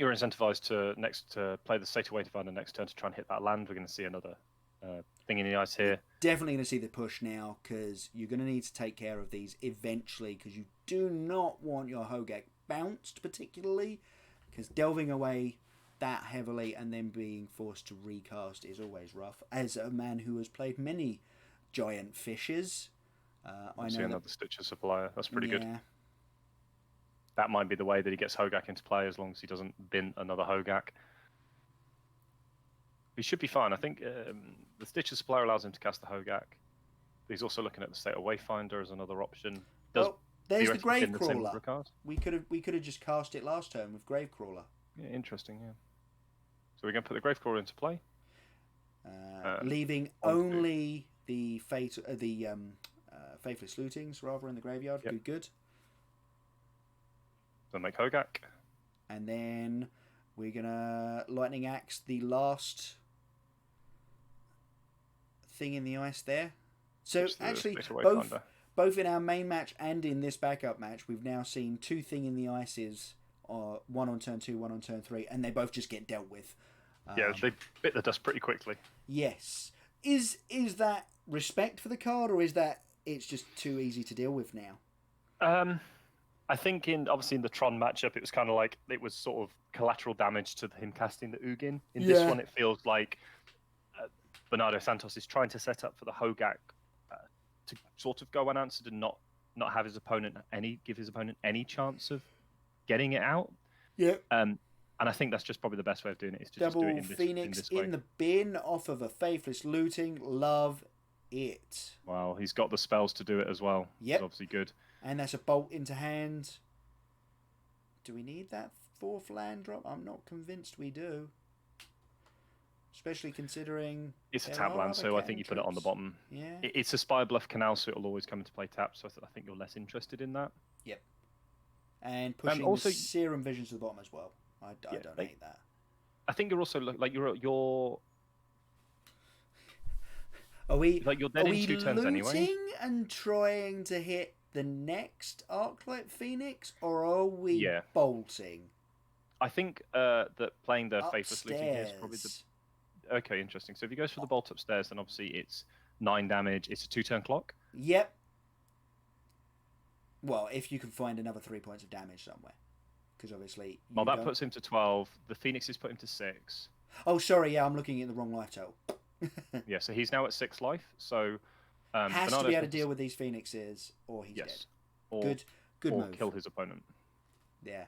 you're incentivized to play the Satyr Wayfinder next turn to try and hit that land. We're going to see another thing in the ice here. Definitely going to see the push now, because you're going to need to take care of these eventually, because you do not want your Hogak bounced particularly, because delving away that heavily and then being forced to recast is always rough. As a man who has played many giant fishes, I know another Stitcher Supplier. That's pretty good. Yeah. That might be the way that he gets Hogak into play, as long as he doesn't bin another Hogak. He should be fine. I think the Stitcher Supplier allows him to cast the Hogak. He's also looking at the State of Wayfinder as another option. There's the Gravecrawler. We could have just cast it last turn with Gravecrawler. Yeah, interesting. Yeah. So we're going to put the Gravecrawler into play, leaving only the Faithless Lootings rather in the graveyard. Yep. Good. So make Hogak, and then we're gonna Lightning Axe the last thing in the ice there. So actually, both in our main match and in this backup match, we've now seen 2 thing in the ices, one on turn 2, one on turn 3, and they both just get dealt with. They bit the dust pretty quickly. Yes. Is that respect for the card, or is that it's just too easy to deal with now? I think obviously in the Tron matchup, it was kind of like it was sort of collateral damage to him casting the Ugin. In this one, it feels like Bernardo Santos is trying to set up for the Hogak to sort of go unanswered and not have his opponent give his opponent any chance of getting it out. Yep. And I think that's just probably the best way of doing it, is to Double just do it in Phoenix this way. in the bin off of a Faithless Looting. Love it. Wow, he's got the spells to do it as well. Yep. It's obviously good. And that's a bolt into hand. Do we need that 4th land drop? I'm not convinced we do. Especially considering... It's a tap land, so I think you put it on the bottom. Yeah. It's a Spire Bluff Canal, so it'll always come into play tap, so I think you're less interested in that. Yep. And pushing also, the Serum Visions to the bottom as well. I don't hate that. I think you're also like you're Are we like you're dead in 2 turns anyway. And trying to hit the next Arclight Phoenix, or are we bolting? I think that playing the Faithless Looting here is probably the... Okay, interesting. So if he goes for the bolt upstairs, then obviously it's 9 damage. It's a 2-turn clock. Yep. Well, if you can find another 3 points of damage somewhere. Because obviously... Well, that puts him to 12. The Phoenixes put him to 6. Oh, sorry. Yeah, I'm looking at the wrong life total. Yeah, so he's now at 6 life. So... has to be able to deal with these Phoenixes, or he's dead. Or, good or move. Kill his opponent. Yeah.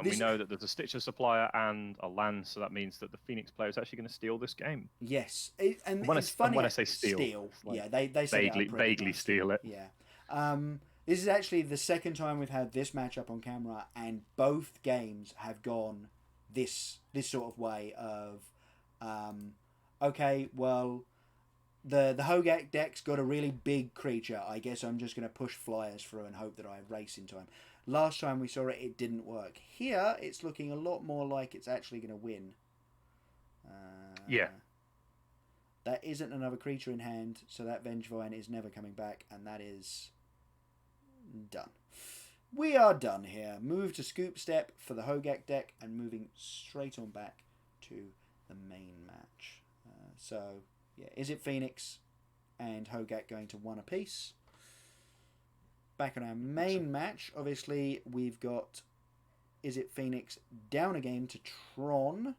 We know that there's a Stitcher supplier and a land, so that means that the Phoenix player is actually going to steal this game. Yes, and when it's funny. When I say steal, like yeah, they say vaguely steal it. Yeah. This is actually the second time we've had this matchup on camera, and both games have gone this sort of way of, okay, well, the Hogak deck's got a really big creature. I guess I'm just going to push flyers through and hope that I race in time. Last time we saw it, it didn't work. Here, it's looking a lot more like it's actually going to win. Yeah. That isn't another creature in hand, so that Vengevine is never coming back, and that is done. We are done here. Move to Scoop Step for the Hogak deck, and moving straight on back to the main match. So, yeah, is it Phoenix and Hogak going to 1 apiece? Back on our main match, obviously, we've got Is It Phoenix down a game to Tron.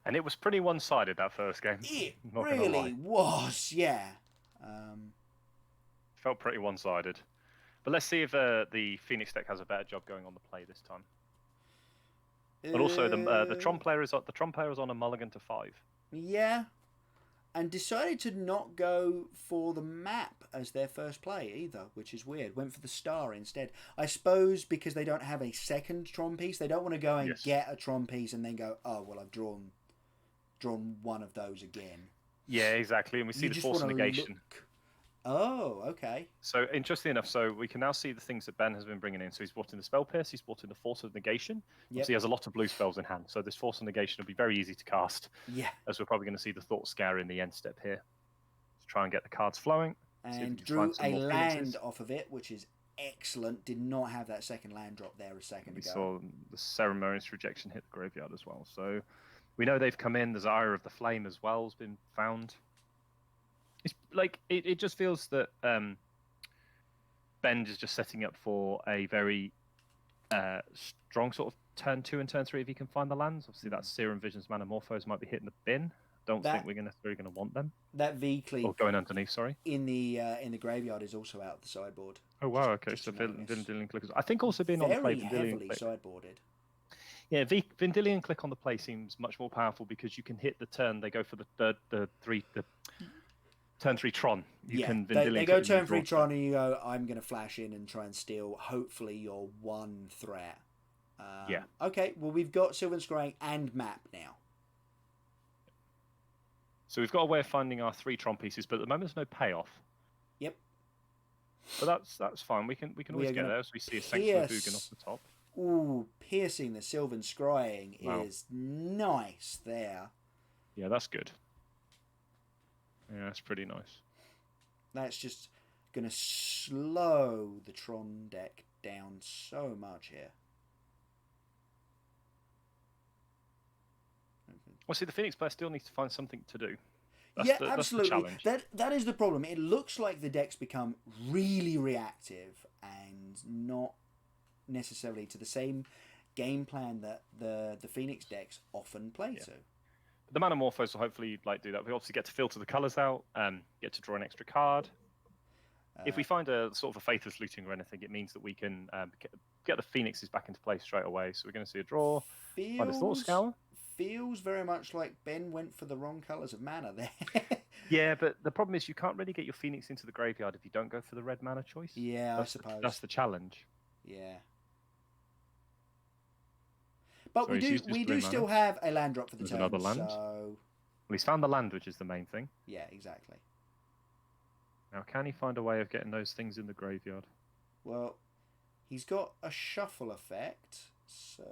And it was pretty one-sided, that first game. It really was, yeah. Felt pretty one-sided. But let's see if the Phoenix deck has a better job going on the play this time. But also, the Tron player is on a mulligan to 5. Yeah. And decided to not go for the map as their first play either, which is weird. Went for the star instead. I suppose because they don't have a second Tron piece, they don't want to go and get a Tron piece and then go, oh, well, I've drawn one of those again. Yeah, exactly. And we see the Force of Negation. Oh, okay. So, interesting enough, so we can now see the things that Ben has been bringing in. So he's brought in the Spell Pierce, he's brought in the Force of Negation. Yep. So he has a lot of blue spells in hand. So this Force of Negation will be very easy to cast. Yeah. As we're probably going to see the Thought Scour in the end step here. Let's try and get the cards flowing. And drew a land off of it, which is excellent. Did not have that second land drop there a second ago. We saw the Ceremonious Rejection hit the graveyard as well. So we know they've come in. The Ire of the Flame as well has been found. It's like it just feels that Ben is just setting up for a very strong sort of turn 2 and turn 3 if he can find the lands. Obviously, that Serum Visions Manamorphose might be hitting the bin. Don't think we're necessarily going to want them. That V-Cleave going underneath, sorry. In the graveyard is also out of the sideboard. Oh wow, okay. So Vendilion Click. I think also being on the play, heavily sideboarded. Yeah, Vendilion Click on the play seems much more powerful because you can hit the turn. They go for the turn 3 Tron. They go turn 3 Tron and you go, I'm going to flash in and try and steal, hopefully, your one threat. Okay, well, we've got Sylvan Scrying and Map now. So we've got a way of finding our 3 Tron pieces, but at the moment there's no payoff. Yep. But that's fine. We can always get there as we see a Sanctuary Vugan off the top. Ooh, piercing the Sylvan Scrying is nice there. Yeah, that's good. Yeah, that's pretty nice. That's just going to slow the Tron deck down so much here. Well, see, the Phoenix player still needs to find something to do. Absolutely. That's the challenge. That is the problem. It looks like the deck's become really reactive and not necessarily to the same game plan that the Phoenix decks often play to. The Manamorphose will hopefully do that. We obviously get to filter the colours out, get to draw an extra card. If we find a sort of a faithless looting or anything, it means that we can get the phoenixes back into place straight away. So we're going to see a draw. Find a thought scour. Feels very much like Ben went for the wrong colours of mana there. Yeah, but the problem is you can't really get your phoenix into the graveyard if you don't go for the red mana choice. Yeah, I suppose that's the challenge. Yeah. But we do still have a land drop for the turn. Another land. So... Well, he's found the land, which is the main thing. Yeah, exactly. Now, can he find a way of getting those things in the graveyard? Well, he's got a shuffle effect, so...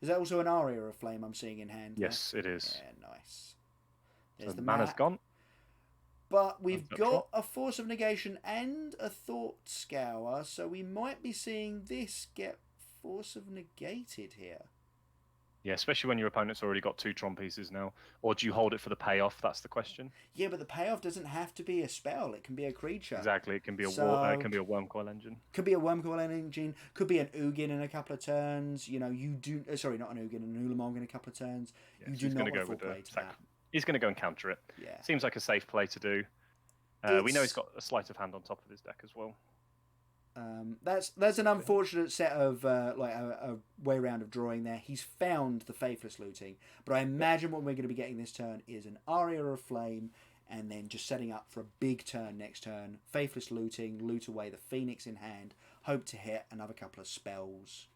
Is that also an Aria of Flame I'm seeing in hand? Yes, it is. Yeah, nice. There's so the mana's gone. But we've got a Force of Negation and a Thought Scour, so we might be seeing this get Force of Negated here. Yeah, especially when your opponent's already got 2 Tron pieces now. Or do you hold it for the payoff? That's the question. Yeah, but the payoff doesn't have to be a spell. It can be a creature. Exactly. It can be a it can be a Wormcoil Engine. Could be a Wormcoil Engine. Could be an Ugin in a couple of turns. You know, you do... Sorry, not an Ugin, an Ulamog in a couple of turns. Yeah, you so do not go want full with play to that. He's going to go and counter it. Yeah. Seems like a safe play to do. We know he's got a sleight of hand on top of his deck as well. That's an unfortunate set of like a way round of drawing there. He's found the Faithless Looting, but I imagine what we're going to be getting this turn is an Aria of Flame, and then just setting up for a big turn next turn. Faithless Looting, loot away the Phoenix in hand, hope to hit another couple of spells,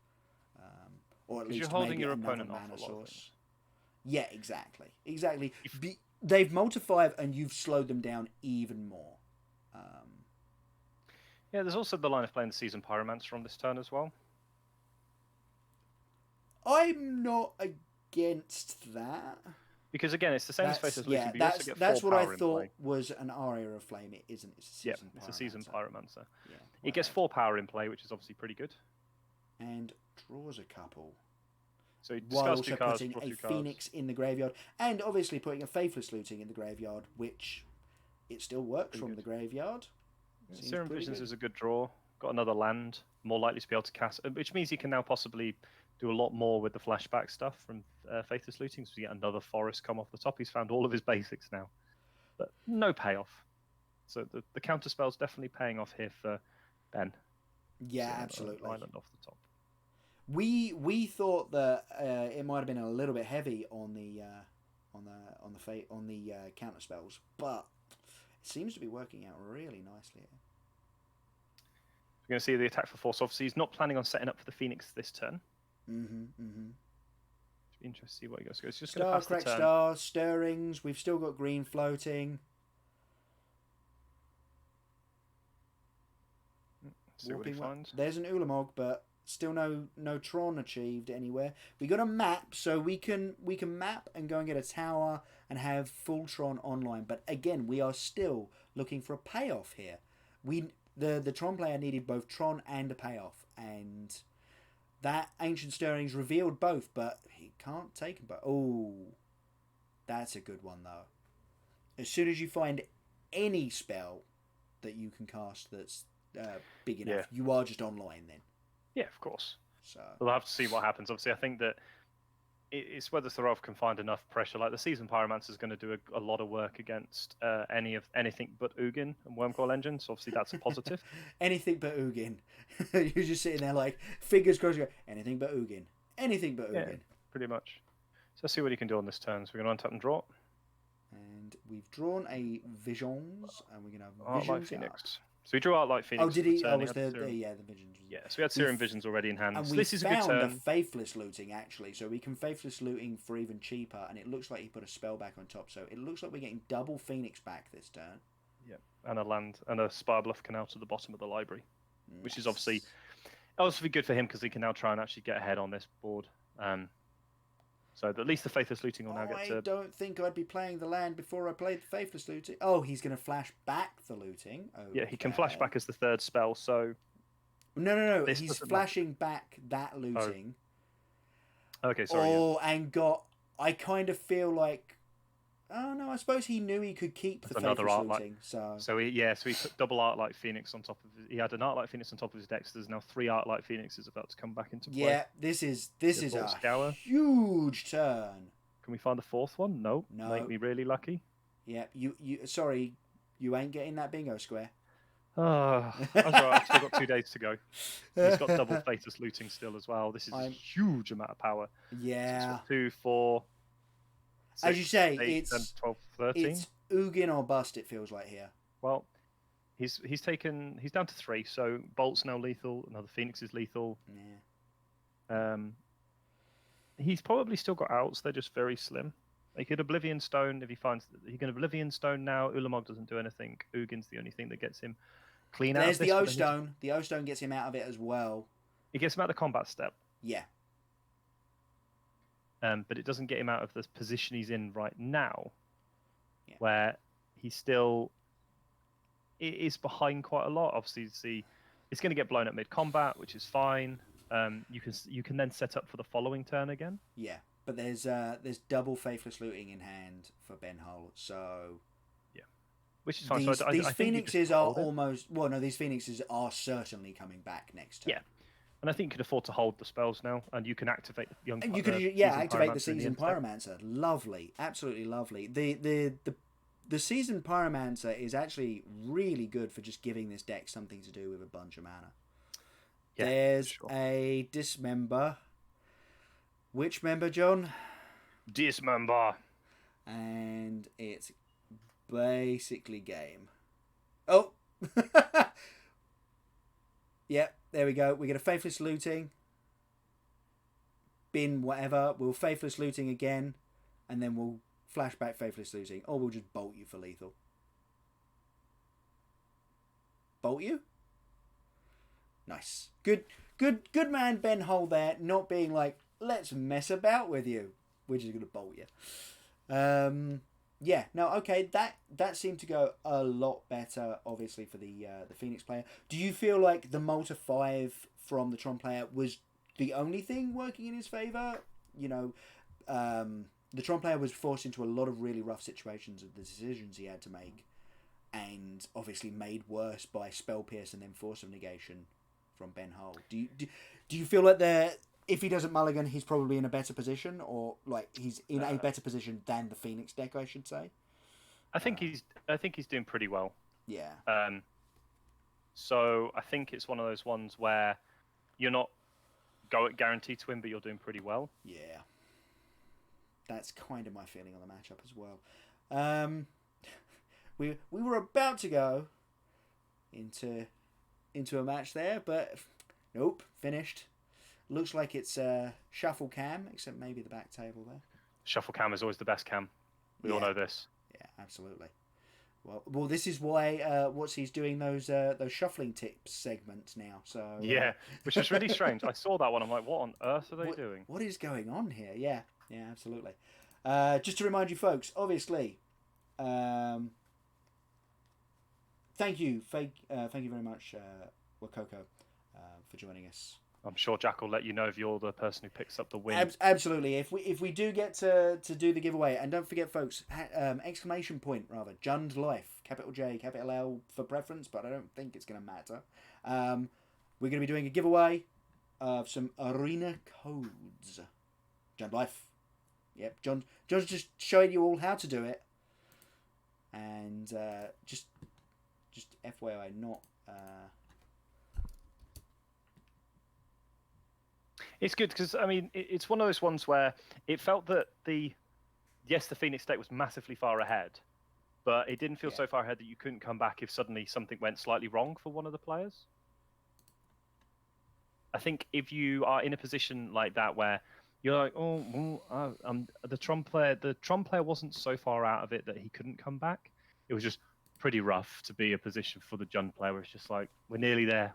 or at least you're holding maybe your another opponent mana off a lot source. Yeah, exactly. They've multiplied, and you've slowed them down even more. Yeah, there's also the line of playing the Seasoned Pyromancer on this turn as well. I'm not against that. Because again, it's the same as Faithless Looting, but you also get 4 that's what power I thought was an Aria of Flame. It isn't. It's a Seasoned Pyromancer. It's a Seasoned Pyromancer. Yeah, it gets 4 power in play, which is obviously pretty good. And draws a couple. So he while discards also 2 cards, putting a draws 2 cards. Phoenix in the graveyard, and obviously putting a Faithless Looting in the graveyard, which it still works from the graveyard. Yeah, Serum Visions is a good draw. Got another land, more likely to be able to cast, which means he can now possibly do a lot more with the flashback stuff from Faithless Looting. So we get another forest come off the top. He's found all of his basics now, but no payoff. So the counter spell's definitely paying off here for Ben. Yeah, absolutely. Island off the top. We thought that it might have been a little bit heavy on the counter spells, but it seems to be working out really nicely here. We're going to see the attack for force. Obviously, he's not planning on setting up for the Phoenix this turn. Should be interesting to see what he goes. It's just going to pass the turn. Star, Stirrings. We've still got green floating. See what he finds. There's an Ulamog, but still no Tron achieved anywhere. We got a map, so we can map and go and get a tower and have full Tron online. But again, we are still looking for a payoff here. The Tron player needed both Tron and a payoff, and that Ancient Stirrings revealed both, but he can't take them both. Oh, that's a good one though. As soon as you find any spell that you can cast that's big enough, you are just online then. Yeah, of course. So we'll have to see what happens. Obviously, I think that it's whether Thorolf can find enough pressure. Like the Seasoned Pyromancer is going to do a lot of work against anything but Ugin and Wormcoil Engine. So obviously that's a positive. Anything but Ugin. You're just sitting there like fingers crossed. Anything but Ugin. Anything but Ugin. Pretty much. So let's see what he can do on this turn. So we're going to untap and draw. And we've drawn a Visions, and we're going to have Artlight Visions. Phoenix. So he drew Artlight Phoenix. Oh, did he? Oh, was the Visions. Yeah, so we had Serum Visions already in hand. And so we this is a good found turn. a Faithless Looting, actually. So we can Faithless Looting for even cheaper, and it looks like he put a spell back on top. So it looks like we're getting double Phoenix back this turn. Yeah, and a land, and a Spire Bluff Canal to the bottom of the library, which is obviously good for him because he can now try and actually get ahead on this board. So at least the Faithless Looting will now get to... I don't think I'd be playing the land before I played the Faithless Looting. Oh, he's going to flash back the looting. Okay. Yeah, he can flash back as the third spell, so... No. He's flashing back that looting. Oh. Okay, sorry. And got... I kind of feel like... Oh, no, I suppose he knew he could keep the another Faithless Artlight. Looting. So he put double Artlight Phoenix on top of his... He had an Artlight Phoenix on top of his deck, so there's now 3 Artlight Phoenixes about to come back into play. Yeah, this is a huge turn. Can we find the 4th one? No. Make me really lucky. Yeah, sorry, You ain't getting that bingo square. Oh, that's all right. I've still got 2 days to go. He's got double Fatus looting still as well. This is a huge amount of power. Yeah. So 2, 4, 6, as you say, 8, it's 10, 12, 13. It's Ugin or bust. It feels like here. Well, he's down to 3. So Bolt's now lethal. Another Phoenix is lethal. Yeah. He's probably still got outs. They're just very slim. He could Oblivion Stone if he finds that he can Oblivion Stone now. Ulamog doesn't do anything. Ugin's the only thing that gets him clean out of this. There's the O Stone. The O Stone gets him out of it as well. It gets him out of the combat step. Yeah. But it doesn't get him out of the position he's in right now, where he still is behind quite a lot. Obviously, it's going to get blown up mid-combat, which is fine. You can then set up for the following turn again. Yeah, but there's double Faithless Looting in hand for Ben Hull, so yeah, which is fine. These Phoenixes are almost these Phoenixes are certainly coming back next turn. Yeah. And I think you can afford to hold the spells now, and you can activate young. You could activate the Seasoned Pyromancer. Lovely, absolutely lovely. The Seasoned Pyromancer is actually really good for just giving this deck something to do with a bunch of mana. Yeah, there's a Dismember. Which member, John? Dismember. And it's basically game. Oh. Yep, there we go. We get a Faithless Looting. Bin whatever. We'll Faithless Looting again. And then we'll flashback Faithless Looting. Or we'll just bolt you for lethal. Bolt you? Nice. Good man Ben Hull there. Not being like, let's mess about with you. We're just going to bolt you. Yeah, no, okay, that seemed to go a lot better, obviously, for the Phoenix player. Do you feel like the Malta 5 from the Tron player was the only thing working in his favour? You know, the Tron player was forced into a lot of really rough situations of the decisions he had to make, and obviously made worse by Spell Pierce and then Force of Negation from Ben Hull. Do you feel like if he doesn't mulligan, he's probably in a better position, or like he's in a better position than the Phoenix deck, I should say? I think he's doing pretty well. Yeah. So I think it's one of those ones where you're not guaranteed to win, but you're doing pretty well. Yeah. That's kind of my feeling on the matchup as well. We were about to go into a match there, but nope, finished. Looks like it's Shuffle Cam, except maybe the back table there. Shuffle Cam is always the best cam. We all know this. Yeah, absolutely. Well, this is why WotC's doing those shuffling tips segments now. So yeah, which is really strange. I saw that one. I'm like, what on earth are they doing? What is going on here? Yeah, absolutely. Just to remind you, folks, obviously, thank you very much, Wakoko, for joining us. I'm sure Jack will let you know if you're the person who picks up the win. Absolutely. If we do get to do the giveaway, and don't forget, folks, exclamation point rather, Jund Life, capital J, capital L for preference, but I don't think it's going to matter. We're going to be doing a giveaway of some arena codes. Jund Life. Yep, John's just showing you all how to do it, and just FYI, not. It's good because, I mean, it's one of those ones where it felt that the Phoenix deck was massively far ahead, but it didn't feel so far ahead that you couldn't come back if suddenly something went slightly wrong for one of the players. I think if you are in a position like that where you're like, the Tron player wasn't so far out of it that he couldn't come back. It was just pretty rough to be a position for the Jund player where it's just like, we're nearly there.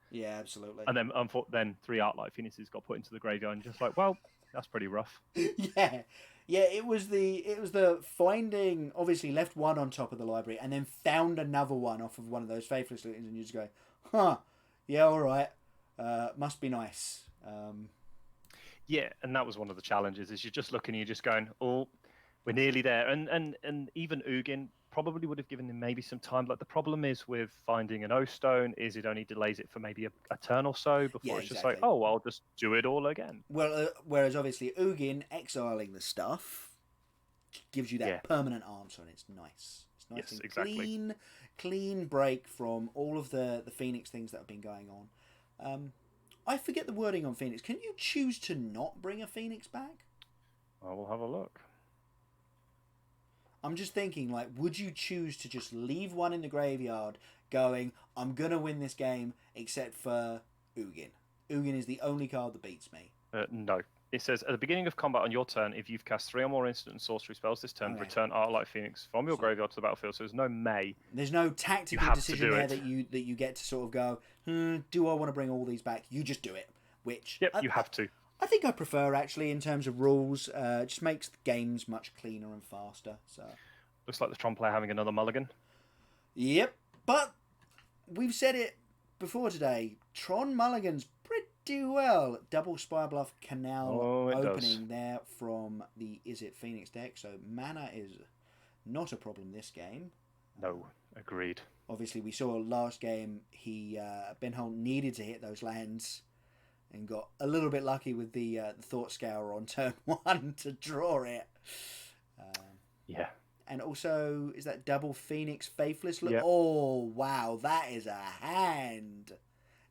Yeah, absolutely. And then 3 Arclight Phoenixes got put into the graveyard and just like, well, that's pretty rough. Yeah, it was the finding, obviously left one on top of the library and then found another one off of one of those Faithless Lootings, and you just go, huh, yeah, all right, must be nice. Yeah, and that was one of the challenges, is you're just looking, you're just going, oh, we're nearly there. And even Ugin probably would have given him maybe some time. Like, the problem is with finding an O-Stone is it only delays it for maybe a turn or so before it's just like, oh, I'll just do it all again. Well, whereas obviously Ugin exiling the stuff gives you that permanent answer, and it's nice. It's Nice Yes, and exactly. clean break from all of the Phoenix things that have been going on. I forget the wording on Phoenix. Can you choose to not bring a Phoenix back? I will have a look. I'm just thinking, like, would you choose to just leave one in the graveyard going, I'm going to win this game except for Ugin? Ugin is the only card that beats me. No. It says, at the beginning of combat on your turn, if you've cast 3 or more instant and sorcery spells this turn, Okay. return Arclight Phoenix from your graveyard to the battlefield. So there's no may. There's no tactical decision there that you get to sort of go, do I want to bring all these back? You just do it. Which you have to. I think I prefer, actually, in terms of rules. It just makes the games much cleaner and faster. So looks like the Tron player having another mulligan. Yep, but we've said it before today. Tron mulligans pretty well. Double Spirebluff Canal opening there from the Is It Phoenix deck. So mana is not a problem this game. No, agreed. Obviously, we saw last game Ben Holt needed to hit those lands and got a little bit lucky with the Thought Scour on turn 1 to draw it. Yeah. And also, is that double Phoenix Faithless Loot? Yep. Oh, wow, that is a hand.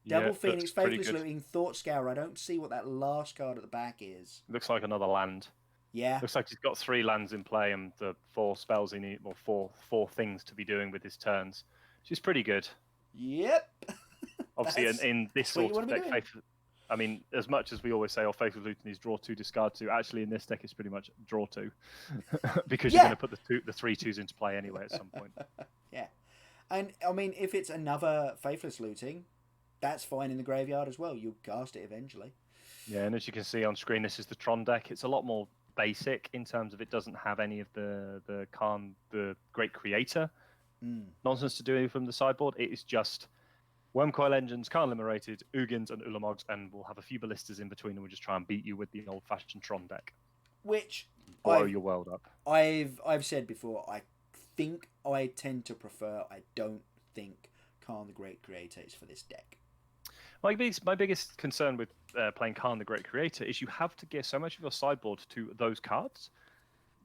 Double Phoenix Faithless Looting, Thought Scour. I don't see what that last card at the back is. Looks like another land. Yeah. Looks like he's got 3 lands in play and the 4 spells he needs, or four things to be doing with his turns. Which is pretty good. Yep. Obviously, in this sort of deck, I mean, as much as we always say, Faithless Looting is draw 2, discard 2, actually in this deck it's pretty much draw 2. Because you're going to put the 3/2s into play anyway at some point. Yeah. And, I mean, if it's another Faithless Looting, that's fine in the graveyard as well. You'll cast it eventually. Yeah, and as you can see on screen, this is the Tron deck. It's a lot more basic in terms of it doesn't have any of the Great Creator nonsense to do from the sideboard. It is just Wormcoil Engines, Khan Liberated, Ugins and Ulamogs, and we'll have a few ballistas in between and we'll just try and beat you with the old-fashioned Tron deck. Which blow your world up. I've said before, I think I tend to prefer, I don't think Khan the Great Creator is for this deck. My biggest concern with playing Khan the Great Creator is you have to give so much of your sideboard to those cards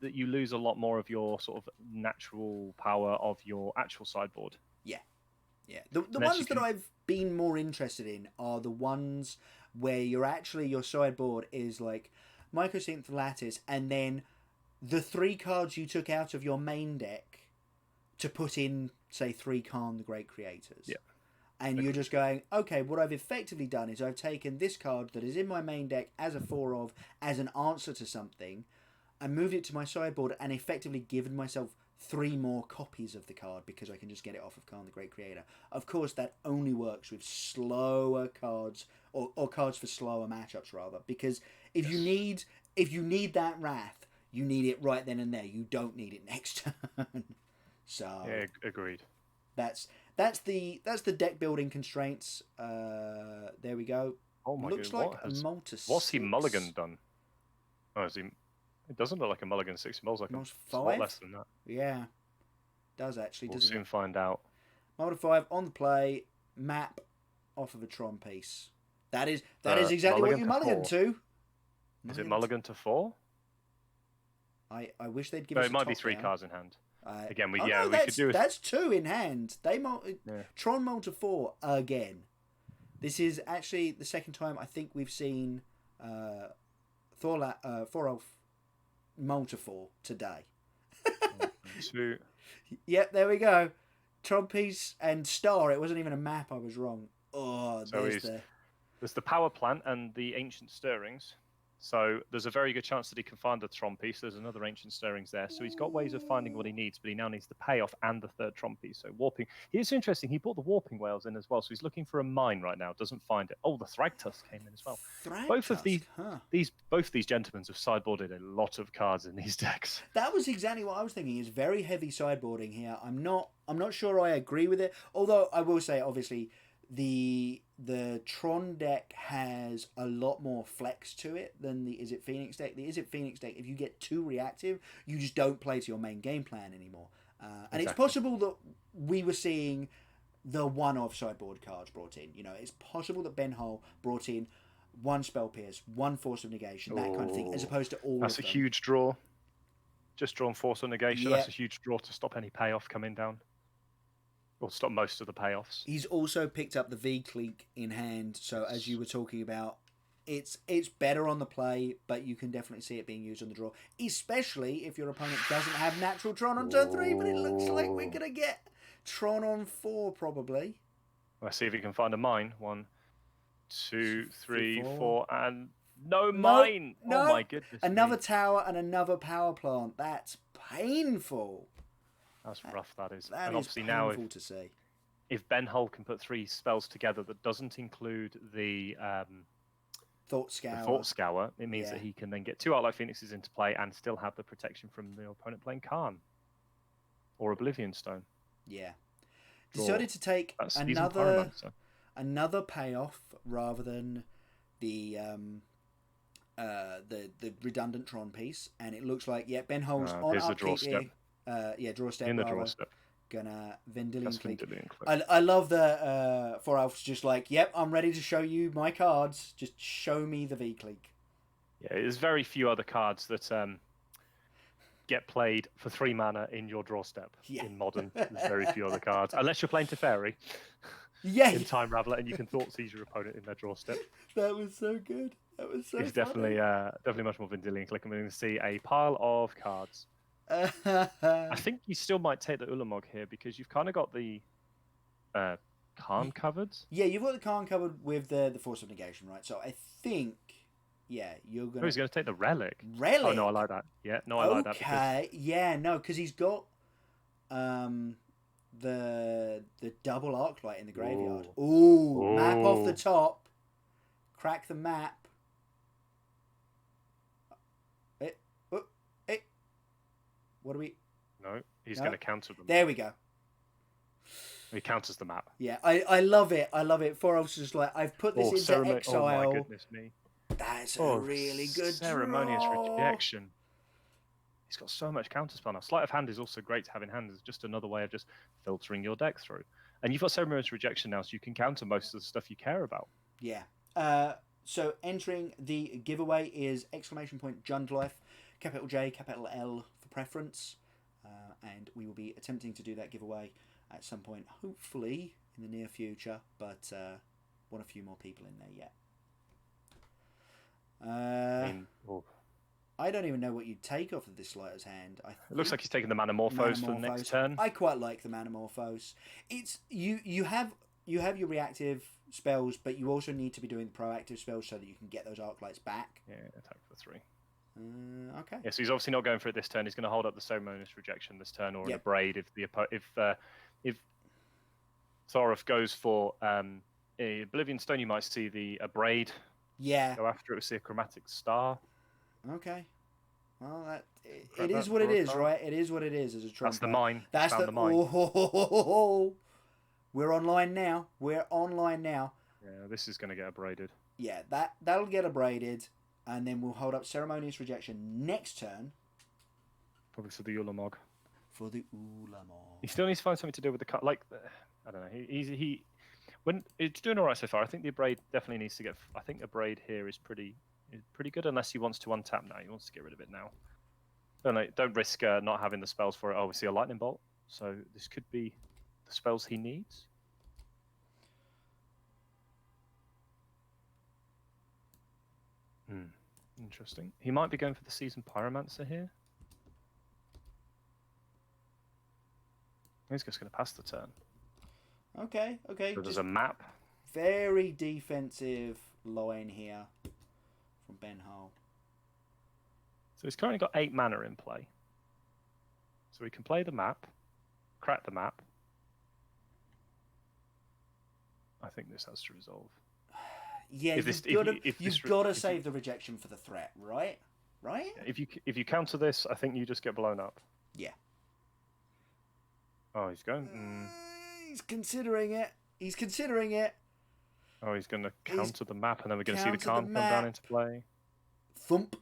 that you lose a lot more of your sort of natural power of your actual sideboard. Yeah. Yeah. The ones that I've been more interested in are the ones where your sideboard is like Microsynth Lattice and then the 3 cards you took out of your main deck to put in, say, 3 Khan the Great Creators. Yeah. And you're just going, okay, what I've effectively done is I've taken this card that is in my main deck as a 4 as an answer to something, and moved it to my sideboard and effectively given myself 3 more copies of the card because I can just get it off of Khan the Great Creator. Of course, that only works with slower cards, or cards for slower matchups, rather, because if you need that Wrath, you need it right then and there. You don't need it next turn. So yeah, agreed. That's the deck building constraints. There we go. Oh my Looks god! like Malta 6. What's he mulligan done? Oh, is he? It doesn't look like a mulligan 6. It smells like a lot less than that. Yeah, does actually. We'll soon find out. Malta 5 on the play. Map off of a Tron piece. That is exactly what you mulligan to. Is it mulligan to 4? I wish they'd give us. It might be 3 cards in hand. Again, we could do it. That's 2 in hand. Tron Malta 4 again. This is actually the second time I think we've seen 4-elf Malta 4 today. 2. Yep, there we go. Tron piece and star. It wasn't even a map. I was wrong. Oh, so there's the power plant and the ancient stirrings. So there's a very good chance that he can find the Tron piece. There's another ancient stirrings there. So he's got ways of finding what he needs, but he now needs the payoff and the 3rd Tron piece. So warping. It's interesting. He brought the warping whales in as well. So he's looking for a mine right now. Doesn't find it. Oh, the Thragtusk came in as well. Both of these gentlemen have sideboarded a lot of cards in these decks. That was exactly what I was thinking. Is very heavy sideboarding here. I'm not sure I agree with it. Although I will say, obviously, the Tron deck has a lot more flex to it than the Is It Phoenix deck. The Is It Phoenix deck, if you get too reactive, you just don't play to your main game plan anymore. And It's possible that we were seeing the one-off sideboard cards brought in. You know, it's possible that Ben Hull brought in 1 Spell Pierce, 1 Force of Negation, that kind of thing, as opposed to all of them. That's a huge draw. just drawn Force or Negation. Yep. That's a huge draw to stop any payoff coming down. Or stop most of the payoffs. He's also picked up the V-Cleek in hand, so as you were talking about, it's better on the play, but you can definitely see it being used on the draw, especially if your opponent doesn't have natural Tron on turn 3, but it looks like we're going to get Tron on 4, probably. Let's see if he can find a mine. 1, 2, 3, 4. 4, and no mine! No. Oh my goodness. Another tower and another power plant. That's painful. That's rough, that is. That and is obviously painful now to see. if Ben Hull can put 3 spells together that doesn't include the Thought Scour. Thought Scour, it means that he can then get 2 Arclight Phoenixes into play and still have the protection from the opponent playing Khan or Oblivion Stone. Yeah. Decided to take another payoff rather than the redundant Tron piece, and it looks like Ben Hull's on upkeep here. Draw step. In the draw step. Gonna Vendilion Click. I love the 4 Alph's just like, yep, I'm ready to show you my cards. Just show me the V-Click. Yeah, there's very few other cards that get played for 3 mana in your draw step in Modern. There's very few other cards, unless you're playing Teferi. In Time Raveler, and you can Thought Seize your opponent in their draw step. That was so good. That was so It's funny. definitely much more Vendilion Click. I'm going to see a pile of cards. I think you still might take the Ulamog here because you've kind of got the Khan covered. Yeah, you've got the Khan covered with the Force of Negation, right? So I think, you're going to... Oh, he's going to take the Relic. Relic? Oh, no, I like that. Yeah, no, I like that. Okay, because he's got the double Arclight in the graveyard. Ooh, map off the top. Crack the map. What do we... No, he's going to counter them. There we go. He counters the map. Yeah, I love it. I love it. 4 Elves just like, I've put this into exile. Oh my goodness me. That's a really good Ceremonious draw. Rejection. He's got so much counterspell now. Sleight of Hand is also great to have in hand. It's just another way of just filtering your deck through. And you've got Ceremonious Rejection now, so you can counter most of the stuff you care about. Yeah. So entering the giveaway is !Jundlife, capital J, capital L for preference. And we will be attempting to do that giveaway at some point, hopefully in the near future, but want a few more people in there yet. I don't even know what you'd take off of this Slider's hand. It looks like he's taking the Manamorphose for the next turn. I quite like the Manamorphose. It's you have your reactive spells, but you also need to be doing the proactive spells so that you can get those Arclights back. Yeah, attack for 3. Okay. Yeah, so he's obviously not going for it this turn. He's going to hold up the Ceremonious Rejection this turn, or an Abrade if Thorolf goes for a Oblivion Stone. You might see the Abrade. Yeah. Go after it. We see a Chromatic Star. Okay. Well, it is what it is, right? It is what it is as a trump. That's the mine. That's the mine. Oh, we're online now. Yeah, this is going to get abraded. Yeah, that'll get abraded, and then we'll hold up Ceremonious Rejection next turn. Probably for the Ulamog. He still needs to find something to do with the cut. Like, I don't know. He when it's doing all right so far. I think the Abrade definitely needs to get. I think Abrade here is pretty good unless he wants to untap now. He wants to get rid of it now. Don't risk not having the spells for it. Oh, we see a Lightning Bolt. So this could be the spells he needs. Interesting. He might be going for the Seasoned Pyromancer here. He's just going to pass the turn. Okay. So there's a map. Very defensive line here from Ben Hull. So he's currently got 8 mana in play. So we can play the map, crack the map. I think this has to resolve. Yeah, you've got to save the rejection for the threat, right? Right? If you counter this, I think you just get blown up. Yeah. Oh, he's going. He's considering it. Oh, he's going to counter the map, and then we're going to see the Khan come down into play. Thump.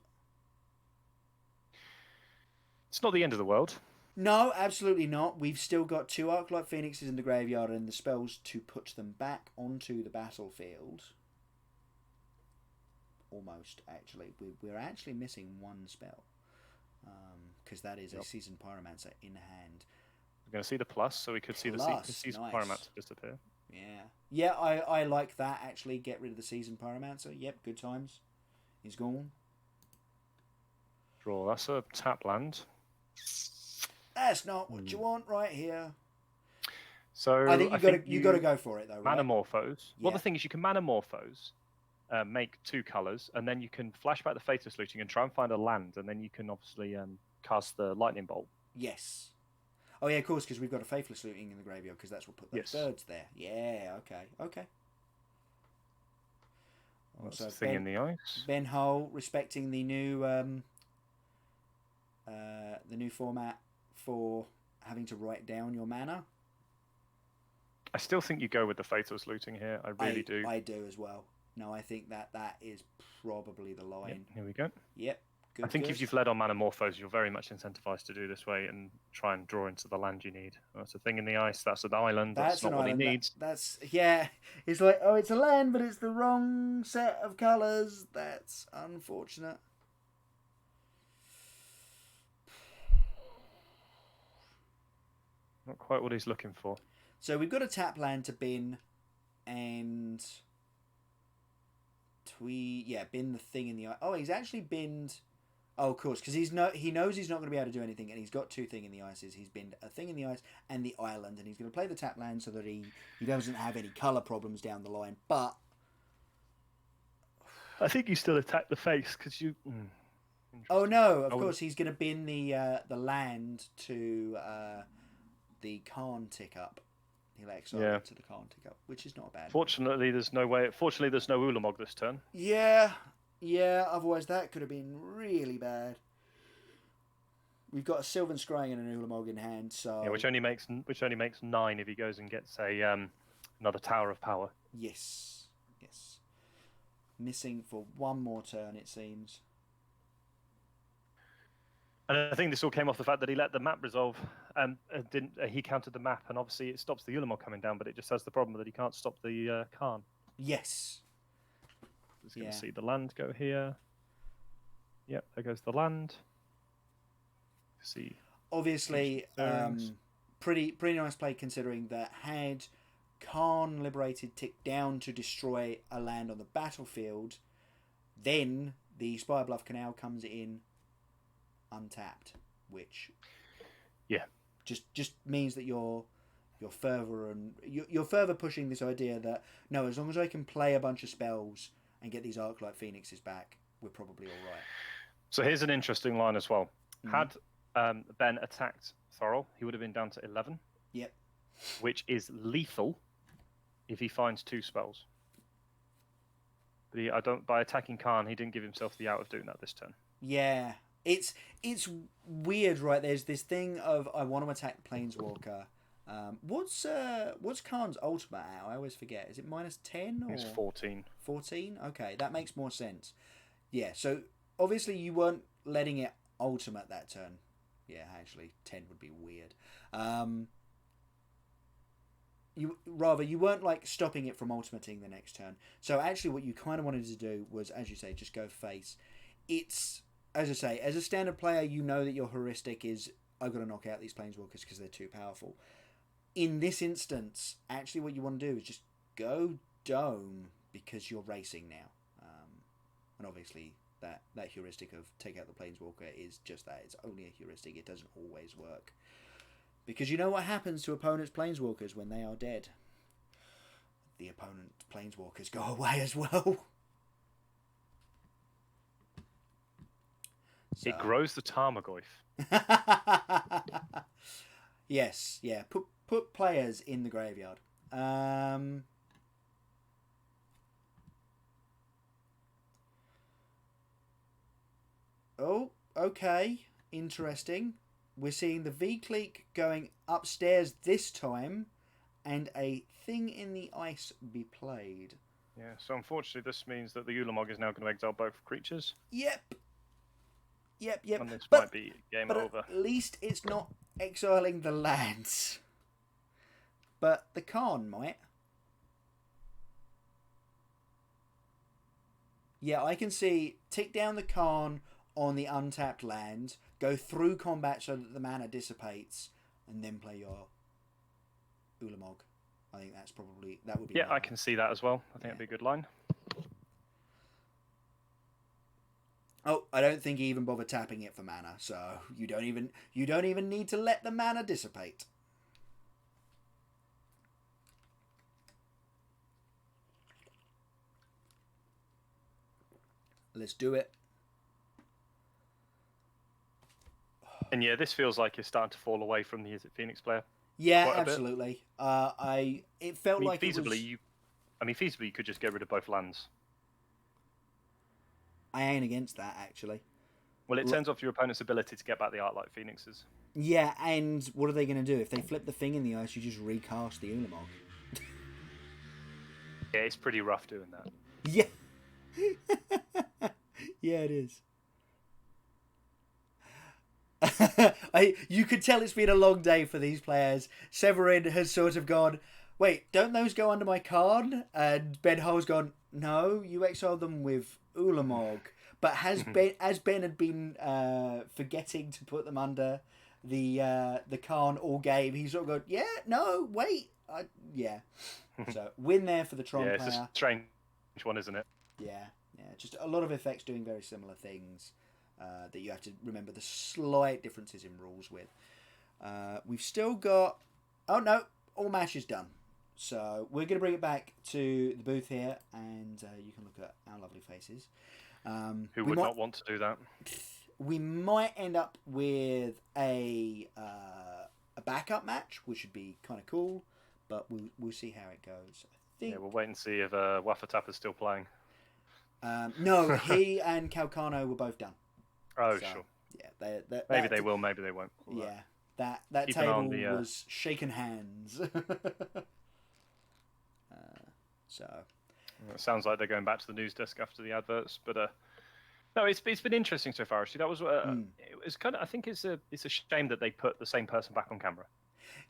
It's not the end of the world. No, absolutely not. We've still got 2 Arclight Phoenixes in the graveyard and the spells to put them back onto the battlefield. Almost, actually. We're actually missing 1 spell. because that is a Seasoned Pyromancer in hand. We're going to see the plus, so we could see the Seasoned nice. Pyromancer disappear. Yeah, I like that, actually. Get rid of the Seasoned Pyromancer. Yep, good times. He's gone. Draw. That's a tap land. That's not what you want right here. So I think you got to go for it though. Right? Manamorphose. Yeah. Well, the thing is, you can Manamorphose, make 2 colors, and then you can flashback the Faithless Looting and try and find a land, and then you can obviously cast the Lightning Bolt. Yes. Oh yeah, of course, because we've got a Faithless Looting in the graveyard, because that's what put those birds there. Yeah. Okay. What's the thing in the ice? Ben Hull respecting the new format for having to write down your mana. I still think you go with the Faithless Looting here. I really do. I do as well. No, I think that is probably the line. Yep, here we go. Yep. Good, I think if you've led on Manamorphose, you're very much incentivized to do this way and try and draw into the land you need. That's a thing in the ice. That's an island. That's not what he needs. It's like, oh, it's a land, but it's the wrong set of colours. That's unfortunate. Not quite what he's looking for. So we've got a tap land to bin, and bin the thing in the ice. Oh, he's actually binned. Oh, of course, because he knows he's not going to be able to do anything, and he's got 2 thing in the ices. He's binned a thing in the ice and the island, and he's going to play the tap land so that he doesn't have any colour problems down the line. But I think you still attack the face because you. Oh no! Of course, he's going to bin the land to the Khan tick up. He'll exile it to the Khan tick up, which is not bad. Fortunately, there's no Ulamog this turn. Yeah, otherwise that could have been really bad. We've got a Sylvan Scrying and an Ulamog in hand, so which only makes 9 if he goes and gets a another Tower of Power. Yes. Missing for 1 more turn, it seems. And I think this all came off the fact that he let the map resolve. He countered the map, and obviously it stops the Ulamog coming down, but it just has the problem that he can't stop the Khan. Yes. He's going to see the land go here. Yep, there goes the land. See. Obviously, pretty nice play considering that had Khan liberated ticked down to destroy a land on the battlefield, then the Spire Bluff Canal comes in untapped, which just means that you're further pushing this idea that no, as long as I can play a bunch of spells and get these Arclight Phoenixes back, we're probably all right. So here's an interesting line as well. Had Ben attacked Thorol, he would have been down to 11. Yep. Which is lethal if he finds 2 spells. But by attacking Khan, he didn't give himself the out of doing that this turn. Yeah. It's weird, right? There's this thing of I want to attack Planeswalker. What's Khan's ultimate at? I always forget. Is it -10 or? It's 14. 14? Okay, that makes more sense. Yeah, so obviously you weren't letting it ultimate that turn. Yeah, actually 10 would be weird. You weren't like stopping it from ultimating the next turn. So actually what you kind of wanted to do was, as you say, just go face. It's, as I say, as a standard player, you know that your heuristic is I've got to knock out these Planeswalkers because they're too powerful. In this instance, actually what you want to do is just go dome because you're racing now. And obviously that heuristic of take out the Planeswalker is just that. It's only a heuristic. It doesn't always work. Because you know what happens to opponents' Planeswalkers when they are dead? The opponent's Planeswalkers go away as well. So. It grows the Tarmogoyf. Yes, yeah. Put players in the graveyard. Oh, okay. Interesting. We're seeing the V-Clique going upstairs this time, and a thing in the ice be played. Yeah, so unfortunately this means that the Ulamog is now going to exile both creatures. Yep. And this might be game over. At least it's not exiling the lands. But the Khan might. Yeah, I can see tick down the Khan on the untapped land, go through combat so that the mana dissipates, and then play your Ulamog. I think that would be. Yeah, I can see that as well. I think that'd be a good line. Oh, I don't think he even bothered tapping it for mana, so you don't even need to let the mana dissipate. Let's do it. And yeah, this feels like it's starting to fall away from the Is It Phoenix player. Yeah, absolutely. It felt like feasibly you could just get rid of both lands. I ain't against that, actually. Well, it turns off your opponent's ability to get back the art like Phoenixes. Yeah, and what are they going to do? If they flip the thing in the ice, you just recast the Ulamog. Yeah, it's pretty rough doing that. Yeah. Yeah, it is. You could tell it's been a long day for these players. Severin has sort of gone, wait, don't those go under my card? And Ben Hull's gone, no, you exiled them with Ulamog. But as Ben had been forgetting to put them under the Khan all game, he's sort of gone, yeah, no, wait. Yeah. So win there for the Tron player. Yeah, it's a strange one, isn't it? Yeah. Just a lot of effects doing very similar things that you have to remember the slight differences in rules with. We've still got... Oh, no. All matches done. So we're going to bring it back to the booth here, and you can look at our lovely faces. Who would not want to do that? We might end up with a backup match, which would be kind of cool, but we'll see how it goes. Yeah, we'll wait and see if Waffatap is still playing. No, he and Calcano were both done. Oh, so, sure. Yeah, maybe they will, maybe they won't. Yeah, that table was shaking hands. It sounds like they're going back to the news desk after the adverts, but no, it's been interesting so far. Actually, that was it was kind of. I think it's a shame that they put the same person back on camera.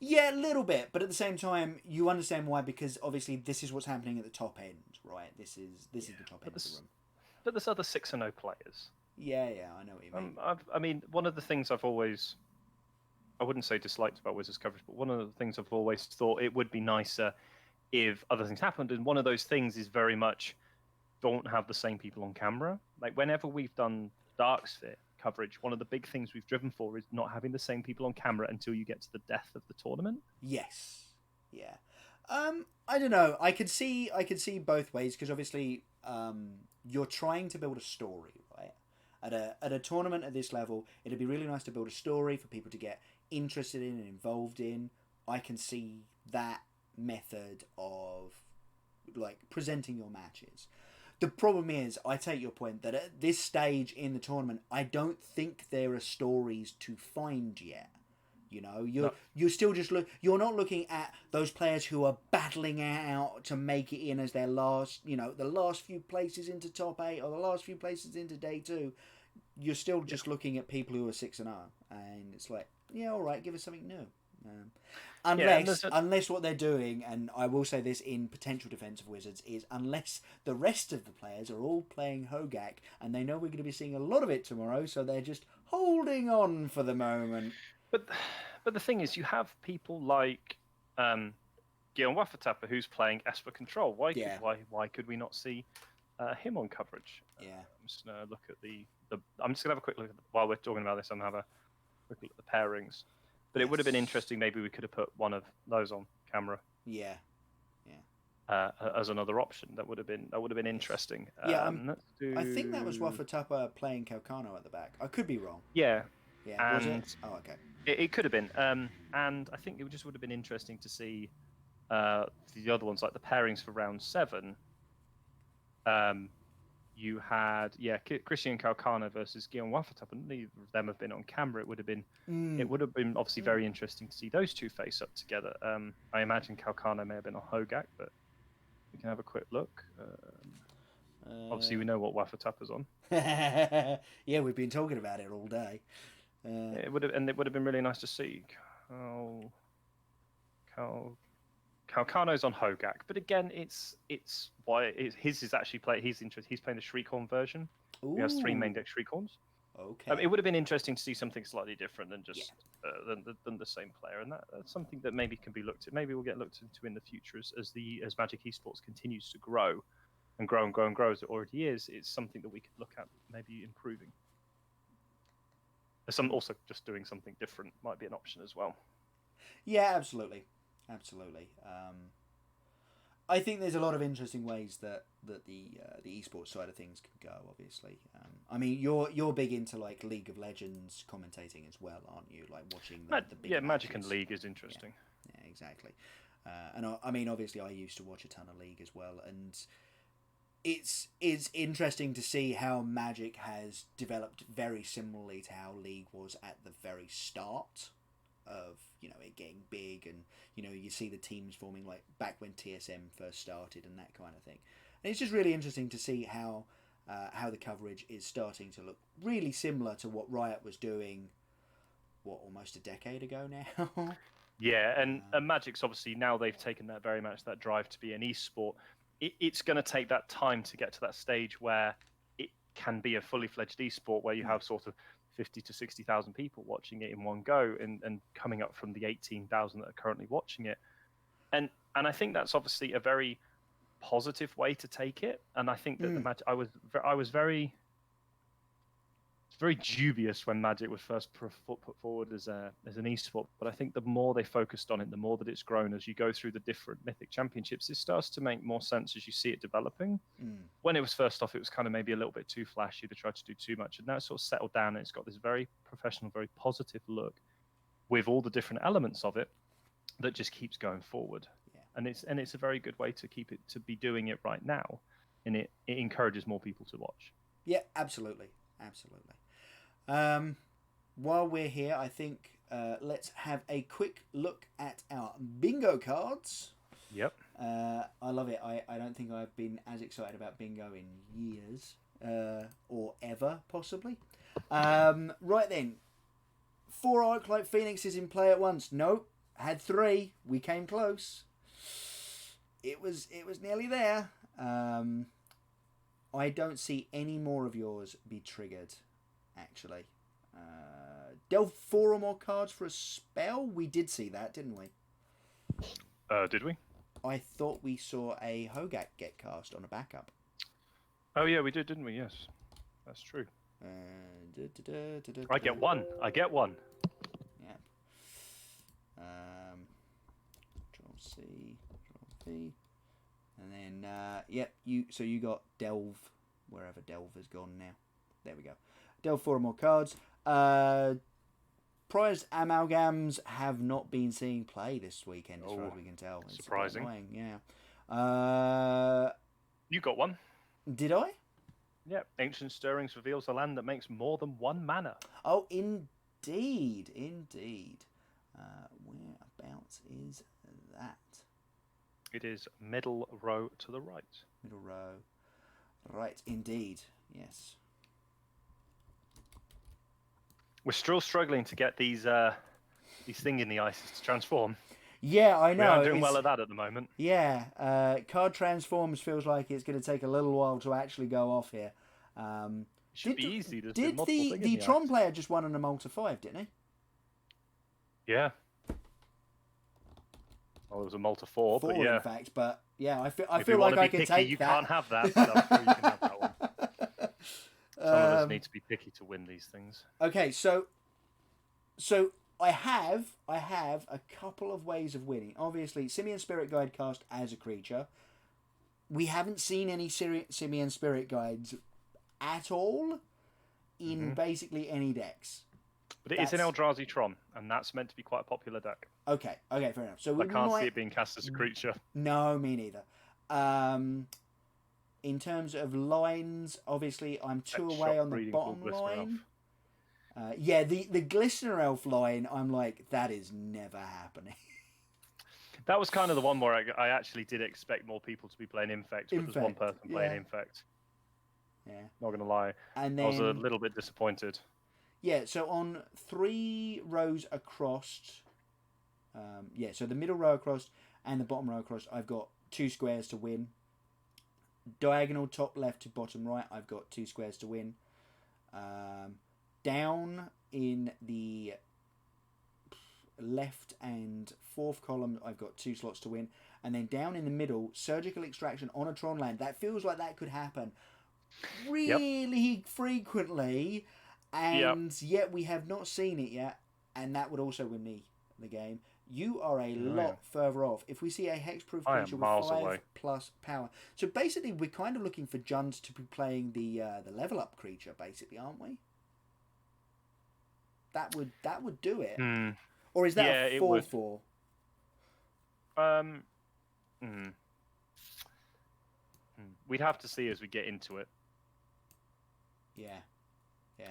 Yeah, a little bit, but at the same time, you understand why, because obviously this is what's happening at the top end, right? This is the top end of the room. But there's other 6-0 players. Yeah, I know what you mean. I mean, one of the things I wouldn't say disliked about Wizards coverage, but one of the things I've always thought it would be nicer if other things happened, and one of those things is very much don't have the same people on camera. Like whenever we've done Darksphere coverage, one of the big things we've driven for is not having the same people on camera until you get to the death of the tournament. Yes. Yeah. I don't know. I could see both ways, because obviously you're trying to build a story, right? At a tournament at this level, it'd be really nice to build a story for people to get interested in and involved in. I can see that method of like presenting your matches. The problem is, I take your point that at this stage in the tournament, I don't think there are stories to find yet. You know, you're still just you're not looking at those players who are battling out to make it in as their last, the last few places into top 8 or the last few places into day 2. You're still just looking at people who are 6-0, and it's like, yeah, all right, give us something new. Unless what they're doing, and I will say this in potential defense of Wizards, is unless the rest of the players are all playing Hogak and they know we're going to be seeing a lot of it tomorrow, so they're just holding on for the moment. But the thing is, you have people like Guillaume Waffatapa who's playing Esper Control. Why could we not see him on coverage? Yeah. I'm just going to look at I'm just going to have a quick look while we're talking about this. I'm going to have a quick look at the pairings. But it would have been interesting. Maybe we could have put one of those on camera. Yeah. As another option, that would have been interesting. Yeah, I think that was Waffatapa playing Calcano at the back. I could be wrong. Yeah. Yeah. Was it? Oh, okay. It could have been. And I think it just would have been interesting to see the other ones, like the pairings for round 7. You had Christian Calcano versus Guillaume Waffatapa, and neither of them have been on camera. It would have been obviously very interesting to see those two face up together. I imagine Calcano may have been on Hogak, but we can have a quick look. Obviously, we know what Waffatapa's on. Yeah, we've been talking about it all day. It would have been really nice to see. Calcano's on Hogak, but again, his is actually he's playing the Shriekhorn version. Ooh. He has 3 main deck Shriekhorns. Okay. It would have been interesting to see something slightly different than Yeah. just than the same player, and that's something that maybe can be looked at. Maybe we'll get looked into in the future as Magic Esports continues to grow and grow and grow and grow as it already is. It's something that we could look at maybe improving. Also just doing something different might be an option as well. Yeah, absolutely. I think there's a lot of interesting ways that the esports side of things can go. Obviously, I mean, you're big into like League of Legends commentating as well, aren't you? Like watching the big Magic and matches. League is interesting. Yeah, exactly. And I mean, obviously, I used to watch a ton of League as well, and it's interesting to see how Magic has developed very similarly to how League was at the very start of it getting big, and you see the teams forming like back when TSM first started and that kind of thing. And it's just really interesting to see how the coverage is starting to look really similar to what Riot was doing almost a decade ago now. Yeah, and Magic's obviously now they've taken that very much that drive to be an esport. It's going to take that time to get to that stage where it can be a fully fledged esport where you have sort of 50 to 60,000 people watching it in one go, and coming up from the 18,000 that are currently watching it. And I think that's obviously a very positive way to take it. And I think that the Magic, I was very dubious when Magic was first put forward as an esport, but I think the more they focused on it, the more that it's grown as you go through the different Mythic Championships. It starts to make more sense as you see it developing. When it was first off, it was kind of maybe a little bit too flashy. They tried to do too much, and now it's sort of settled down, and it's got this very professional, very positive look with all the different elements of it that just keeps going forward. Yeah. And it's a very good way to keep it, to be doing it right now, and it encourages more people to watch. Yeah, absolutely. While we're here, I think let's have a quick look at our bingo cards. Yep. I love it. I don't think I've been as excited about bingo in years, or ever, possibly. Right then. 4 Arclight Phoenixes in play at once. Nope. Had 3. We came close. It was nearly there. I don't see any more of yours be triggered, actually. Delve 4 or more cards for a spell? We did see that, didn't we? Did we? I thought we saw a Hogak get cast on a backup. Oh yeah, we did, didn't we? Yes. That's true. I get one. Yeah. Control C, Control V. And then, you got Delve, wherever Delve has gone now. There we go. Delve 4 or more cards. Prized amalgams have not been seeing play this weekend, as far as we can tell. It's surprising. Annoying, yeah. You got one. Did I? Yep. Ancient Stirrings reveals a land that makes more than 1 mana. Oh, indeed. Whereabouts is that? It is middle row to the right. Middle row. Right, indeed. Yes. We're still struggling to get these thing in the ices to transform. Yeah, I know. We aren't doing well at that at the moment. Yeah, card transforms feels like it's going to take a little while to actually go off here. Should be easy. Did the Tron player just won on a Malta 5, didn't he? Yeah. Well, it was a Malta 4, but yeah. In fact, but yeah, I if feel like I can picky, take you that. can't have that, but I'm sure you can have that one. Some of us need to be picky to win these things. Okay, so I have a couple of ways of winning. Obviously, Simian Spirit Guide cast as a creature. We haven't seen any Simian Spirit Guides at all in basically any decks. But it is an Eldrazi Tron, and that's meant to be quite a popular deck. Okay, fair enough. So I can't see it being cast as a creature. No, me neither. In terms of lines, obviously, I'm 2 away on the bottom line. The Glistener Elf line, I'm like, that is never happening. That was kind of the one where I actually did expect more people to be playing Infect, but there's one person playing Infect. Yeah. Not going to lie. And then, I was a little bit disappointed. Yeah, so on 3 rows across, so the middle row across and the bottom row across, I've got 2 squares to win. Diagonal top left to bottom right, I've got 2 squares to win. down in the left and fourth column, I've got 2 slots to win. And then down in the middle, surgical extraction on a Tron land. That feels like that could happen really frequently. And yet we have not seen it yet. And that would also win me the game. You are a lot further off. If we see a hexproof creature with 5+ power. So basically, we're kind of looking for Jund to be playing the level up creature, basically, aren't we? That would do it. Or is that a 4/4? We'd have to see as we get into it. Yeah.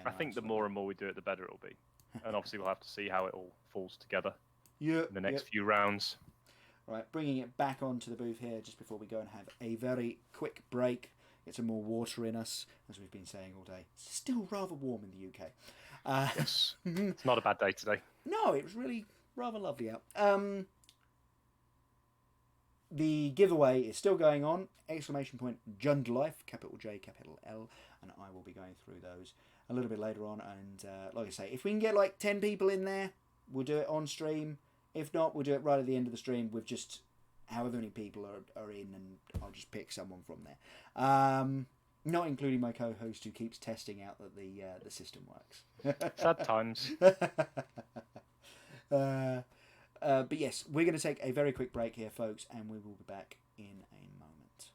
I think the more and more we do it, the better it'll be. And obviously, we'll have to see how it all falls together in the next few rounds. Right, bringing it back onto the booth here just before we go and have a very quick break. Get some more water in us, as we've been saying all day. It's still rather warm in the UK. Yes, it's not a bad day today. No, it was really rather lovely out. The giveaway is still going on. ! Jund Life, capital J, capital L, and I will be going through those a little bit later on. And like I say, if we can get like 10 people in there, we'll do it on stream. If not, we'll do it right at the end of the stream with just however many people are in, and I'll just pick someone from there. Not including my co-host who keeps testing out that the system works. Sad times. But yes, we're going to take a very quick break here, folks, and we will be back in a moment.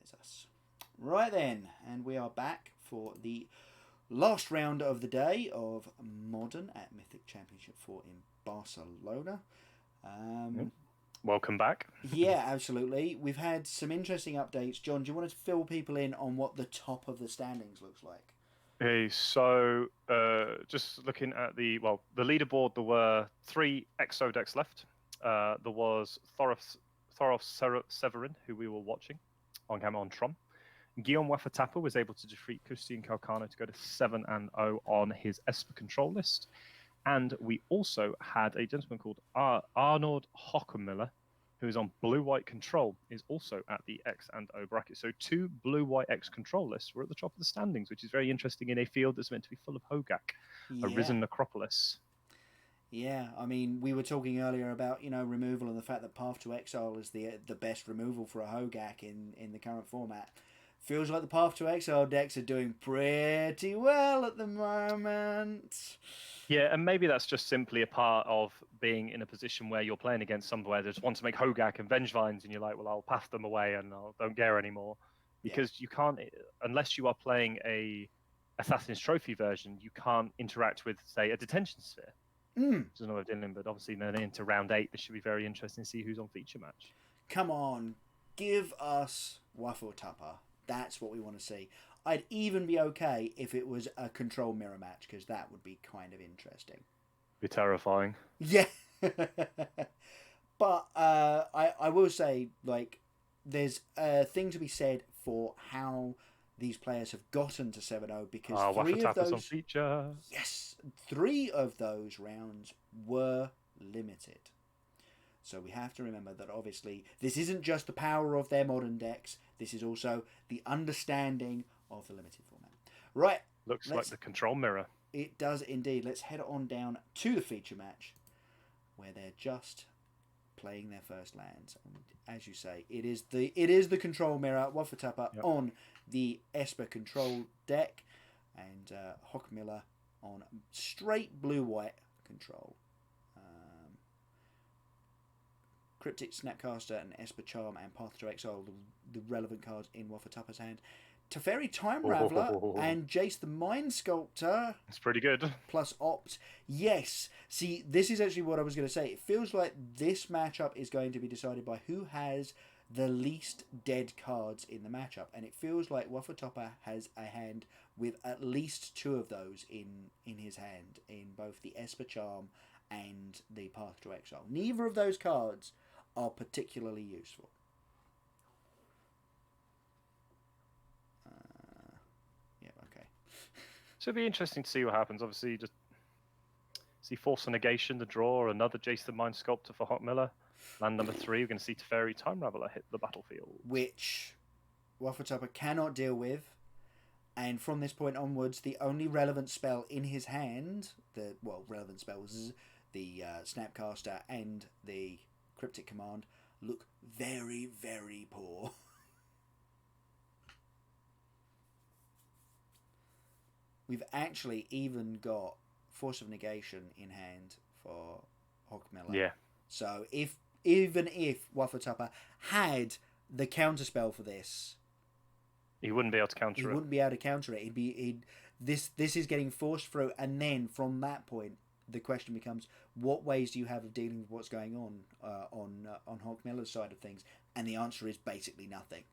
There's us. Right then, and we are back for the last round of the day of Modern at Mythic Championship IV in Barcelona. Welcome back. Yeah, absolutely. We've had some interesting updates. John, do you want to fill people in on what the top of the standings looks like? Okay, so just looking at the leaderboard, there were 3 Exo decks left. There was Thoros Severin, who we were watching on camera on Tron. Guillaume Waffatapa was able to defeat Christian Calcano to go to 7-0 on his Esper control list. And we also had a gentleman called Arnold Hockenmiller, who is on blue-white control, is also at the X and O bracket. So 2 blue-white X control lists were at the top of the standings, which is very interesting in a field that's meant to be full of Hogak, a risen necropolis. Yeah, I mean, we were talking earlier about, removal and the fact that Path to Exile is the best removal for a Hogak in the current format. Feels like the Path to Exile decks are doing pretty well at the moment. Yeah, and maybe that's just simply a part of being in a position where you're playing against somewhere that just wants to make Hogak and Vengevines, and you're like, well, I'll path them away and I don't care anymore. Because you can't, unless you are playing a Assassin's Trophy version, you can't interact with, say, a Detention Sphere. Which is another dealing, but obviously then into round 8, this should be very interesting to see who's on feature match. Come on, give us Waffatapa. That's what we want to see. I'd even be okay if it was a control mirror match, because that would be kind of interesting. Be terrifying. Yeah. But I will say, there's a thing to be said for how these players have gotten to 7-0, because 3 of those... on feature. Yes, 3 of those rounds were limited. So we have to remember that obviously this isn't just the power of their modern decks, this is also the understanding of the limited format. Right. Looks like the control mirror. It does indeed. Let's head on down to the feature match, where they're just playing their first lands. And as you say, it is the control mirror, Waffatapa on the Esper control deck, and Hockmiller on straight blue-white control. Cryptic Snapcaster and Esper Charm and Path to Exile, the relevant cards in Waffatapa's hand. Teferi Time Raveler and Jace the Mind Sculptor. It's pretty good. Plus Opt. Yes. See, this is actually what I was going to say. It feels like this matchup is going to be decided by who has the least dead cards in the matchup. And it feels like Waffatapa has a hand with at least 2 of those in his hand, in both the Esper Charm and the Path to Exile. Neither of those cards are particularly useful. So it'd be interesting to see what happens. Obviously, just see Force of Negation, the draw, another Jace the Mind Sculptor for Hockmiller. Land number 3, we're going to see Teferi Time Raveler hit the battlefield. Which Waffatapa cannot deal with. And from this point onwards, the only relevant spell in his hand, relevant spells, the Snapcaster and the Cryptic Command, look very, very poor. We've actually even got Force of Negation in hand for Hockmiller. Yeah. So even if Waffatapa had the counterspell for this, he wouldn't be able to counter it. He wouldn't be able to counter it. This is getting forced through, and then from that point, the question becomes: what ways do you have of dealing with what's going on Hockmiller's side of things? And the answer is basically nothing.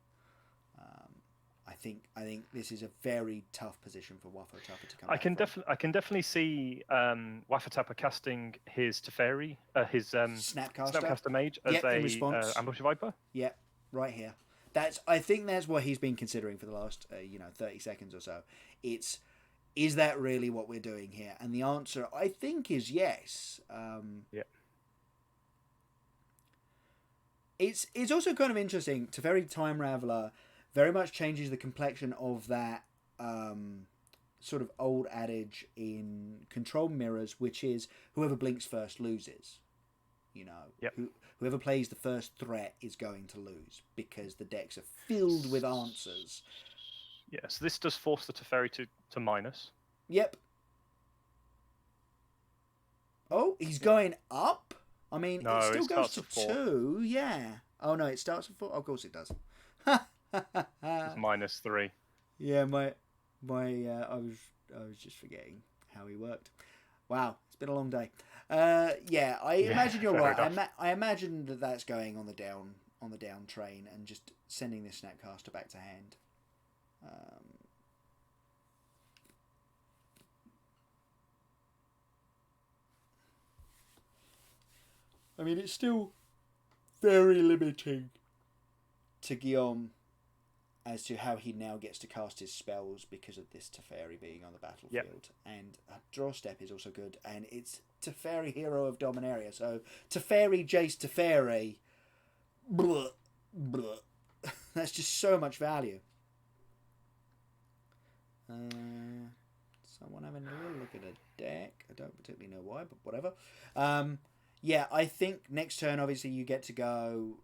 I think this is a very tough position for Waffatapa to come. I can definitely see Waffatapa casting his Teferi, his Snapcaster Mage as a Ambush Viper. Yeah, right here. I think that's what he's been considering for the last 30 seconds or so. Is that really what we're doing here? And the answer, I think, is yes. It's also kind of interesting. Teferi Time Raveler very much changes the complexion of that sort of old adage in control mirrors, which is whoever blinks first loses. Whoever plays the first threat is going to lose, because the decks are filled with answers. Yeah, so this does force the Teferi to minus. Yep. Oh, he's going up? I mean, it still goes to 2. Yeah. Oh, no, it starts at 4. Of course it does. It's -3. Yeah, I was just forgetting how he worked. Wow, it's been a long day. Yeah, I imagine you're right. I imagine that's going on the down train and just sending this Snapcaster back to hand. I mean, it's still very limiting to Guillaume as to how he now gets to cast his spells because of this Teferi being on the battlefield. Yep. And Draw Step is also good, and it's Teferi, Hero of Dominaria. So Teferi, Jace, Teferi, blah, blah. That's just so much value. Someone having a little look at a deck. I don't particularly know why, but whatever. Yeah, I think next turn, obviously, you get to go...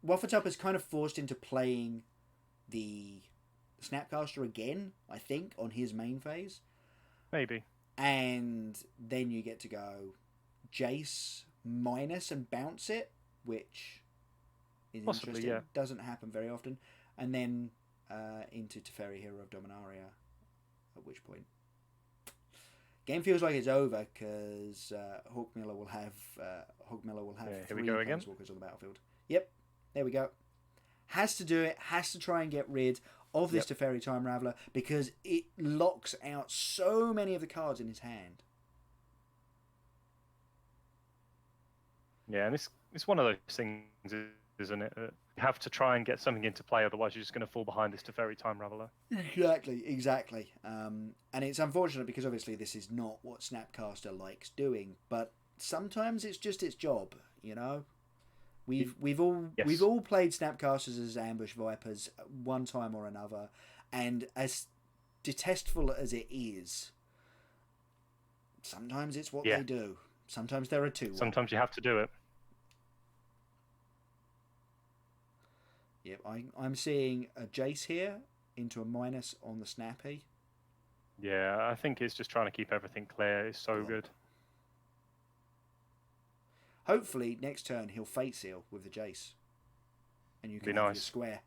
Waffatup is kind of forced into playing the Snapcaster again, I think, on his main phase. Maybe. And then you get to go Jace minus and bounce it, which is possibly interesting. Yeah. Doesn't happen very often. And then into Teferi, Hero of Dominaria, at which point game feels like it's over because Hawkmiller will have three Planeswalkers on the battlefield. Yep, there we go. Has to do it. Has to try and get rid of this Teferi Time Raveler because it locks out so many of the cards in his hand. Yeah, and it's one of those things, isn't it? You have to try and get something into play, otherwise you're just going to fall behind this Teferi Time Raveler. Exactly. And it's unfortunate because obviously this is not what Snapcaster likes doing, but sometimes it's just its job, you know. We've all played Snapcasters as Ambush Vipers one time or another, and as detestful as it is, sometimes it's what they do. Sometimes there are two. Sometimes you have to do it. Yep, I'm seeing a Jace here into a minus on the Snappy. Yeah, I think it's just trying to keep everything clear. It's so good. Hopefully, next turn he'll Fate Seal with the Jace. And you can have your square.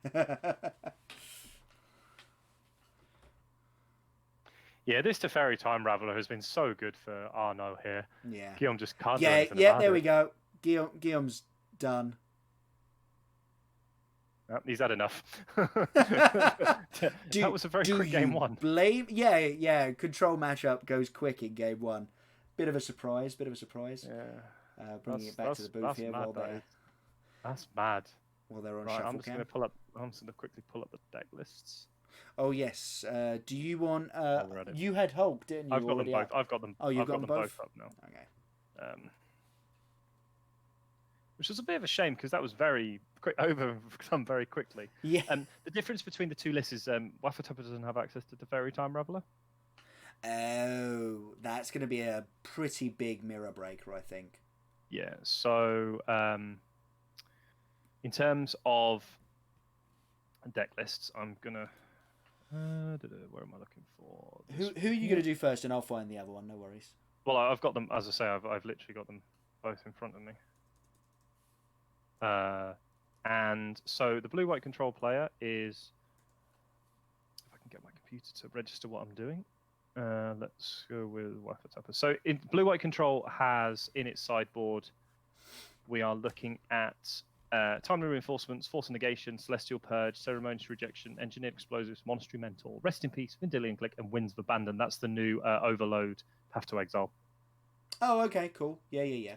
Yeah, this Teferi Time Raveler has been so good for Arno here. Yeah. Guillaume just can't do anything about there we go. Guillaume's done. Oh, he's had enough. That was a very quick game one. Yeah. Control matchup goes quick in game one. Bit of a surprise. Yeah. Bringing it back to the booth here while they're... That's mad. While they're on right, shuffle I'm just going to quickly pull up the deck lists. Oh, yes. Do you want... you had Hulk, didn't you? I've got them both. I've got them. Oh, you've got them both up now. Okay. Which was a bit of a shame because that was very quick overcome very quickly. Yeah. The difference between the two lists is Waffatupa doesn't have access to the Teferi Time Raveler. Oh, that's going to be a pretty big mirror breaker, I think. Yeah. So, in terms of deck lists, I'm gonna. Where am I looking for? Who are you going to do first, and I'll find the other one. No worries. Well, I've got them. As I say, I've literally got them both in front of me. And so the blue-white control player is, if I can get my computer to register what I'm doing, let's go with Waffatupa. So in blue-white control has in its sideboard, we are looking at Timely Reinforcements, Force Negation, Celestial Purge, Ceremonious Rejection, Engineered Explosives, Monastery Mentor, Rest in Peace, Vendilion Click, and Winds of Abandon. That's the new Overload Path to Exile. Oh, okay, cool. Yeah.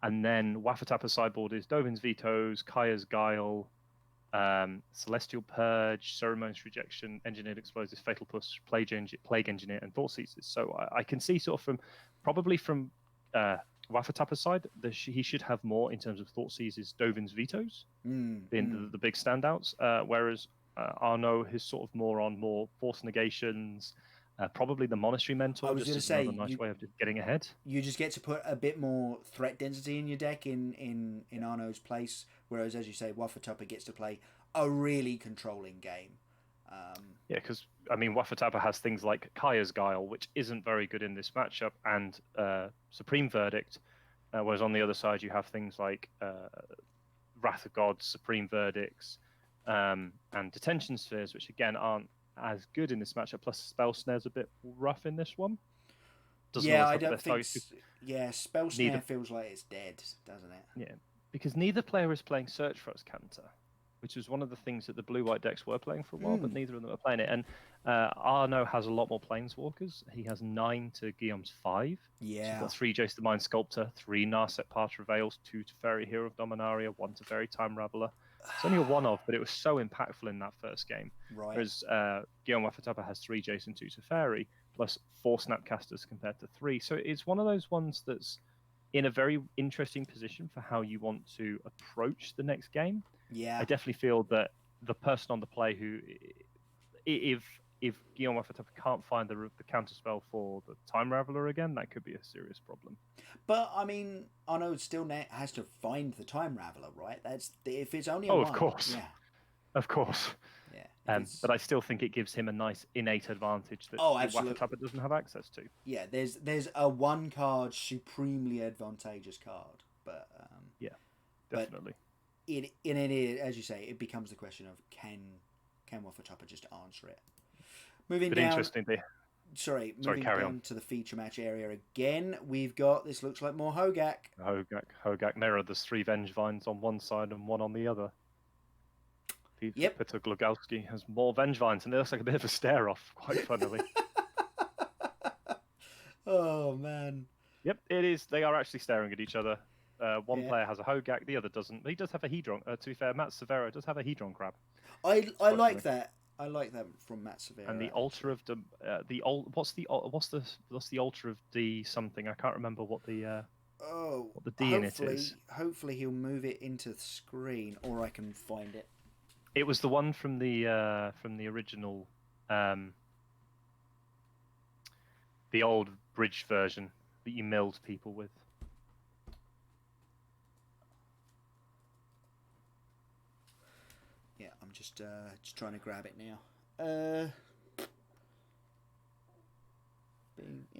And then Waffatupa's sideboard is Dovin's Vetoes, Kaya's Guile, Celestial Purge, Ceremonious Rejection, Engineered Explosives, Fatal Push, Plague Engineer, and Thought Seizes. So I can see sort of from Waffatupa's side, he should have more in terms of Thought Seizes, Dovin's Vetoes, being the big standouts, whereas Arno is sort of more Force Negations, probably the Monastery Mentor. I was going to say, another nice way of just getting ahead. You just get to put a bit more threat density in your deck in Arno's place, whereas, as you say, Waffatupa gets to play a really controlling game. Yeah, because, I mean, Waffatupa has things like Kaya's Guile, which isn't very good in this matchup, and Supreme Verdict, whereas on the other side you have things like Wrath of Gods, Supreme Verdicts, and detention spheres, which again aren't as good in this matchup. Plus, spell snare's a bit rough in this one. Doesn't always I have the don't best think. targets. Spell snare feels like it's dead, doesn't it? Yeah, because neither player is playing Search for Us counter, which was one of the things that the blue-white decks were playing for a while, but neither of them are playing it. And Arno has a lot more Planeswalkers. He has 9 to Guillaume's 5. Yeah. So you've got 3 Jace the Mind Sculptor, 3 Narset Path Travails, 2 Teferi Hero of Dominaria, 1 Teferi Time Raveler. It's only a one-off, but it was so impactful in that first game. Right. Whereas Guillaume Wafatapa has 3 Jace and 2 Teferi, plus 4 Snapcasters compared to 3. So it's one of those ones that's in a very interesting position for how you want to approach the next game. Yeah. I definitely feel that the person on the play who, if Guillaume Wafatapa can't find the counterspell for the Time Raveler again, that could be a serious problem. But I mean, Arno still has to find the Time Raveler, right? That's if it's only a one. Of course. Yeah. Of course. Yeah. But I still think it gives him a nice innate advantage that Wafatapa doesn't have access to. Yeah, there's a 1 card supremely advantageous card, but yeah, definitely. But as you say, it becomes the question of can Wafatapa just answer it? Moving but down. Interestingly. Moving down to the feature match area again, we've got, this looks like more Hogak. Hogak mirror. There's 3 Vengevines on one side and 1 on the other. Peter Glogowski has more Vengevines, and it looks like a bit of a stare-off, quite funnily. Oh, man. Yep, it is. They are actually staring at each other. One player has a Hogak, the other doesn't. He does have a Hedron. To be fair, Matt Severo does have a Hedron Crab. I like that. I like that from Matt Severo. And the altar of what's the altar of the something? I can't remember what the what the D in it is. Hopefully he'll move it into the screen, or I can find it. It was the one from the original, the old bridge version that you milled people with. Yeah, I'm just trying to grab it now.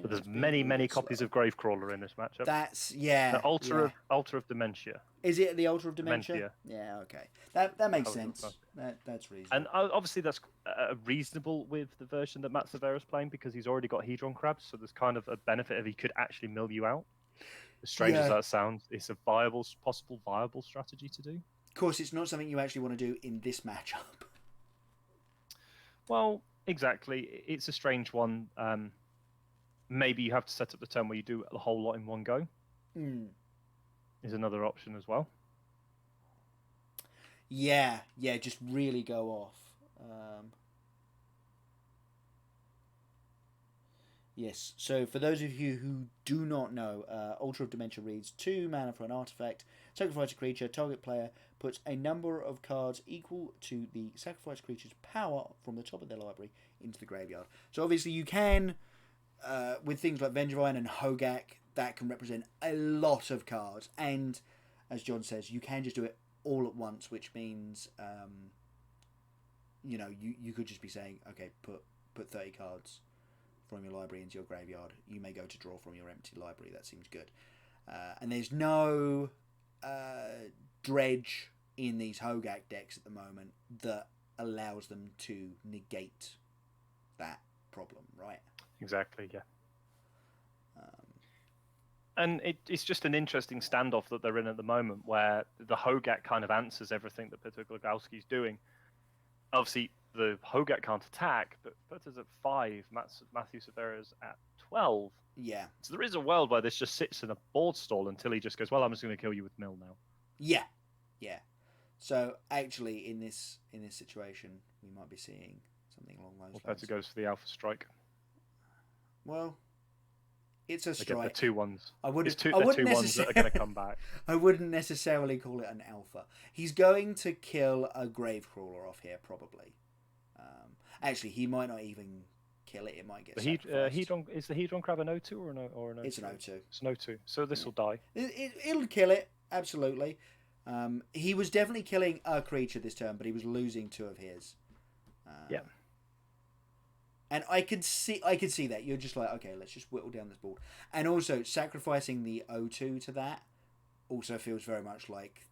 But there's many copies of Gravecrawler in this matchup. That's The Altar of Dementia. Is it the Altar of Dementia? Yeah, okay. That makes sense. That's reasonable. And obviously that's reasonable with the version that Matt Severo's playing, because he's already got Hedron Crabs, so there's kind of a benefit of he could actually mill you out. As strange as that sounds, it's a possible viable strategy to do. Of course, it's not something you actually want to do in this matchup. Well, exactly. It's a strange one. Maybe you have to set up the turn where you do a whole lot in one go. Is another option as well. Yeah, just really go off. Yes, so for those of you who do not know, Altar of Dementia reads 2 mana for an artifact, sacrifice a creature, target player puts a number of cards equal to the sacrificed creature's power from the top of their library into the graveyard. So obviously you can, with things like Vengevine and Hogak, that can represent a lot of cards, and as John says, you can just do it all at once, which means you could just be saying, okay, put 30 cards from your library into your graveyard. You may go to draw from your empty library. That seems good. And there's no dredge in these Hogak decks at the moment that allows them to negate that problem, right? Exactly, yeah. And it's just an interesting standoff that they're in at the moment, where the Hogak kind of answers everything that Peter Glogowski's doing. Obviously, the Hogak can't attack, but Peter's at 5, Matthew Severo's at 12. Yeah. So there is a world where this just sits in a board stall until he just goes, well, I'm just going to kill you with Mill now. Yeah. So actually, in this situation, we might be seeing something along those lines. Peter goes for the Alpha Strike. Well, it's a strike. Again, the 2/1s. I wouldn't. It's 2 1s that are going to come back. I wouldn't necessarily call it an alpha. He's going to kill a Gravecrawler off here, probably. Actually, he might not even kill it. It might get sacrificed. Is the Hedron Crab an O2 or an O2? It's an O2. It's an O2. So this will die. It'll kill it, absolutely. He was definitely killing a creature this turn, but he was losing 2 of his. Yeah. And I could see that. You're just like, okay, let's just whittle down this board. And also, sacrificing the O2 to that also feels very much like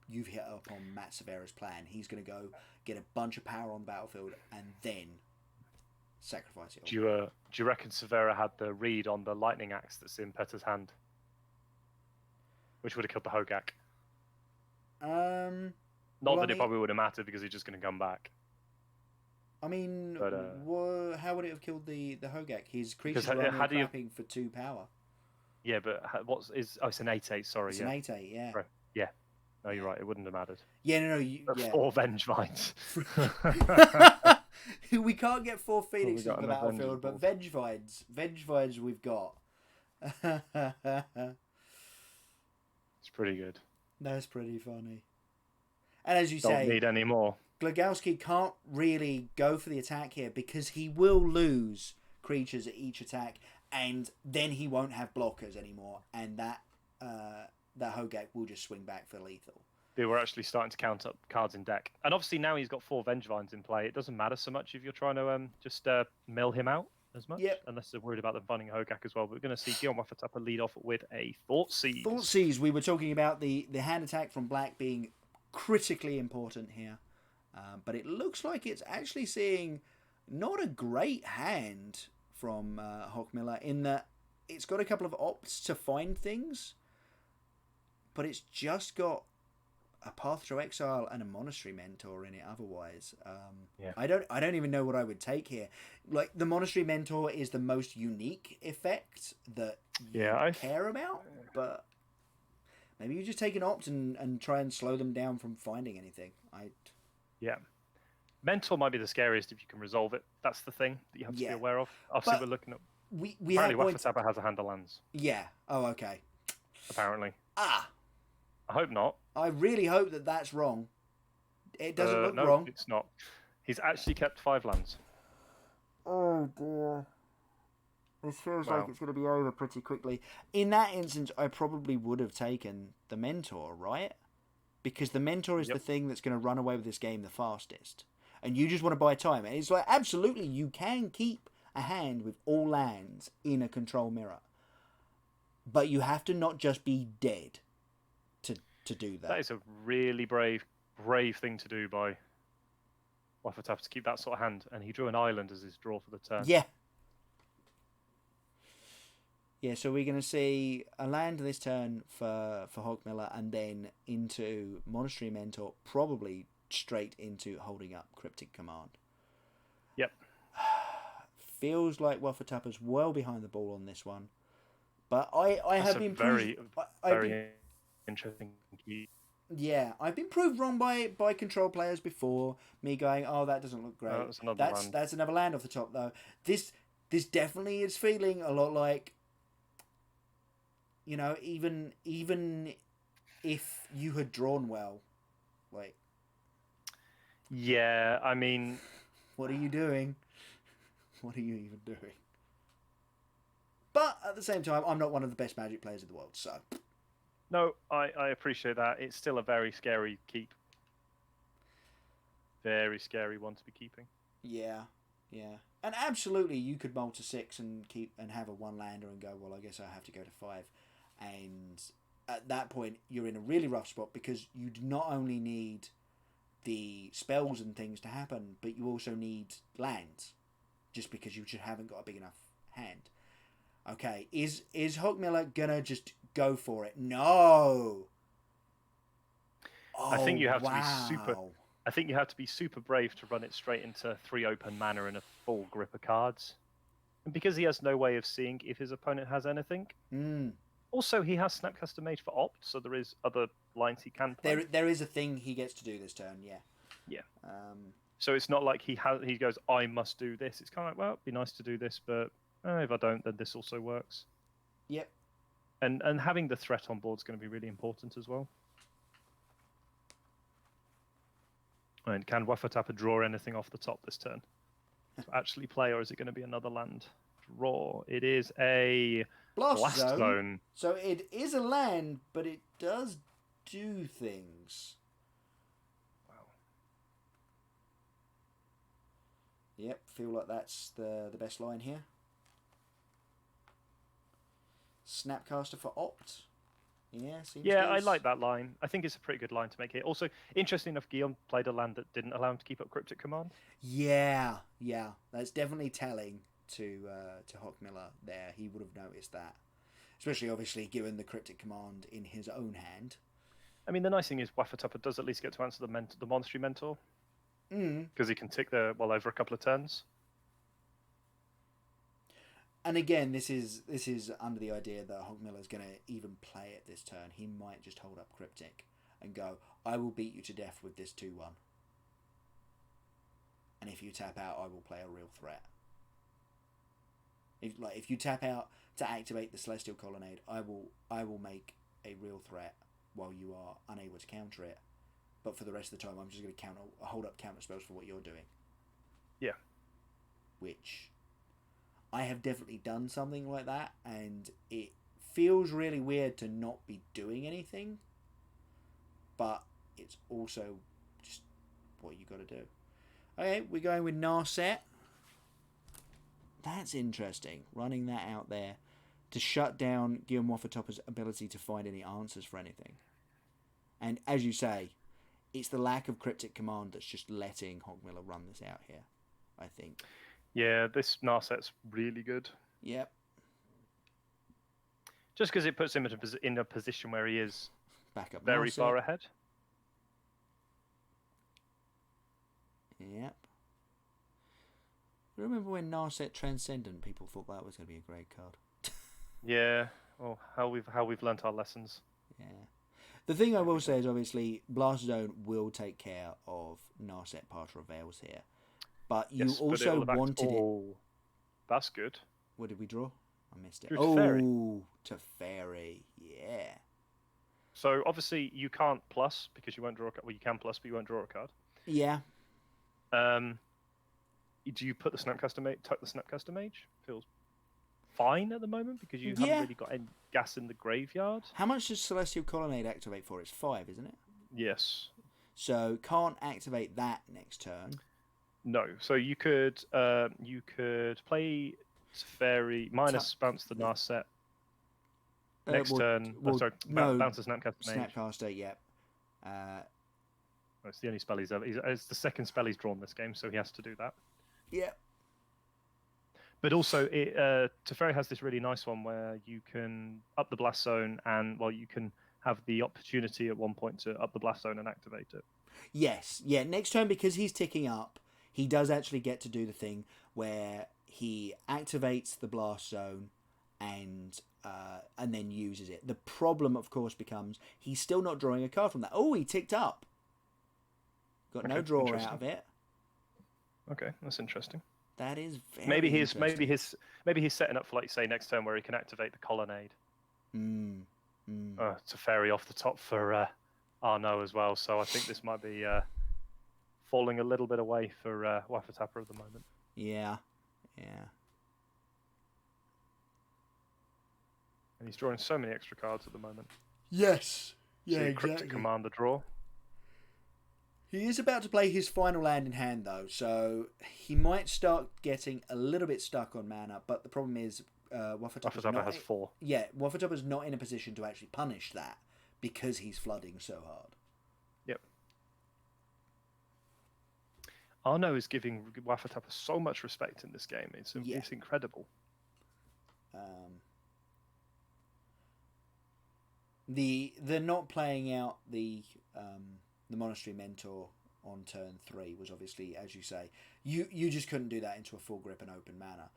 you've hit up on Matt Severa's plan. He's going to go get a bunch of power on the battlefield and then sacrifice it all. Do you reckon Severa had the read on the lightning axe that's in Petter's hand, which would have killed the Hogak? Not that it probably would have mattered because he's just going to come back. I mean, but, how would it have killed the Hogak? His creatures are only clapping for 2 power. Yeah, but it's an 8/8. Sorry, it's an 8/8. Yeah. Right. Yeah. No, you're right. It wouldn't have mattered. Yeah, no. 4 Vengevines. We can't get 4 Phoenixes on the battlefield, but Vengevines we've got. It's pretty good. That's pretty funny. And as you Don't say, need any more. Glagowski can't really go for the attack here because he will lose creatures at each attack, and then he won't have blockers anymore, and that Hogak will just swing back for lethal. They were actually starting to count up cards in deck, and obviously now he's got 4 Vengevines in play. It doesn't matter so much if you're trying to just mill him out as much, unless they're worried about them finding a Hogak as well. But we're going to see Guillaume Waffatapa lead off with a Thoughtseize. Thoughtseize. We were talking about the hand attack from black being critically important here, but it looks like it's actually seeing not a great hand from Hochmiller in that it's got a couple of opts to find things, but it's just got a Path Through Exile and a Monastery Mentor in it otherwise. I don't even know what I would take here. Like, the Monastery Mentor is the most unique effect that you care about, but maybe you just take an opt and try and slow them down from finding anything. Mentor might be the scariest if you can resolve it. That's the thing that you have to be aware of. Obviously, we're looking at... Apparently, Waffatapa has a hand of lands. Yeah. Oh, okay. Apparently. I hope not. I really hope that that's wrong. It doesn't look no, wrong. No, it's not. He's actually kept 5 lands. Oh, dear. This feels like it's going to be over pretty quickly. In that instance, I probably would have taken the Mentor, right? Because the Mentor is the thing that's going to run away with this game the fastest. And you just want to buy time. And it's like, absolutely, you can keep a hand with all lands in a control mirror. But you have to not just be dead to do that. That is a really brave thing to do by Waffatapa to keep that sort of hand. And he drew an island as his draw for the turn. Yeah. Yeah, so we're going to see a land this turn for Hochmiller and then into Monastery Mentor, probably straight into holding up Cryptic Command. Yep. Feels like Waffatapa's well behind the ball on this one. But I have been very interesting. Yeah, I've been proved wrong by control players before. Me going, oh, that doesn't look great. That's another land off the top, though. This definitely is feeling a lot like, you know, even if you had drawn well, like. Yeah, I mean. What are you doing? What are you even doing? But at the same time, I'm not one of the best Magic players in the world, so. No, I appreciate that. It's still a very scary keep. Very scary one to be keeping. Yeah. And absolutely, you could mull to 6 and have a 1-lander and go, well, I guess I have to go to 5. And at that point, you're in a really rough spot because you do not only need the spells and things to happen, but you also need lands, just because you just haven't got a big enough hand. Okay, is Hochmiller gonna just go for it? No. I think you have to be super. I think you have to be super brave to run it straight into 3 open mana and a full grip of cards, and because he has no way of seeing if his opponent has anything. Also, he has Snapcaster Mage for opt, so there is other lines he can play. There is a thing he gets to do this turn. Yeah. So it's not like he goes, I must do this. It's kind of like, well, it'd be nice to do this, but if I don't, then this also works. Yep. And having the threat on board is going to be really important as well. And can Waffatapa draw anything off the top this turn to actually play, or is it going to be another land draw? It is a Blast Zone. So it is a land, but it does do things. Wow. Yep, feel like that's the best line here. Snapcaster for opt. Yeah, seems Yeah, I good. like that line. I think it's a pretty good line to make here. Also, interesting enough, Guillaume played a land that didn't allow him to keep up Cryptic Command. Yeah, that's definitely telling to Hockmiller there. He would have noticed that, especially obviously given the Cryptic Command in his own hand. I mean, the nice thing is Waffatupper does at least get to answer the Monastery Mentor, because he can tick the over a couple of turns. And again, this is under the idea that Hockmiller's going to even play it this turn. He might just hold up Cryptic and go, I will beat you to death with this 2-1. And if you tap out, I will play a real threat. If you tap out to activate the Celestial Colonnade, I will make a real threat while you are unable to counter it. But for the rest of the time, I'm just going to hold up counter spells for what you're doing. Yeah. Which I have definitely done something like that, and it feels really weird to not be doing anything, but it's also just what you got to do. Okay, we're going with Narset. That's interesting, running that out there to shut down Guillaume Waffatupper's ability to find any answers for anything. And as you say, it's the lack of Cryptic Command that's just letting Hockmiller run this out here, I think. Yeah, this Narset's really good. Yep. Just because it puts him in a position where he is back up very Narset. far ahead. Yep. Remember when Narset Transcendent, people thought that was going to be a great card. Yeah. Well, how we've learnt our lessons. Yeah. The thing I will say is obviously Blast Zone will take care of Narset Parter of Veils here. But you also wanted it. Oh, that's good. What did we draw? I missed it. Teferi. Teferi. Yeah. So obviously you can't plus because you won't draw a card. Well, you can plus, but you won't draw a card. Yeah. Do you put the Snapcaster Mage? Tuck the Snapcaster Mage? Feels fine at the moment because you haven't really got any gas in the graveyard. How much does Celestial Colonnade activate for? It's 5, isn't it? Yes. So can't activate that next turn. No. So you could play Teferi minus bounce the Narset. Next turn. Bounce the Snapcaster Mage. Snapcaster, yep. It's the only spell it's the second spell he's drawn this game, so he has to do that. Yeah. But also, Teferi has this really nice one where you can up the Blast Zone, and you can have the opportunity at one point to up the Blast Zone and activate it. Yes, yeah. Next turn, because he's ticking up, he does actually get to do the thing where he activates the Blast Zone and then uses it. The problem, of course, becomes he's still not drawing a card from that. Oh, he ticked up. Got no draw out of it. Okay, that's interesting. That is very maybe he's setting up for, like you say, next turn where he can activate the Colonnade. Teferi off the top for Arnaud as well. So I think this might be falling a little bit away for Waffatupper at the moment. Yeah. And he's drawing so many extra cards at the moment. Yes. Yeah, exactly. Cryptic Commander draw. He is about to play his final land in hand, though, so he might start getting a little bit stuck on mana, but the problem is Waffatupper has 4. Yeah, Waffatupper's not in a position to actually punish that because he's flooding so hard. Yep. Arnaud is giving Waffatupper so much respect in this game. It's incredible. The not playing out the Monastery Mentor on turn 3 was obviously, as you say, you just couldn't do that into a full grip and open mana.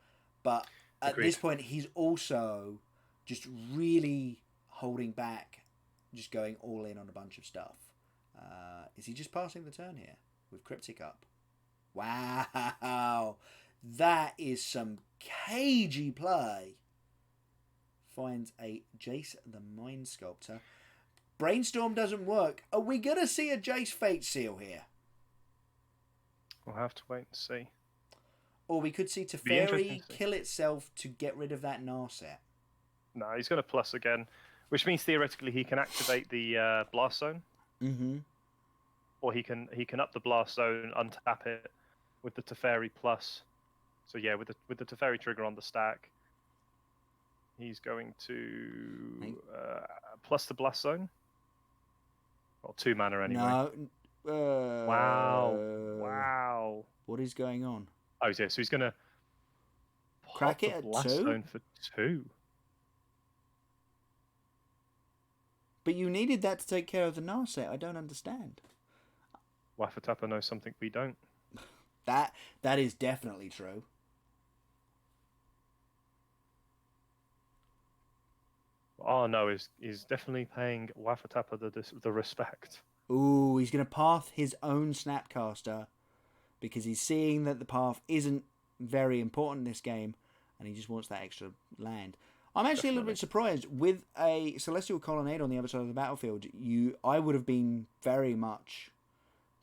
But at this point, he's also just really holding back, just going all in on a bunch of stuff. Is he just passing the turn here with Cryptic up? Wow, that is some cagey play. Finds a Jace the Mind Sculptor. Brainstorm doesn't work. Are we going to see a Jace Fate Seal here? We'll have to wait and see. Or we could see Teferi kill itself to get rid of that Narset. No, he's going to plus again, which means theoretically he can activate the Blast Zone. Mm-hmm. Or he can up the Blast Zone, untap it with the Teferi plus. So yeah, with the Teferi trigger on the stack, He's going to plus the blast zone. Well, 2 mana anyway. No. Wow. What is going on? Oh, yeah. So he's going to Crack it at blast 2? zone for 2. But you needed that to take care of the Narset. I don't understand. Wafatapa knows something we don't. That is definitely true. Oh no, he's definitely paying Wafatapa the respect. Ooh, he's going to path his own Snapcaster because he's seeing that the path isn't very important in this game, and he just wants that extra land. I'm actually a little bit surprised with a Celestial Colonnade on the other side of the battlefield. I would have been very much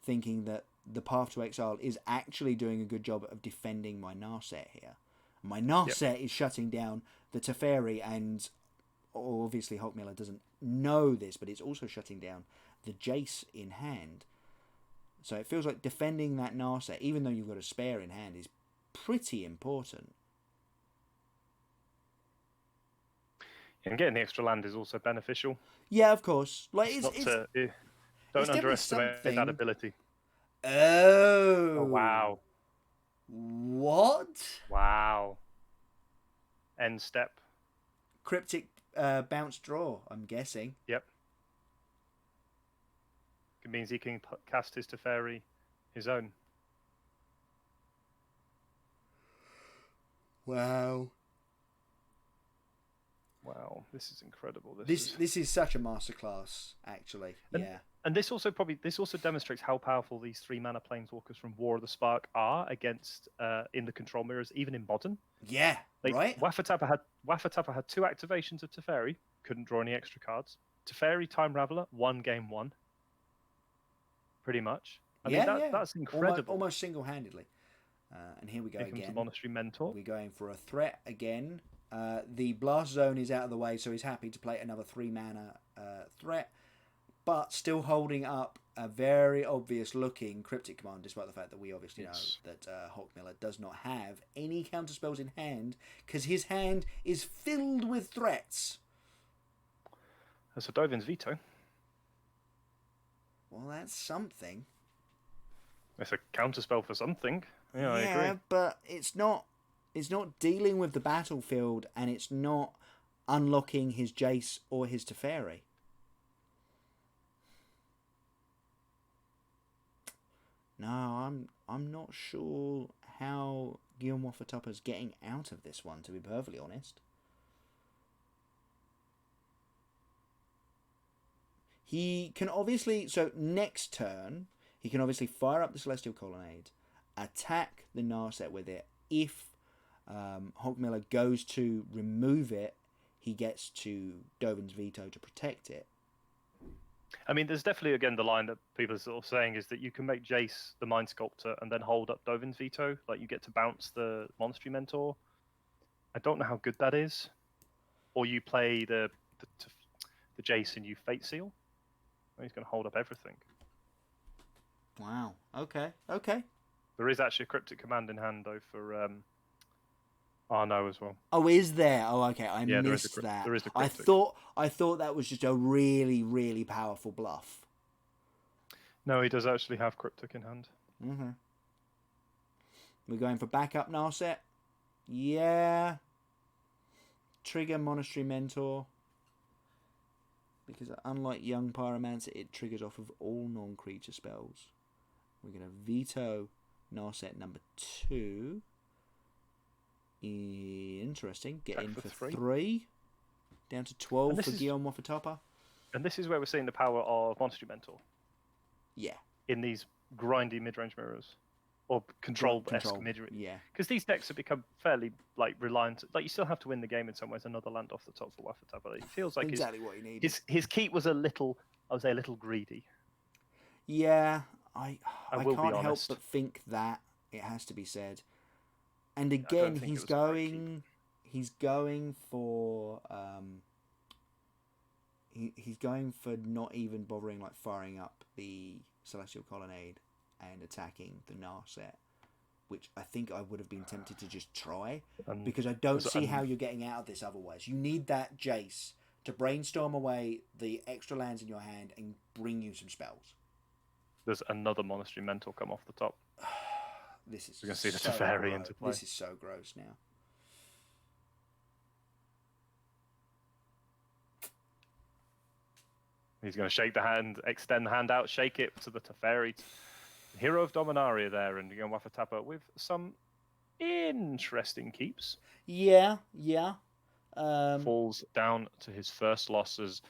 thinking that the Path to Exile is actually doing a good job of defending my Narset here. My Narset is shutting down the Teferi, and obviously Hulkmiller doesn't know this, but it's also shutting down the Jace in hand. So it feels like defending that Narset, even though you've got a spare in hand, is pretty important. And getting the extra land is also beneficial. Yeah, of course. Like don't underestimate that ability. Oh wow! What? Wow! End step. Cryptic bounce draw. I'm guessing. Yep. It means he can cast his Teferi, his own. Wow. Wow, this is incredible. This is such a masterclass, actually. And this also demonstrates how powerful these 3 mana planeswalkers from War of the Spark are against in the control mirrors, even in modern. Yeah, right. Wafatapa had 2 activations of Teferi, couldn't draw any extra cards. Teferi Time Raveler, 1 game 1. Pretty much. I mean, that's incredible. Almost single-handedly. And here we go again. The Monastery Mentor. We're going for a threat again. The Blast Zone is out of the way, so he's happy to play another 3 mana threat, but still holding up a very obvious looking Cryptic Command, despite the fact that we obviously know that Hulkmiller does not have any counterspells in hand, because his hand is filled with threats. That's a Dovin's Veto. Well, that's something. It's a counterspell for something. Yeah, I agree. But it's not dealing with the battlefield, and it's not unlocking his Jace or his Teferi. No, I'm not sure how Guillaume Wafatapa's getting out of this one, to be perfectly honest. He can obviously, so next turn, he can obviously fire up the Celestial Colonnade, attack the Narset with it. If Hulkmiller goes to remove it, he gets to Dovin's Veto to protect it. I mean, there's definitely, again, the line that people are sort of saying is that you can make Jace the Mind Sculptor and then hold up Dovin's Veto. Like, you get to bounce the Monastery Mentor. I don't know how good that is. Or you play the Jace and you Fate Seal. He's going to hold up everything. Wow. Okay. There is actually a Cryptic Command in hand, though, for Arno as well. Oh, is there? Oh, okay. I missed that. There is a I thought that was just a really, really powerful bluff. No, he does actually have Cryptic in hand. Mm-hmm. We're going for backup Narset. Yeah. Trigger Monastery Mentor. Because unlike Young Pyromancer, it triggers off of all non-creature spells. We're going to veto Narset number 2. Interesting. Get in for 3. Down to 12 for Guillaume Waffatapa. And this is where we're seeing the power of Monastery Mentor. Yeah. In these grindy mid-range mirrors. Or control-esque mid-range. Yeah. Because these decks have become fairly reliant. Like, you still have to win the game in some ways. Another land off the top for Waffatapa. It feels like exactly what you need. His keep was a little greedy. Yeah. I can't help honest. but think that. It has to be said. And again, he's going for he's going for not even bothering firing up the Celestial Colonnade and attacking the Narset. which I think I would have been tempted to just try, And because I don't see how you're getting out of this otherwise. You need that Jace to brainstorm away the extra lands in your hand and bring you some spells. there's another Monastery Mentor come off the top. This is We're going to see the so Teferi gross. into play. This is so gross now. He's going to shake the hand, extend the hand out, shake it to the Teferi. Hero of Dominaria there, and you're going to Waffa Tapper with some interesting keeps. Yeah. Falls down to his first losses.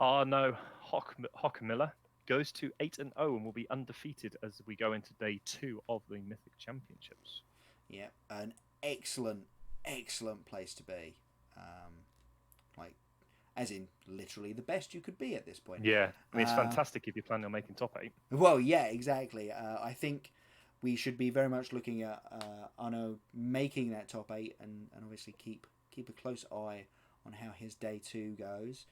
No, Hockamiller goes to 8-0 and will be undefeated as we go into day 2 of the Mythic Championships. Yeah, an excellent place to be. As in literally the best you could be at this point. Yeah, I mean, it's fantastic if you're planning on making top 8. Well, yeah, exactly. I think we should be very much looking at Arno making that top 8 and obviously keep a close eye on how his day 2 goes.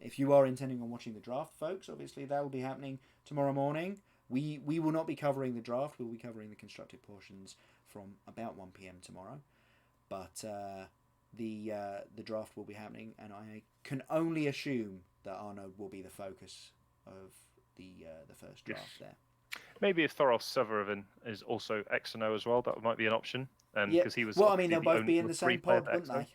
If you are intending on watching the draft, folks, obviously that will be happening tomorrow morning. We will not be covering the draft. We'll be covering the constructed portions from about 1 p.m. tomorrow. But the draft will be happening, and I can only assume that Arno will be the focus of the first draft there. Maybe if Thoros Severin is also X and O as well, that might be an option. Because he was. Well, I mean, they'll both be in the same pod, wouldn't they?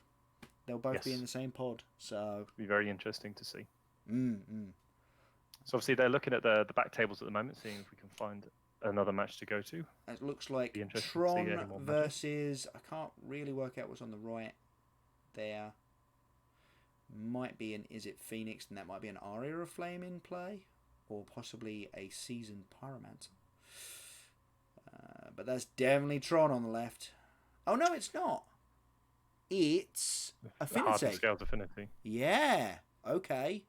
They'll both be in the same pod, so it'll be very interesting to see. Mm-hmm. So obviously they're looking at the back tables at the moment, seeing if we can find another match to go to. It looks like Tron versus... I can't really work out what's on the right there. Might be an Is It Phoenix, and that might be an Aria of Flame in play, or possibly a Seasoned Pyromancer. But that's definitely Tron on the left. Oh no, it's not. It's Affinity. Hardened Scales Affinity. Yeah. Okay.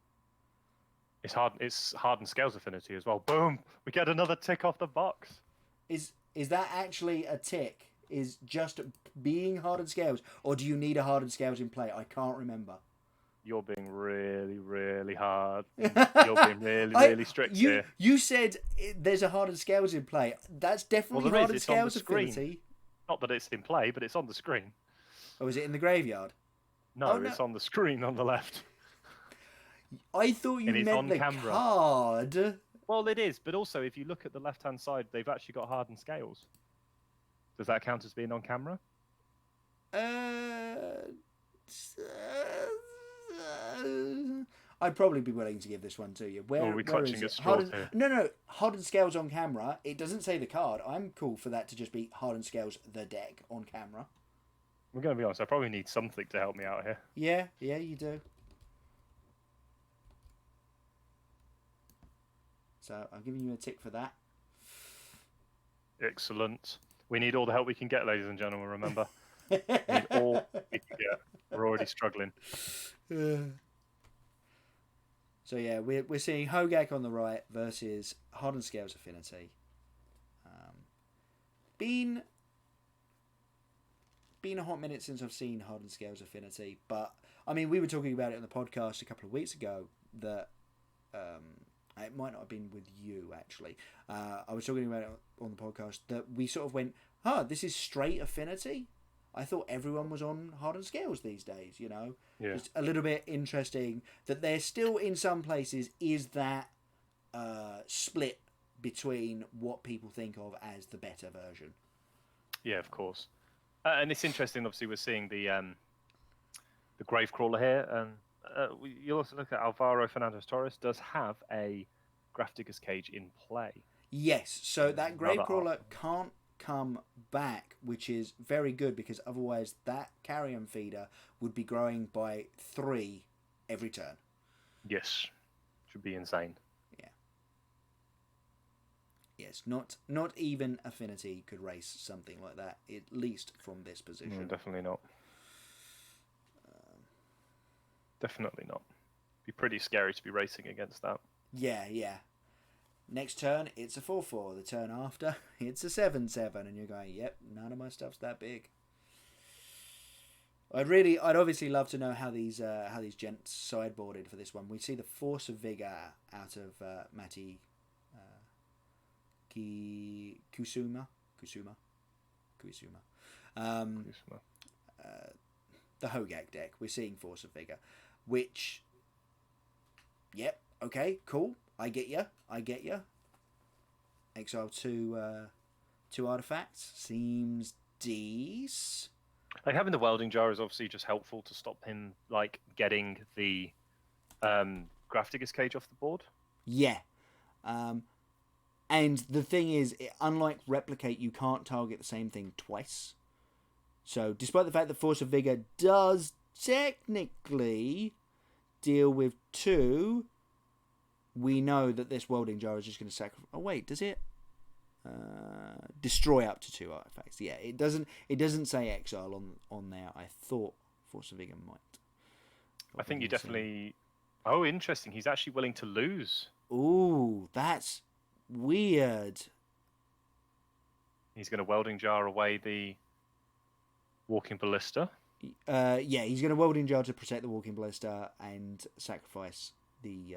It's Hardened Scales Affinity as well. Boom! We get another tick off the box. Is that actually a tick? Is just being Hardened Scales, or do you need a Hardened Scales in play? I can't remember. You're being really, really hard. You're being really, really strict here. You said there's a Hardened Scales in play. That's definitely Hardened Scales Affinity. Not that it's in play, but it's on the screen. Oh, is it in the graveyard? No, it's on the screen on the left. I thought you meant the camera. Card. Well, it is, but also if you look at the left-hand side, they've actually got Hardened Scales. Does that count as being on camera? I'd probably be willing to give this one to you. Are we clutching at straws here? No. Hardened Scales on camera. It doesn't say the card. I'm cool for that to just be Hardened Scales the deck on camera. I'm going to be honest. I probably need something to help me out here. Yeah, you do. So I'm giving you a tick for that. Excellent. We need all the help we can get, ladies and gentlemen. Remember, we need all we can get. We're already struggling. So yeah, we're seeing Hogak on the right versus Hardened Scales Affinity. Been a hot minute since I've seen Hardened Scales Affinity, but I mean, we were talking about it on the podcast a couple of weeks ago that it might not have been with you actually. I was talking about it on the podcast that we sort of went, this is straight Affinity. I thought everyone was on Hardened Scales these days, you know. Yeah. It's a little bit interesting that there still in some places is that split between what people think of as the better version. Yeah, of course. And it's interesting, obviously, we're seeing the Gravecrawler here. And you'll also look at Alvaro Fernandez Torres does have a Grafdigger's Cage in play. Yes, so that Gravecrawler can't come back, which is very good because otherwise that carrion feeder would be growing by 3 every turn. Yes, should be insane. Yeah. Yes, not even Affinity could race something like that, at least from this position. Definitely not. Definitely not. Be pretty scary to be racing against that. Yeah. Next turn, it's a 4/4. The turn after, it's a 7/7, and you're going, yep, none of my stuff's that big. I'd obviously love to know how these gents sideboarded for this one. We see the Force of Vigor out of Mati Kusuma. The Hogak deck. We're seeing Force of Vigor, which, yep, okay, cool. I get you. Exile two artifacts seems decent. Like having the welding jar is obviously just helpful to stop him like getting the Grafdigger's Cage off the board. Yeah. And the thing is, unlike Replicate, you can't target the same thing twice. So, despite the fact that Force of Vigor does technically deal with 2, we know that this welding jar is just going to sacrifice. Oh wait, does it destroy up to 2 artifacts? Yeah, it doesn't say exile on there. I thought Force of Vigor might. I think you definitely. Oh, interesting. He's actually willing to lose. Ooh, that's weird. He's going to welding jar away the Walking Ballista. Yeah, he's going to welding jar to protect the Walking Ballista and sacrifice the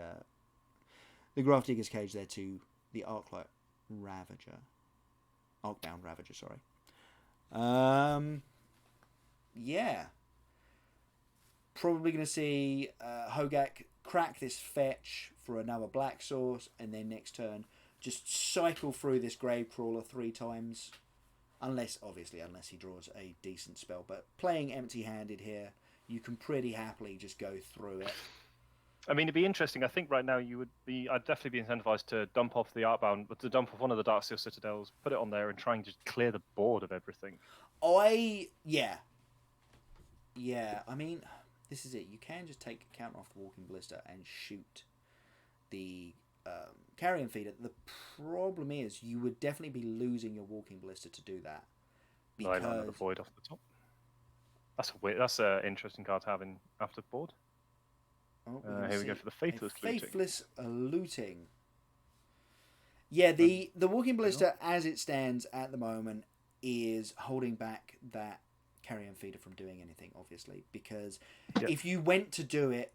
Grafdigger's Cage there to the Arcbound Ravager, sorry. Yeah. Probably going to see Hogak crack this fetch for another black source, and then next turn just cycle through this Gravecrawler 3 times. Unless he draws a decent spell. But playing empty-handed here, you can pretty happily just go through it. I mean, it'd be interesting. I think right now I'd definitely be incentivized to dump off the Artbound, but to dump off one of the Darksteel Citadels, put it on there, and try and just clear the board of everything. Yeah. I mean, this is it. You can just take a counter off the Walking Ballista and shoot the Carrion Feeder. The problem is you would definitely be losing your Walking Ballista to do that. Because the Void off the top. That's an interesting card to have in after board. Here we go for the Faithless Looting. Faithless Looting. Yeah, the Walking Ballista as it stands at the moment is holding back that Carrion Feeder from doing anything, obviously, because if you went to do it,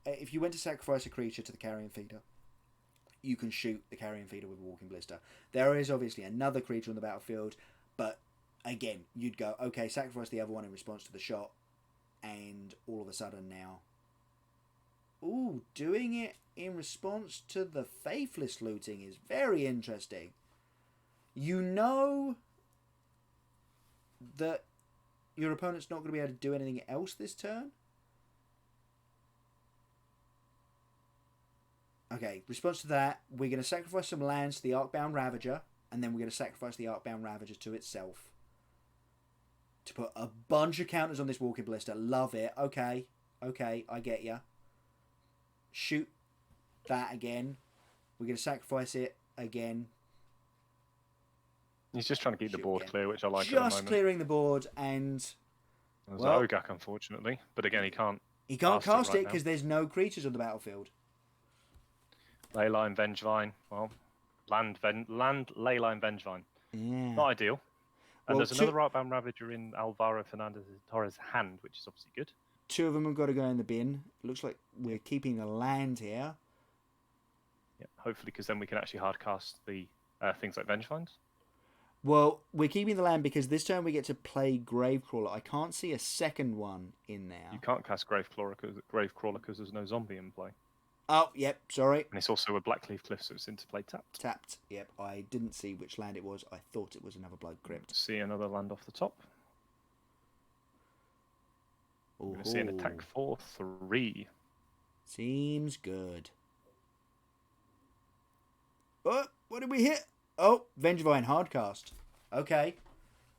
if you went to sacrifice a creature to the Carrion Feeder, you can shoot the Carrion Feeder with a Walking Ballista. There is obviously another creature on the battlefield, but again, you'd go, okay, sacrifice the other one in response to the shot, and all of a sudden now, ooh, doing it in response to the Faithless Looting is very interesting. You know that your opponent's not going to be able to do anything else this turn. Okay, response to that, we're going to sacrifice some lands to the Arcbound Ravager, and then we're going to sacrifice the Arcbound Ravager to itself. To put a bunch of counters on this Walking Ballista. Love it. Okay, I get ya. Shoot that again. We're going to sacrifice it again. He's just trying to keep the board clear, which I like at the moment. Just clearing the board, and... There's Ogak, unfortunately. But again, he can't... He can't cast it because there's no creatures on the battlefield. Leyline Vengevine. Well, land Leyline Vengevine. Yeah. Not ideal. And there's another Arcbound Ravager in Alvaro Fernandez-Torres' hand, which is obviously good. 2 of them have got to go in the bin. It looks like we're keeping a land here. Yeah, hopefully, because then we can actually hardcast the things like Vengevines. Well, we're keeping the land because this turn we get to play Gravecrawler. I can't see a second one in there. You can't cast Gravecrawler because there's no zombie in play. Oh, yep, sorry. And it's also a Blackleaf Cliff, so it's into play tapped. Tapped, yep. I didn't see which land it was. I thought it was another Blood Crypt. See another land off the top. We're going to see an attack for 3. Seems good. Oh, what did we hit? Oh, Vengevine Hardcast. Okay.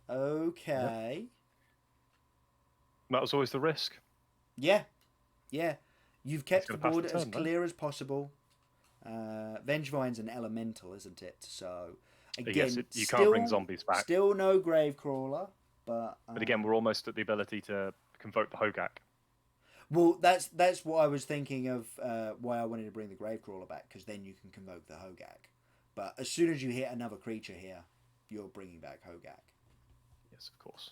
Yep. That was always the risk. Yeah. You've kept the board as clear as possible. Vengevine's an elemental, isn't it? So, again, you can't bring zombies back. Still no Gravecrawler, but... But again, we're almost at the ability to convoke the Hogak. Well, that's what I was thinking of why I wanted to bring the Gravecrawler back, because then you can convoke the Hogak. But as soon as you hit another creature here, you're bringing back Hogak. Yes, of course.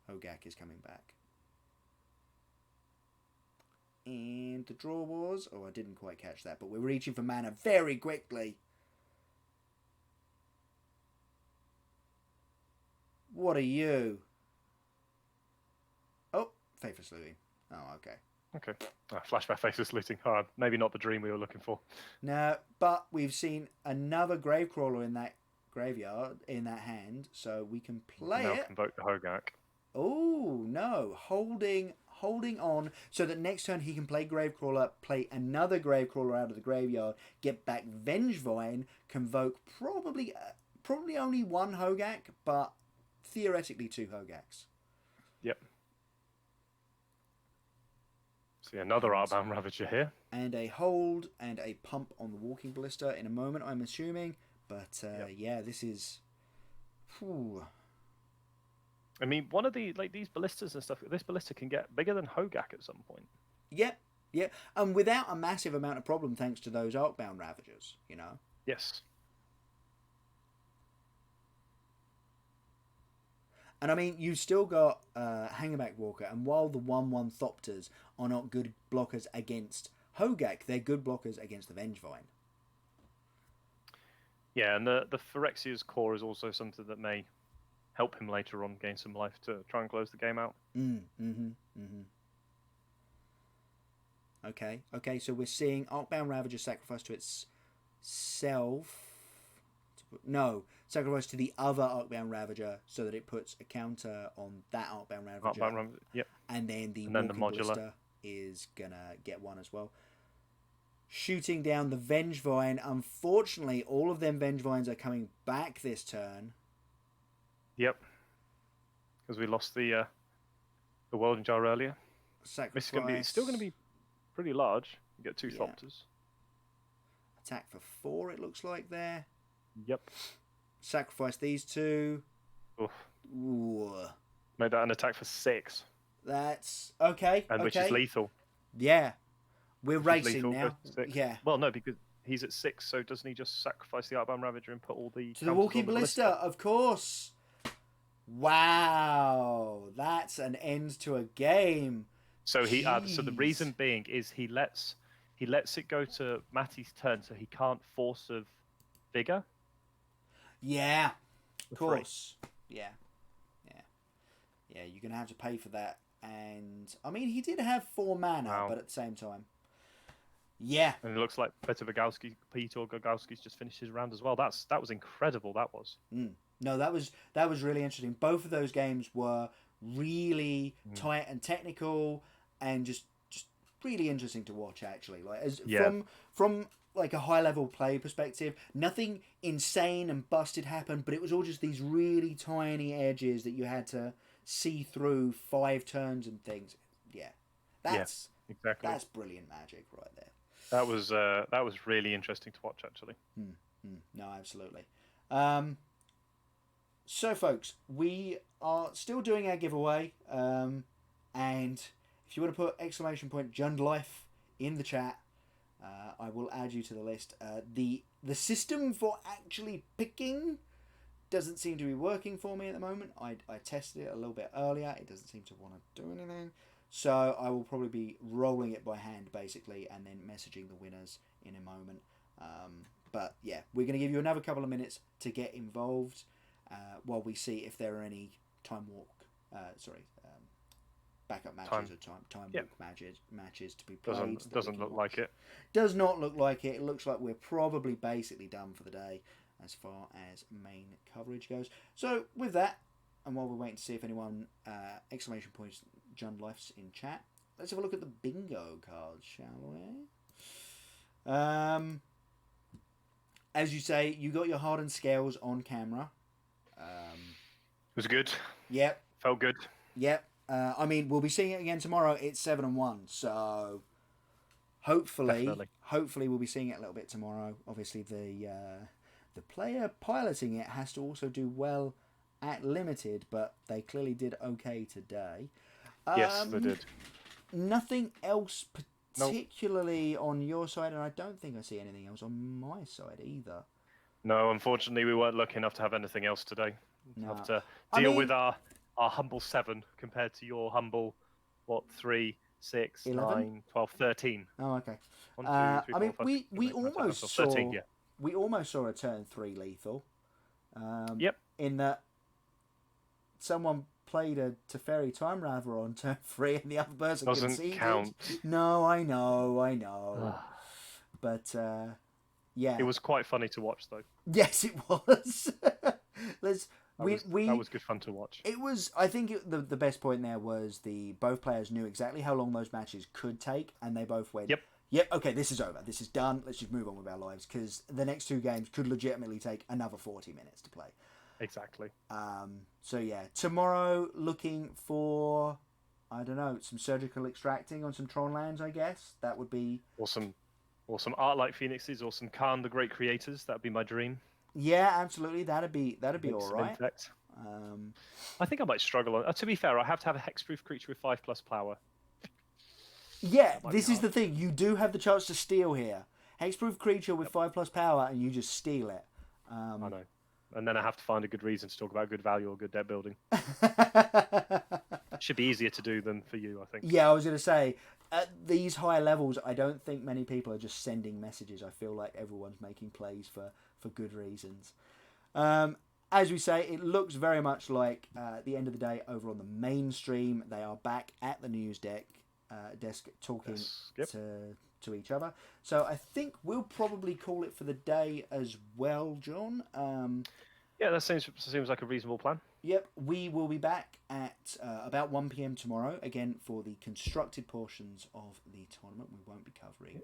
Hogak is coming back. And the draw was... Oh, I didn't quite catch that, but we're reaching for mana very quickly. What are you? Oh, Faithless Looting. Oh, okay. Okay. Flashback Faceless Looting. Maybe not the dream we were looking for. No, but we've seen another Gravecrawler in that graveyard, in that hand, so we can play now it. Convoke the Hogak. Oh, no. Holding on so that next turn he can play Gravecrawler, play another Gravecrawler out of the graveyard, get back Vengevine, convoke probably only one Hogak, but theoretically 2 Hogaks. Yep. See another Artbound Ravager here. And a hold and a pump on the Walking Ballista in a moment, I'm assuming. But yeah, this is... Whew. I mean, one of the these ballistas and stuff. This ballista can get bigger than Hogak at some point. Yep, and without a massive amount of problem, thanks to those Arcbound Ravagers, you know. Yes. And I mean, you've still got Hangerback Walker, and while the 1/1 Thopters are not good blockers against Hogak, they're good blockers against the Vengevine. Yeah, and the Phyrexia's Core is also something that may help him later on gain some life to try and close the game out. Okay, so we're seeing Arcbound Ravager sacrifice to itself. No, sacrifice to the other Arcbound Ravager so that it puts a counter on that Arcbound Ravager. Yep. And then the Walking Ballista is going to get one as well. Shooting down the Vengevine. Unfortunately, all of them Vengevines are coming back this turn. Yep. Because we lost the Welding Jar earlier. Sacrifice. It's still going to be pretty large. You get 2 Thopters. Attack for 4, it looks like there. Yep. Sacrifice these 2. Oof. Ooh. Made that an attack for 6. That's okay. And which is lethal. Yeah. We're racing now. Yeah. Well, no, because he's at 6, so doesn't he just sacrifice the Arcbound Ravager and put all the... To the Walking Ballista, of course. Wow. That's an end to a game. So so the reason being is he lets it go to Matty's turn, so he can't force of Vigor. Yeah. Of course. Yeah. You're going to have to pay for that. And, I mean, he did have 4 mana, but at the same time. Yeah. And it looks like Peter Gagowski's just finished his round as well. That was incredible, that was. No, that was really interesting. Both of those games were really tight and technical and just really interesting to watch, actually. Like from like a high level play perspective, nothing insane and busted happened, but it was all just these really tiny edges that you had to see through 5 turns and things. Yeah. That's brilliant magic right there. That was really interesting to watch, actually. No, absolutely. So, folks, we are still doing our giveaway, and if you want to put !Jundlife in the chat, I will add you to the list. The system for actually picking doesn't seem to be working for me at the moment. I tested it a little bit earlier. It doesn't seem to want to do anything. So I will probably be rolling it by hand, basically, and then messaging the winners in a moment. But yeah, we're going to give you another couple of minutes to get involved while we see if there are any backup matches or time walk matches to be played. Doesn't look like it. Does not look like it. It looks like we're probably basically done for the day as far as main coverage goes. So with that, and while we're waiting to see if anyone !Jundlife's in chat, let's have a look at the bingo cards, shall we? As you say, you got your hardened scales on camera. It was good. Yep. Felt good. Yep. I mean, we'll be seeing it again tomorrow. It's 7-1, so hopefully we'll be seeing it a little bit tomorrow. Obviously, the player piloting it has to also do well at limited, but they clearly did okay today. Yes, they did. Nothing else particularly on your side, and I don't think I see anything else on my side either. No, unfortunately, we weren't lucky enough to have anything else today. No. Have to deal with our humble 7 compared to your humble, 3, 6, 11? 9, 12, 13. Oh, okay. 1, 2, 3, 4, I mean, 5, we almost saw 13, yeah. We almost saw a turn 3 lethal. Yep. In that someone played a Teferi Time Raveler on turn 3 and the other person Doesn't conceded. count. No, I know. But yeah, it was quite funny to watch, though. yes, it was. That was good fun to watch. It was. I think the best point there was both players knew exactly how long those matches could take, and they both went, Yep. Okay, this is over. This is done. Let's just move on with our lives, because the next 2 games could legitimately take another 40 minutes to play. Exactly. So yeah, tomorrow looking for, I don't know, some surgical extracting on some Tron lands. I guess that would be awesome. Art like Phoenixes, or some Khan the Great Creators. That'd be my dream. Yeah, absolutely. That'd be all right. I think I might struggle on. To be fair, I have to have a hexproof creature with 5+ power. Yeah, this is the thing. You do have the chance to steal here. Hexproof creature with 5+ power, and you just steal it. I know. And then I have to find a good reason to talk about good value or good deck building. Should be easier to do than for you, I think. Yeah, I was going to say, at these high levels, I don't think many people are just sending messages. I feel like everyone's making plays for good reasons. As we say, it looks very much like at the end of the day over on the mainstream, they are back at the news desk talking to each other. So I think we'll probably call it for the day as well, John. Yeah, that seems like a reasonable plan. Yep, we will be back at about 1 p.m. tomorrow, again, for the constructed portions of the tournament. We won't be covering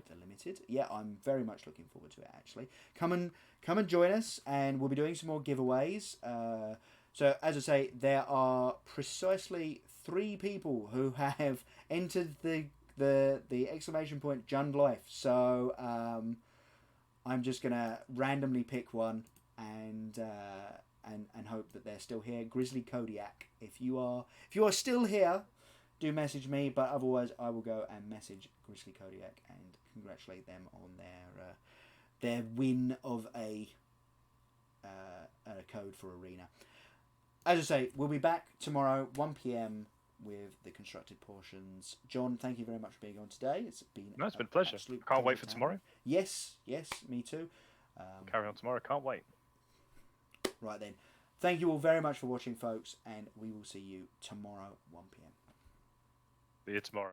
the limited. Yeah, I'm very much looking forward to it, actually. Come and join us, and we'll be doing some more giveaways. So, as I say, there are precisely 3 people who have entered the exclamation point Jund Life. So, I'm just going to randomly pick one and hope that they're still here. Grizzly Kodiak, if you are still here, do message me. But otherwise, I will go and message Grizzly Kodiak and congratulate them on their win of a code for Arena. As I say, we'll be back tomorrow 1 p.m. with the constructed portions. John, thank you very much for being on today. It's been a pleasure. Can't wait for tomorrow. Yes, me too. Carry on tomorrow. Can't wait. Right then. Thank you all very much for watching, folks, and we will see you tomorrow, 1 p.m. See you tomorrow.